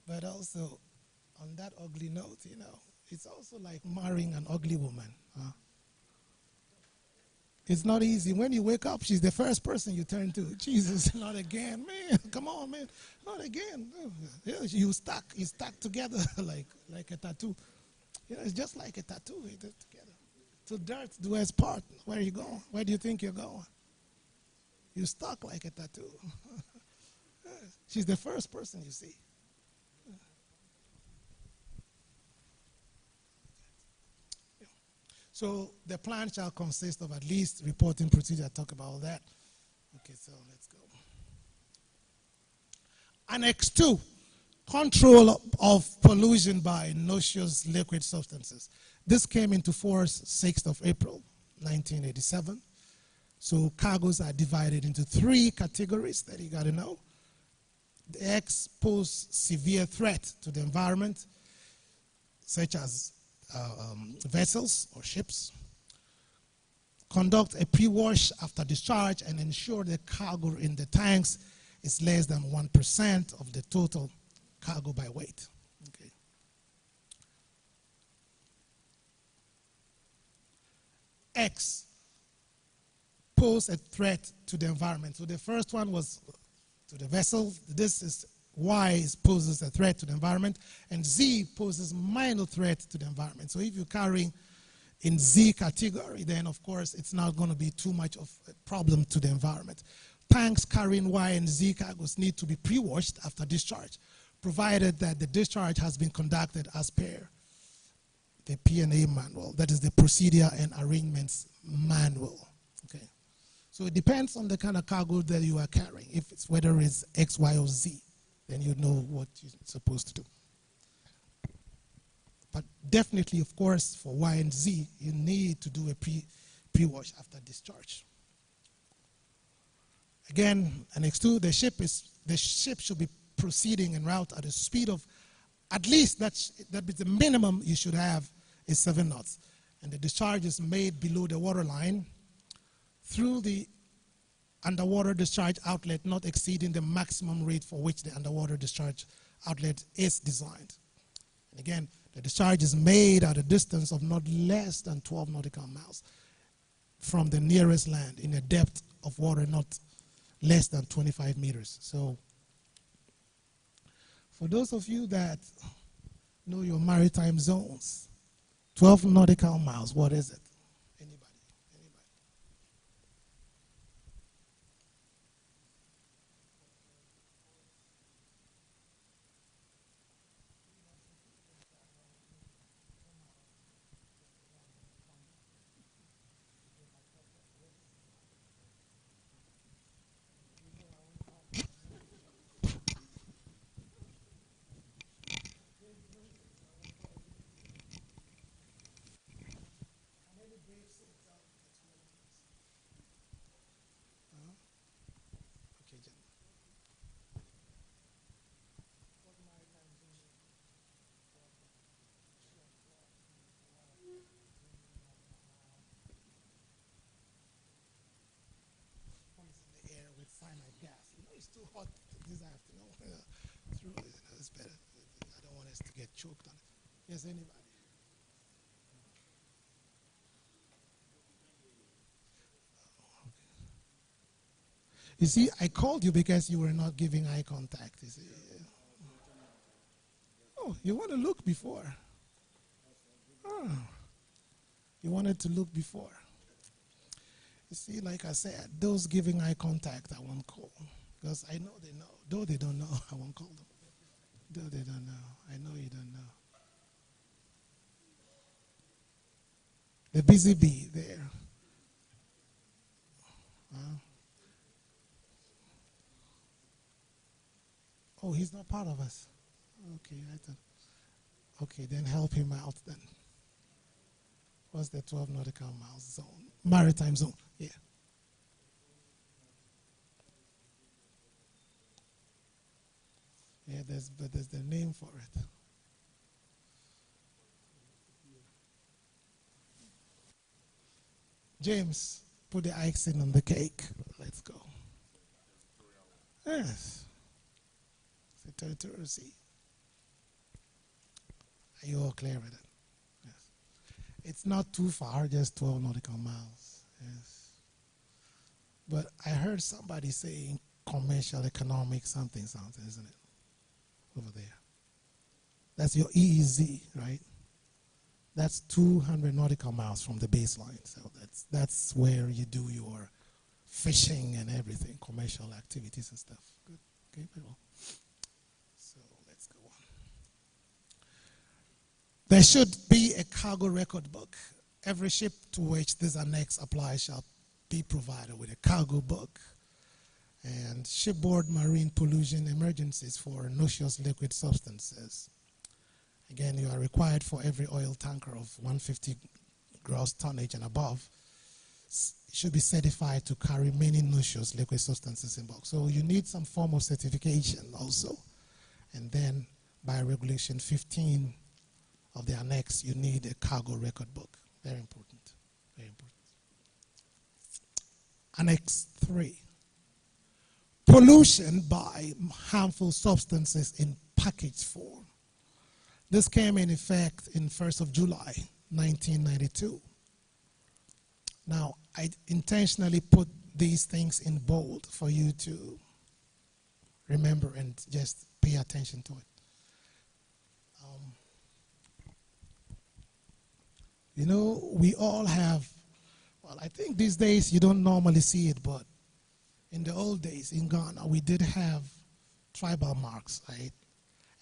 But also, on that ugly note, it's also like marrying an ugly woman. It's not easy. When you wake up, she's the first person you turn to. Jesus, not again, man. Come on, man. Not again. You stuck together like a tattoo. It's just like a tattoo. Together. To dirt do us part. Where are you going? Where do you think you're going? You stuck like a tattoo. She's the first person you see. So the plan shall consist of at least reporting procedure. I'll talk about all that. Okay, so let's go. Annex 2, control of pollution by noxious liquid substances. This came into force 6th of April, 1987. So cargoes are divided into 3 categories that you got to know. The X pose severe threat to the environment, such as vessels or ships. Conduct a pre-wash after discharge and ensure the cargo in the tanks is less than 1% of the total cargo by weight. Okay. X, pose a threat to the environment. So the first one was to the vessel. This is Y poses a threat to the environment, and Z poses minor threat to the environment. So if you're carrying in Z category, then of course it's not going to be too much of a problem to the environment. Tanks carrying Y and Z cargoes need to be pre-washed after discharge, provided that the discharge has been conducted as per the P&A manual, that is the procedure and arrangements manual. Okay, so it depends on the kind of cargo that you are carrying. If it's whether it's X, Y, or Z, then you know what you're supposed to do. But definitely, of course, for Y and Z, you need to do a pre-wash after discharge. Again, Annex 2, the ship should be proceeding en route at a speed of at least that is the minimum you should have is 7 knots. And the discharge is made below the water line through the underwater discharge outlet, not exceeding the maximum rate for which the underwater discharge outlet is designed. And again, the discharge is made at a distance of not less than 12 nautical miles from the nearest land in a depth of water not less than 25 meters. So for those of you that know your maritime zones, 12 nautical miles, what is it? Anybody? It's too hot this afternoon. It's better. I don't want us to get choked on it. Yes, anybody? You see, I called you because you were not giving eye contact. You see. Oh, you want to look before. Oh, you wanted to look before. You see, like I said, those giving eye contact, I won't call. Because I know they know. Though they don't know, I won't call them. Though they don't know, I know you don't know. The busy bee there. Oh, he's not part of us. Okay, I thought. Okay, then help him out then. What's the 12 nautical miles zone? Maritime zone, yeah. Yeah, but there's the name for it. James, put the icing on the cake. Let's go. Yes. It's a territorial sea. Are you all clear with it? Yes. It's not too far, just 12 nautical miles. Yes. But I heard somebody saying commercial, economic, something, isn't it? Over there. That's your EEZ, right? That's 200 nautical miles from the baseline. So that's where you do your fishing and everything, commercial activities and stuff. Good. Okay, people. So let's go on. There should be a cargo record book. Every ship to which this annex applies shall be provided with a cargo book. And shipboard marine pollution emergencies for noxious liquid substances. Again, you are required for every oil tanker of 150 gross tonnage and above. It should be certified to carry many noxious liquid substances in bulk. So you need some form of certification also. And then by regulation 15 of the annex, you need a cargo record book. Very important. Very important. Annex 3. Pollution by harmful substances in package form. This came in effect in 1st of July, 1992. Now, I intentionally put these things in bold for you to remember and just pay attention to it. You know, we all have, well, I think these days you don't normally see it, but in the old days in Ghana, we did have tribal marks, right?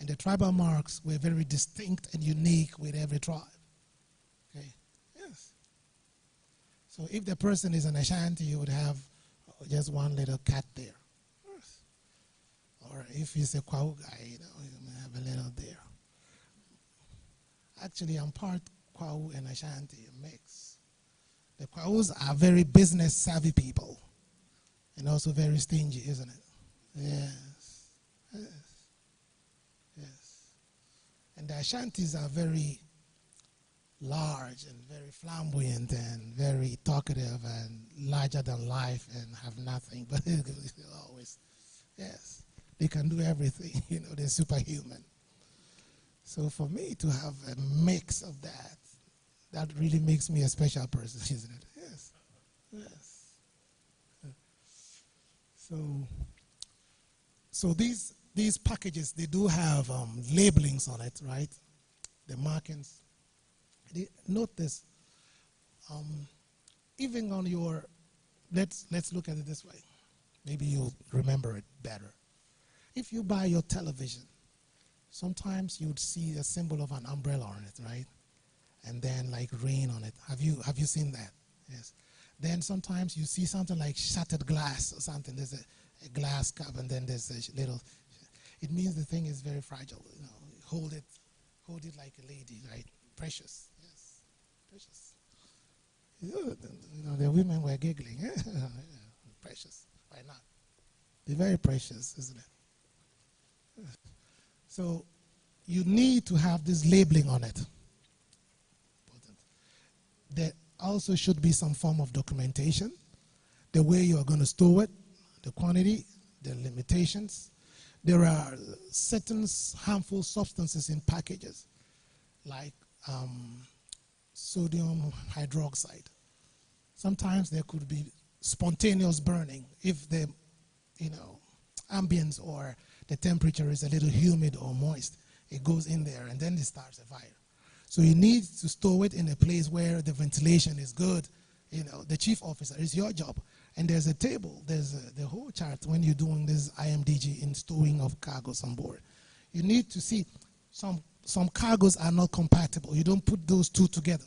And the tribal marks were very distinct and unique with every tribe. Okay? Yes. So if the person is an Ashanti, you would have just one little cat there. Yes. Or if he's a Kwau guy, you know, you may have a little there. Actually, I'm part Kwau and Ashanti, a mix. The Kwaus are very business savvy people and also very stingy, isn't it? Yes. Yes. Yes. And the Ashantis are very large and very flamboyant and very talkative and larger than life and have nothing, but always, yes, they can do everything, you know, they're superhuman. So for me to have a mix of that, that really makes me a special person, isn't it? Yes, yes. So these packages, they do have labelings on it, right? The markings. Note this. Even on your, let's look at it this way. Maybe you'll remember it better. If you buy your television, sometimes you'd see a symbol of an umbrella on it, right? And then like rain on it. Have you seen that? Yes. Then sometimes you see something like shattered glass or something. There's a glass cup and then there's a little, it means the thing is very fragile. You know, hold it like a lady, right? Precious, yes, precious. You know, the women were giggling. Precious, why not? They're very precious, isn't it? So you need to have this labeling on it. There also should be some form of documentation, the way you are going to store it, the quantity, the limitations. There are certain harmful substances in packages, like sodium hydroxide. Sometimes there could be spontaneous burning if the, you know, ambience or the temperature is a little humid or moist. It goes in there and then it starts a fire. So you need to store it in a place where the ventilation is good. You know, the chief officer, is your job. And there's a table, there's the whole chart when you're doing this IMDG in storing of cargoes on board. You need to see some cargoes are not compatible. You don't put those two together.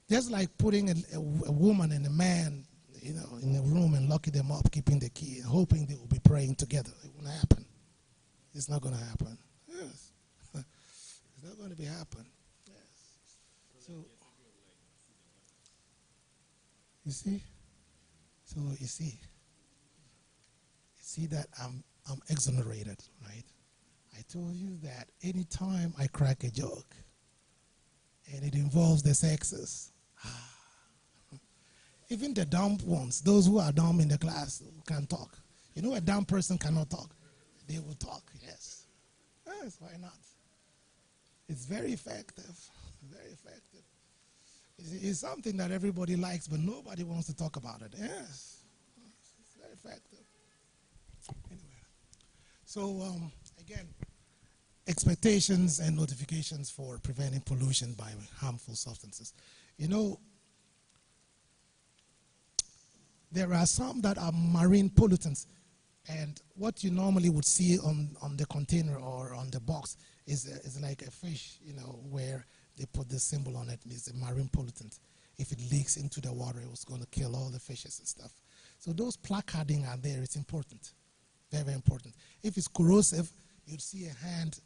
Just like putting a woman and a man, you know, in a room and locking them up, keeping the key, and hoping they will be praying together. It won't happen. It's not going to happen. Yes. It's not going to be happen. Yes. So, you see? So you see that I'm exonerated, right? I told you that anytime I crack a joke and it involves the sexes, even the dumb ones, those who are dumb in the class can talk. You know, a dumb person cannot talk. They will talk, yes. Yes, why not? It's very effective, very effective. It's something that everybody likes, but nobody wants to talk about it. Yes, it's very effective. Anyway, so again, expectations and notifications for preventing pollution by harmful substances. You know, there are some that are marine pollutants, and what you normally would see on the container or on the box is like a fish, you know, where they put the symbol on it. It's a marine pollutant. If it leaks into the water, it's going to kill all the fishes and stuff. So those placarding are there. It's important, very, very important. If it's corrosive, you'd see a hand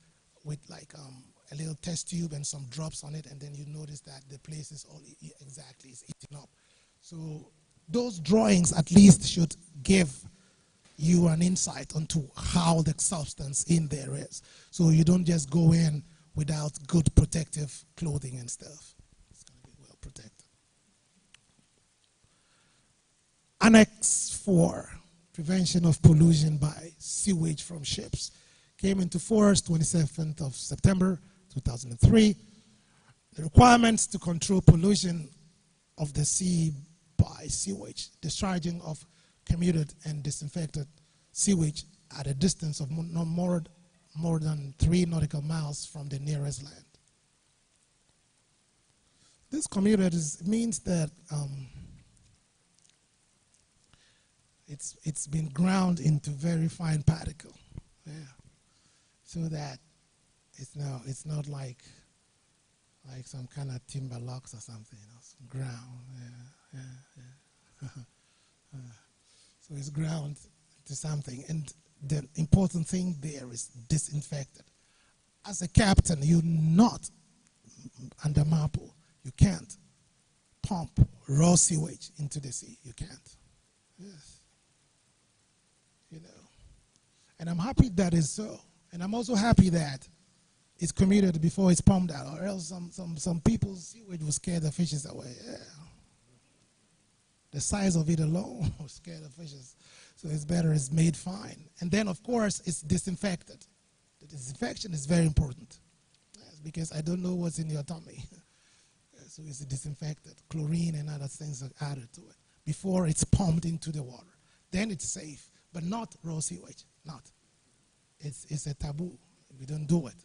with like a little test tube and some drops on it, and then you notice that the place is all exactly is eaten up. So those drawings at least should give you an insight onto how the substance in there is. So you don't just go in without good protective clothing and stuff. It's going to be well protected. Annex 4, prevention of pollution by sewage from ships, came into force 27th of September 2003. The requirements to control pollution of the sea by sewage, discharging of commuted and disinfected sewage at a distance of no more than 3 nautical miles from the nearest land. this commuted means that it's been ground into very fine particle, yeah, so that it's not like some kind of timber logs or something, some ground, yeah. So it's ground to something, and the important thing there is disinfected. As a captain, you're not under MAPO. You can't pump raw sewage into the sea. You can't. Yes. You know. And I'm happy that is so. And I'm also happy that it's commuted before it's pumped out, or else some people's sewage will scare the fishes away. Yeah. The size of it alone will scare the fishes. So it's better it's made fine. And then, of course, it's disinfected. The disinfection is very important. Yes, because I don't know what's in your tummy. So it's disinfected. Chlorine and other things are added to it before it's pumped into the water. Then it's safe, but not raw sewage. Not. It's a taboo. We don't do it.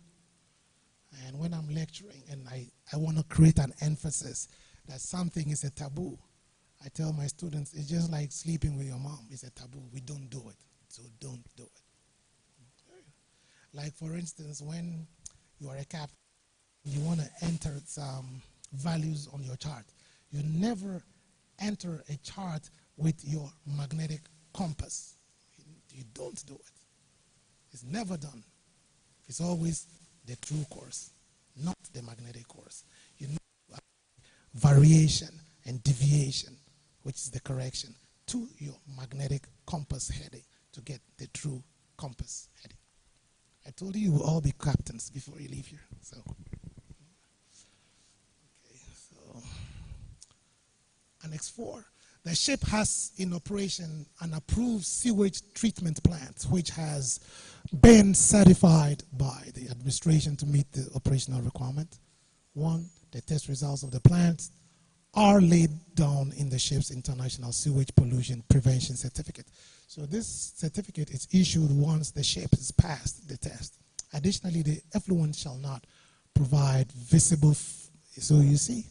And when I'm lecturing and I want to create an emphasis that something is a taboo, I tell my students, it's just like sleeping with your mom. It's a taboo. We don't do it. So don't do it. Like, for instance, when you are a captain, you want to enter some values on your chart. You never enter a chart with your magnetic compass. You don't do it. It's never done. It's always the true course, not the magnetic course. You know, variation and deviation, which is the correction, to your magnetic compass heading to get the true compass heading. I told you will all be captains before you leave here. So, okay, so Annex 4. The ship has in operation an approved sewage treatment plant, which has been certified by the administration to meet the operational requirement. 1, the test results of the plant are laid down in the ship's International Sewage Pollution Prevention Certificate. So this certificate is issued once the ship has passed the test. Additionally, the effluent shall not provide visible, so you see,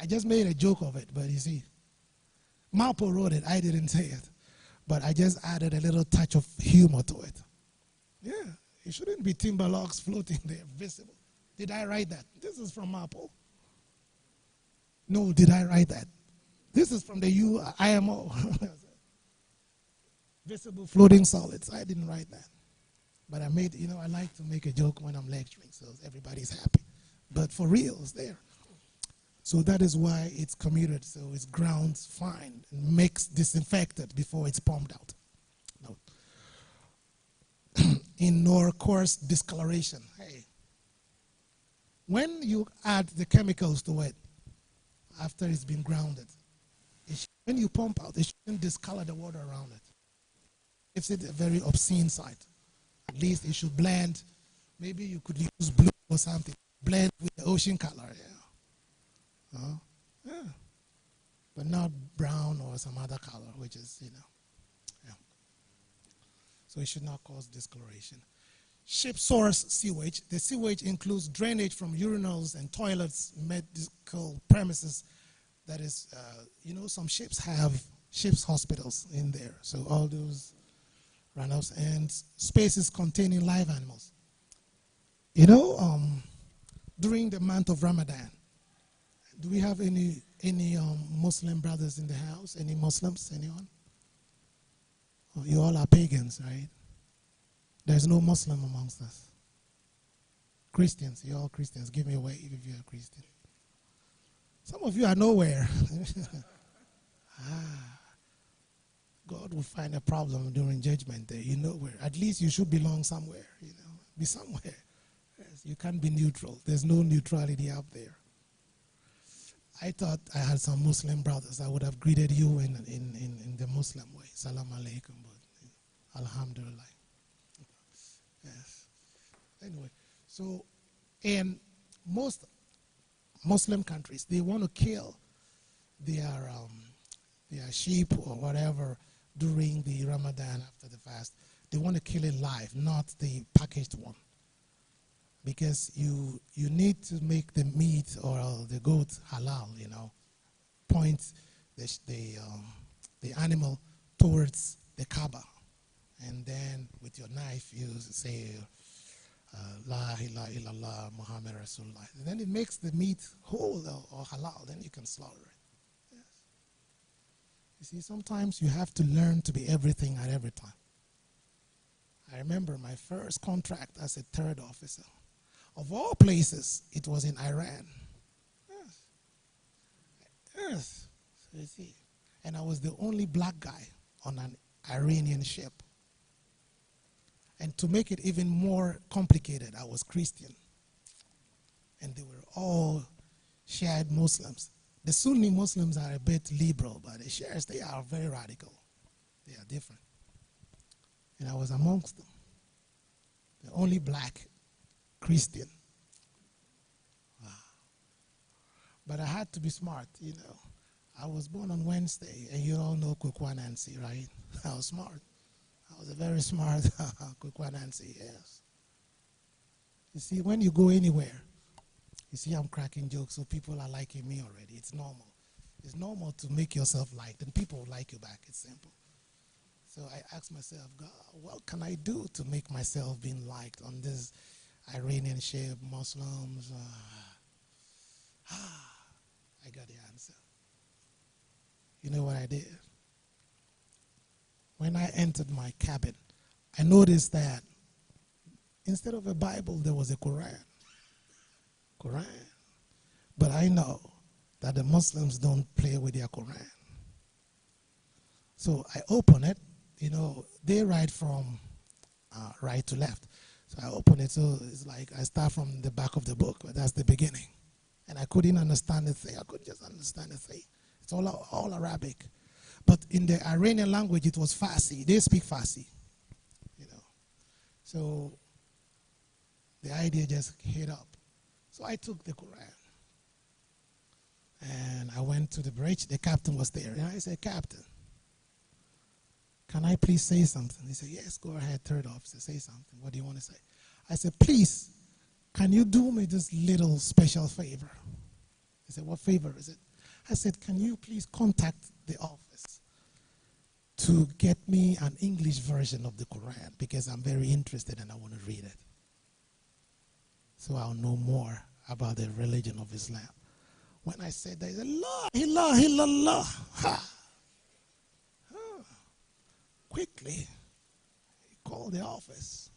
I just made a joke of it, but you see, Mapo wrote it, I didn't say it, but I just added a little touch of humor to it. Yeah, it shouldn't be timber logs floating there, visible. Did I write that? This is from Mapo. No, did I write that? This is from the IMO. Visible floating solids. I didn't write that. But I made, I like to make a joke when I'm lecturing, so everybody's happy. But for real, it's there. So that is why it's commuted, so it's ground fine, and makes disinfected before it's pumped out. Now, in our course discoloration, hey, when you add the chemicals to it, after it's been grounded, when you pump out, it shouldn't discolor the water around it. It's a very obscene sight. At least it should blend. Maybe you could use blue or something. Blend with the ocean color, yeah. Yeah. But not brown or some other color, which is, yeah. So it should not cause discoloration. Ship source sewage. The sewage includes drainage from urinals and toilets, medical premises. That is, some ships have ships hospitals in there. So all those runoffs and spaces containing live animals. During the month of Ramadan, do we have any Muslim brothers in the house? Any Muslims? Anyone? Oh, you all are pagans, right? There's no Muslim amongst us. Christians, you're all Christians. Give me a wave if you're a Christian. Some of you are nowhere. God will find a problem during judgment day. You know where. At least you should belong somewhere. Be somewhere. Yes, you can't be neutral. There's no neutrality out there. I thought I had some Muslim brothers. I would have greeted you in the Muslim way. Salam alaikum. But alhamdulillah. Yes. Anyway, so in most Muslim countries, they want to kill their sheep or whatever during the Ramadan after the fast. They want to kill it live, not the packaged one. because you need to make the meat or the goat halal, point the animal towards the Kaaba. And then with your knife, you say, La ilaha illallah Muhammad Rasulullah. And then it makes the meat whole or halal. Then you can slaughter it. Yes. You see, sometimes you have to learn to be everything at every time. I remember my first contract as a third officer. Of all places, it was in Iran. Yes. Yes. So you see. And I was the only black guy on an Iranian ship. And to make it even more complicated, I was Christian. And they were all Shiite Muslims. The Sunni Muslims are a bit liberal, but the Shiites, they are very radical. They are different. And I was amongst them. The only black Christian. Wow. But I had to be smart, I was born on Wednesday, and you all know Kukwa Nancy, right? I was smart. I was a very smart Kukwa Nancy, yes. You see, when you go anywhere, you see I'm cracking jokes, so people are liking me already. It's normal. It's normal to make yourself liked, and people will like you back. It's simple. So I asked myself, God, what can I do to make myself being liked on this Iranian ship, Muslims? I got the answer. You know what I did? When I entered my cabin, I noticed that instead of a Bible, there was a Quran. But I know that the Muslims don't play with their Quran. So I open it. They write from right to left. So I open it, so it's like I start from the back of the book, but that's the beginning. And I couldn't understand the thing. I couldn't just understand the thing. It's all Arabic. But in the Iranian language, it was Farsi. They speak Farsi. So the idea just hit up. So I took the Quran. And I went to the bridge. The captain was there. And I said, Captain, can I please say something? He said, yes, go ahead, third officer, say something. What do you want to say? I said, please, can you do me this little special favor? He said, what favor is it? I said, can you please contact the office to get me an English version of the Quran, because I'm very interested and I want to read it. So I'll know more about the religion of Islam. When I said that, he said, La ilaha illallah. Ha. Quickly, he called the office.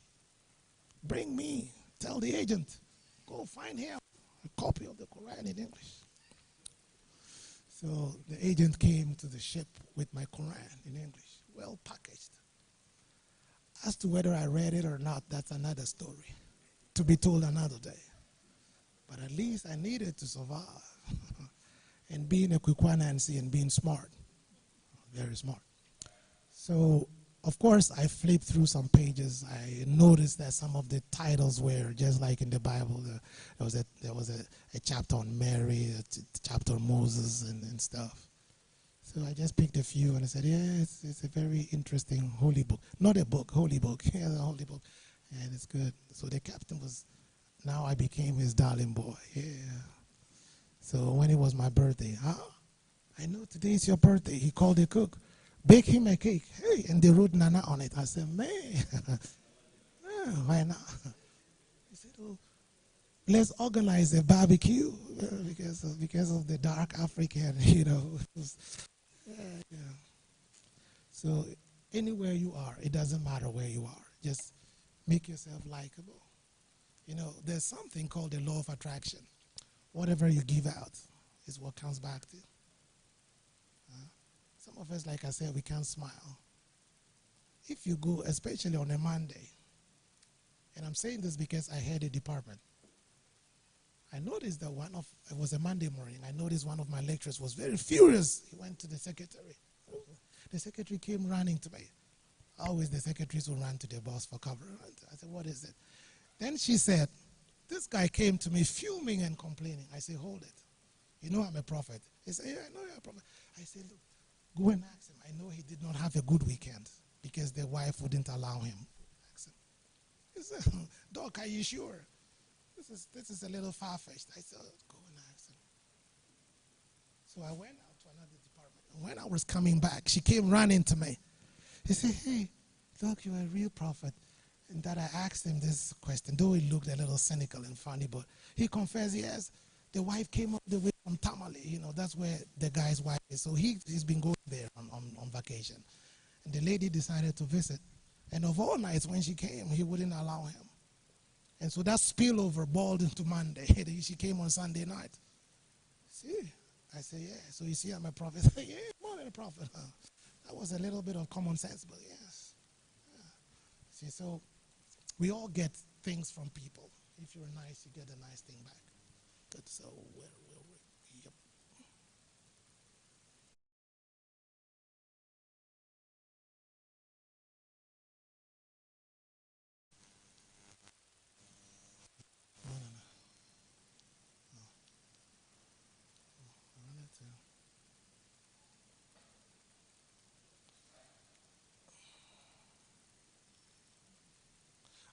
Bring me, tell the agent, go find him a copy of the Quran in English. So the agent came to the ship with my Quran in English, well packaged. As to whether I read it or not, that's another story, to be told another day. But at least I needed to survive. And being a Kukwanansi and being smart, very smart. So, of course, I flipped through some pages. I noticed that some of the titles were just like in the Bible. There was a chapter on Mary, a chapter on Moses and stuff. So I just picked a few and I said, yeah, it's a very interesting holy book. Not a book, holy book. Yeah, a holy book. And it's good. So the captain was, now I became his darling boy. Yeah. So when it was my birthday, I know today is your birthday. He called the cook. Bake him a cake. Hey, and they wrote Nana on it. I said, man, why not? He said, oh, let's organize a barbecue because of the dark African, Yeah. So anywhere you are, it doesn't matter where you are. Just make yourself likable. There's something called the law of attraction. Whatever you give out is what comes back to you. Some of us, like I said, we can't smile. If you go, especially on a Monday, and I'm saying this because I head a department, I noticed that it was a Monday morning, I noticed one of my lecturers was very furious. He went to the secretary. The secretary came running to me. Always the secretaries will run to their boss for cover. I said, what is it? Then she said, this guy came to me fuming and complaining. I said, hold it. You know I'm a prophet. He said, yeah, I know you're a prophet. I said, look, go and ask him. I know he did not have a good weekend because the wife wouldn't allow him. Ask him. He said, Doc, are you sure? this is a little far-fetched. I said, go and ask him. So I went out to another department. And when I was coming back, she came running to me. He said, hey, look, you're a real prophet. And that I asked him this question, though he looked a little cynical and funny, but he confessed, yes, the wife came up the way from Tamale. You know, that's where the guy's wife is. So he's been going there on vacation. And the lady decided to visit. And of all nights when she came, he wouldn't allow him. And so that spillover boiled into Monday. She came on Sunday night. See? I said, yeah. So you see I'm a prophet? Yeah, more than a prophet. Huh? That was a little bit of common sense, but yes. Yeah. See, so we all get things from people. If you're nice, you get a nice thing back. Good. So where will we? Yep.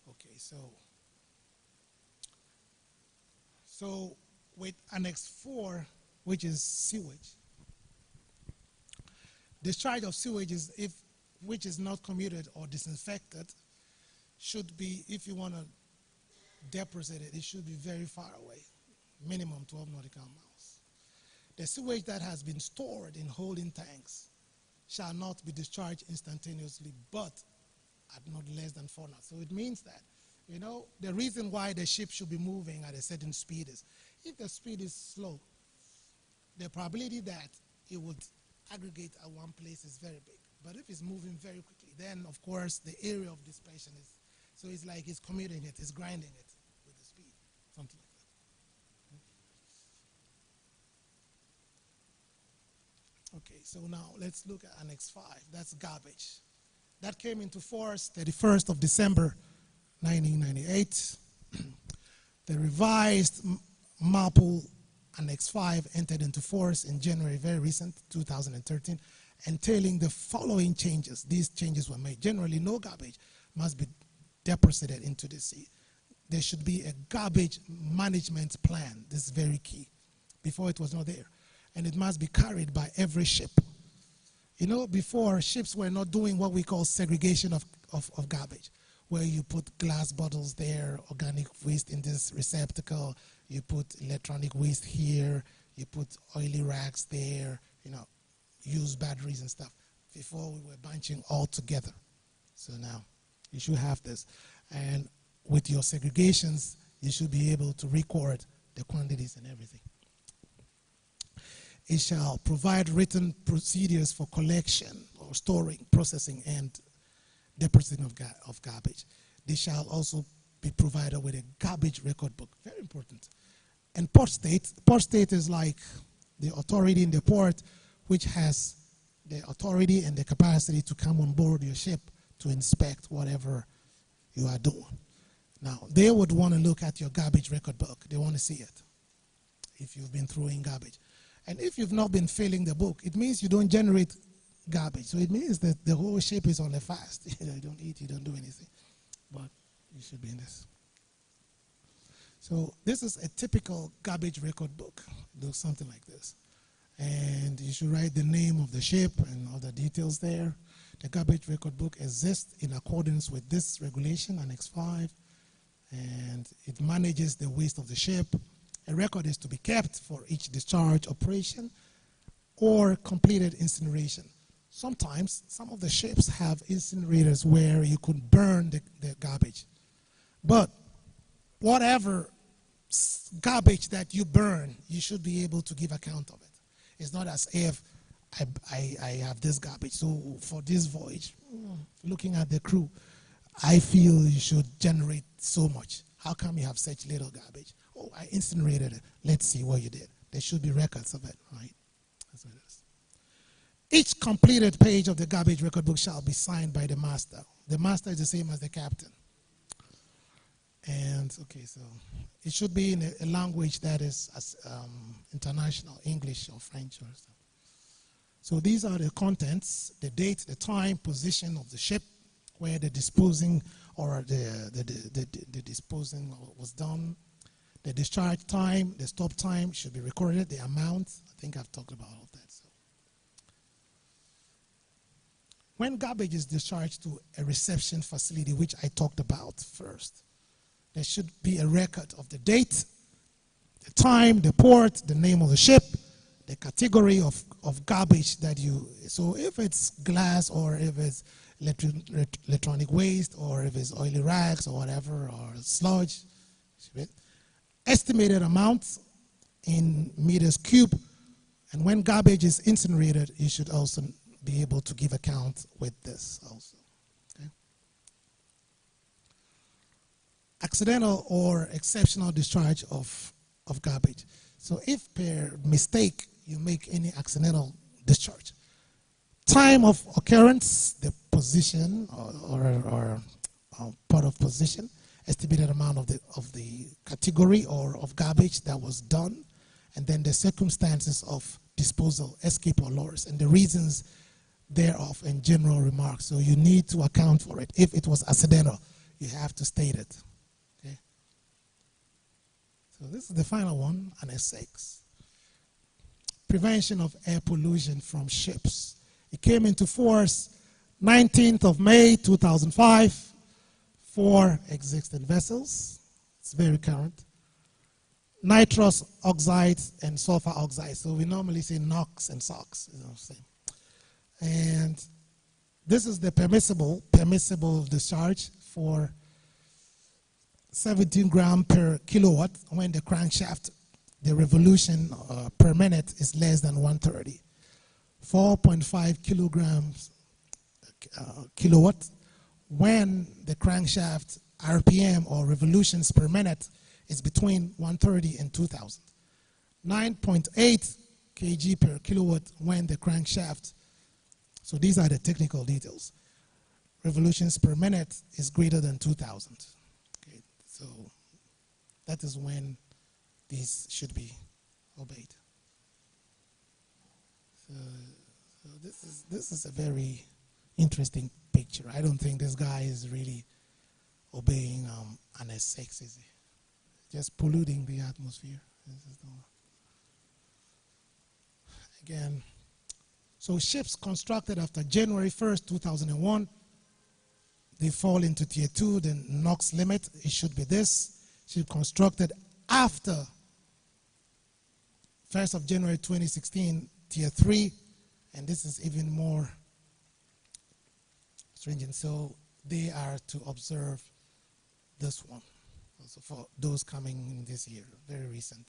Okay, so with Annex 4, which is sewage, discharge of sewage is which is not commuted or disinfected should be, if you want to deposit it, it should be very far away, minimum 12 nautical miles. The sewage that has been stored in holding tanks shall not be discharged instantaneously, but at not less than 4 knots. So it means that, you know, the reason why the ship should be moving at a certain speed is, if the speed is slow, the probability that it would aggregate at one place is very big. But if it's moving very quickly, then of course the area of dispersion is, so it's like it's commuting it, it's grinding it with the speed, something like that. Okay, so now let's look at Annex 5, that's garbage. That came into force 31st of December, 1998. The revised MAPL Annex 5 entered into force in January, very recent, 2013, entailing the following changes. These changes were made. Generally, no garbage must be deposited into the sea. There should be a garbage management plan. This is very key. Before it was not there. And it must be carried by every ship. You know, before, ships were not doing what we call segregation of garbage, where you put glass bottles there, organic waste in this receptacle, you put electronic waste here, you put oily rags there, you know, used batteries and stuff. Before, we were bunching all together. So now, you should have this. And with your segregations, you should be able to record the quantities and everything. It shall provide written procedures for collection or storing, processing, and depositing of garbage. They shall also be provided with a garbage record book. Very important. And port state is like the authority in the port, which has the authority and the capacity to come on board your ship to inspect whatever you are doing. Now, they would want to look at your garbage record book. They want to see it if you've been throwing garbage. And if you've not been filling the book, it means you don't generate garbage. So it means that the whole ship is on a fast. You know, you don't eat, you don't do anything. But you should be in this. So this is a typical garbage record book. It looks something like this. And you should write the name of the ship and all the details there. The garbage record book exists in accordance with this regulation, Annex 5, and it manages the waste of the ship. A record is to be kept for each discharge operation or completed incineration. Sometimes, some of the ships have incinerators where you could burn the garbage. But whatever garbage that you burn, you should be able to give account of it. It's not as if I have this garbage, so for this voyage, looking at the crew, I feel you should generate so much. How come you have such little garbage? Oh, I incinerated it. Let's see what you did. There should be records of it, right? That's what it is. Each completed page of the garbage record book shall be signed by the master. The master is the same as the captain. And, okay, so it should be in a language that is international, English or French or something. So these are the contents, the date, the time, position of the ship, where the disposing or the disposing was done, The discharge time, the stop time should be recorded, the amount. I think I've talked about all of that. So, when garbage is discharged to a reception facility, which I talked about first, there should be a record of the date, the time, the port, the name of the ship, the category of garbage that you, so if it's glass or if it's electronic waste or if it's oily rags or whatever or sludge, estimated amount in meters cube, and when garbage is incinerated, you should also be able to give account with this also. Okay? Accidental or exceptional discharge of garbage. So if per mistake you make any accidental discharge, time of occurrence, the position or part of position, estimated amount of the category or of garbage that was done, and then the circumstances of disposal, escape or loss, and the reasons thereof and general remarks. So you need to account for it. If it was accidental, you have to state it. Okay. So this is the final one, Annex 6. Prevention of air pollution from ships. It came into force 19th of May 2005 for existing vessels. It's very current. Nitrous oxides and sulfur oxides. So we normally say NOx and SOx. You know what I'm saying? And this is the permissible discharge for 17 grams per kilowatt when the crankshaft, the revolution per minute is less than 130. 4.5 kilograms kilowatt when the crankshaft RPM or revolutions per minute is between 130 and 2000. 9.8 kg per kilowatt when the crankshaft, so these are the technical details, revolutions per minute is greater than 2000. Okay, so that is when these should be obeyed. So this is a very interesting picture. I don't think this guy is really obeying Annex 6, is he? Just polluting the atmosphere. Again, so ships constructed after January 1st, 2001, they fall into Tier 2, the NOx limit, it should be this. Ship constructed after 1st of January 2016, Tier 3, and this is even more stringent. So they are to observe this one. Also for those coming in this year, very recent.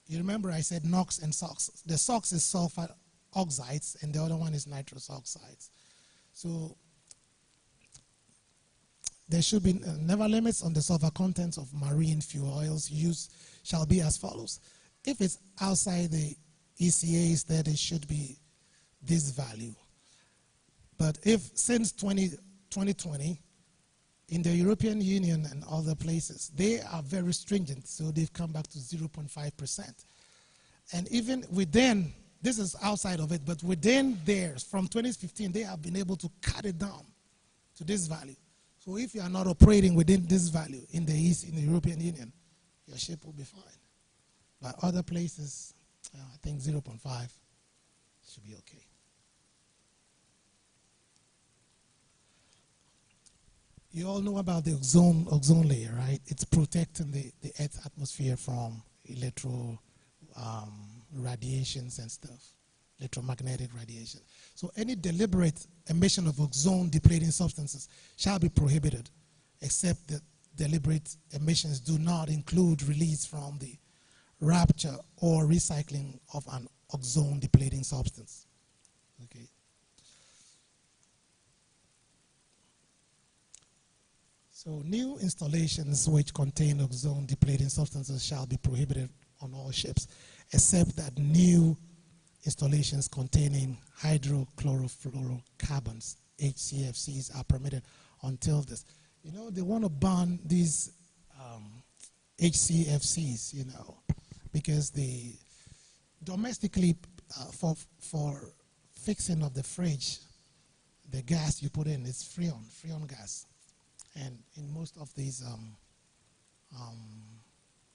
You remember I said NOx and SOx. The SOx is sulfur oxides and the other one is nitrous oxides. So there should be never limits on the sulfur contents of marine fuel oils used shall be as follows. If it's outside the ECAs, then it should be this value. But if since 2020, in the European Union and other places, they are very stringent, so they've come back to 0.5%. And even within, this is outside of it, but within theirs, from 2015, they have been able to cut it down to this value. So if you are not operating within this value in the European Union, your ship will be fine. But other places, I think 0.5 should be okay. You all know about the ozone layer, right? It's protecting the Earth's atmosphere from radiations and stuff, electromagnetic radiation. So any deliberate emission of ozone depleting substances shall be prohibited, except that deliberate emissions do not include release from the rapture or recycling of an ozone depleting substance. Okay. So new installations which contain ozone depleting substances shall be prohibited on all ships, except that new installations containing hydrochlorofluorocarbons, HCFCs, are permitted until this. You know, they want to ban these HCFCs, you know, because the domestically for fixing of the fridge, the gas you put in is freon gas. And in most of these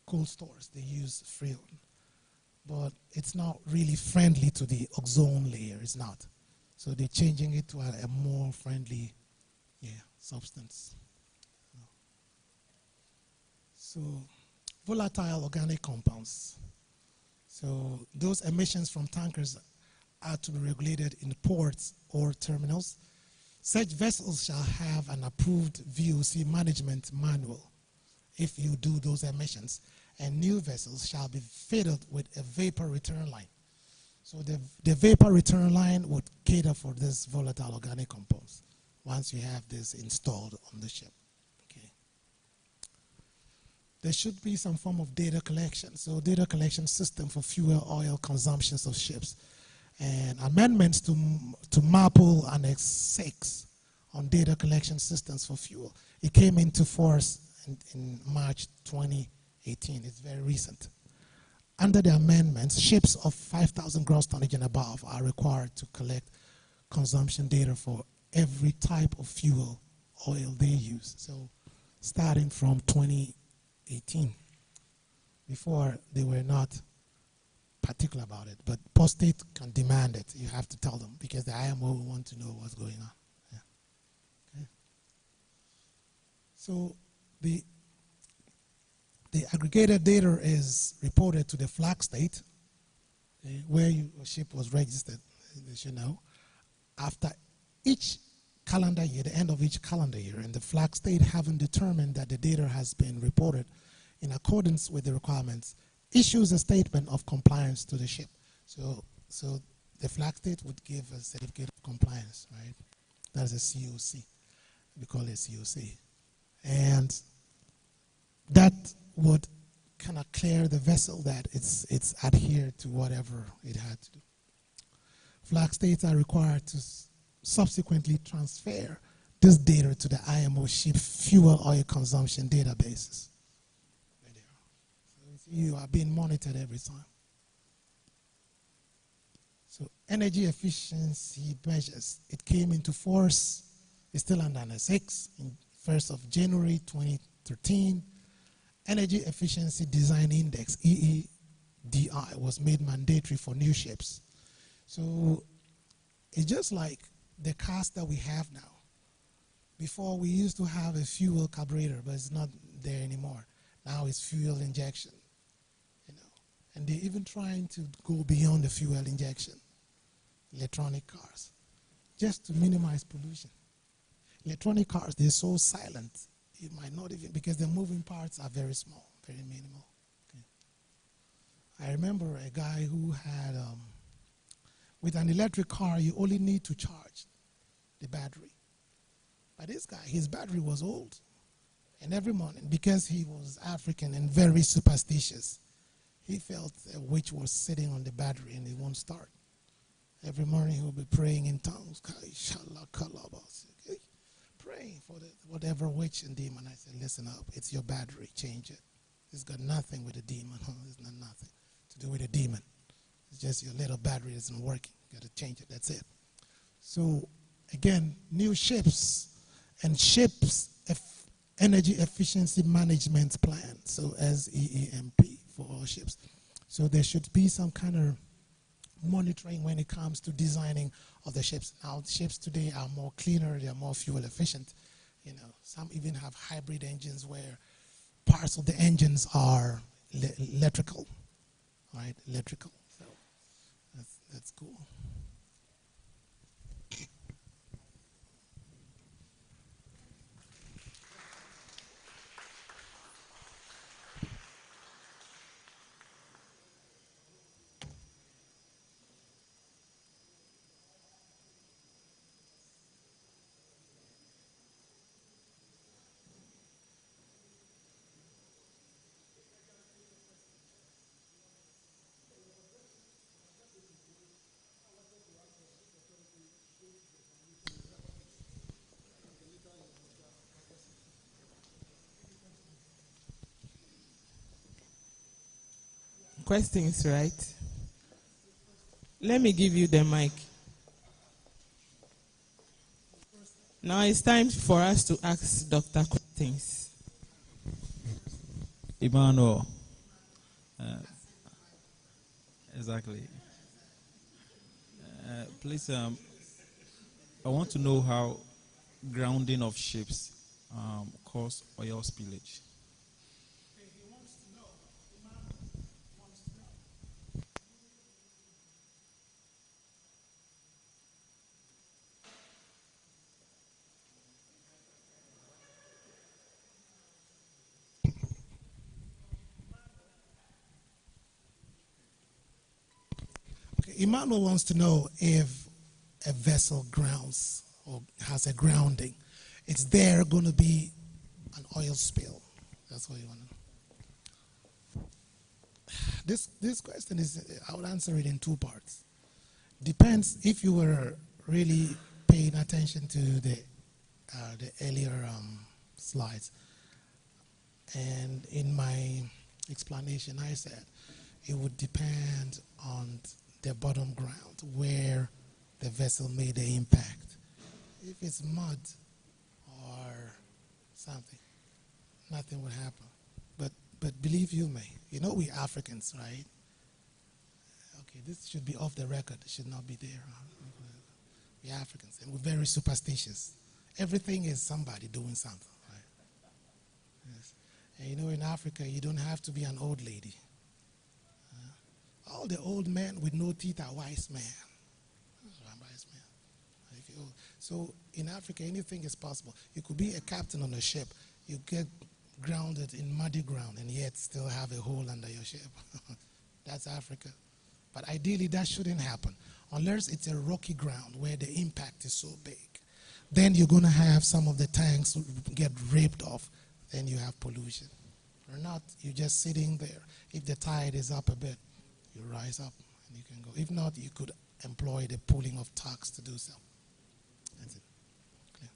cold stores. They use Freon. But it's not really friendly to the ozone layer. It's not. So they're changing it to a more friendly substance. So volatile organic compounds. So those emissions from tankers are to be regulated in ports or terminals. Such vessels shall have an approved VOC management manual if you do those emissions, and new vessels shall be fitted with a vapor return line. So the vapor return line would cater for this volatile organic compounds once you have this installed on the ship. Okay. There should be some form of data collection. So data collection system for fuel oil consumptions of ships. And amendments to MAPL Annex 6 on data collection systems for fuel. It came into force in March 2018. It's very recent. Under the amendments, ships of 5,000 gross tonnage and above are required to collect consumption data for every type of fuel oil they use. So starting from 2018. Before, they were not particular about it, but Port State can demand it. You have to tell them because the IMO will want to know what's going on. Yeah. Okay. So the aggregated data is reported to the flag state where your ship was registered, they should know, after each calendar year, the end of each calendar year, and the flag state having determined that the data has been reported in accordance with the requirements, issues a statement of compliance to the ship. So the flag state would give a certificate of compliance, right? That's a COC. We call it COC. And that would kind of clear the vessel that it's adhered to whatever it had to do. Flag states are required to subsequently transfer this data to the IMO ship fuel oil consumption databases. So you are being monitored every time. So energy efficiency measures, it came into force, it's still under Annex 6, in 1st of January 2013. Energy Efficiency Design Index, EEDI, was made mandatory for new ships. So it's just like the cars that we have now. Before, we used to have a fuel carburetor, but it's not there anymore. Now it's fuel injection, and they're even trying to go beyond the fuel injection, electronic cars, just to minimize pollution. Electronic cars, they're so silent. You might not even, because the moving parts are very small, very minimal. Okay. I remember a guy who had, with an electric car, you only need to charge the battery. But this guy, his battery was old. And every morning, because he was African and very superstitious, he felt a witch was sitting on the battery and it won't start. Every morning he would be praying in tongues. Praying for whatever witch and demon. I said, listen up, it's your battery, change it. It's got nothing with a demon. It's not nothing to do with a demon. It's just your little battery isn't working. You got to change it, that's it. So again, new ships and ships energy efficiency management plan, so SEEMP for all ships. So there should be some kind of monitoring when it comes to designing of the ships. Now, ships today are more cleaner, they are more fuel efficient. Some even have hybrid engines where parts of the engines are electrical, right? Electrical. So that's cool. Questions, right? Let me give you the mic. Now it's time for us to ask Dr. questions. Emmanuel. Exactly. Please, I want to know how grounding of ships cause oil spillage. Okay, Emmanuel wants to know if a vessel grounds or has a grounding, is there going to be an oil spill? That's what you want to know. This question is, I would answer it in two parts. Depends if you were really paying attention to the earlier slides. And in my explanation, I said it would depend on the bottom ground where the vessel made the impact. If it's mud or something, nothing would happen. But believe you me, you know we Africans, right? Okay, this should be off the record. It should not be there. We Africans, and we're very superstitious. Everything is somebody doing something, right? Yes. And you know, in Africa, you don't have to be an old lady. All the old men with no teeth are wise men. Wise men. So in Africa, anything is possible. You could be a captain on a ship. You get grounded in muddy ground and yet still have a hole under your ship. That's Africa. But ideally, that shouldn't happen unless it's a rocky ground where the impact is so big. Then you're going to have some of the tanks get ripped off. Then you have pollution. Or not, you're just sitting there. If the tide is up a bit, you rise up and you can go. If not, you could employ the pooling of tugs to do so. That's it. Clear.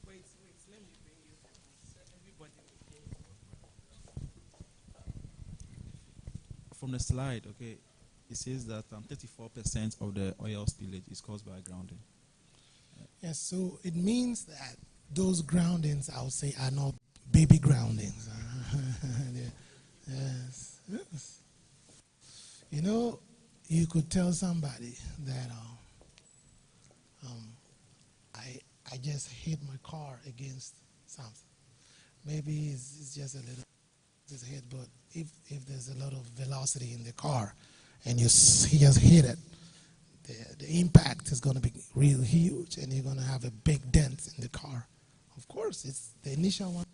Wait, let me bring you so everybody will From the slide, okay, it says that 34% of the oil spillage is caused by grounding. Yes, so it means that those groundings, I would say, are not baby groundings. Yes. You know, you could tell somebody that I just hit my car against something. Maybe it's just a little hit, but if there's a lot of velocity in the car and he just hit it, the impact is going to be real huge and you're going to have a big dent in the car. Of course, it's the initial one,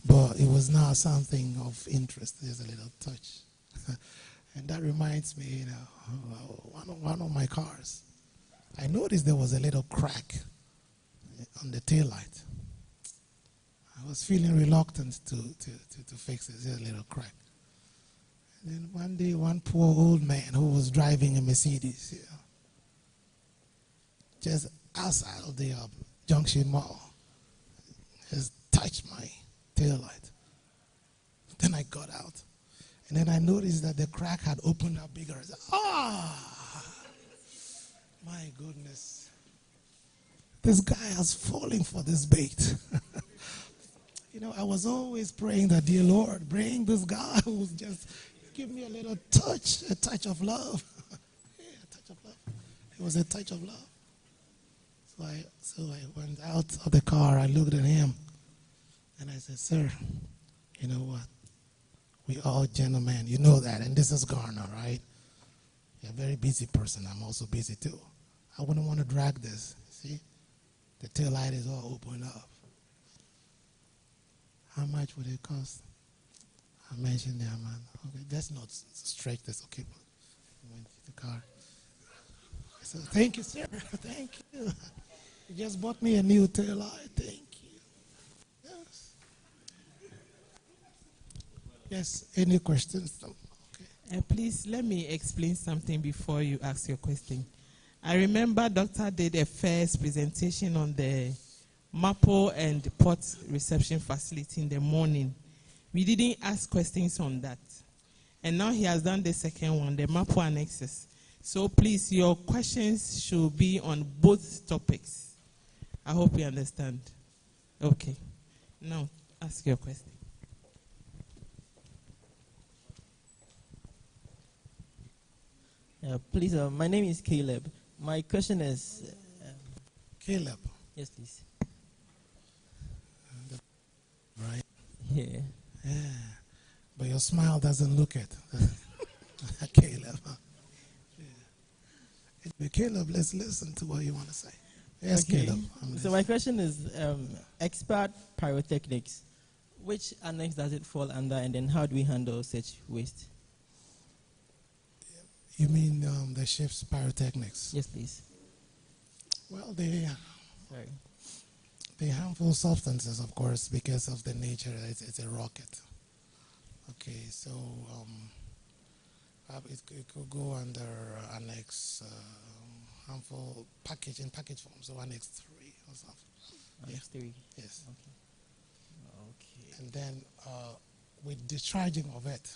but it was not something of interest. There's a little touch. And that reminds me, you know, one of my cars, I noticed there was a little crack on the taillight. I was feeling reluctant to fix it. There's a little crack. And then one day, one poor old man who was driving a Mercedes, you know, just outside of the Junction Mall, just touched my taillight. Then I got out. And then I noticed that the crack had opened up bigger. I said, my goodness. This guy is falling for this bait. You know, I was always praying that, dear Lord, bring this guy who was just give me a little touch, a touch of love. Yeah, a touch of love. It was a touch of love. So I went out of the car, I looked at him, and I said, sir, you know what? We all gentlemen, you know that, and this is Garner, right? You're a very busy person. I'm also busy too. I wouldn't want to drag this. See? The tail light is all open up. How much would it cost? I mentioned the amount. Okay, that's not stretch this, okay. I went to the car. I said, thank you, sir. Thank you. You just bought me a new tail light. Thank you. Yes. Yes, any questions? Okay. Please let me explain something before you ask your question. I remember Doctor did a first presentation on the MAPO and the port reception facility in the morning. We didn't ask questions on that. And now he has done the second one, the MAPO annexes. So please, your questions should be on both topics. I hope you understand. Okay. Now, ask your question. Please, my name is Caleb. My question is... Caleb? Yes, please. Right? Yeah. Yeah. But your smile doesn't look it. Caleb. Yeah. Caleb, let's listen to what you want to say. Yes, Okay. Caleb. So my question is, expert pyrotechnics, which annex does it fall under, and then how do we handle such waste? You mean the ship's pyrotechnics? Yes, please. Well, they're harmful substances, of course, because of the nature. It's a rocket. Okay, so it could go under Annex harmful package in package form, so Annex 3 or something. Annex 3. Yes. Okay. And then with discharging of it,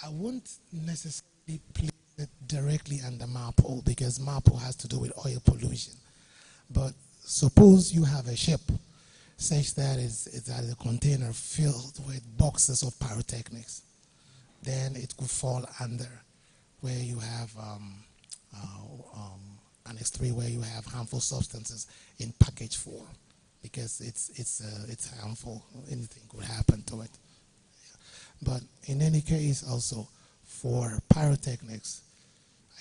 I won't necessarily place it directly under MARPOL, because MARPOL has to do with oil pollution. But suppose you have a ship such that it's a container filled with boxes of pyrotechnics, then it could fall under where you have Annex 3, where you have harmful substances in package form, because it's harmful. Anything could happen to it. But in any case, also for pyrotechnics,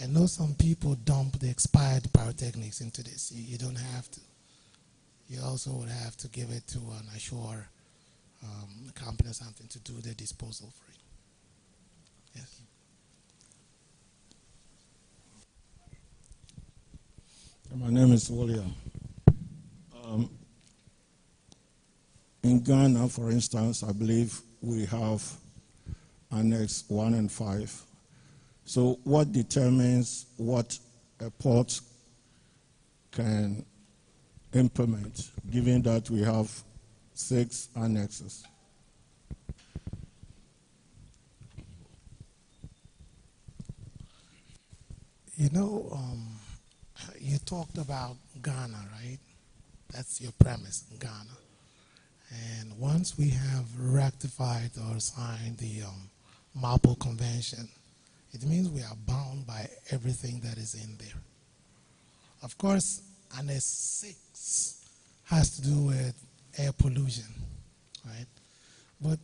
I know some people dump the expired pyrotechnics into this. You don't have to. You also would have to give it to an assured company or something to do the disposal for it. Yes. My name is William. In Ghana, for instance, I believe we have Annex 1 and 5. So what determines what a port can implement, given that we have 6 annexes? You know, you talked about Ghana, right? That's your premise, Ghana. And once we have ratified or signed the MARPOL Convention, it means we are bound by everything that is in there. Of course, Annex 6 has to do with air pollution, right? But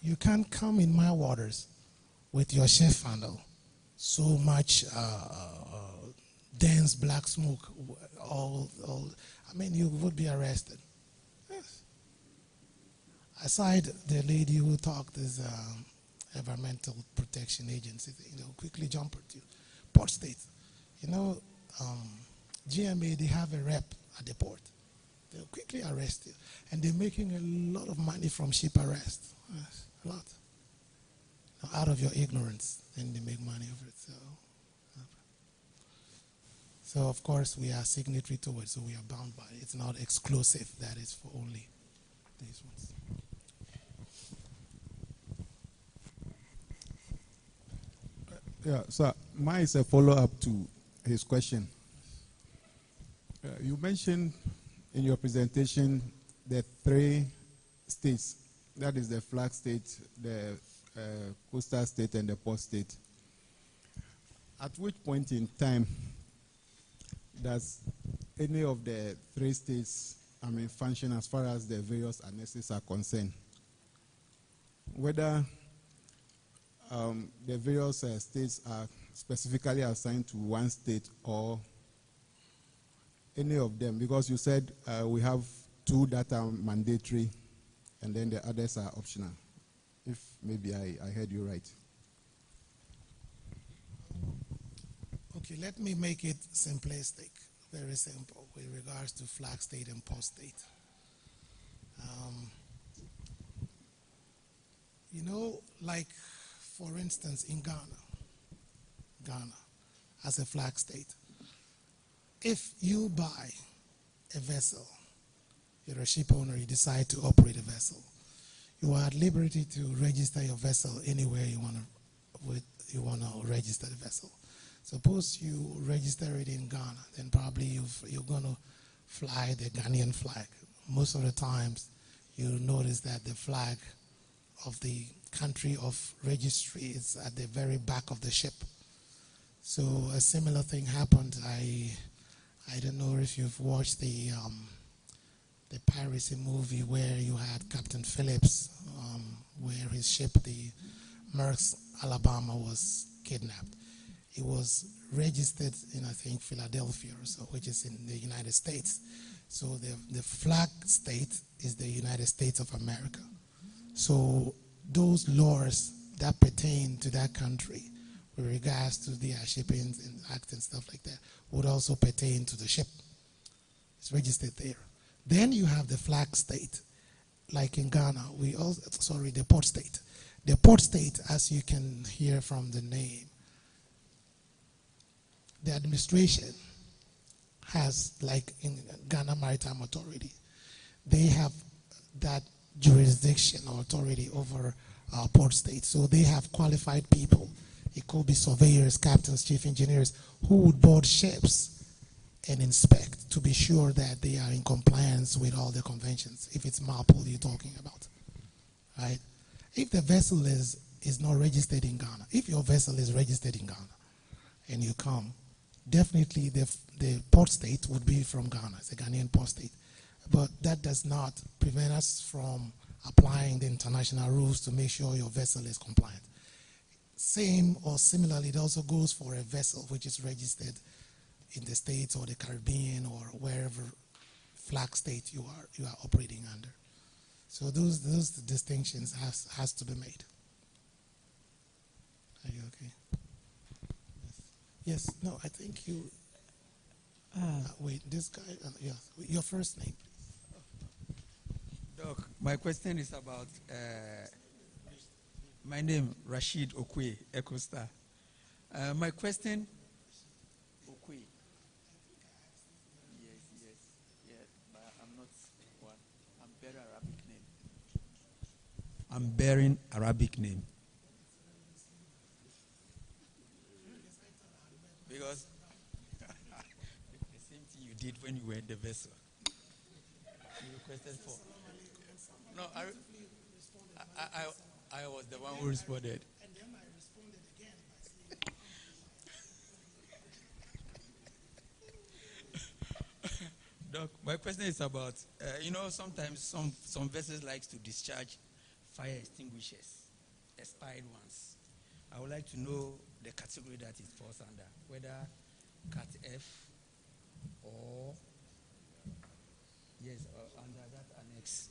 you can't come in my waters with your ship funnel, so much dense black smoke, I mean, you would be arrested. Yes. Aside the lady who talked is Environmental Protection Agency, quickly jump at you. Port State, GMA, they have a rep at the port. They'll quickly arrest you. And they're making a lot of money from ship arrest. Yes, a lot. Out of your ignorance, then they make money of it. So of course, we are signatory to it, so we are bound by it. It's not exclusive. That is for only these ones. Yeah, so mine is a follow-up to his question. You mentioned in your presentation the 3 states, that is the flag state, the coastal state, and the port state. At which point in time does any of the 3 states, function as far as the various annexes are concerned? Whether the various states are specifically assigned to one state or any of them, because you said we have 2 that are mandatory and then the others are optional, if maybe I heard you right. Okay, let me make it simplistic, very simple, with regards to flag state and port state. Like, for instance, in Ghana, as a flag state, if you buy a vessel, you're a ship owner, you decide to operate a vessel, you are at liberty to register your vessel anywhere you want to, with you want to register the vessel. Suppose you register it in Ghana, then probably you're going to fly the Ghanaian flag. Most of the times, you notice that the flag of the country of registry is at the very back of the ship. So a similar thing happened. I don't know if you've watched the piracy movie where you had Captain Phillips, where his ship, the Merck's Alabama, was kidnapped. It was registered in, I think, Philadelphia or so, which is in the United States. So the flag state is the United States of America. So those laws that pertain to that country with regards to their shipping and act and stuff like that would also pertain to the ship. It's registered there. Then you have the flag state, like in Ghana, the port state. The port state, as you can hear from the name, the administration has, like in Ghana Maritime Authority, they have that jurisdiction or authority over port state. So they have qualified people. It could be surveyors, captains, chief engineers, who would board ships and inspect to be sure that they are in compliance with all the conventions, if it's MARPOL you're talking about, right? If the vessel is not registered in Ghana, if your vessel is registered in Ghana and you come, definitely the port state would be from Ghana. It's a Ghanaian port state. But that does not prevent us from applying the international rules to make sure your vessel is compliant. Same or similarly, it also goes for a vessel which is registered in the States or the Caribbean or wherever flag state you are operating under. So those distinctions has to be made. Are you okay? Yes. No, I think you. Wait, this guy. Yeah, your first name, please. Doc, my question is about. My name Rashid Okwe, EcoStar. My question. Okwe. Yes, but I'm not one. I'm bearing Arabic name. I'm bearing Arabic name. Because the same thing you did when you were in the vessel. You requested for. No, I was the one who responded. And then I responded again by saying, Doc, my question is about, sometimes some vessels like to discharge fire extinguishers, expired ones. I would like to know the category that it falls under, whether Cat F or, yes, or under that annex.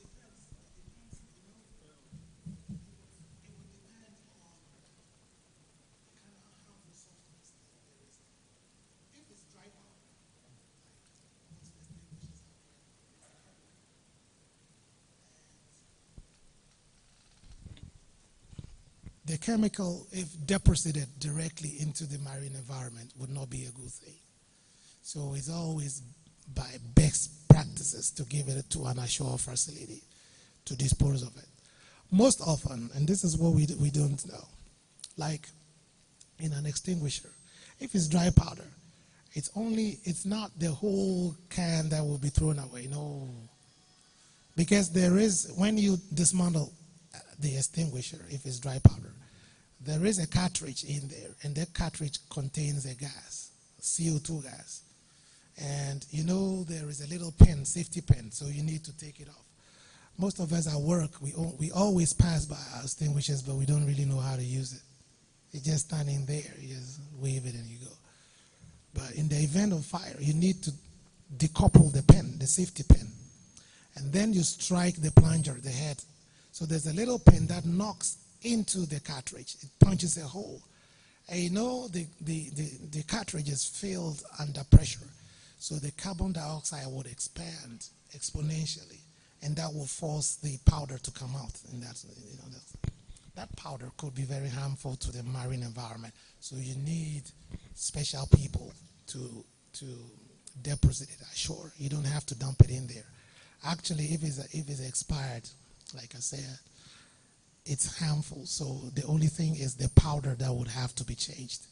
the chemical, if deposited directly into the marine environment, would not be a good thing. So it's always by best practices to give it to an ashore facility to dispose of it. Most often, and this is what we don't know, like in an extinguisher, if it's dry powder, it's not the whole can that will be thrown away, no. Because there is, when you dismantle the extinguisher, if it's dry powder, there is a cartridge in there, and that cartridge contains a gas, CO2 gas. And you know there is a little pin, safety pin, so you need to take it off. Most of us at work, we always pass by our extinguishers, but we don't really know how to use it. It's just standing there, you just wave it and you go. But in the event of fire, you need to decouple the pin, the safety pin. And then you strike the plunger, the head. So there's a little pin that knocks into the cartridge. It punches a hole. And you know the cartridge is filled under pressure. So the carbon dioxide would expand exponentially, and that will force the powder to come out. And that powder could be very harmful to the marine environment. So you need special people to deposit it ashore. You don't have to dump it in there. Actually, if it's expired, like I said, it's harmful. So the only thing is the powder that would have to be changed.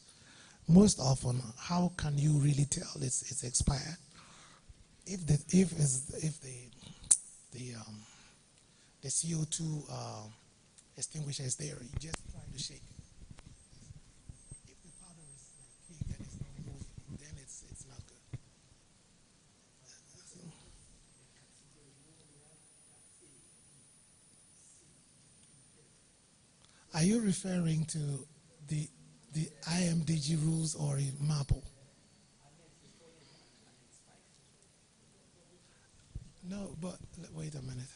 Most often, how can you really tell it's expired? If the CO2 extinguisher is there, you just try to shake it. If the powder is like big and it's not moving, then it's not good. Are you referring to the IMDG rules or MAPO? No, but wait a minute.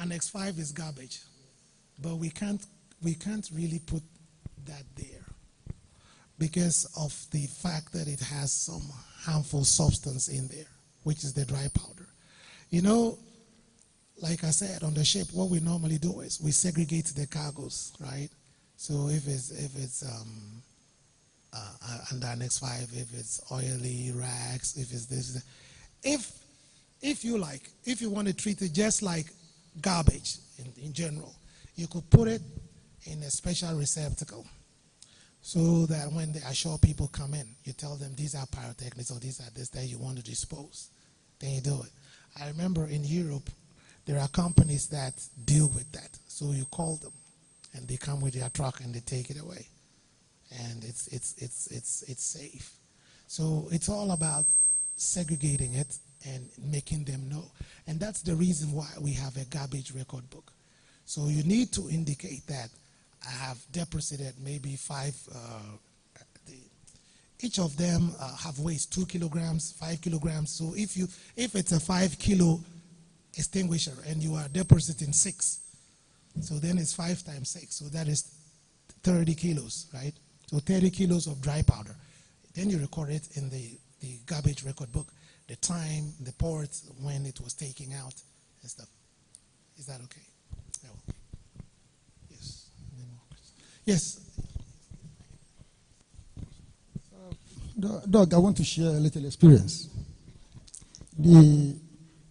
Annex 5 is garbage, but we can't really put that there because of the fact that it has some harmful substance in there, which is the dry powder. You know, like I said, on the ship, what we normally do is we segregate the cargoes, right? So if it's under Annex 5, if it's oily rags, if it's this, if you want to treat it just like garbage in general, you could put it in a special receptacle so that when the ashore people come in, you tell them these are pyrotechnics or these are this that you want to dispose. Then you do it. I remember in Europe, there are companies that deal with that. So you call them and they come with their truck and they take it away. And it's safe. So it's all about segregating it and making them know. And that's the reason why we have a garbage record book. So you need to indicate that I have deposited maybe 5, each of them have weights 2 kilograms, 5 kilograms. So if it's a 5 kilo extinguisher and you are depositing 6, so then it's 5 times 6. So that is 30 kilos, right? So 30 kilos of dry powder. Then you record it in the garbage record book, the time, the port, when it was taken out and stuff. Is that okay? No. Yes. Yes. Doug, I want to share a little experience.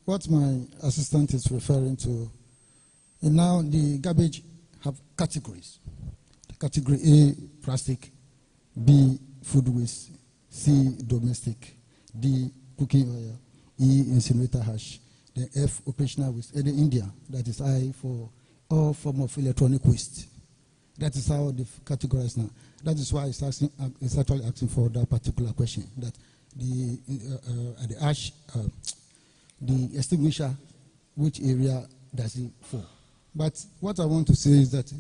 What my assistant is referring to, and now the garbage have categories. Category A, plastic; B, food waste; C, domestic; D, cooking oil; E, incinerator ash; then F, operational waste; and the India, that is I for all form of electronic waste. That is how they categorize now. That is why it's actually asking for that particular question, that the ash, the extinguisher, which area does it for? But what I want to say is that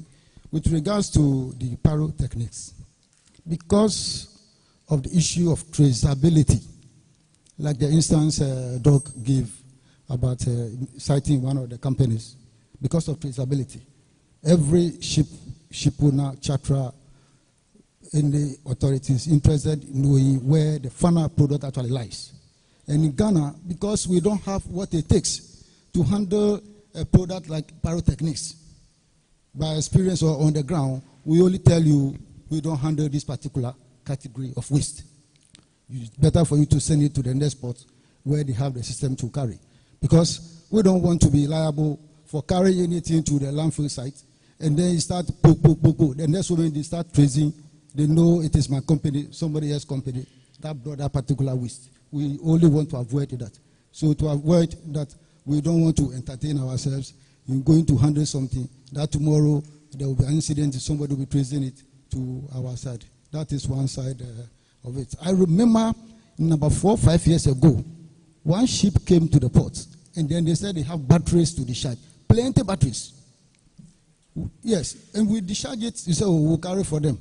with regards to the pyrotechnics, because of the issue of traceability, like the instance Doug gave about citing one of the companies, because of traceability, every shipowner, charterer, and the authorities interested in knowing where the final product actually lies. And in Ghana, because we don't have what it takes to handle a product like pyrotechnics, by experience or on the ground, we only tell you we don't handle this particular category of waste. It's better for you to send it to the next port where they have the system to carry. Because we don't want to be liable for carrying anything to the landfill site, and then you start the next moment they start tracing, they know it is my company, somebody else's company, that brought that particular waste. We only want to avoid that. So to avoid that, we don't want to entertain ourselves in going to handle something that tomorrow there will be an incident, somebody will be tracing it to our side. That is one side of it. I remember about 4 or 5 years ago, one ship came to the port, and then they said they have batteries to discharge. Plenty batteries. Yes, and we discharge it. You say, oh, we'll carry for them.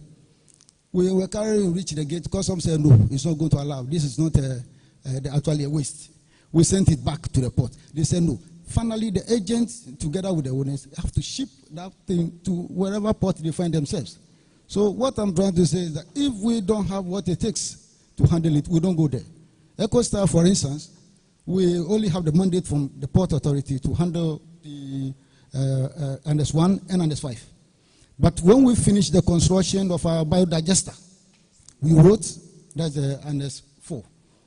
We were carrying, reach the gate, because some said, no, it's not going to allow. This is not actually a waste. We sent it back to the port. They said, no. Finally, the agents, together with the owners, have to ship that thing to wherever port they find themselves. So what I'm trying to say is that if we don't have what it takes to handle it, we don't go there. EcoStar, for instance, we only have the mandate from the Port Authority to handle the Annex 1 and Annex 5. But when we finished the construction of our biodigester, we wrote, that's the Annex 4,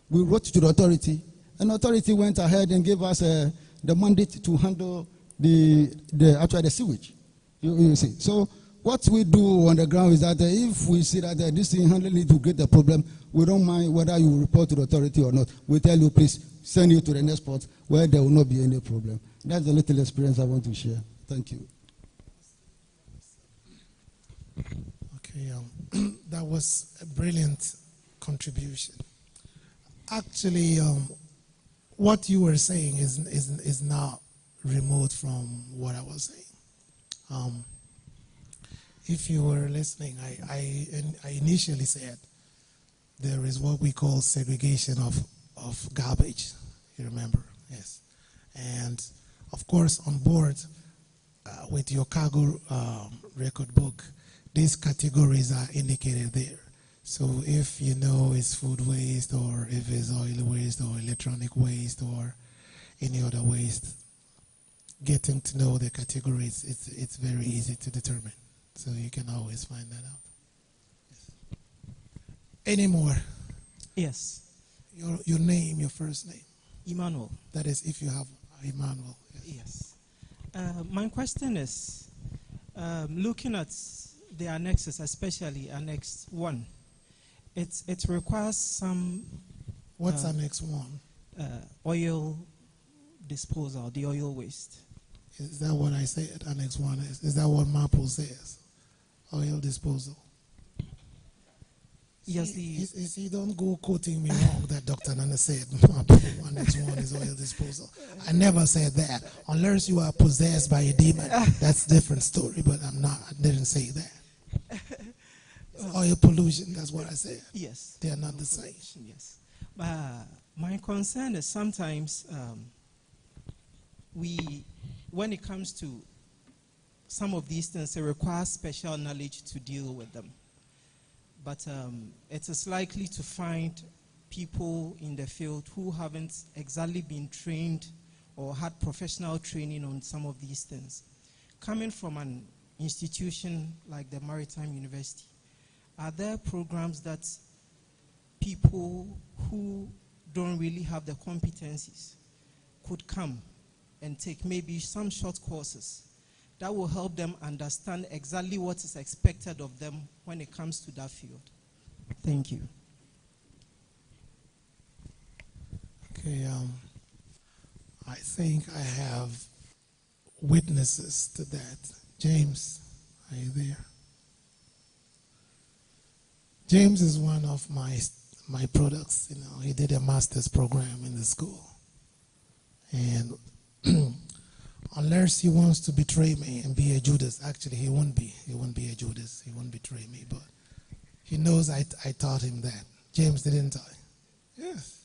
we wrote to the authority, and the authority went ahead and gave us the mandate to handle actually the sewage. You see. So what we do on the ground is that if we see that this thing handling it to get the problem, we don't mind whether you report to the authority or not. We tell you, please send you to the next spot where there will not be any problem. That's the little experience I want to share. Thank you. Okay, that was a brilliant contribution. Actually, what you were saying is not remote from what I was saying. If you were listening, I initially said there is what we call segregation of garbage. You remember? Yes. And of course, on board with your cargo record book, these categories are indicated there. So if you know it's food waste, or if it's oil waste, or electronic waste, or any other waste, getting to know the categories, it's very easy to determine. So you can always find that out. Yes. Any more? Yes. Your name, your first name. Emmanuel. That is, if you have Emmanuel. Yes. My question is, looking at the annexes, especially Annex 1, it requires some... What's Annex 1? Oil disposal, the oil waste. Is that what I said, Annex 1 is? Is that what MAPO says? Oil disposal. Yes, see, don't go quoting me wrong that Dr. Nana said MAPO Annex 1 is oil disposal. I never said that. Unless you are possessed by a demon, that's a different story, but I'm not. I didn't say that. Oil pollution, that's what I said. Yes. They are not the same. Yes. But my concern is sometimes when it comes to some of these things, it requires special knowledge to deal with them. But it is likely to find people in the field who haven't exactly been trained or had professional training on some of these things. Coming from an institution like the Maritime University, are there programs that people who don't really have the competencies could come and take maybe some short courses that will help them understand exactly what is expected of them when it comes to that field? Thank you. Okay, I think I have witnesses to that. James, are you there? James is one of my products. You know, he did a master's program in the school, and unless he wants to betray me and be a Judas, actually he won't be. He won't be a Judas. He won't betray me, but he knows I taught him that. James, didn't I? Yes.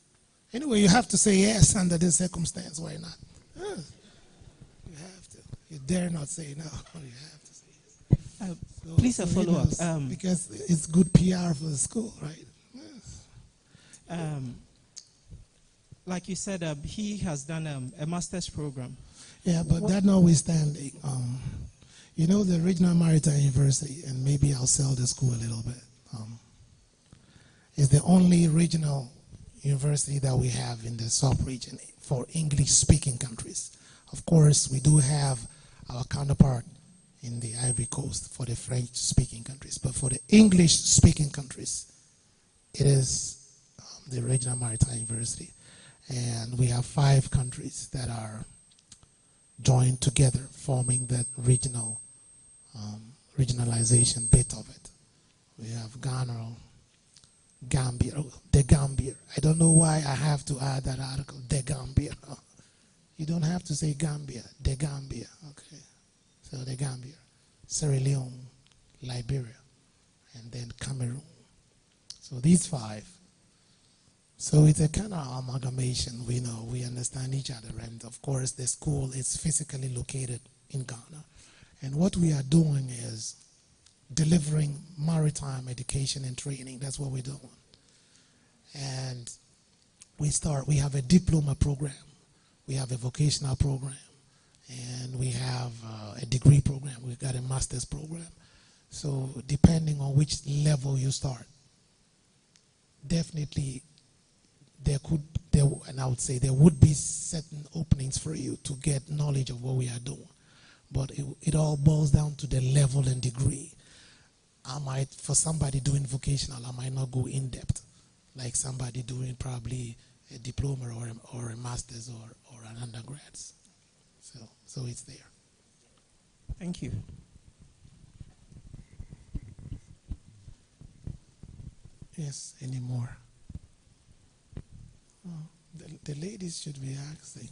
Anyway, you have to say yes under this circumstance. Why not? Yes. You have to. You dare not say no. You have to say yes. Please, a follow-up. Because it's good PR for the school, right? Yes. Like you said, he has done a master's program. Yeah, but that notwithstanding, you know, the Regional Maritime University, and maybe I'll sell the school a little bit, is the only regional university that we have in the sub-region for English-speaking countries. Of course, we do have our counterpart in the Ivory Coast for the French-speaking countries, but for the English-speaking countries, it is the Regional Maritime University. And we have 5 countries that are joined together, forming that regionalization bit of it. We have Ghana, Gambia, the Gambia. I don't know why I have to add that article, the Gambia. You don't have to say Gambia, the Gambia, okay. So the Gambia, Sierra Leone, Liberia, and then Cameroon. So these 5. So it's a kind of amalgamation. We know, we understand each other. And of course, the school is physically located in Ghana. And what we are doing is delivering maritime education and training. That's what we're doing. And we have a diploma program. We have a vocational program. And we have a degree program. We've got a master's program. So depending on which level you start, definitely and I would say there would be certain openings for you to get knowledge of what we are doing. But it all boils down to the level and degree. For somebody doing vocational, I might not go in depth, like somebody doing probably a diploma or a master's or an undergrads. So it's there. Thank you. Yes, any more? Oh, the ladies should be asking,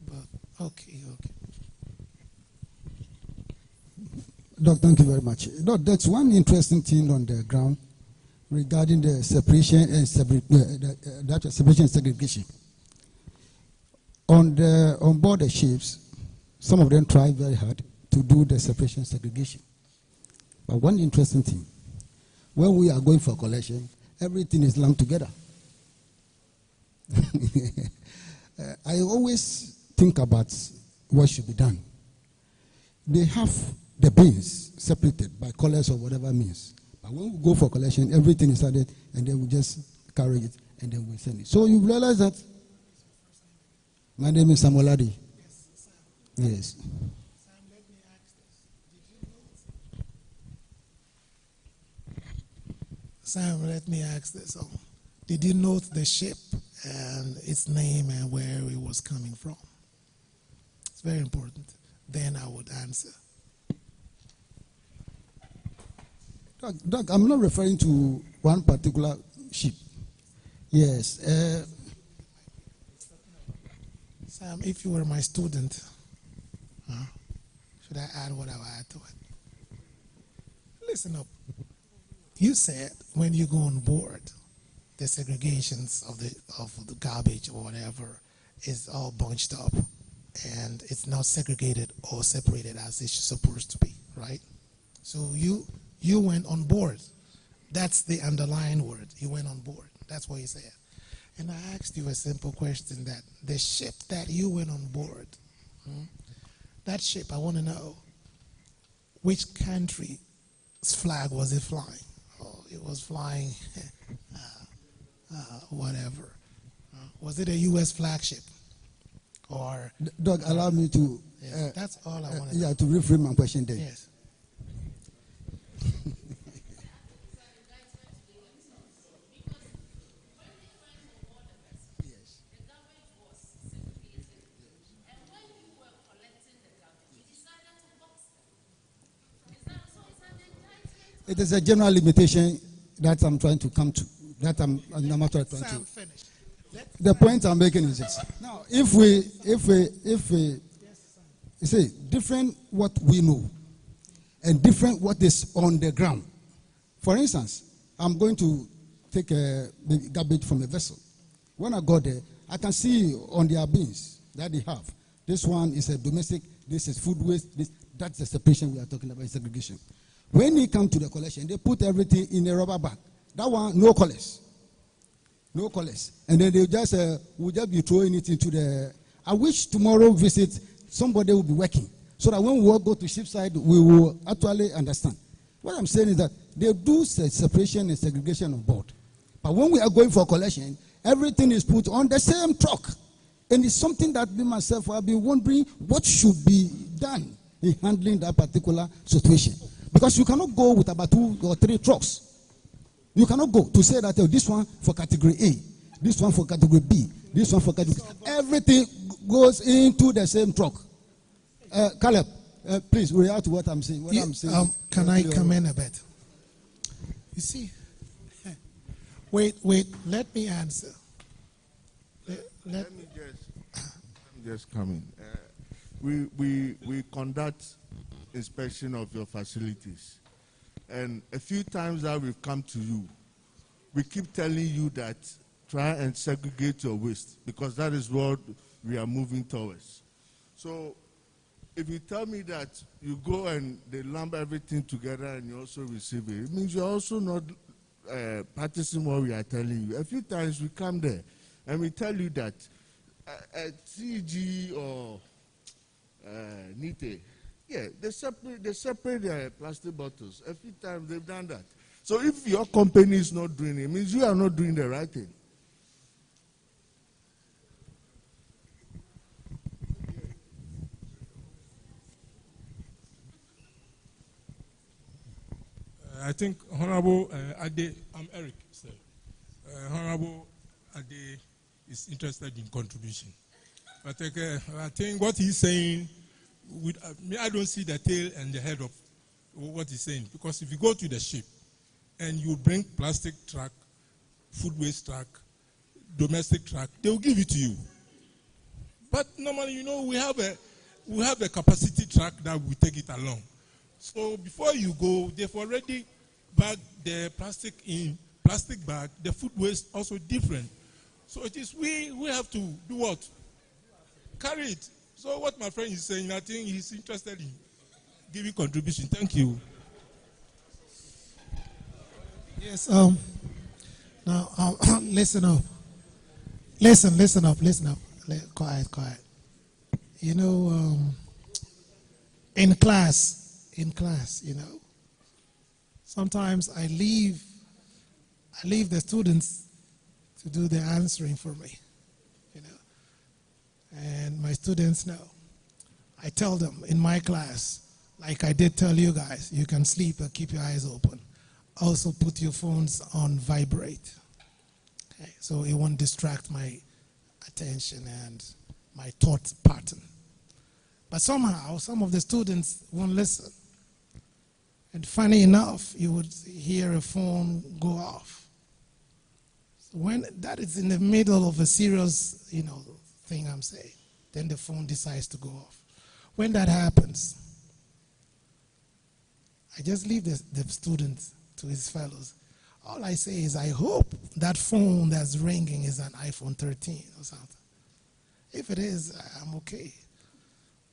but okay. Doc, thank you very much. Doc, that's one interesting thing on the ground regarding the separation and separation and segregation. On board the ships, some of them try very hard to do the separation and segregation. But one interesting thing, when we are going for collection, everything is lumped together. I always think about what should be done. They have the bins separated by colors or whatever means. But when we go for collection, everything is added, and then we just carry it, and then we send it. So you realize that my name is Samoladi. Yes. Sam, let me ask this. Did you note the ship and its name and where it was coming from? It's very important. Then I would answer. Doc, I'm not referring to one particular ship. Yes. Sam, if you were my student, should I add what I would add to it? Listen up. You said when you go on board, the segregations of the garbage or whatever is all bunched up, and it's not segregated or separated as it's supposed to be, right? So you went on board. That's the underlying word. You went on board. That's what you said. And I asked you a simple question, that the ship that you went on board, that ship, I want to know which country's flag was it flying? Oh, it was flying whatever. Was it a U.S. flagship? Or Doc, allow me to... yes, that's all I want to know. Yeah, to reframe my question then. Yes. It is a general limitation that I'm trying to come to. That I'm actually trying to. The point I'm making is this. Now, if we you see, different what we know and different what is on the ground. For instance, I'm going to take the garbage from a vessel. When I go there, I can see on their bins that they have. This one is a domestic, this is food waste, that's the separation we are talking about, segregation. When they come to the collection, they put everything in a rubber bag. That one, no colors. No colors. And then they just will just be throwing it into the... I wish tomorrow visit, somebody will be working. So that when we all go to shipside, we will actually understand. What I'm saying is that they do separation and segregation on board. But when we are going for collection, everything is put on the same truck. And it's something that me myself have been wondering what should be done in handling that particular situation. Because you cannot go with about 2 or 3 trucks. You cannot go to say that this one for category A, this one for category B, this one for category C. Everything goes into the same truck. Caleb, please react to what I'm saying. Can I come in a bit? You see, wait, let me answer. Let me just come in. We conduct inspection of your facilities. And a few times that we've come to you, we keep telling you that try and segregate your waste, because that is what we are moving towards. So if you tell me that you go and they lump everything together and you also receive it, it means you're also not practicing what we are telling you. A few times we come there and we tell you that CG or NITE, yeah, they separate their plastic bottles. A few times they've done that. So if your company is not doing it, it means you are not doing the right thing. I think Honorable Ade, I'm Eric, sir. Honorable Ade is interested in contribution. But I think what he's saying, I don't see the tail and the head of what he's saying. Because if you go to the ship and you bring plastic truck, food waste truck, domestic truck, they will give it to you. But normally, you know, we have a capacity truck that will take it along. So before you go, they've already bagged the plastic in plastic bag. The food waste also different. So it is we have to do what? Carry it. So what my friend is saying, I think he's interested in giving contribution. Thank you. Yes. Now listen up. Listen up. Quiet. You know, in class, you know, sometimes I leave the students to do the answering for me, you know. And my students know. I tell them in my class, like I did tell you guys, you can sleep but keep your eyes open. Also put your phones on vibrate. Okay, so it won't distract my attention and my thought pattern. But somehow, some of the students won't listen. And funny enough, you would hear a phone go off. So when that is in the middle of a serious, you know, thing I'm saying, then the phone decides to go off. When that happens, I just leave the student to his fellows. All I say is, I hope that phone that's ringing is an iPhone 13 or something. If it is, I'm okay.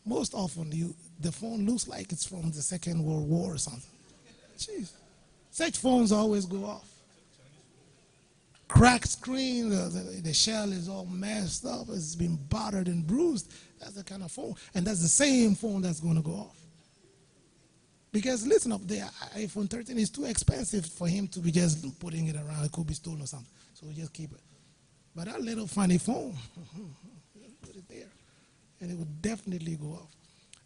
Most often, the phone looks like it's from the Second World War or something. Jeez. Such phones always go off. Cracked screen, the shell is all messed up, it's been battered and bruised. That's the kind of phone. And that's the same phone that's going to go off. Because listen up, the iPhone 13 is too expensive for him to be just putting it around. It could be stolen or something. So we just keep it. But that little funny phone, put it there. And it would definitely go off.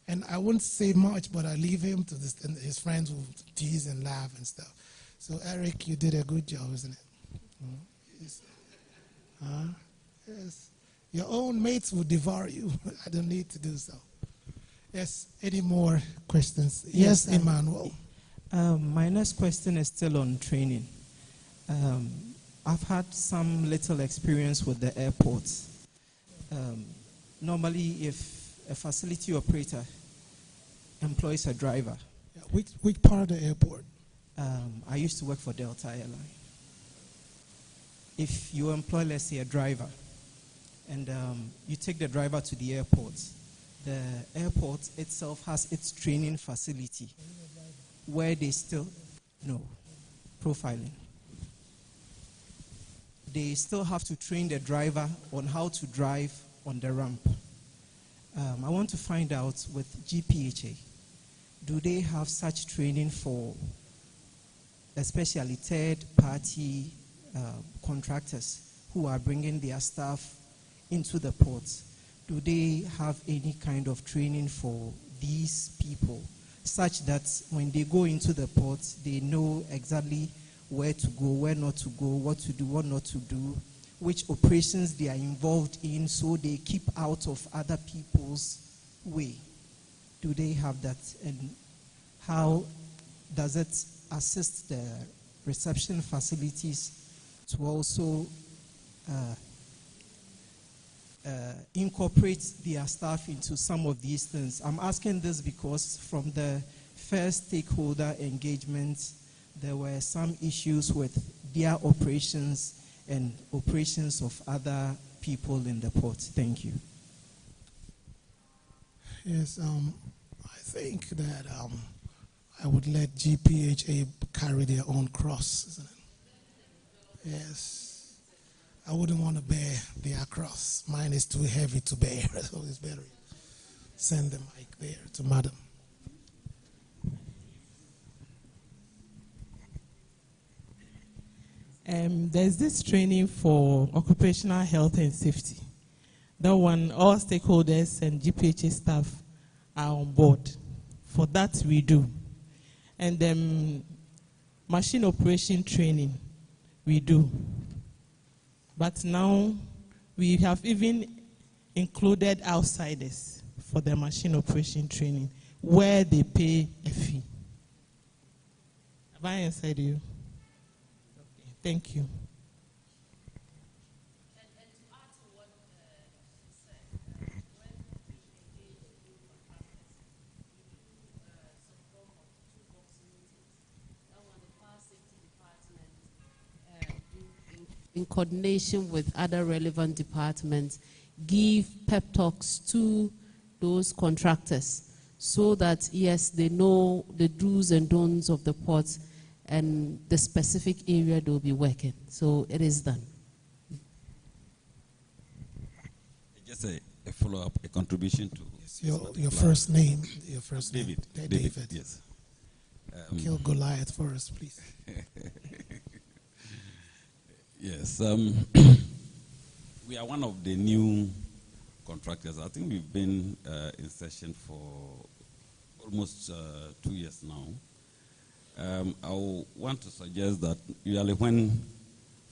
And I wouldn't say much, but I leave him to this, and his friends will tease and laugh and stuff. So Eric, you did a good job, isn't it? Yes. Yes. Your own mates will devour you. I don't need to do so. Yes, any more questions? Yes, Emmanuel. My next question is still on training. I've had some little experience with the airports. Normally, if a facility operator employs a driver. Yeah, which part of the airport? I used to work for Delta Airline. If you employ, let's say, a driver, and you take the driver to the airport itself has its training facility where they still, no, profiling. They still have to train the driver on how to drive on the ramp. I want to find out with GPHA, do they have such training for especially third-party contractors who are bringing their staff into the ports? Do they have any kind of training for these people such that when they go into the ports, they know exactly where to go, where not to go, what to do, what not to do, which operations they are involved in, so they keep out of other people's way? Do they have that? And how does it assist the reception facilities to also incorporate their staff into some of these things? I'm asking this because from the first stakeholder engagement, there were some issues with their operations and operations of other people in the port. Thank you. Yes, I think that I would let GPHA carry their own cross, isn't it? Yes. I wouldn't want to bear their cross. Mine is too heavy to bear, so it's better send the mic there to Madam. There's this training for occupational health and safety. That one, all stakeholders and GPHA staff are on board. For that, we do. And machine operation training, we do. But now we have even included outsiders for the machine operation training, where they pay a fee. Have I answered you? Okay, thank you. In coordination with other relevant departments, give pep talks to those contractors so that, yes, they know the do's and don'ts of the port and the specific area they'll be working. So it is done. Just a follow-up, a contribution to... Yes, your first name. Your first David. name. David, yes. Kill Goliath for us, please. Yes, we are one of the new contractors. I think we've been in session for almost 2 years now. I want to suggest that usually when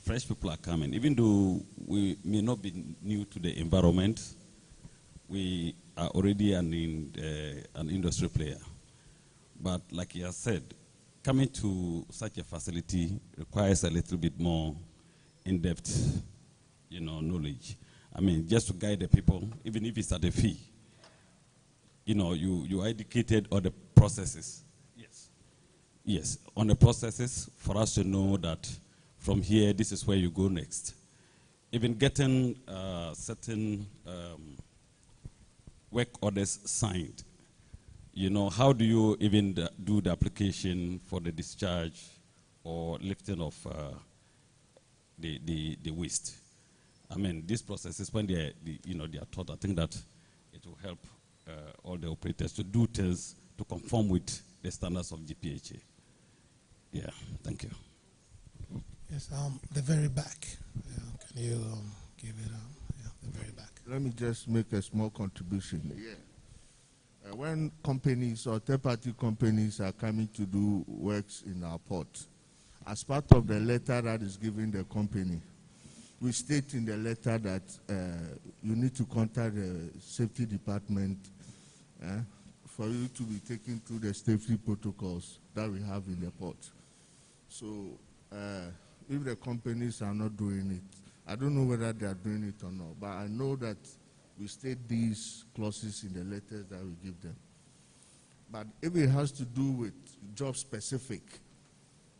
fresh people are coming, even though we may not be new to the environment, we are already an industry player. But like he has said, coming to such a facility requires a little bit more in-depth, knowledge. I mean, just to guide the people, even if it's at a fee, you educated on the processes. Yes. Yes, on the processes for us to know that from here, this is where you go next. Even getting certain work orders signed. How do you even do the application for the discharge or lifting of the waste? I mean, these processes, when they are taught, I think that it will help all the operators to do things to conform with the standards of GPHA. Yeah, thank you. Yes, the very back. Can you give it? The very back. Let me just make a small contribution. Yeah. When companies or third-party companies are coming to do works in our port, as part of the letter that is given the company, we state in the letter that you need to contact the safety department for you to be taken through the safety protocols that we have in the port. So if the companies are not doing it, I don't know whether they are doing it or not, but I know that we state these clauses in the letters that we give them. But if it has to do with job specific,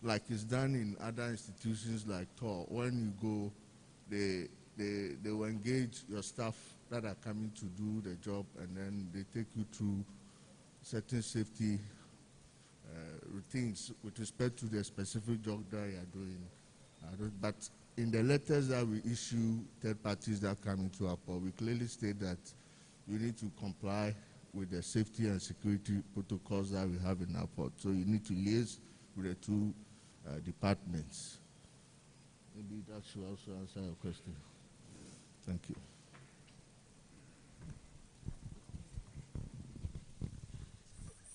like it's done in other institutions like TOR, when you go, they will engage your staff that are coming to do the job, and then they take you through certain safety routines with respect to the specific job that you are doing. But in the letters that we issue third parties that come into our port, we clearly state that you need to comply with the safety and security protocols that we have in our port. So you need to liaise with the two departments. Maybe that should also answer your question. Thank you.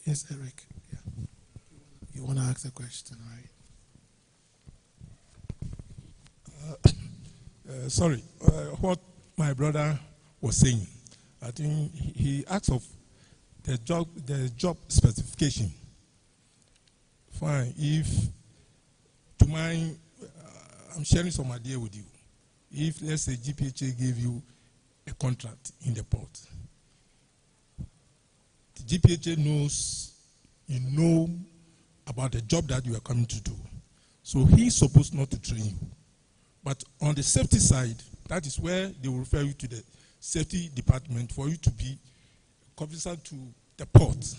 Yes, Eric. Yeah. You want to ask a question, right? Sorry, what my brother was saying, I think he asked of the job specification. Fine, if to mind, I'm sharing some idea with you. If, let's say, GPHA gave you a contract in the port, the GPHA knows you know about the job that you are coming to do. So he's supposed not to train you. But on the safety side, that is where they will refer you to the safety department for you to be conversant to the port.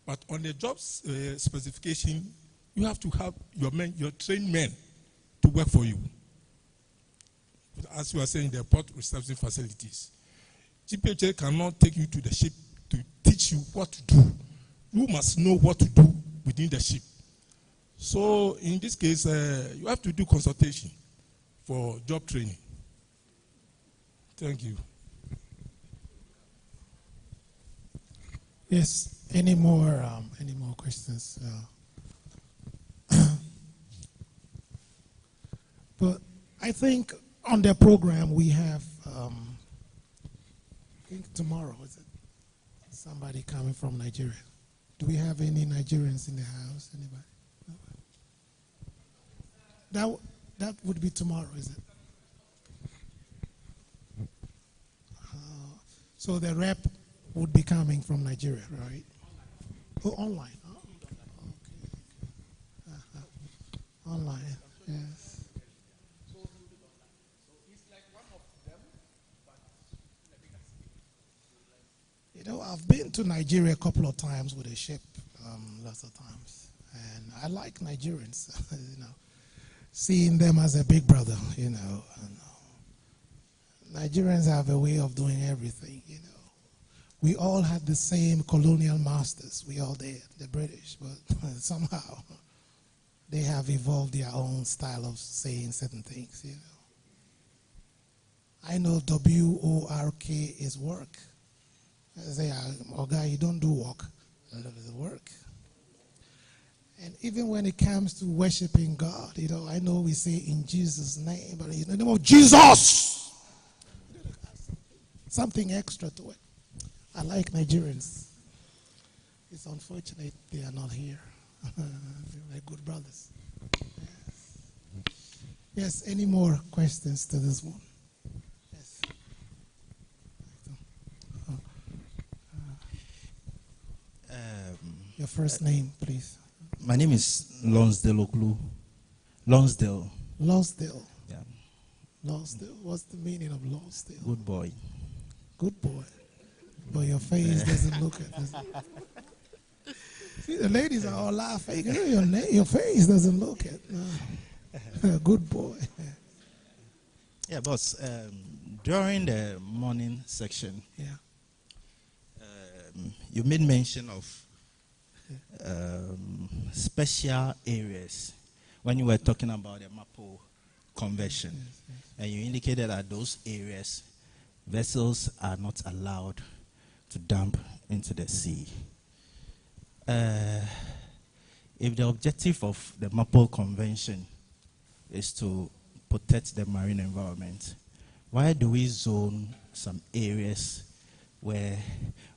But on the job specification, you have to have your trained men to work for you. As you are saying, the port reception facilities. GPHA cannot take you to the ship to teach you what to do. You must know what to do within the ship. So in this case, you have to do consultation for job training. Thank you. Yes. Any more questions? But I think on the program we have, I think tomorrow, is it? Somebody coming from Nigeria. Do we have any Nigerians in the house? Anybody? No? That would be tomorrow, is it? So the rep would be coming from Nigeria, right? Oh, online. Oh, okay. Online, yes. You know, I've been to Nigeria a couple of times with a ship, lots of times, and I like Nigerians. You know, seeing them as a big brother. You know, Nigerians have a way of doing everything. You know, we all had the same colonial masters. We all did, the British, but somehow they have evolved their own style of saying certain things. You know, I know WORK is work. I say, oh guy, you don't do work, it's work. And even when it comes to worshiping God, you know, I know we say in Jesus' name, but in the name of Jesus, something extra to it. I like Nigerians. It's unfortunate they are not here. They're good brothers. Yes, any more questions to this one? Your first name, please. My name is Lonsdale Oklu. Lonsdale. Lonsdale. Yeah. Lonsdale. What's the meaning of Lonsdale? Good boy. Good boy. But your face doesn't look it. Does it? See, the ladies are all laughing. You know, your face doesn't look it. No. Good boy. Yeah, boss. During the morning section, you made mention of special areas when you were talking about the MAPO convention. And you indicated that those areas, vessels are not allowed to dump into the sea. If the objective of the MAPO convention is to protect the marine environment, why do we zone some areas where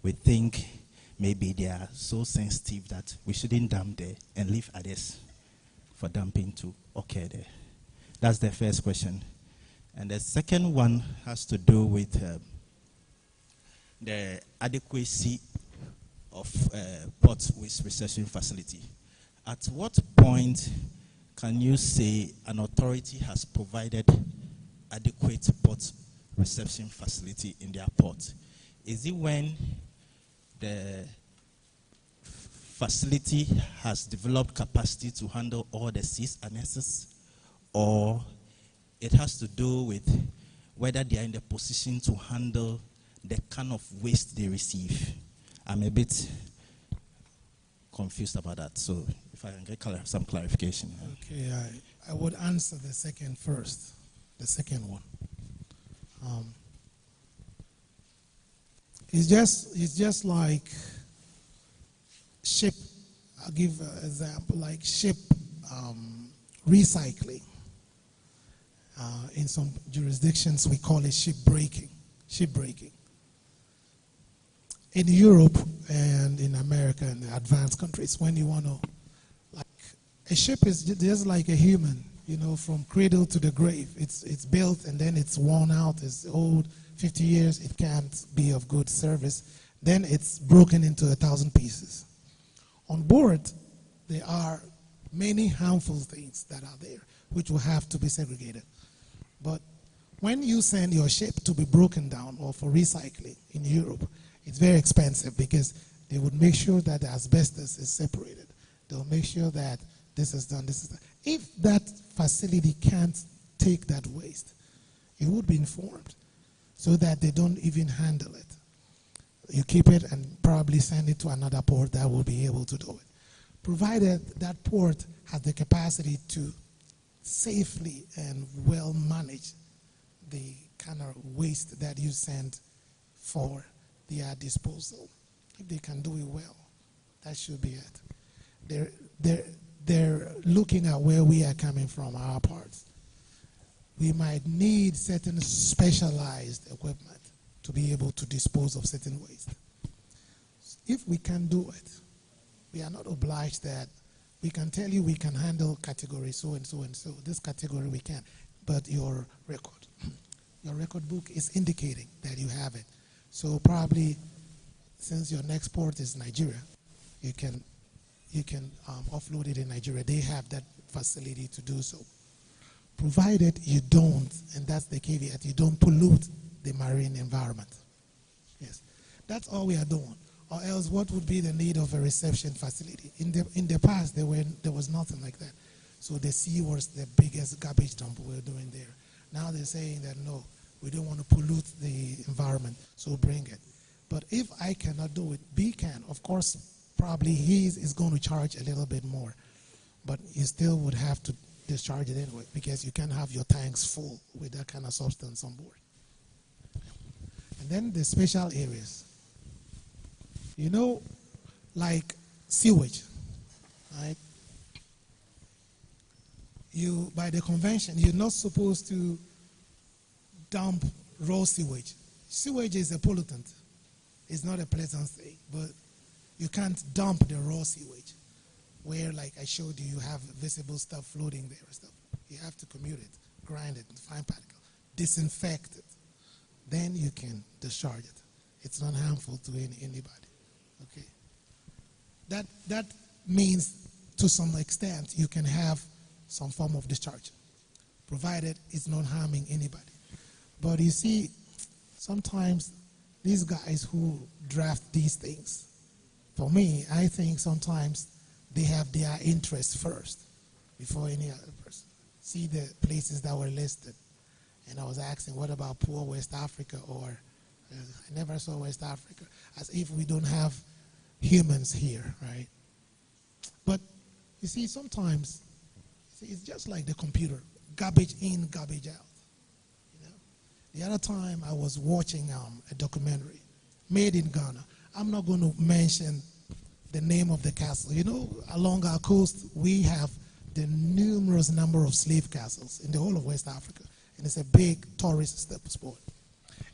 we think maybe they are so sensitive that we shouldn't dump there and leave others for dumping to occur there? That's the first question. And the second one has to do with the adequacy of port waste reception facility. At what point can you say an authority has provided adequate port reception facility in their port? Is it when the facility has developed capacity to handle all the seas annexes, or it has to do with whether they are in the position to handle the kind of waste they receive? I'm a bit confused about that, so if I can get some clarification. Okay, I would answer the second first, the second one. It's just like ship. I'll give an example, like ship recycling. In some jurisdictions, we call it shipbreaking. In Europe and in America and the advanced countries, when you want to, like, a ship is just like a human, you know, from cradle to the grave. It's built and then it's worn out, it's old, 50 years, it can't be of good service. Then it's broken into 1,000 pieces. On board, there are many harmful things that are there, which will have to be segregated. But when you send your ship to be broken down or for recycling in Europe, it's very expensive because they would make sure that the asbestos is separated. They'll make sure that this is done, this is done. If that facility can't take that waste, it would be informed so that they don't even handle it. You keep it and probably send it to another port that will be able to do it. Provided that port has the capacity to safely and well manage the kind of waste that you send for their disposal. If they can do it well, that should be it. They're looking at where we are coming from, our parts. we might need certain specialized equipment to be able to dispose of certain waste. If we can do it, we are not obliged that we can tell you we can handle category so and so and so. This category we can, but your record book is indicating that you have it. So probably, since your next port is Nigeria, you can offload it in Nigeria. They have that facility to do so. Provided you don't, and that's the caveat, you don't pollute the marine environment. Yes, that's all we are doing. Or else, what would be the need of a reception facility? In the past, there was nothing like that. So the sea was the biggest garbage dump we were doing there. Now they're saying that no, we don't want to pollute the environment, so bring it. But if I cannot do it, B can. Of course, probably he is going to charge a little bit more, but you still would have to discharge it anyway, because you can't have your tanks full with that kind of substance on board. And then the special areas. You know, like sewage, right? You, by the convention, you're not supposed to dump raw sewage. Sewage is a pollutant. It's not a pleasant thing, but you can't dump the raw sewage where, like I showed you, you have visible stuff floating there and stuff. You have to commute it, grind it, fine particle, disinfect it. Then you can discharge it. It's not harmful to anybody. Okay. That means, to some extent, you can have some form of discharge, provided it's not harming anybody. But you see, sometimes these guys who draft these things, for me, I think sometimes they have their interests first before any other person. See the places that were listed. And I was asking, what about poor West Africa? Or I never saw West Africa, as if we don't have humans here, right? But you see, sometimes it's just like the computer, garbage in, garbage out. You know? The other time I was watching a documentary made in Ghana. I'm not going to mention the name of the castle. You know, along our coast, we have the numerous number of slave castles in the whole of West Africa. And it's a big tourist spot.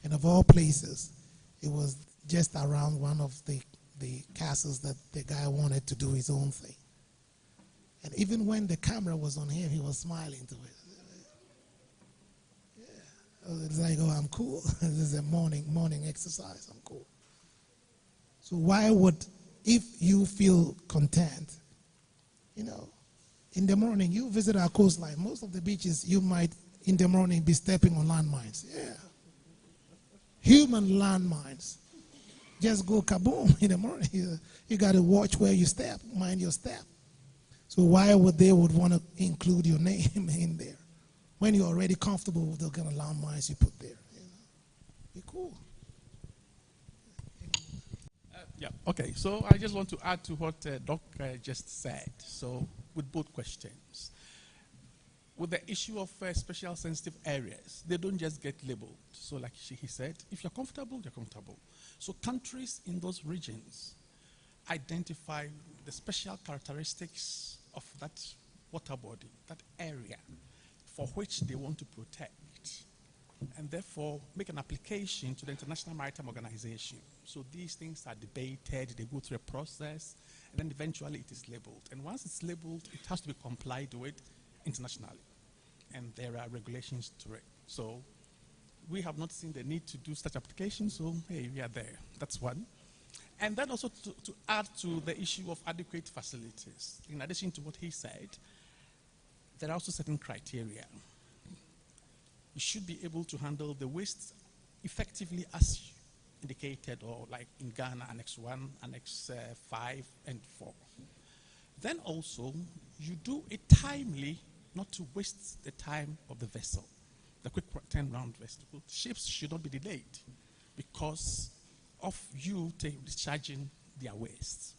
And of all places, it was just around one of the castles that the guy wanted to do his own thing. And even when the camera was on him, he was smiling to it. Yeah. It's like, oh, I'm cool. This is a morning exercise. I'm cool. So why would, if you feel content, you know, in the morning, you visit our coastline. Most of the beaches, you might, in the morning, be stepping on landmines. Yeah. Human landmines. Just go kaboom in the morning. You got to watch where you step, mind your step. So why would they would want to include your name in there when you're already comfortable with the kind of landmines you put there? You know? Be cool. Yeah, okay. So I just want to add to what Doc just said. So with both questions. With the issue of special sensitive areas, they don't just get labeled. So like he said, if you're comfortable, you're comfortable. So countries in those regions identify the special characteristics of that water body, that area, for which they want to protect, and therefore make an application to the International Maritime Organization. So these things are debated, they go through a process, and then eventually it is labeled. And once it's labeled, it has to be complied with internationally. And there are regulations to it. So we have not seen the need to do such applications, so hey, we are there. That's one. And then also to add to the issue of adequate facilities, in addition to what he said, there are also certain criteria. You should be able to handle the waste effectively as indicated, or like in Ghana, Annex 1, Annex 5, and 4. Then also, you do it timely, not to waste the time of the vessel, the quick turnaround vessel. Ships should not be delayed because of you discharging their waste.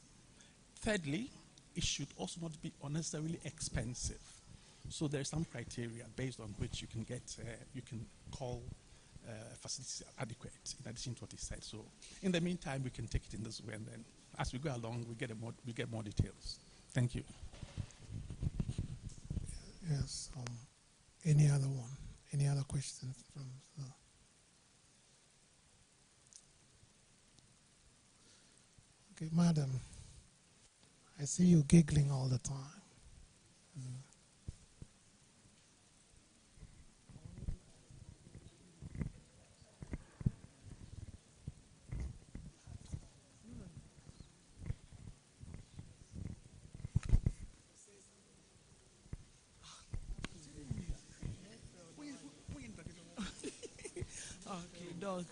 Thirdly, it should also not be unnecessarily expensive. So there is some criteria based on which you can get, you can call facilities adequate, in addition to what he said. So in the meantime, we can take it in this way, and then as we go along, we get more details. Thank you. Yes. Any other one? Any other questions from? Okay, madam. I see you giggling all the time. Okay, Doc.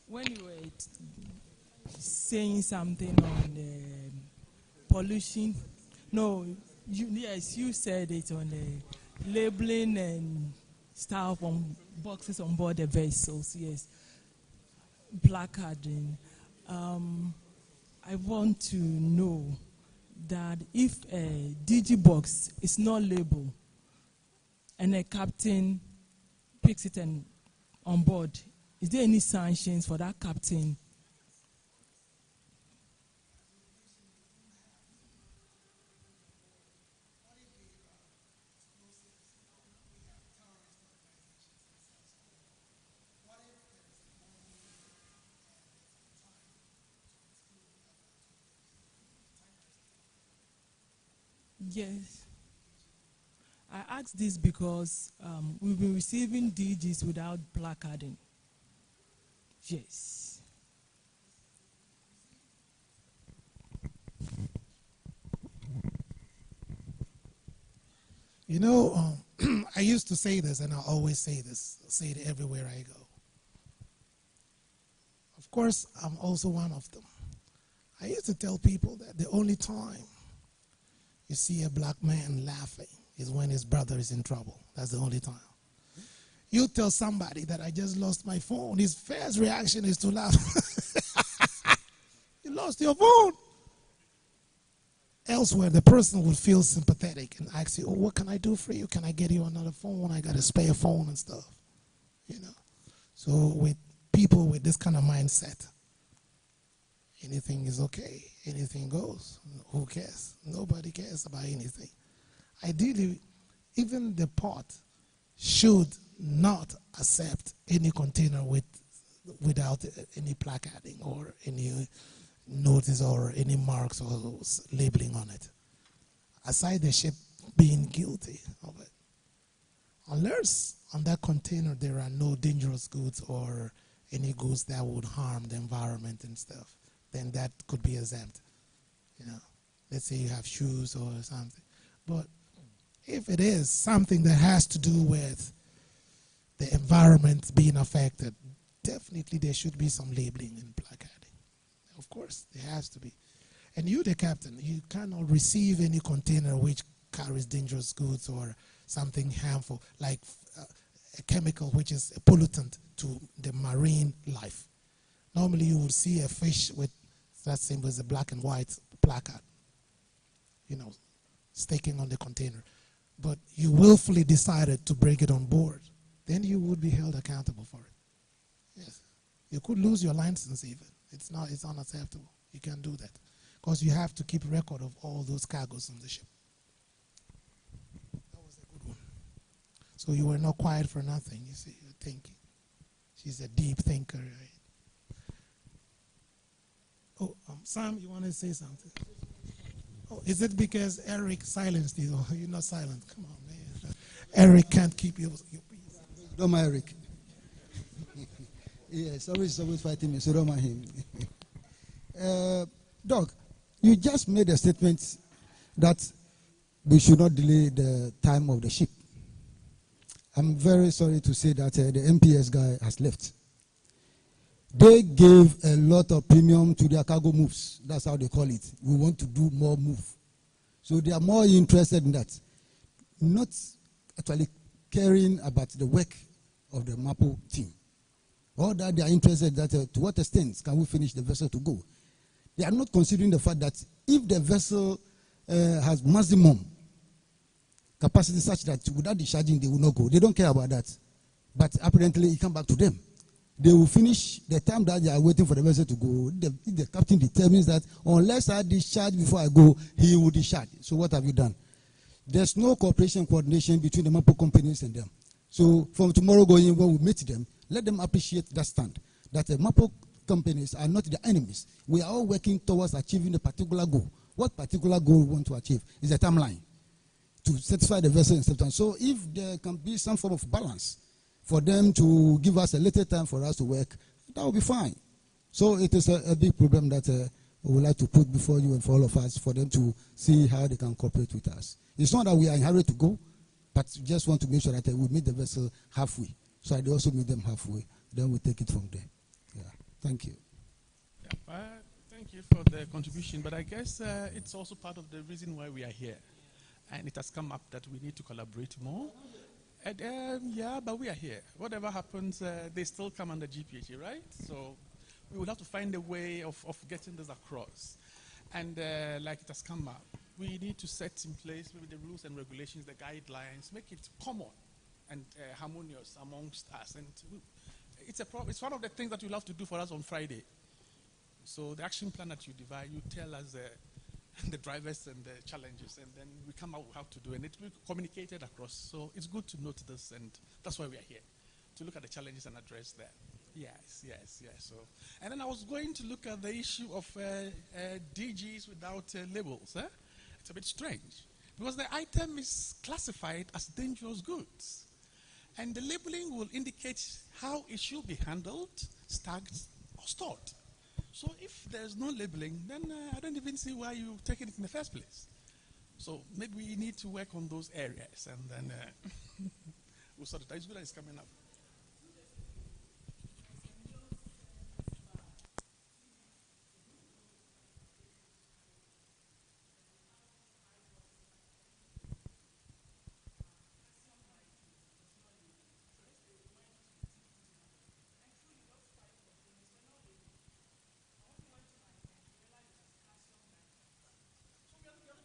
When you were saying something on pollution, no, yes, you said it on the labeling and stuff on boxes on board the vessels, yes, placarding. I want to know that if a DG box is not labeled and a captain picks it and on board, is there any sanctions for that captain? Yes. I asked this because we've been receiving DGs without placarding. Yes. You know, I used to say this, and I always say this, say it everywhere I go. Of course, I'm also one of them. I used to tell people that the only time you see a black man laughing is when his brother is in trouble. That's the only time. You tell somebody that I just lost my phone, his first reaction is to laugh. You lost your phone. Elsewhere, the person would feel sympathetic and ask you, oh, what can I do for you? Can I get you another phone? I got a spare phone and stuff. You know. So with people with this kind of mindset, anything is okay. Anything goes. Who cares? Nobody cares about anything. Ideally, even the port should not accept any container without any placarding or any notice or any marks or labeling on it. Aside the ship being guilty of it. Unless on that container there are no dangerous goods or any goods that would harm the environment and stuff, then that could be exempt. You know, let's say you have shoes or something. But if it is something that has to do with the environment being affected, definitely there should be some labeling and placarding. Of course, there has to be. And you, the captain, you cannot receive any container which carries dangerous goods or something harmful, like a chemical which is a pollutant to the marine life. Normally, you would see a fish with that symbol is a black and white placard, you know, staking on the container. But you willfully decided to bring it on board, then you would be held accountable for it. Yes. You could lose your license even. It's unacceptable. You can't do that. Because you have to keep record of all those cargoes on the ship. That was a good one. So you were not quiet for nothing, you see, you're thinking. She's a deep thinker, right? Oh, Sam, you want to say something? Oh, is it because Eric silenced you? Oh, you're not silent. Come on, man. Eric can't keep your peace. Don't mind Eric. Yes, always fighting me, so don't mind him. Doc, you just made a statement that we should not delay the time of the ship. I'm very sorry to say that the MPS guy has left. They gave a lot of premium to their cargo moves. That's how they call it. We want to do more move. So they are more interested in that. Not actually caring about the work of the MAPO team. Or that they are interested that to what extent can we finish the vessel to go. They are not considering the fact that if the vessel has maximum capacity such that without discharging they will not go. They don't care about that. But apparently it comes back to them. They will finish the time that they are waiting for the vessel to go. If the captain determines that unless I discharge before I go, he will discharge. So what have you done? There's no cooperation, coordination between the MAPO companies and them. So from tomorrow going, when we meet them, let them appreciate that stand, that the MAPO companies are not the enemies. We are all working towards achieving a particular goal. What particular goal we want to achieve is a timeline to satisfy the vessel and acceptance. So if there can be some form of balance for them to give us a little time for us to work, that will be fine. So it is a big problem that we would like to put before you and for all of us, for them to see how they can cooperate with us. It's not that we are in a hurry to go, but we just want to make sure that we meet the vessel halfway. So I also meet them halfway. Then we take it from there. Yeah. Thank you. Yeah, thank you for the contribution, but I guess it's also part of the reason why we are here. And it has come up that we need to collaborate more. And, yeah, but we are here. Whatever happens, they still come under GPHA, right? So we will have to find a way of getting this across. And like it has come up, we need to set in place maybe the rules and regulations, the guidelines, make it common and harmonious amongst us. And it's one of the things that you'll have to do for us on Friday. So the action plan that you divide, you tell us the drivers and the challenges, and then we come out with how to do it, and it will be communicated across. So it's good to note this, and that's why we are here, to look at the challenges and address them. Yes. So, and then I was going to look at the issue of DGs without labels. It's a bit strange, because the item is classified as dangerous goods, and the labeling will indicate how it should be handled, stacked, or stored. So if there's no labeling, then I don't even see why you're taking it in the first place. So maybe we need to work on those areas, and then we'll sort it out. It's good that it's coming up.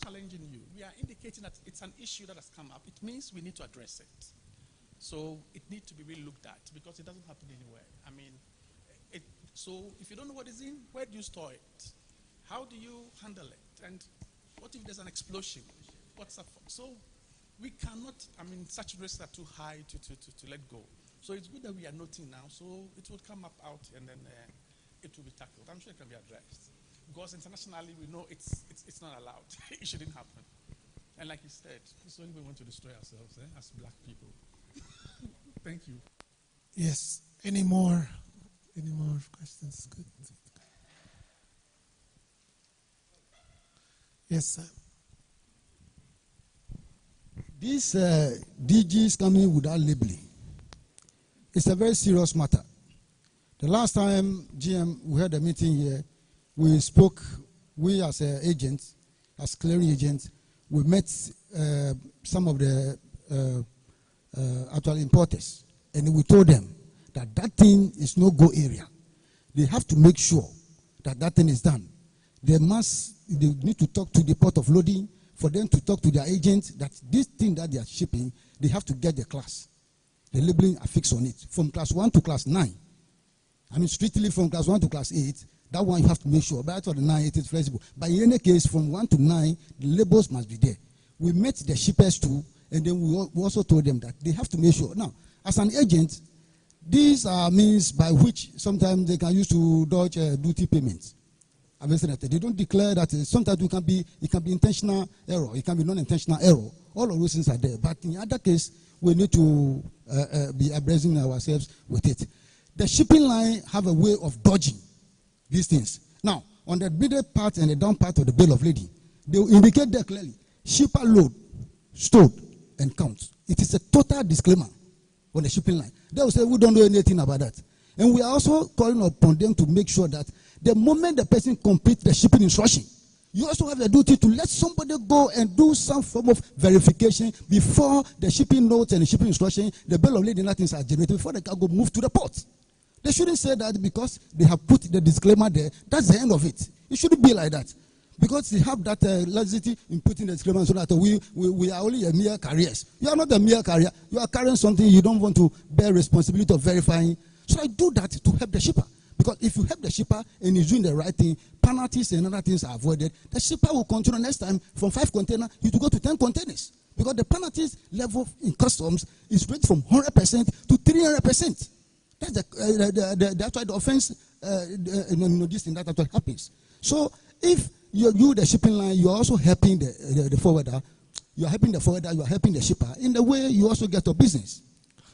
Challenging you. We are indicating that it's an issue that has come up. It means we need to address it. So it needs to be really looked at, because it doesn't happen anywhere. I mean, so if you don't know what is in, where do you store it? How do you handle it? And what if there's an explosion? What's up? So we cannot, I mean, such risks are too high to let go. So it's good that we are noting now. So it will come up out, and then it will be tackled. I'm sure it can be addressed. Because internationally, we know it's not allowed. It shouldn't happen. And like you said, it's only we want to destroy ourselves as black people. Thank you. Yes. Any more questions? Good. Yes, sir. These DGs coming without labeling, it's a very serious matter. The last time, GM, we had a meeting here, we spoke, we as agents, as clearing agents, we met some of the actual importers, and we told them that that thing is no go area. They have to make sure that that thing is done. They need to talk to the port of loading, for them to talk to their agents that this thing that they are shipping, they have to get the class. The labeling affixed on it, from class 1 to class 9. I mean, strictly from class 1 to class 8, that one you have to make sure. But for the 9, it is flexible. But in any case, from 1 to 9, the labels must be there. We met the shippers too, and then we also told them that they have to make sure. Now, as an agent, these are means by which sometimes they can use to dodge duty payments. They don't declare that. Sometimes it can be intentional error, it can be non-intentional error. All of those things are there. But in other case, we need to be abreast ourselves with it. The shipping line have a way of dodging these things. Now, on the middle part and the down part of the bill of lading, they will indicate there clearly, shipper load, stored, and count. It is a total disclaimer on the shipping line. They will say, we don't know anything about that. And we are also calling upon them to make sure that the moment the person completes the shipping instruction, you also have the duty to let somebody go and do some form of verification before the shipping notes and the shipping instruction, the bill of lading, that things are generated, before the cargo move to the port. They shouldn't say that because they have put the disclaimer there. That's the end of it. It shouldn't be like that. Because they have that laxity in putting the disclaimer so that we are only a mere carriers. You are not a mere carrier. You are carrying something you don't want to bear responsibility of verifying. So I do that to help the shipper. Because if you help the shipper and he's doing the right thing, penalties and other things are avoided. The shipper will continue next time from 5 containers, you to go to 10 containers. Because the penalties level in customs is ranged from 100% to 300%. That's the offense, this thing that actually happens. So if you the shipping line, you're also helping the forwarder. You're helping the forwarder, you're helping the shipper. In the way, you also get a business.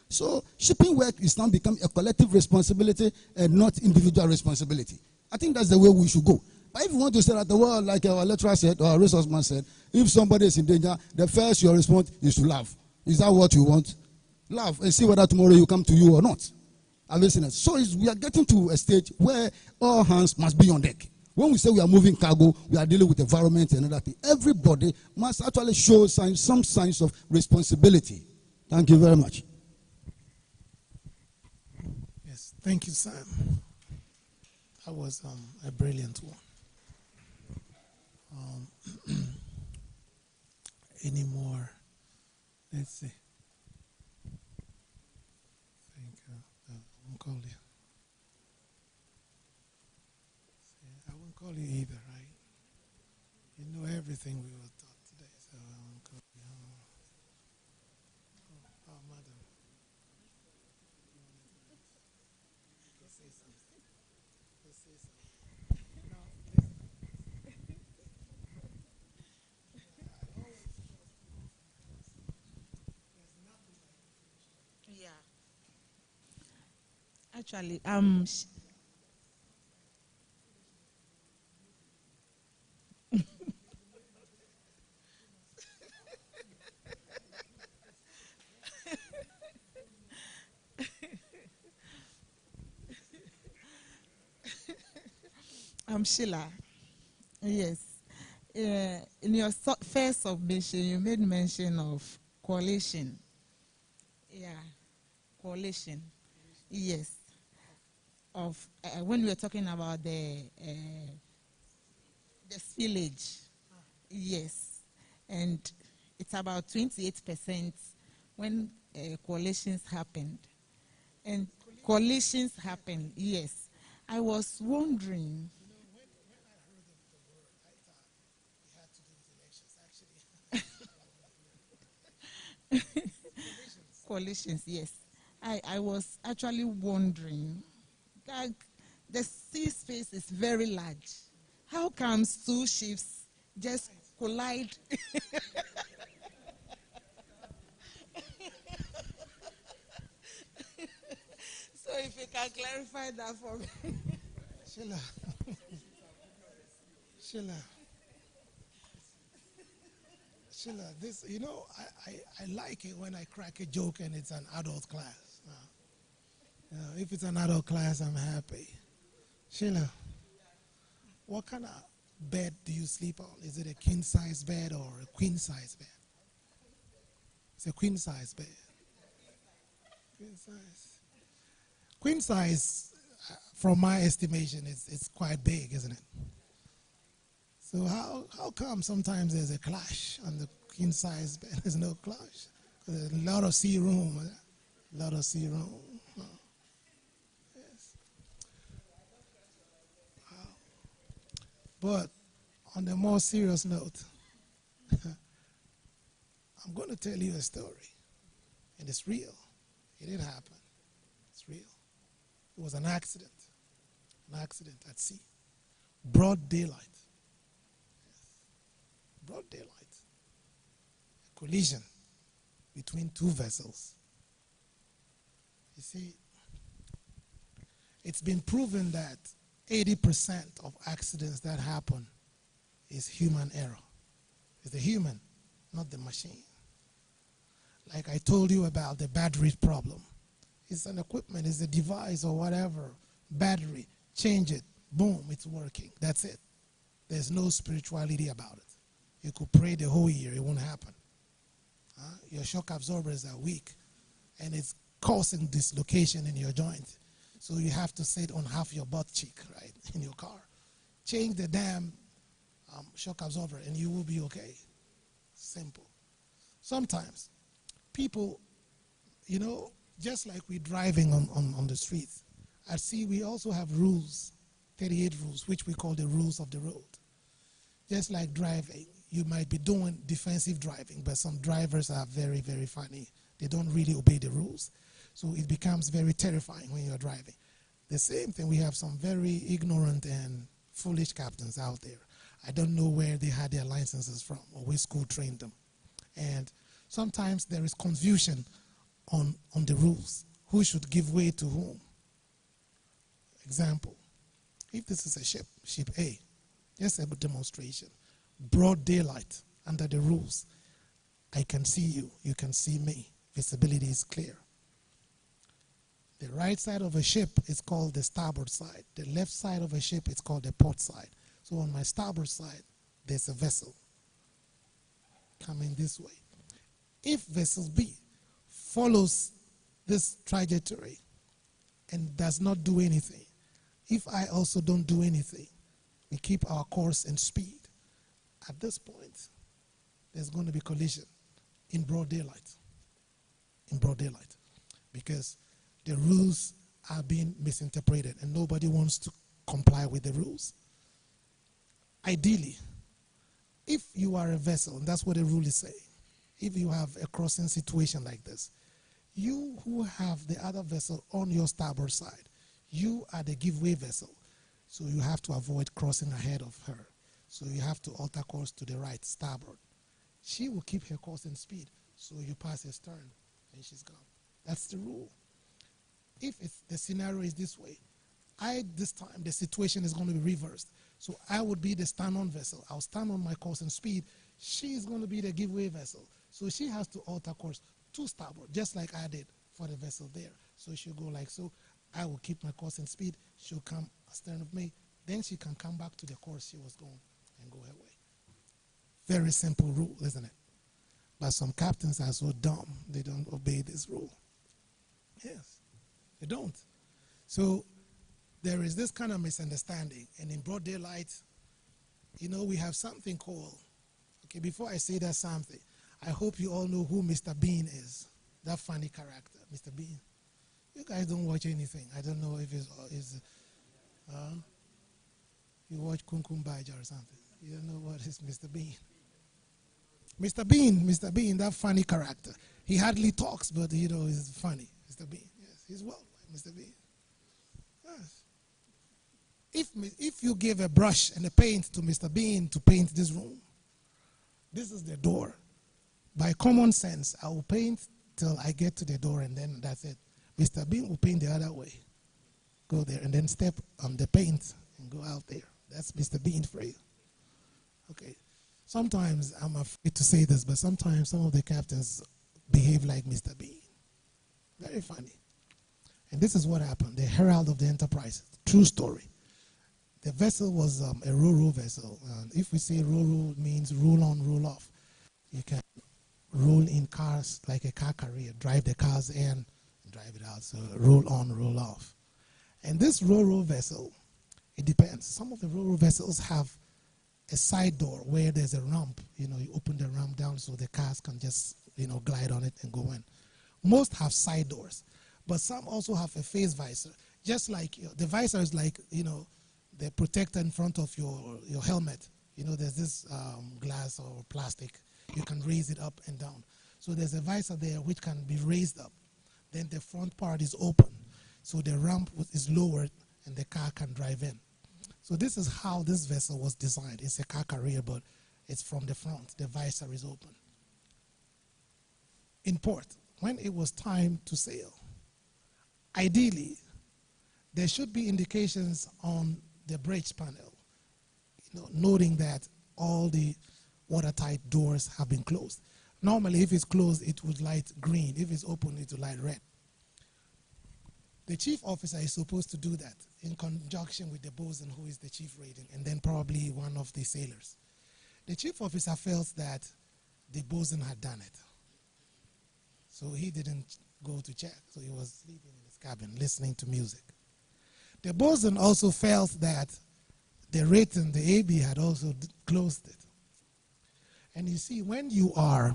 So shipping work is now become a collective responsibility and not individual responsibility. I think that's the way we should go. But if you want to say that the world, like our lecturer said, or our resource man said, if somebody is in danger, the first your response is to laugh. Is that what you want? Laugh and see whether tomorrow you come to you or not. Are listening? So we are getting to a stage where all hands must be on deck. When we say we are moving cargo, we are dealing with the environment and other things. Everybody must actually show some signs of responsibility. Thank you very much. Yes, thank you, Sam. That was a brilliant one. Any more? Let's see. I won't call you. I won't call you either, right? You know everything we were taught today, so I won't call you. Oh, madam. Go say something. Go say something. No, yeah. Actually, I'm Sheila. Yes. In your first submission, you made mention of coalition. Yeah, coalition. Yes. Of when we were talking about the spillage. Yes. And it's about 28% when coalitions happened. And coalitions happened, yes. I was wondering. Coalitions, yes. I was actually wondering, like, the sea space is very large. How comes two ships just collide? So if you can clarify that for me. Sheila. Sheila, this, you know, I like it when I crack a joke and it's an adult class. If it's an adult class, I'm happy. Sheila, what kind of bed do you sleep on? Is it a king-size bed or a queen-size bed? It's a queen-size bed. Queen-size. Queen-size, from my estimation, it's quite big, isn't it? So how come sometimes there's a clash on the queen size bed? There's no clash. There's a lot of sea room. A lot of sea room. Oh. Yes. But on the more serious note, I'm going to tell you a story. And it's real. It didn't happen. It's real. It was an accident. An accident at sea. Broad daylight. Broad daylight. A collision between two vessels. You see, it's been proven that 80% of accidents that happen is human error. It's the human, not the machine. Like I told you about the battery problem. It's an equipment, it's a device or whatever. Battery, change it, boom, it's working. That's it. There's no spirituality about it. You could pray the whole year, it won't happen. Your shock absorbers are weak, and it's causing dislocation in your joint. So you have to sit on half your butt cheek, right, in your car. Change the damn shock absorber, and you will be okay. Simple. Sometimes people, you know, just like we're driving on the streets, at sea we also have rules, 38 rules, which we call the rules of the road. Just like driving, you might be doing defensive driving, but some drivers are very, very funny. They don't really obey the rules. So it becomes very terrifying when you're driving. The same thing, we have some very ignorant and foolish captains out there. I don't know where they had their licenses from or which school trained them. And sometimes there is confusion on the rules. Who should give way to whom? Example, if this is a ship, ship A, just a demonstration, broad daylight under the rules, I can see you, you can see me, visibility is clear. The right side of a ship is called the starboard side. The left side of a ship is called the port side. So on my starboard side, there's a vessel coming this way. If vessel B follows this trajectory and does not do anything, if I also don't do anything, we keep our course and speed, at this point, there's going to be collision in broad daylight. In broad daylight. Because the rules are being misinterpreted and nobody wants to comply with the rules. Ideally, if you are a vessel, and that's what the rule is saying, if you have a crossing situation like this, you who have the other vessel on your starboard side, you are the giveaway vessel. So you have to avoid crossing ahead of her. So you have to alter course to the right, starboard. She will keep her course and speed. So you pass her stern and she's gone. That's the rule. If the scenario is this way, this time the situation is going to be reversed. So I would be the stand-on vessel. I'll stand on my course and speed. She is going to be the giveaway vessel. So she has to alter course to starboard, just like I did for the vessel there. So she'll go like so. I will keep my course and speed. She'll come astern of me. Then she can come back to the course she was going and go her way. Very simple rule, isn't it? But some captains are so dumb, they don't obey this rule. Yes, they don't. So there is this kind of misunderstanding. And in broad daylight, you know, we have something called, okay, before I say that something, I hope you all know who Mr. Bean is, that funny character, Mr. Bean. You guys don't watch anything. I don't know if you watch Kumkum Baja or something. You don't know what is Mr. Bean. Mr. Bean, that funny character. He hardly talks, but you know, he's funny. Mr. Bean, yes, he's well, Mr. Bean. Yes. If you give a brush and a paint to Mr. Bean to paint this room, this is the door. By common sense, I will paint till I get to the door and then that's it. Mr. Bean will paint the other way. Go there and then step on the paint and go out there. That's Mr. Bean for you. Okay. Sometimes, I'm afraid to say this, but sometimes some of the captains behave like Mr. Bean. Very funny. And this is what happened. The Herald of the Enterprise, true story. The vessel was a ro-ro vessel. If we say ro-ro, it means roll on, roll off. You can roll in cars like a car carrier, drive the cars in and drive it out. So roll on, roll off. And this ro-ro vessel, it depends. Some of the ro-ro vessels have a side door where there's a ramp. You know, you open the ramp down so the cars can just, you know, glide on it and go in. Most have side doors, but some also have a face visor. Just like the visor is like, you know, the protector in front of your helmet. You know, there's this glass or plastic. You can raise it up and down. So there's a visor there which can be raised up. Then the front part is open. So the ramp is lowered and the car can drive in. So this is how this vessel was designed. It's a car carrier, but it's from the front. The visor is open. In port, when it was time to sail, ideally, there should be indications on the bridge panel, you know, noting that all the watertight doors have been closed. Normally, if it's closed, it would light green. If it's open, it would light red. The chief officer is supposed to do that in conjunction with the bosun, who is the chief rating, and then probably one of the sailors. The chief officer felt that the bosun had done it. So he didn't go to check. So he was sleeping in his cabin, listening to music. The bosun also felt that the rating, the AB, had also closed it. And you see, when you are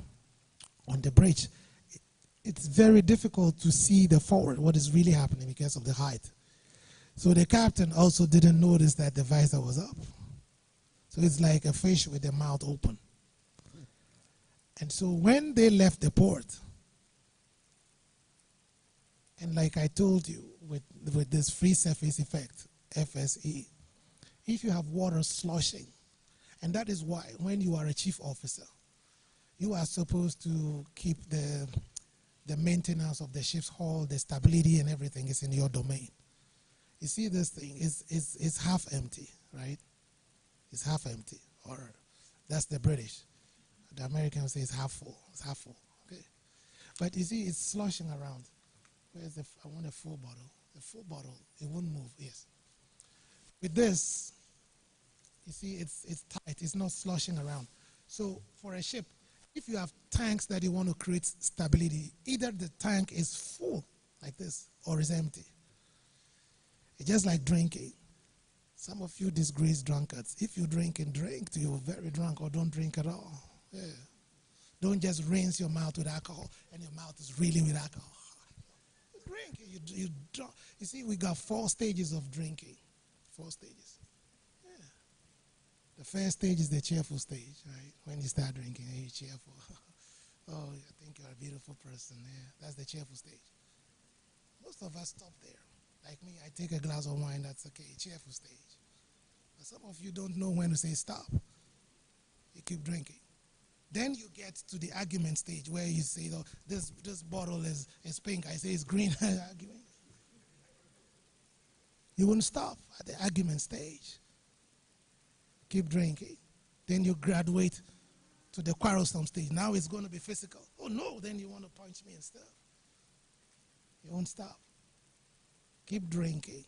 on the bridge, it's very difficult to see the forward, what is really happening because of the height. So the captain also didn't notice that the visor was up. So it's like a fish with the mouth open. And so when they left the port, and like I told you, with this free surface effect, FSE, if you have water sloshing, and that is why when you are a chief officer, you are supposed to keep the maintenance of the ship's hull, the stability and everything is in your domain. You see, this thing is half empty, right? It's half empty, or that's the British. The Americans say it's half full. It's half full, okay? But you see, it's sloshing around. Where's I want a full bottle. The full bottle, it won't move, yes. With this, you see, it's tight. It's not sloshing around. So for a ship, if you have tanks that you want to create stability, either the tank is full, like this, or is empty. It's just like drinking. Some of you disgrace drunkards. If you drink and drink till you're very drunk, or don't drink at all. Yeah. Don't just rinse your mouth with alcohol and your mouth is reeling with alcohol. Drink. You see, we got 4 stages of drinking. 4 stages. Yeah. The first stage is the cheerful stage, right? When you start drinking, you're cheerful. Oh, I think you're a beautiful person. Yeah, that's the cheerful stage. Most of us stop there. Like me, I take a glass of wine, that's okay, cheerful stage. But some of you don't know when to say stop. You keep drinking. Then you get to the argument stage where you say, oh, this bottle is pink. I say it's green. Argument. You won't stop at the argument stage. Keep drinking. Then you graduate to the quarrelsome stage. Now it's going to be physical. Oh, no, then you want to punch me and stuff. You won't stop. Keep drinking.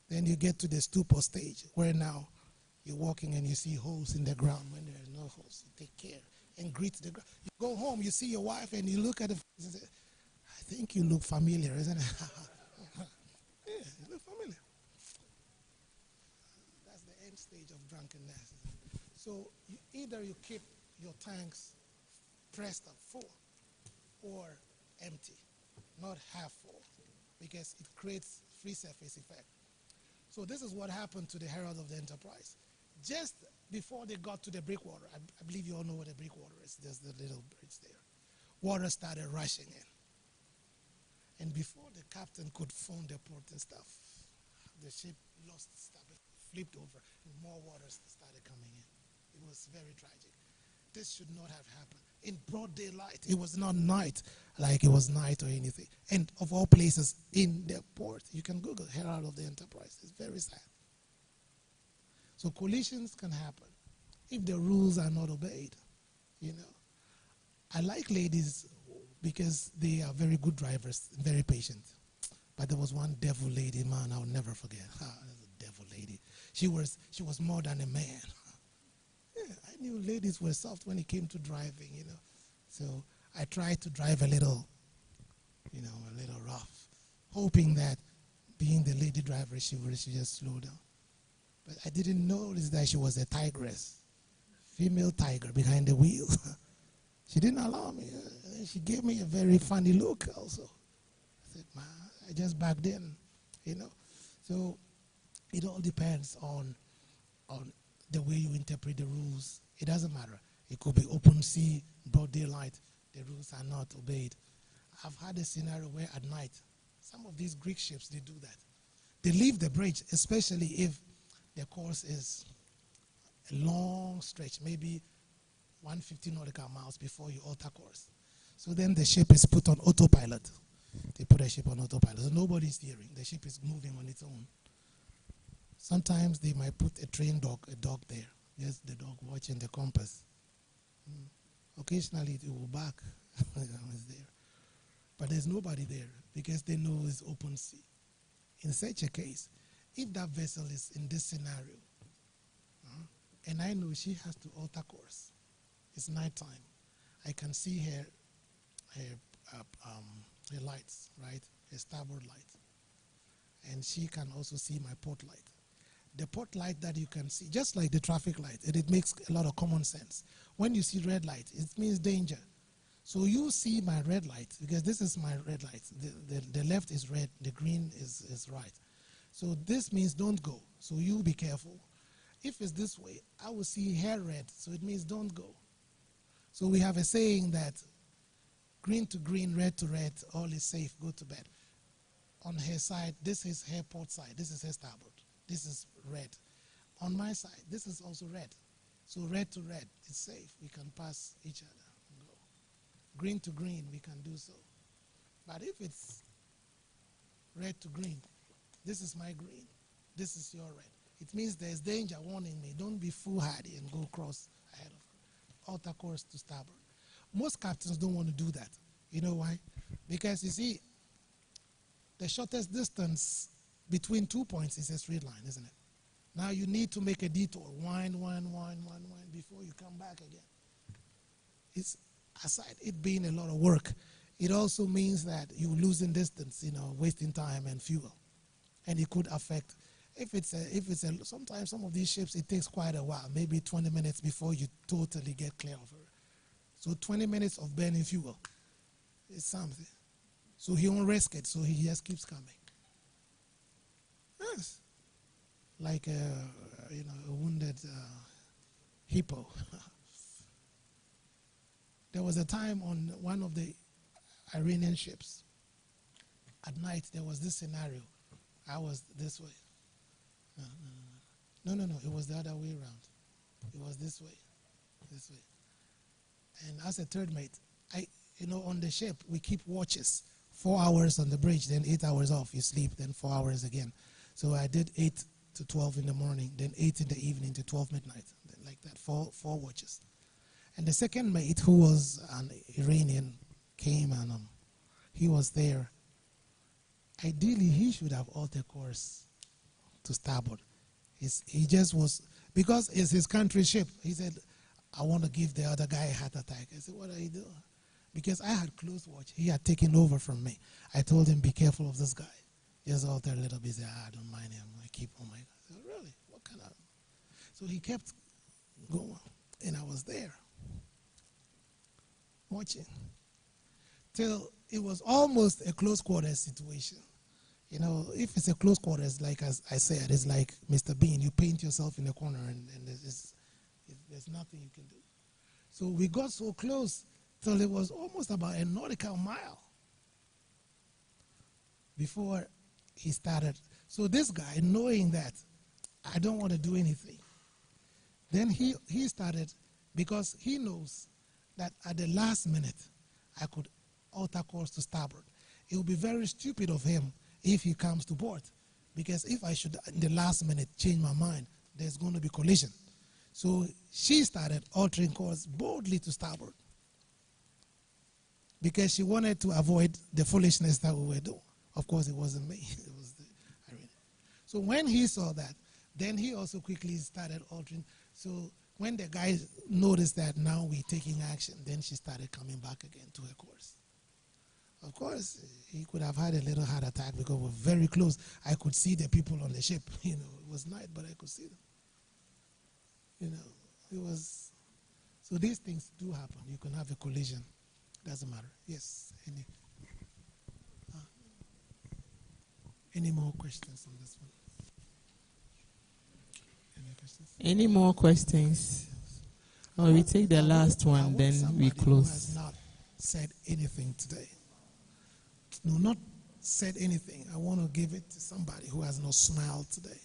Then you get to the stupor stage where now you're walking and you see holes in the ground. When there are no holes, you take care and greet the ground. You go home, you see your wife, and you look at the face and say, I think you look familiar, isn't it? Yeah, you look familiar. That's the end stage of drunkenness. So either you keep your tanks pressed up full or empty, not half full, because it creates free surface effect. So this is what happened to the Herald of the Enterprise. Just before they got to the breakwater, I believe you all know what a breakwater is. There's the little bridge there. Water started rushing in. And before the captain could phone the port and stuff, the ship lost stability, flipped over, and more water started coming in. It was very tragic. This should not have happened. In broad daylight, it was not night like it was night or anything. And of all places, in the port, you can Google Herald of the Enterprise. It's very sad. So collisions can happen if the rules are not obeyed. You know, I like ladies because they are very good drivers, very patient. But there was one devil lady, man, I'll never forget. A devil lady. She was more than a man. Yeah, I knew ladies were soft when it came to driving, you know. So I tried to drive a little rough, hoping that being the lady driver, she would just slow down. But I didn't notice that she was a tigress, female tiger behind the wheel. She didn't allow me. She gave me a very funny look also. I said, man, I just backed in, you know. So it all depends on the way you interpret the rules. It doesn't matter. It could be open sea, broad daylight. The rules are not obeyed. I've had a scenario where at night, some of these Greek ships, they do that. They leave the bridge, especially if the course is a long stretch, maybe 150 nautical miles before you alter course. So then the ship is put on autopilot. They put a ship on autopilot. So nobody's steering. The ship is moving on its own. Sometimes they might put a dog there. Just the dog watching the compass. Occasionally it will bark. It's there. But there's nobody there because they know it's open sea. In such a case, if that vessel is in this scenario, and I know she has to alter course, it's nighttime, I can see her lights, right? Her starboard light. And she can also see my port light. The port light that you can see, just like the traffic light, it makes a lot of common sense. When you see red light, it means danger. So you see my red light, because this is my red light. The left is red, the green is right. So this means don't go. So you be careful. If it's this way, I will see her red, so it means don't go. So we have a saying that green to green, red to red, all is safe, go to bed. On her side, this is her port side, this is her starboard, this is red. On my side, this is also red. So red to red, it's safe, we can pass each other and go. Green to green, we can do so. But if it's red to green, this is my green, this is your red. It means there's danger warning me. Don't be foolhardy and go cross ahead of her. Alter course to starboard. Most captains don't want to do that. You know why? Because you see, the shortest distance between 2 points is a straight line, isn't it? Now you need to make a detour, wind before you come back again. It's, aside it being a lot of work, it also means that you're losing distance, wasting time and fuel. And it could affect, sometimes some of these ships, it takes quite a while, maybe 20 minutes before you totally get clear of her. So 20 minutes of burning fuel is something. So he won't risk it, so he just keeps coming. Yes. Like a wounded hippo. There was a time on one of the Iranian ships. At night, there was this scenario. I was this way. No, it was the other way around. It was this way. And as a third mate, on the ship, we keep watches. 4 hours on the bridge, then 8 hours off. You sleep, then 4 hours again. So I did 8 to 12 in the morning, then 8 in the evening to 12 midnight. Then like that, four watches. And the second mate, who was an Iranian, came and he was there. Ideally, he should have altered course to starboard. He just was, because it's his country ship. He said, I want to give the other guy a heart attack. I said, what are you doing? Because I had close watch. He had taken over from me. I told him, be careful of this guy. Just alter a little bit. He said, I don't mind him. I keep on my. I said, really? What kind of? So he kept going. And I was there watching till it was almost a close quarters situation. If it's a close quarters, like as I said, it's like Mr. Bean. You paint yourself in a corner and there's nothing you can do. So we got so close till it was almost about a nautical mile before he started. So this guy, knowing that I don't want to do anything, then he started, because he knows that at the last minute I could alter course to starboard. It would be very stupid of him if he comes to port, because if I should in the last minute change my mind, there's going to be collision. So she started altering course boldly to starboard, because she wanted to avoid the foolishness that we were doing. Of course, it wasn't me. It was the Iranian. So when he saw that, then he also quickly started altering. So when the guy noticed that now we're taking action, then she started coming back again to her course. Of course, he could have had a little heart attack because we're very close. I could see the people on the ship. It was night, but I could see them. It was. So these things do happen. You can have a collision. Doesn't matter. Yes. Any more questions on this one? Any questions? Any more questions? Or we take the last one, then we close. Who has not said anything today? No, not said anything. I want to give it to somebody who has not smiled today.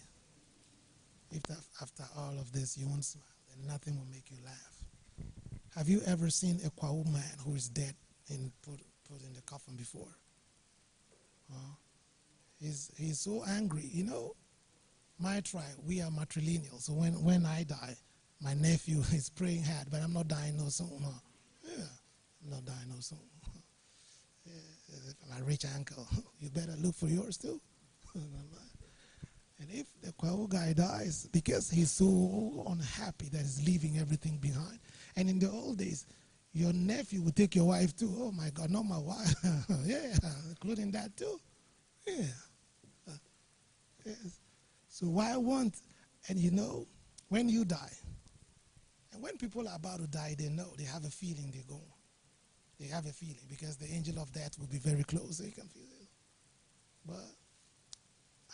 If after all of this you won't smile, then nothing will make you laugh. Have you ever seen a Kwao man who is dead and put in the coffin before? He's so angry. My tribe, we are matrilineal. So when I die, my nephew is praying hard, but I'm not dying no soon. Yeah, I'm not dying no soon. My rich uncle, you better look for yours too. And if the Kwao guy dies, because he's so unhappy that he's leaving everything behind. And in the old days, your nephew would take your wife too. Oh my God, not my wife. Yeah, including that too. Yeah. Yes. So what I want, and when you die, and when people are about to die, they know, they have a feeling they're going. They have a feeling because the angel of death will be very close, so you can feel it. But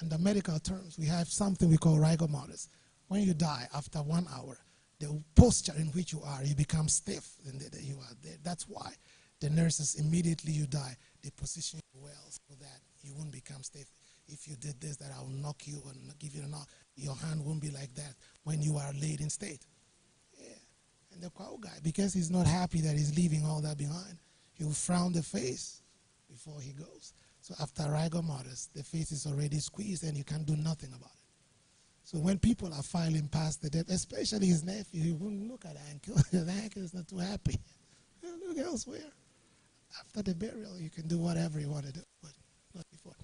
under medical terms, we have something we call rigor mortis. When you die, after 1 hour, the posture in which you are, you become stiff, and you are there. That's why the nurses, immediately you die, they position you well so that you won't become stiff. If you did this, that I'll knock you and give you a knock, your hand won't be like that when you are laid in state. Yeah. And the cow guy, because he's not happy that he's leaving all that behind, he will frown the face before he goes. So after rigor mortis, the face is already squeezed and you can't do nothing about it. So when people are filing past the death, especially his nephew, he wouldn't look at ankle. His ankle is not too happy. He'll look elsewhere. After the burial, you can do whatever you want to do, but not before.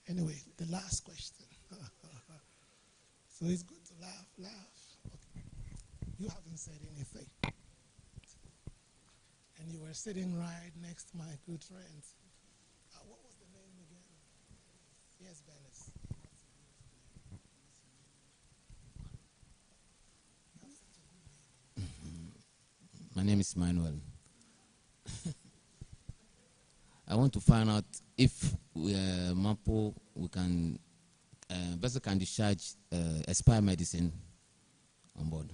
Anyway, the last question. So it's good to laugh. Okay. You haven't said anything. And you were sitting right next to my good friends. What was the name again? Yes, Venice. My name is Manuel. I want to find out if MAPO, we can, vessel can discharge expired medicine on board.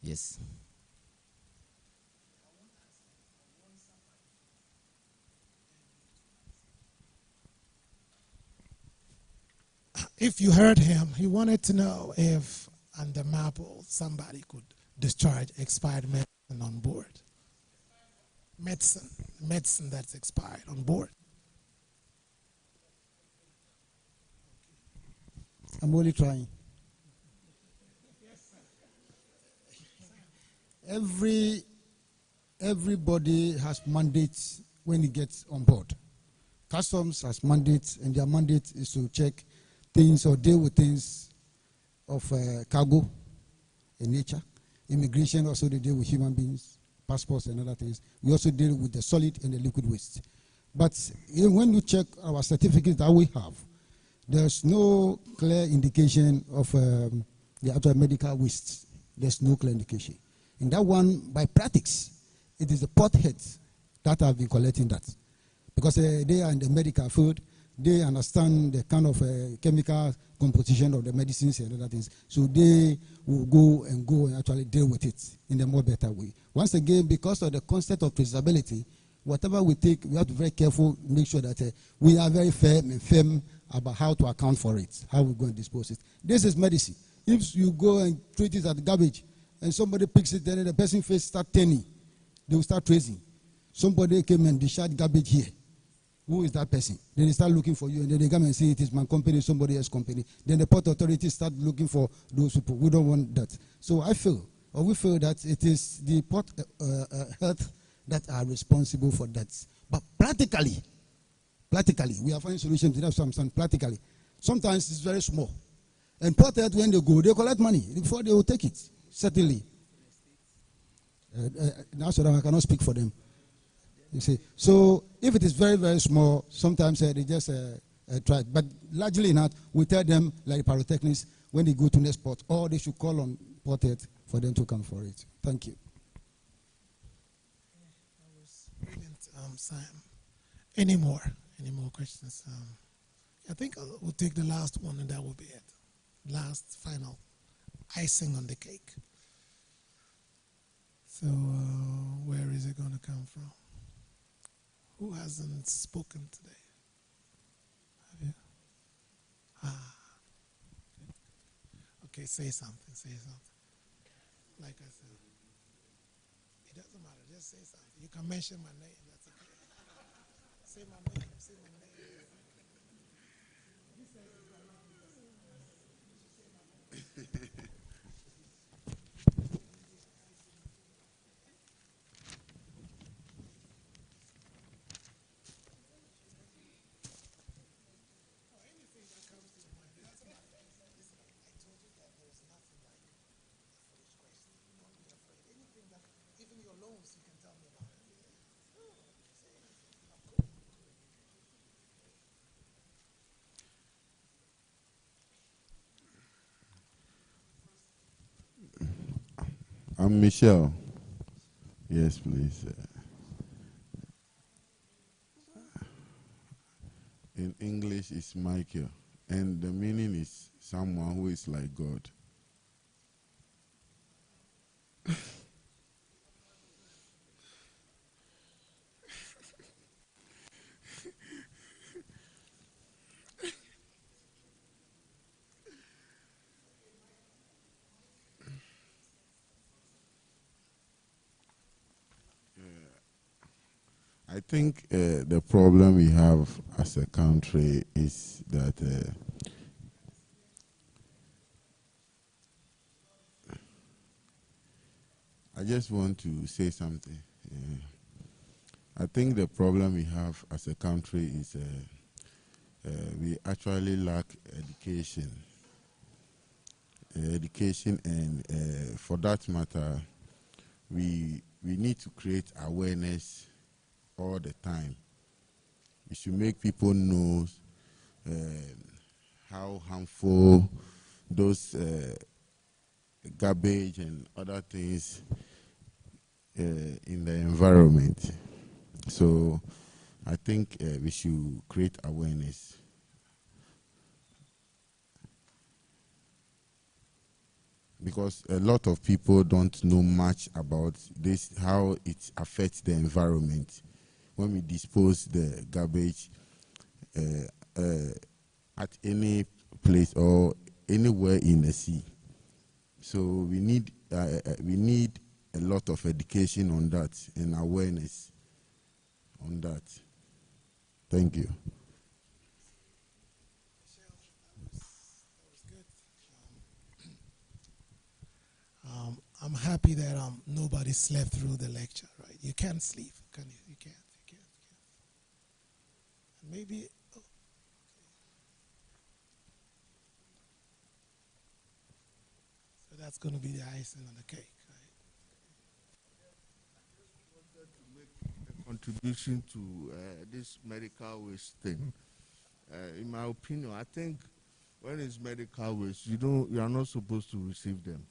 Yes. If you heard him, he wanted to know if under MAPO somebody could discharge expired medicine on board. Medicine that's expired on board. I'm only trying. Everybody has mandates when he gets on board. Customs has mandates, and their mandate is to check things or deal with things of cargo in nature. Immigration also, they deal with human beings, passports and other things. We also deal with the solid and the liquid waste. But when you check our certificates that we have, there's no clear indication of the actual medical waste. There's no clear indication. In that one, by practice, it is the port heads that have been collecting that. Because they are in the medical field, they understand the kind of chemical composition of the medicines and other things. So they will go and actually deal with it in a more better way. Once again, because of the concept of traceability, whatever we take, we have to be very careful, make sure that we are very firm about how to account for it, how we go and dispose it. This is medicine. If you go and treat it as garbage, and somebody picks it, then the person's face start turning, they will start tracing. Somebody came and discharged garbage here. Who is that person? Then they start looking for you, and then they come and say it is my company, somebody else's company. Then the port authority start looking for those people. We don't want that. So we feel that it is the port health that are responsible for that. But practically, we are finding solutions to that sometimes practically. Sometimes it's very small. And port health, when they go, they collect money before they will take it, certainly. That's what I cannot speak for them. You see, so if it is very, very small, sometimes they just try. But largely not, we tell them, like pyrotechnics, when they go to next port, or they should call on port head for them to come for it. Thank you. That was brilliant, Sam. Any more questions? I think we'll take the last one, and that will be it. Last, final, icing on the cake. So where is it going to come from? Who hasn't spoken today? Have you? Okay, say something. Like I said, it doesn't matter. Just say something. You can mention my name. That's okay. Say my name. I'm Michelle. Yes, please. In English, it's Michael. And the meaning is someone who is like God. I think the problem we have as a country is that I just want to say something. I think the problem we have as a country is we actually lack education. Education, and for that matter, we need to create awareness all the time. We should make people know how harmful those garbage and other things in the environment. So I think we should create awareness. Because a lot of people don't know much about this, how it affects the environment when we dispose the garbage at any place or anywhere in the sea. So we need a lot of education on that and awareness on that. Thank you. I'm happy that nobody slept through the lecture, right? You can't sleep, can you? You can't. Maybe. Oh, okay. So that's going to be the icing on the cake, right? Contribution to this medical waste thing. In my opinion, I think when it's medical waste, you are not supposed to receive them.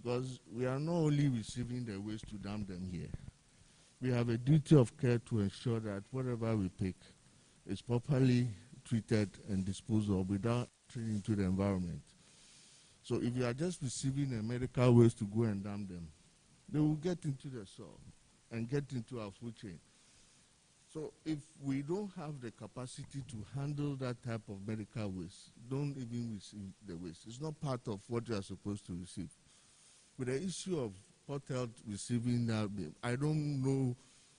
Because we are not only receiving the waste to dump them here. We have a duty of care to ensure that whatever we pick is properly treated and disposed of without entering into the environment. So if you are just receiving a medical waste to go and dump them, they will get into the soil and get into our food chain. So if we don't have the capacity to handle that type of medical waste, don't even receive the waste. It's not part of what you are supposed to receive. With the issue of Port Health receiving that, I don't know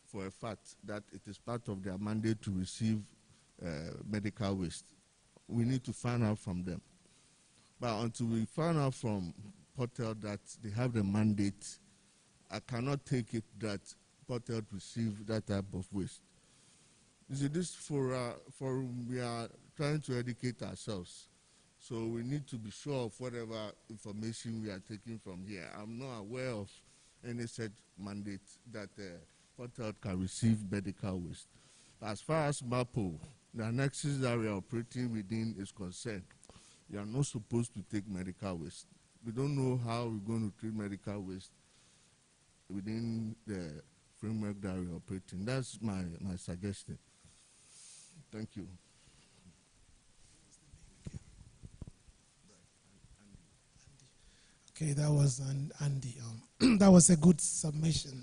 for a fact that it is part of their mandate to receive medical waste. We need to find out from them. But until we find out from Port Health that they have the mandate, I cannot take it that Port Health receive that type of waste. You see, this for we are trying to educate ourselves. So we need to be sure of whatever information we are taking from here. I'm not aware of any such mandate that Port Health can receive medical waste. As far as MAPO, the annexes that we are operating within is concerned, you are not supposed to take medical waste. We don't know how we're going to treat medical waste within the framework that we are operating. That's my suggestion. Thank you. Okay, that was Andy. That was a good submission.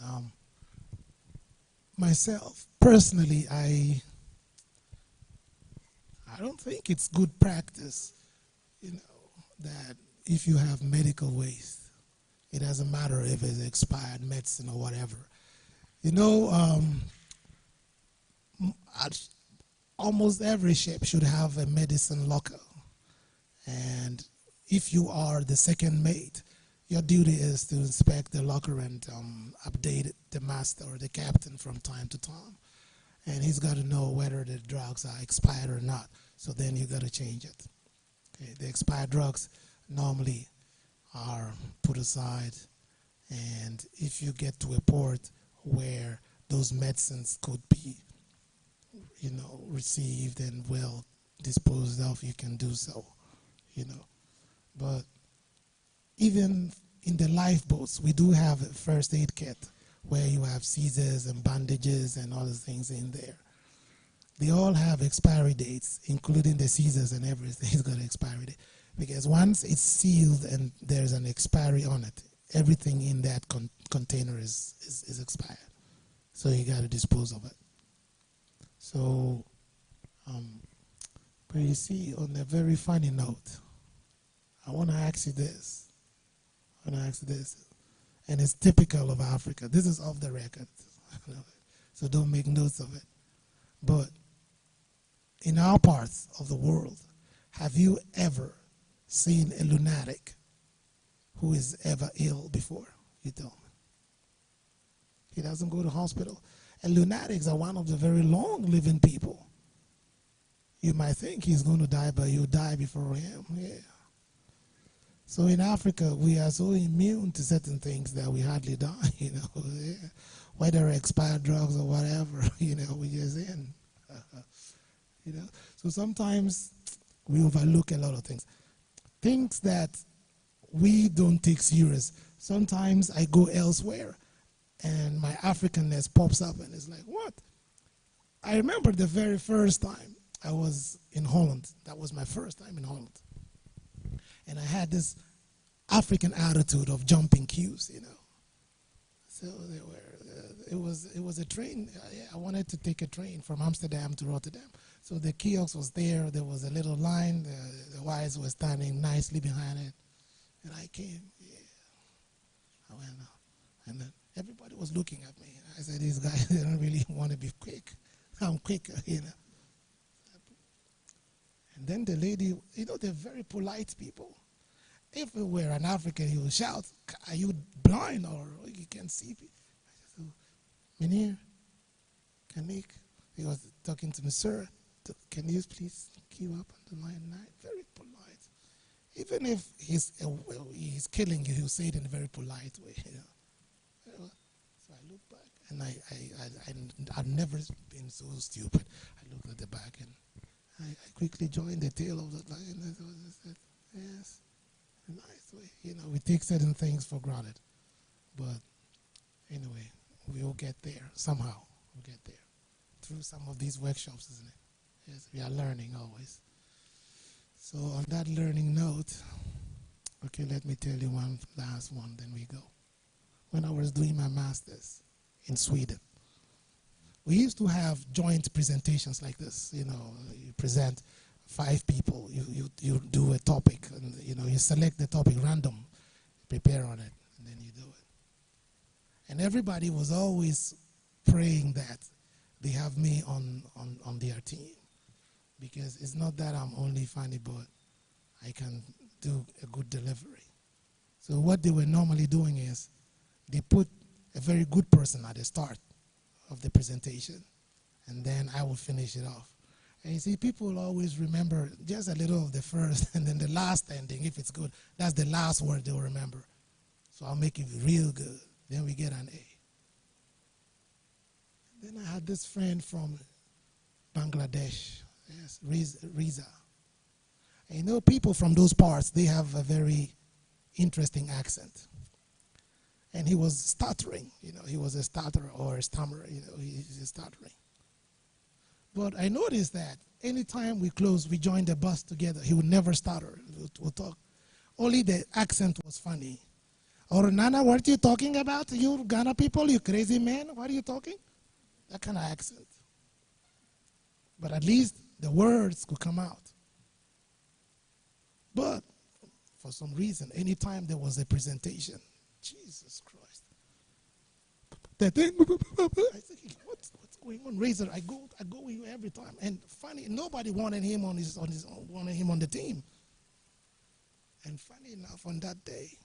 Myself, personally, I don't think it's good practice, that if you have medical waste, it doesn't matter if it's expired medicine or whatever. Almost every ship should have a medicine locker. And if you are the second mate, your duty is to inspect the locker and update the master or the captain from time to time. And he's got to know whether the drugs are expired or not. So then you got to change it. Okay, the expired drugs normally are put aside. And if you get to a port where those medicines could be, received and well disposed of, you can do so, But even in the lifeboats, we do have a first aid kit where you have scissors and bandages and all those things in there. They all have expiry dates, including the scissors and everything's got an expiry date. Because once it's sealed and there's an expiry on it, everything in that container is expired. So you got to dispose of it. So, but you see, on a very funny note, I want to ask you this. And it's typical of Africa. This is off the record. so don't make notes of it. But in our parts of the world, have you ever seen a lunatic who is ever ill before? You don't. He doesn't go to hospital. And lunatics are one of the very long-living people. You might think he's going to die, but you'll die before him. Yeah. So in Africa, we are so immune to certain things that we hardly die, you know. Yeah. Whether expired drugs or whatever, you know, we just in. You know. So sometimes we overlook a lot of things. Things that we don't take serious. Sometimes I go elsewhere and my Africanness pops up and it's like, what? I remember the very first time I was in Holland. That was my first time in Holland. And I had this African attitude of jumping queues, you know. So they were, it was a train. I wanted to take a train from Amsterdam to Rotterdam. So the kiosk was there. There was a little line. The wives were standing nicely behind it. And I came. Yeah. I went out. And then everybody was looking at me. I said, these guys, they don't really want to be quick. I'm quicker, you know. And then the lady, you know, they're very polite people. If it were an African, he would shout, are you blind or you can't see? I said, Meneer, Kanik, he was talking to me, sir, can you please queue up on the line 9? Very polite. Even if he's killing you, he'll say it in a very polite way. You know? So I looked back, and I'd never been so stupid. I looked at the back, and I quickly joined the tail of the line. And I said, yes, a nice way. You know, we take certain things for granted. But anyway, we'll get there somehow. We'll get there through some of these workshops, isn't it? Yes, we are learning always. So on that learning note, okay, let me tell you one last one, then we go. When I was doing my master's in Sweden, we used to have joint presentations like this. You know, you present 5 people, you do a topic, and you know, you select the topic random, prepare on it, and then you do it. And everybody was always praying that they have me on their team. Because it's not that I'm only funny, but I can do a good delivery. So what they were normally doing is they put a very good person at the start of the presentation, and then I will finish it off. And you see, people always remember just a little of the first, and then the last ending, if it's good, that's the last word they'll remember. So I'll make it real good. Then we get an A. Then I had this friend from Bangladesh. Yes, Riza. And you know, people from those parts, they have a very interesting accent. And he was stuttering, you know, he was a stutterer or a stammerer, you know, he's stuttering. But I noticed that anytime we joined the bus together, he would never stutter. We'll talk. Only the accent was funny. Or, Nana, what are you talking about? You Ghana people, you crazy man, what are you talking? That kind of accent. But at least the words could come out. But for some reason, anytime there was a presentation, Jesus Christ, the thing, I said, what's going on? Razor, I go with you every time. And funny, nobody wanted him on the team. And funny enough, on that day,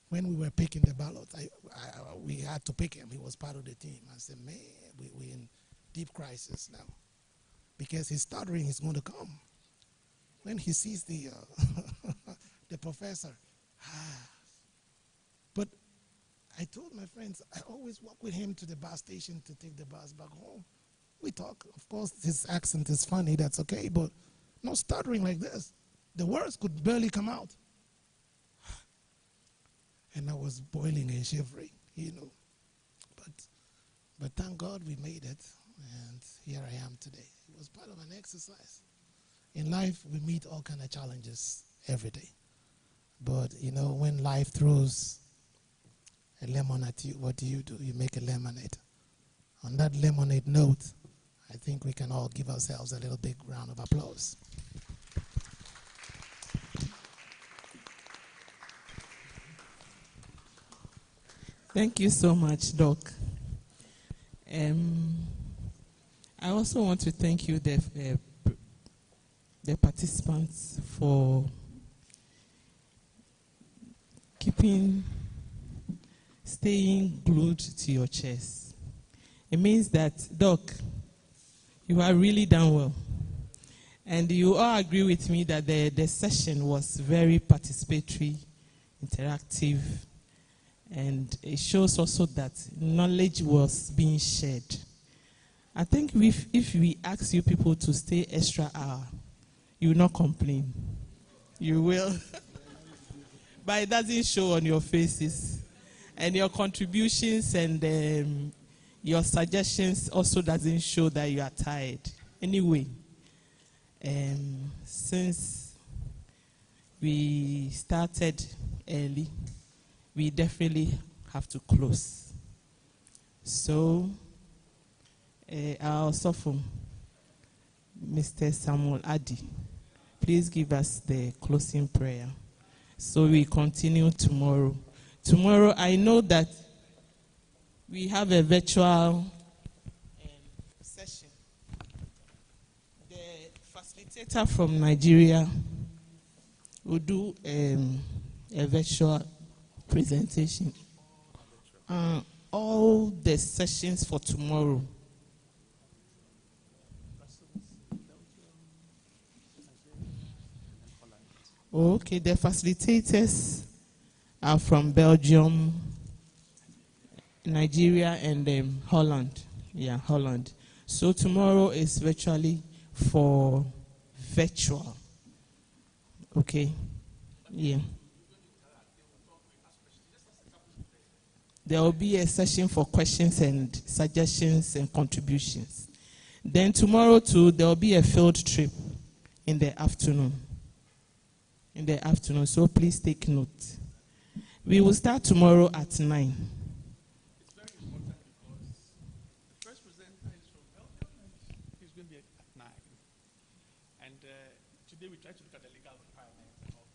when we were picking the ballots, we had to pick him. He was part of the team. I said, man, we're in deep crisis now. Because his stuttering is going to come. When he sees the professor, But I told my friends, I always walk with him to the bus station to take the bus back home. We talk. Of course, his accent is funny, that's okay, but not stuttering like this. The words could barely come out. And I was boiling and shivering, you know. But thank God we made it, and here I am today. It was part of an exercise. In life, we meet all kinds of challenges every day. But, you know, when life throws a lemon at you, what do? You make a lemonade. On that lemonade note, I think we can all give ourselves a little big round of applause. Thank you so much, Doc. I also want to thank you, the participants, for staying glued to your chairs. It means that, Doc, you have really done well. And you all agree with me that the session was very participatory, interactive, and it shows also that knowledge was being shared. I think if we ask you people to stay extra hour, you will not complain. You will. But it doesn't show on your faces. And your contributions and your suggestions also doesn't show that you are tired. Anyway, since we started early, we definitely have to close. So, our Sophom, Mr. Samuel Addy, please give us the closing prayer. So we continue tomorrow. Tomorrow, I know that we have a virtual session. The facilitator from Nigeria will do a virtual presentation. All the sessions for tomorrow. Okay, the facilitators are from Belgium, Nigeria, and Holland. Yeah, Holland. So tomorrow is virtually for virtual. Okay. Yeah. There will be a session for questions and suggestions and contributions. Then tomorrow too, there will be a field trip in the afternoon. So please take note. We will start tomorrow at 9. It's very important because the first presenter is from Belgium and he's going to be at 9. And today we try to look at the legal requirements and all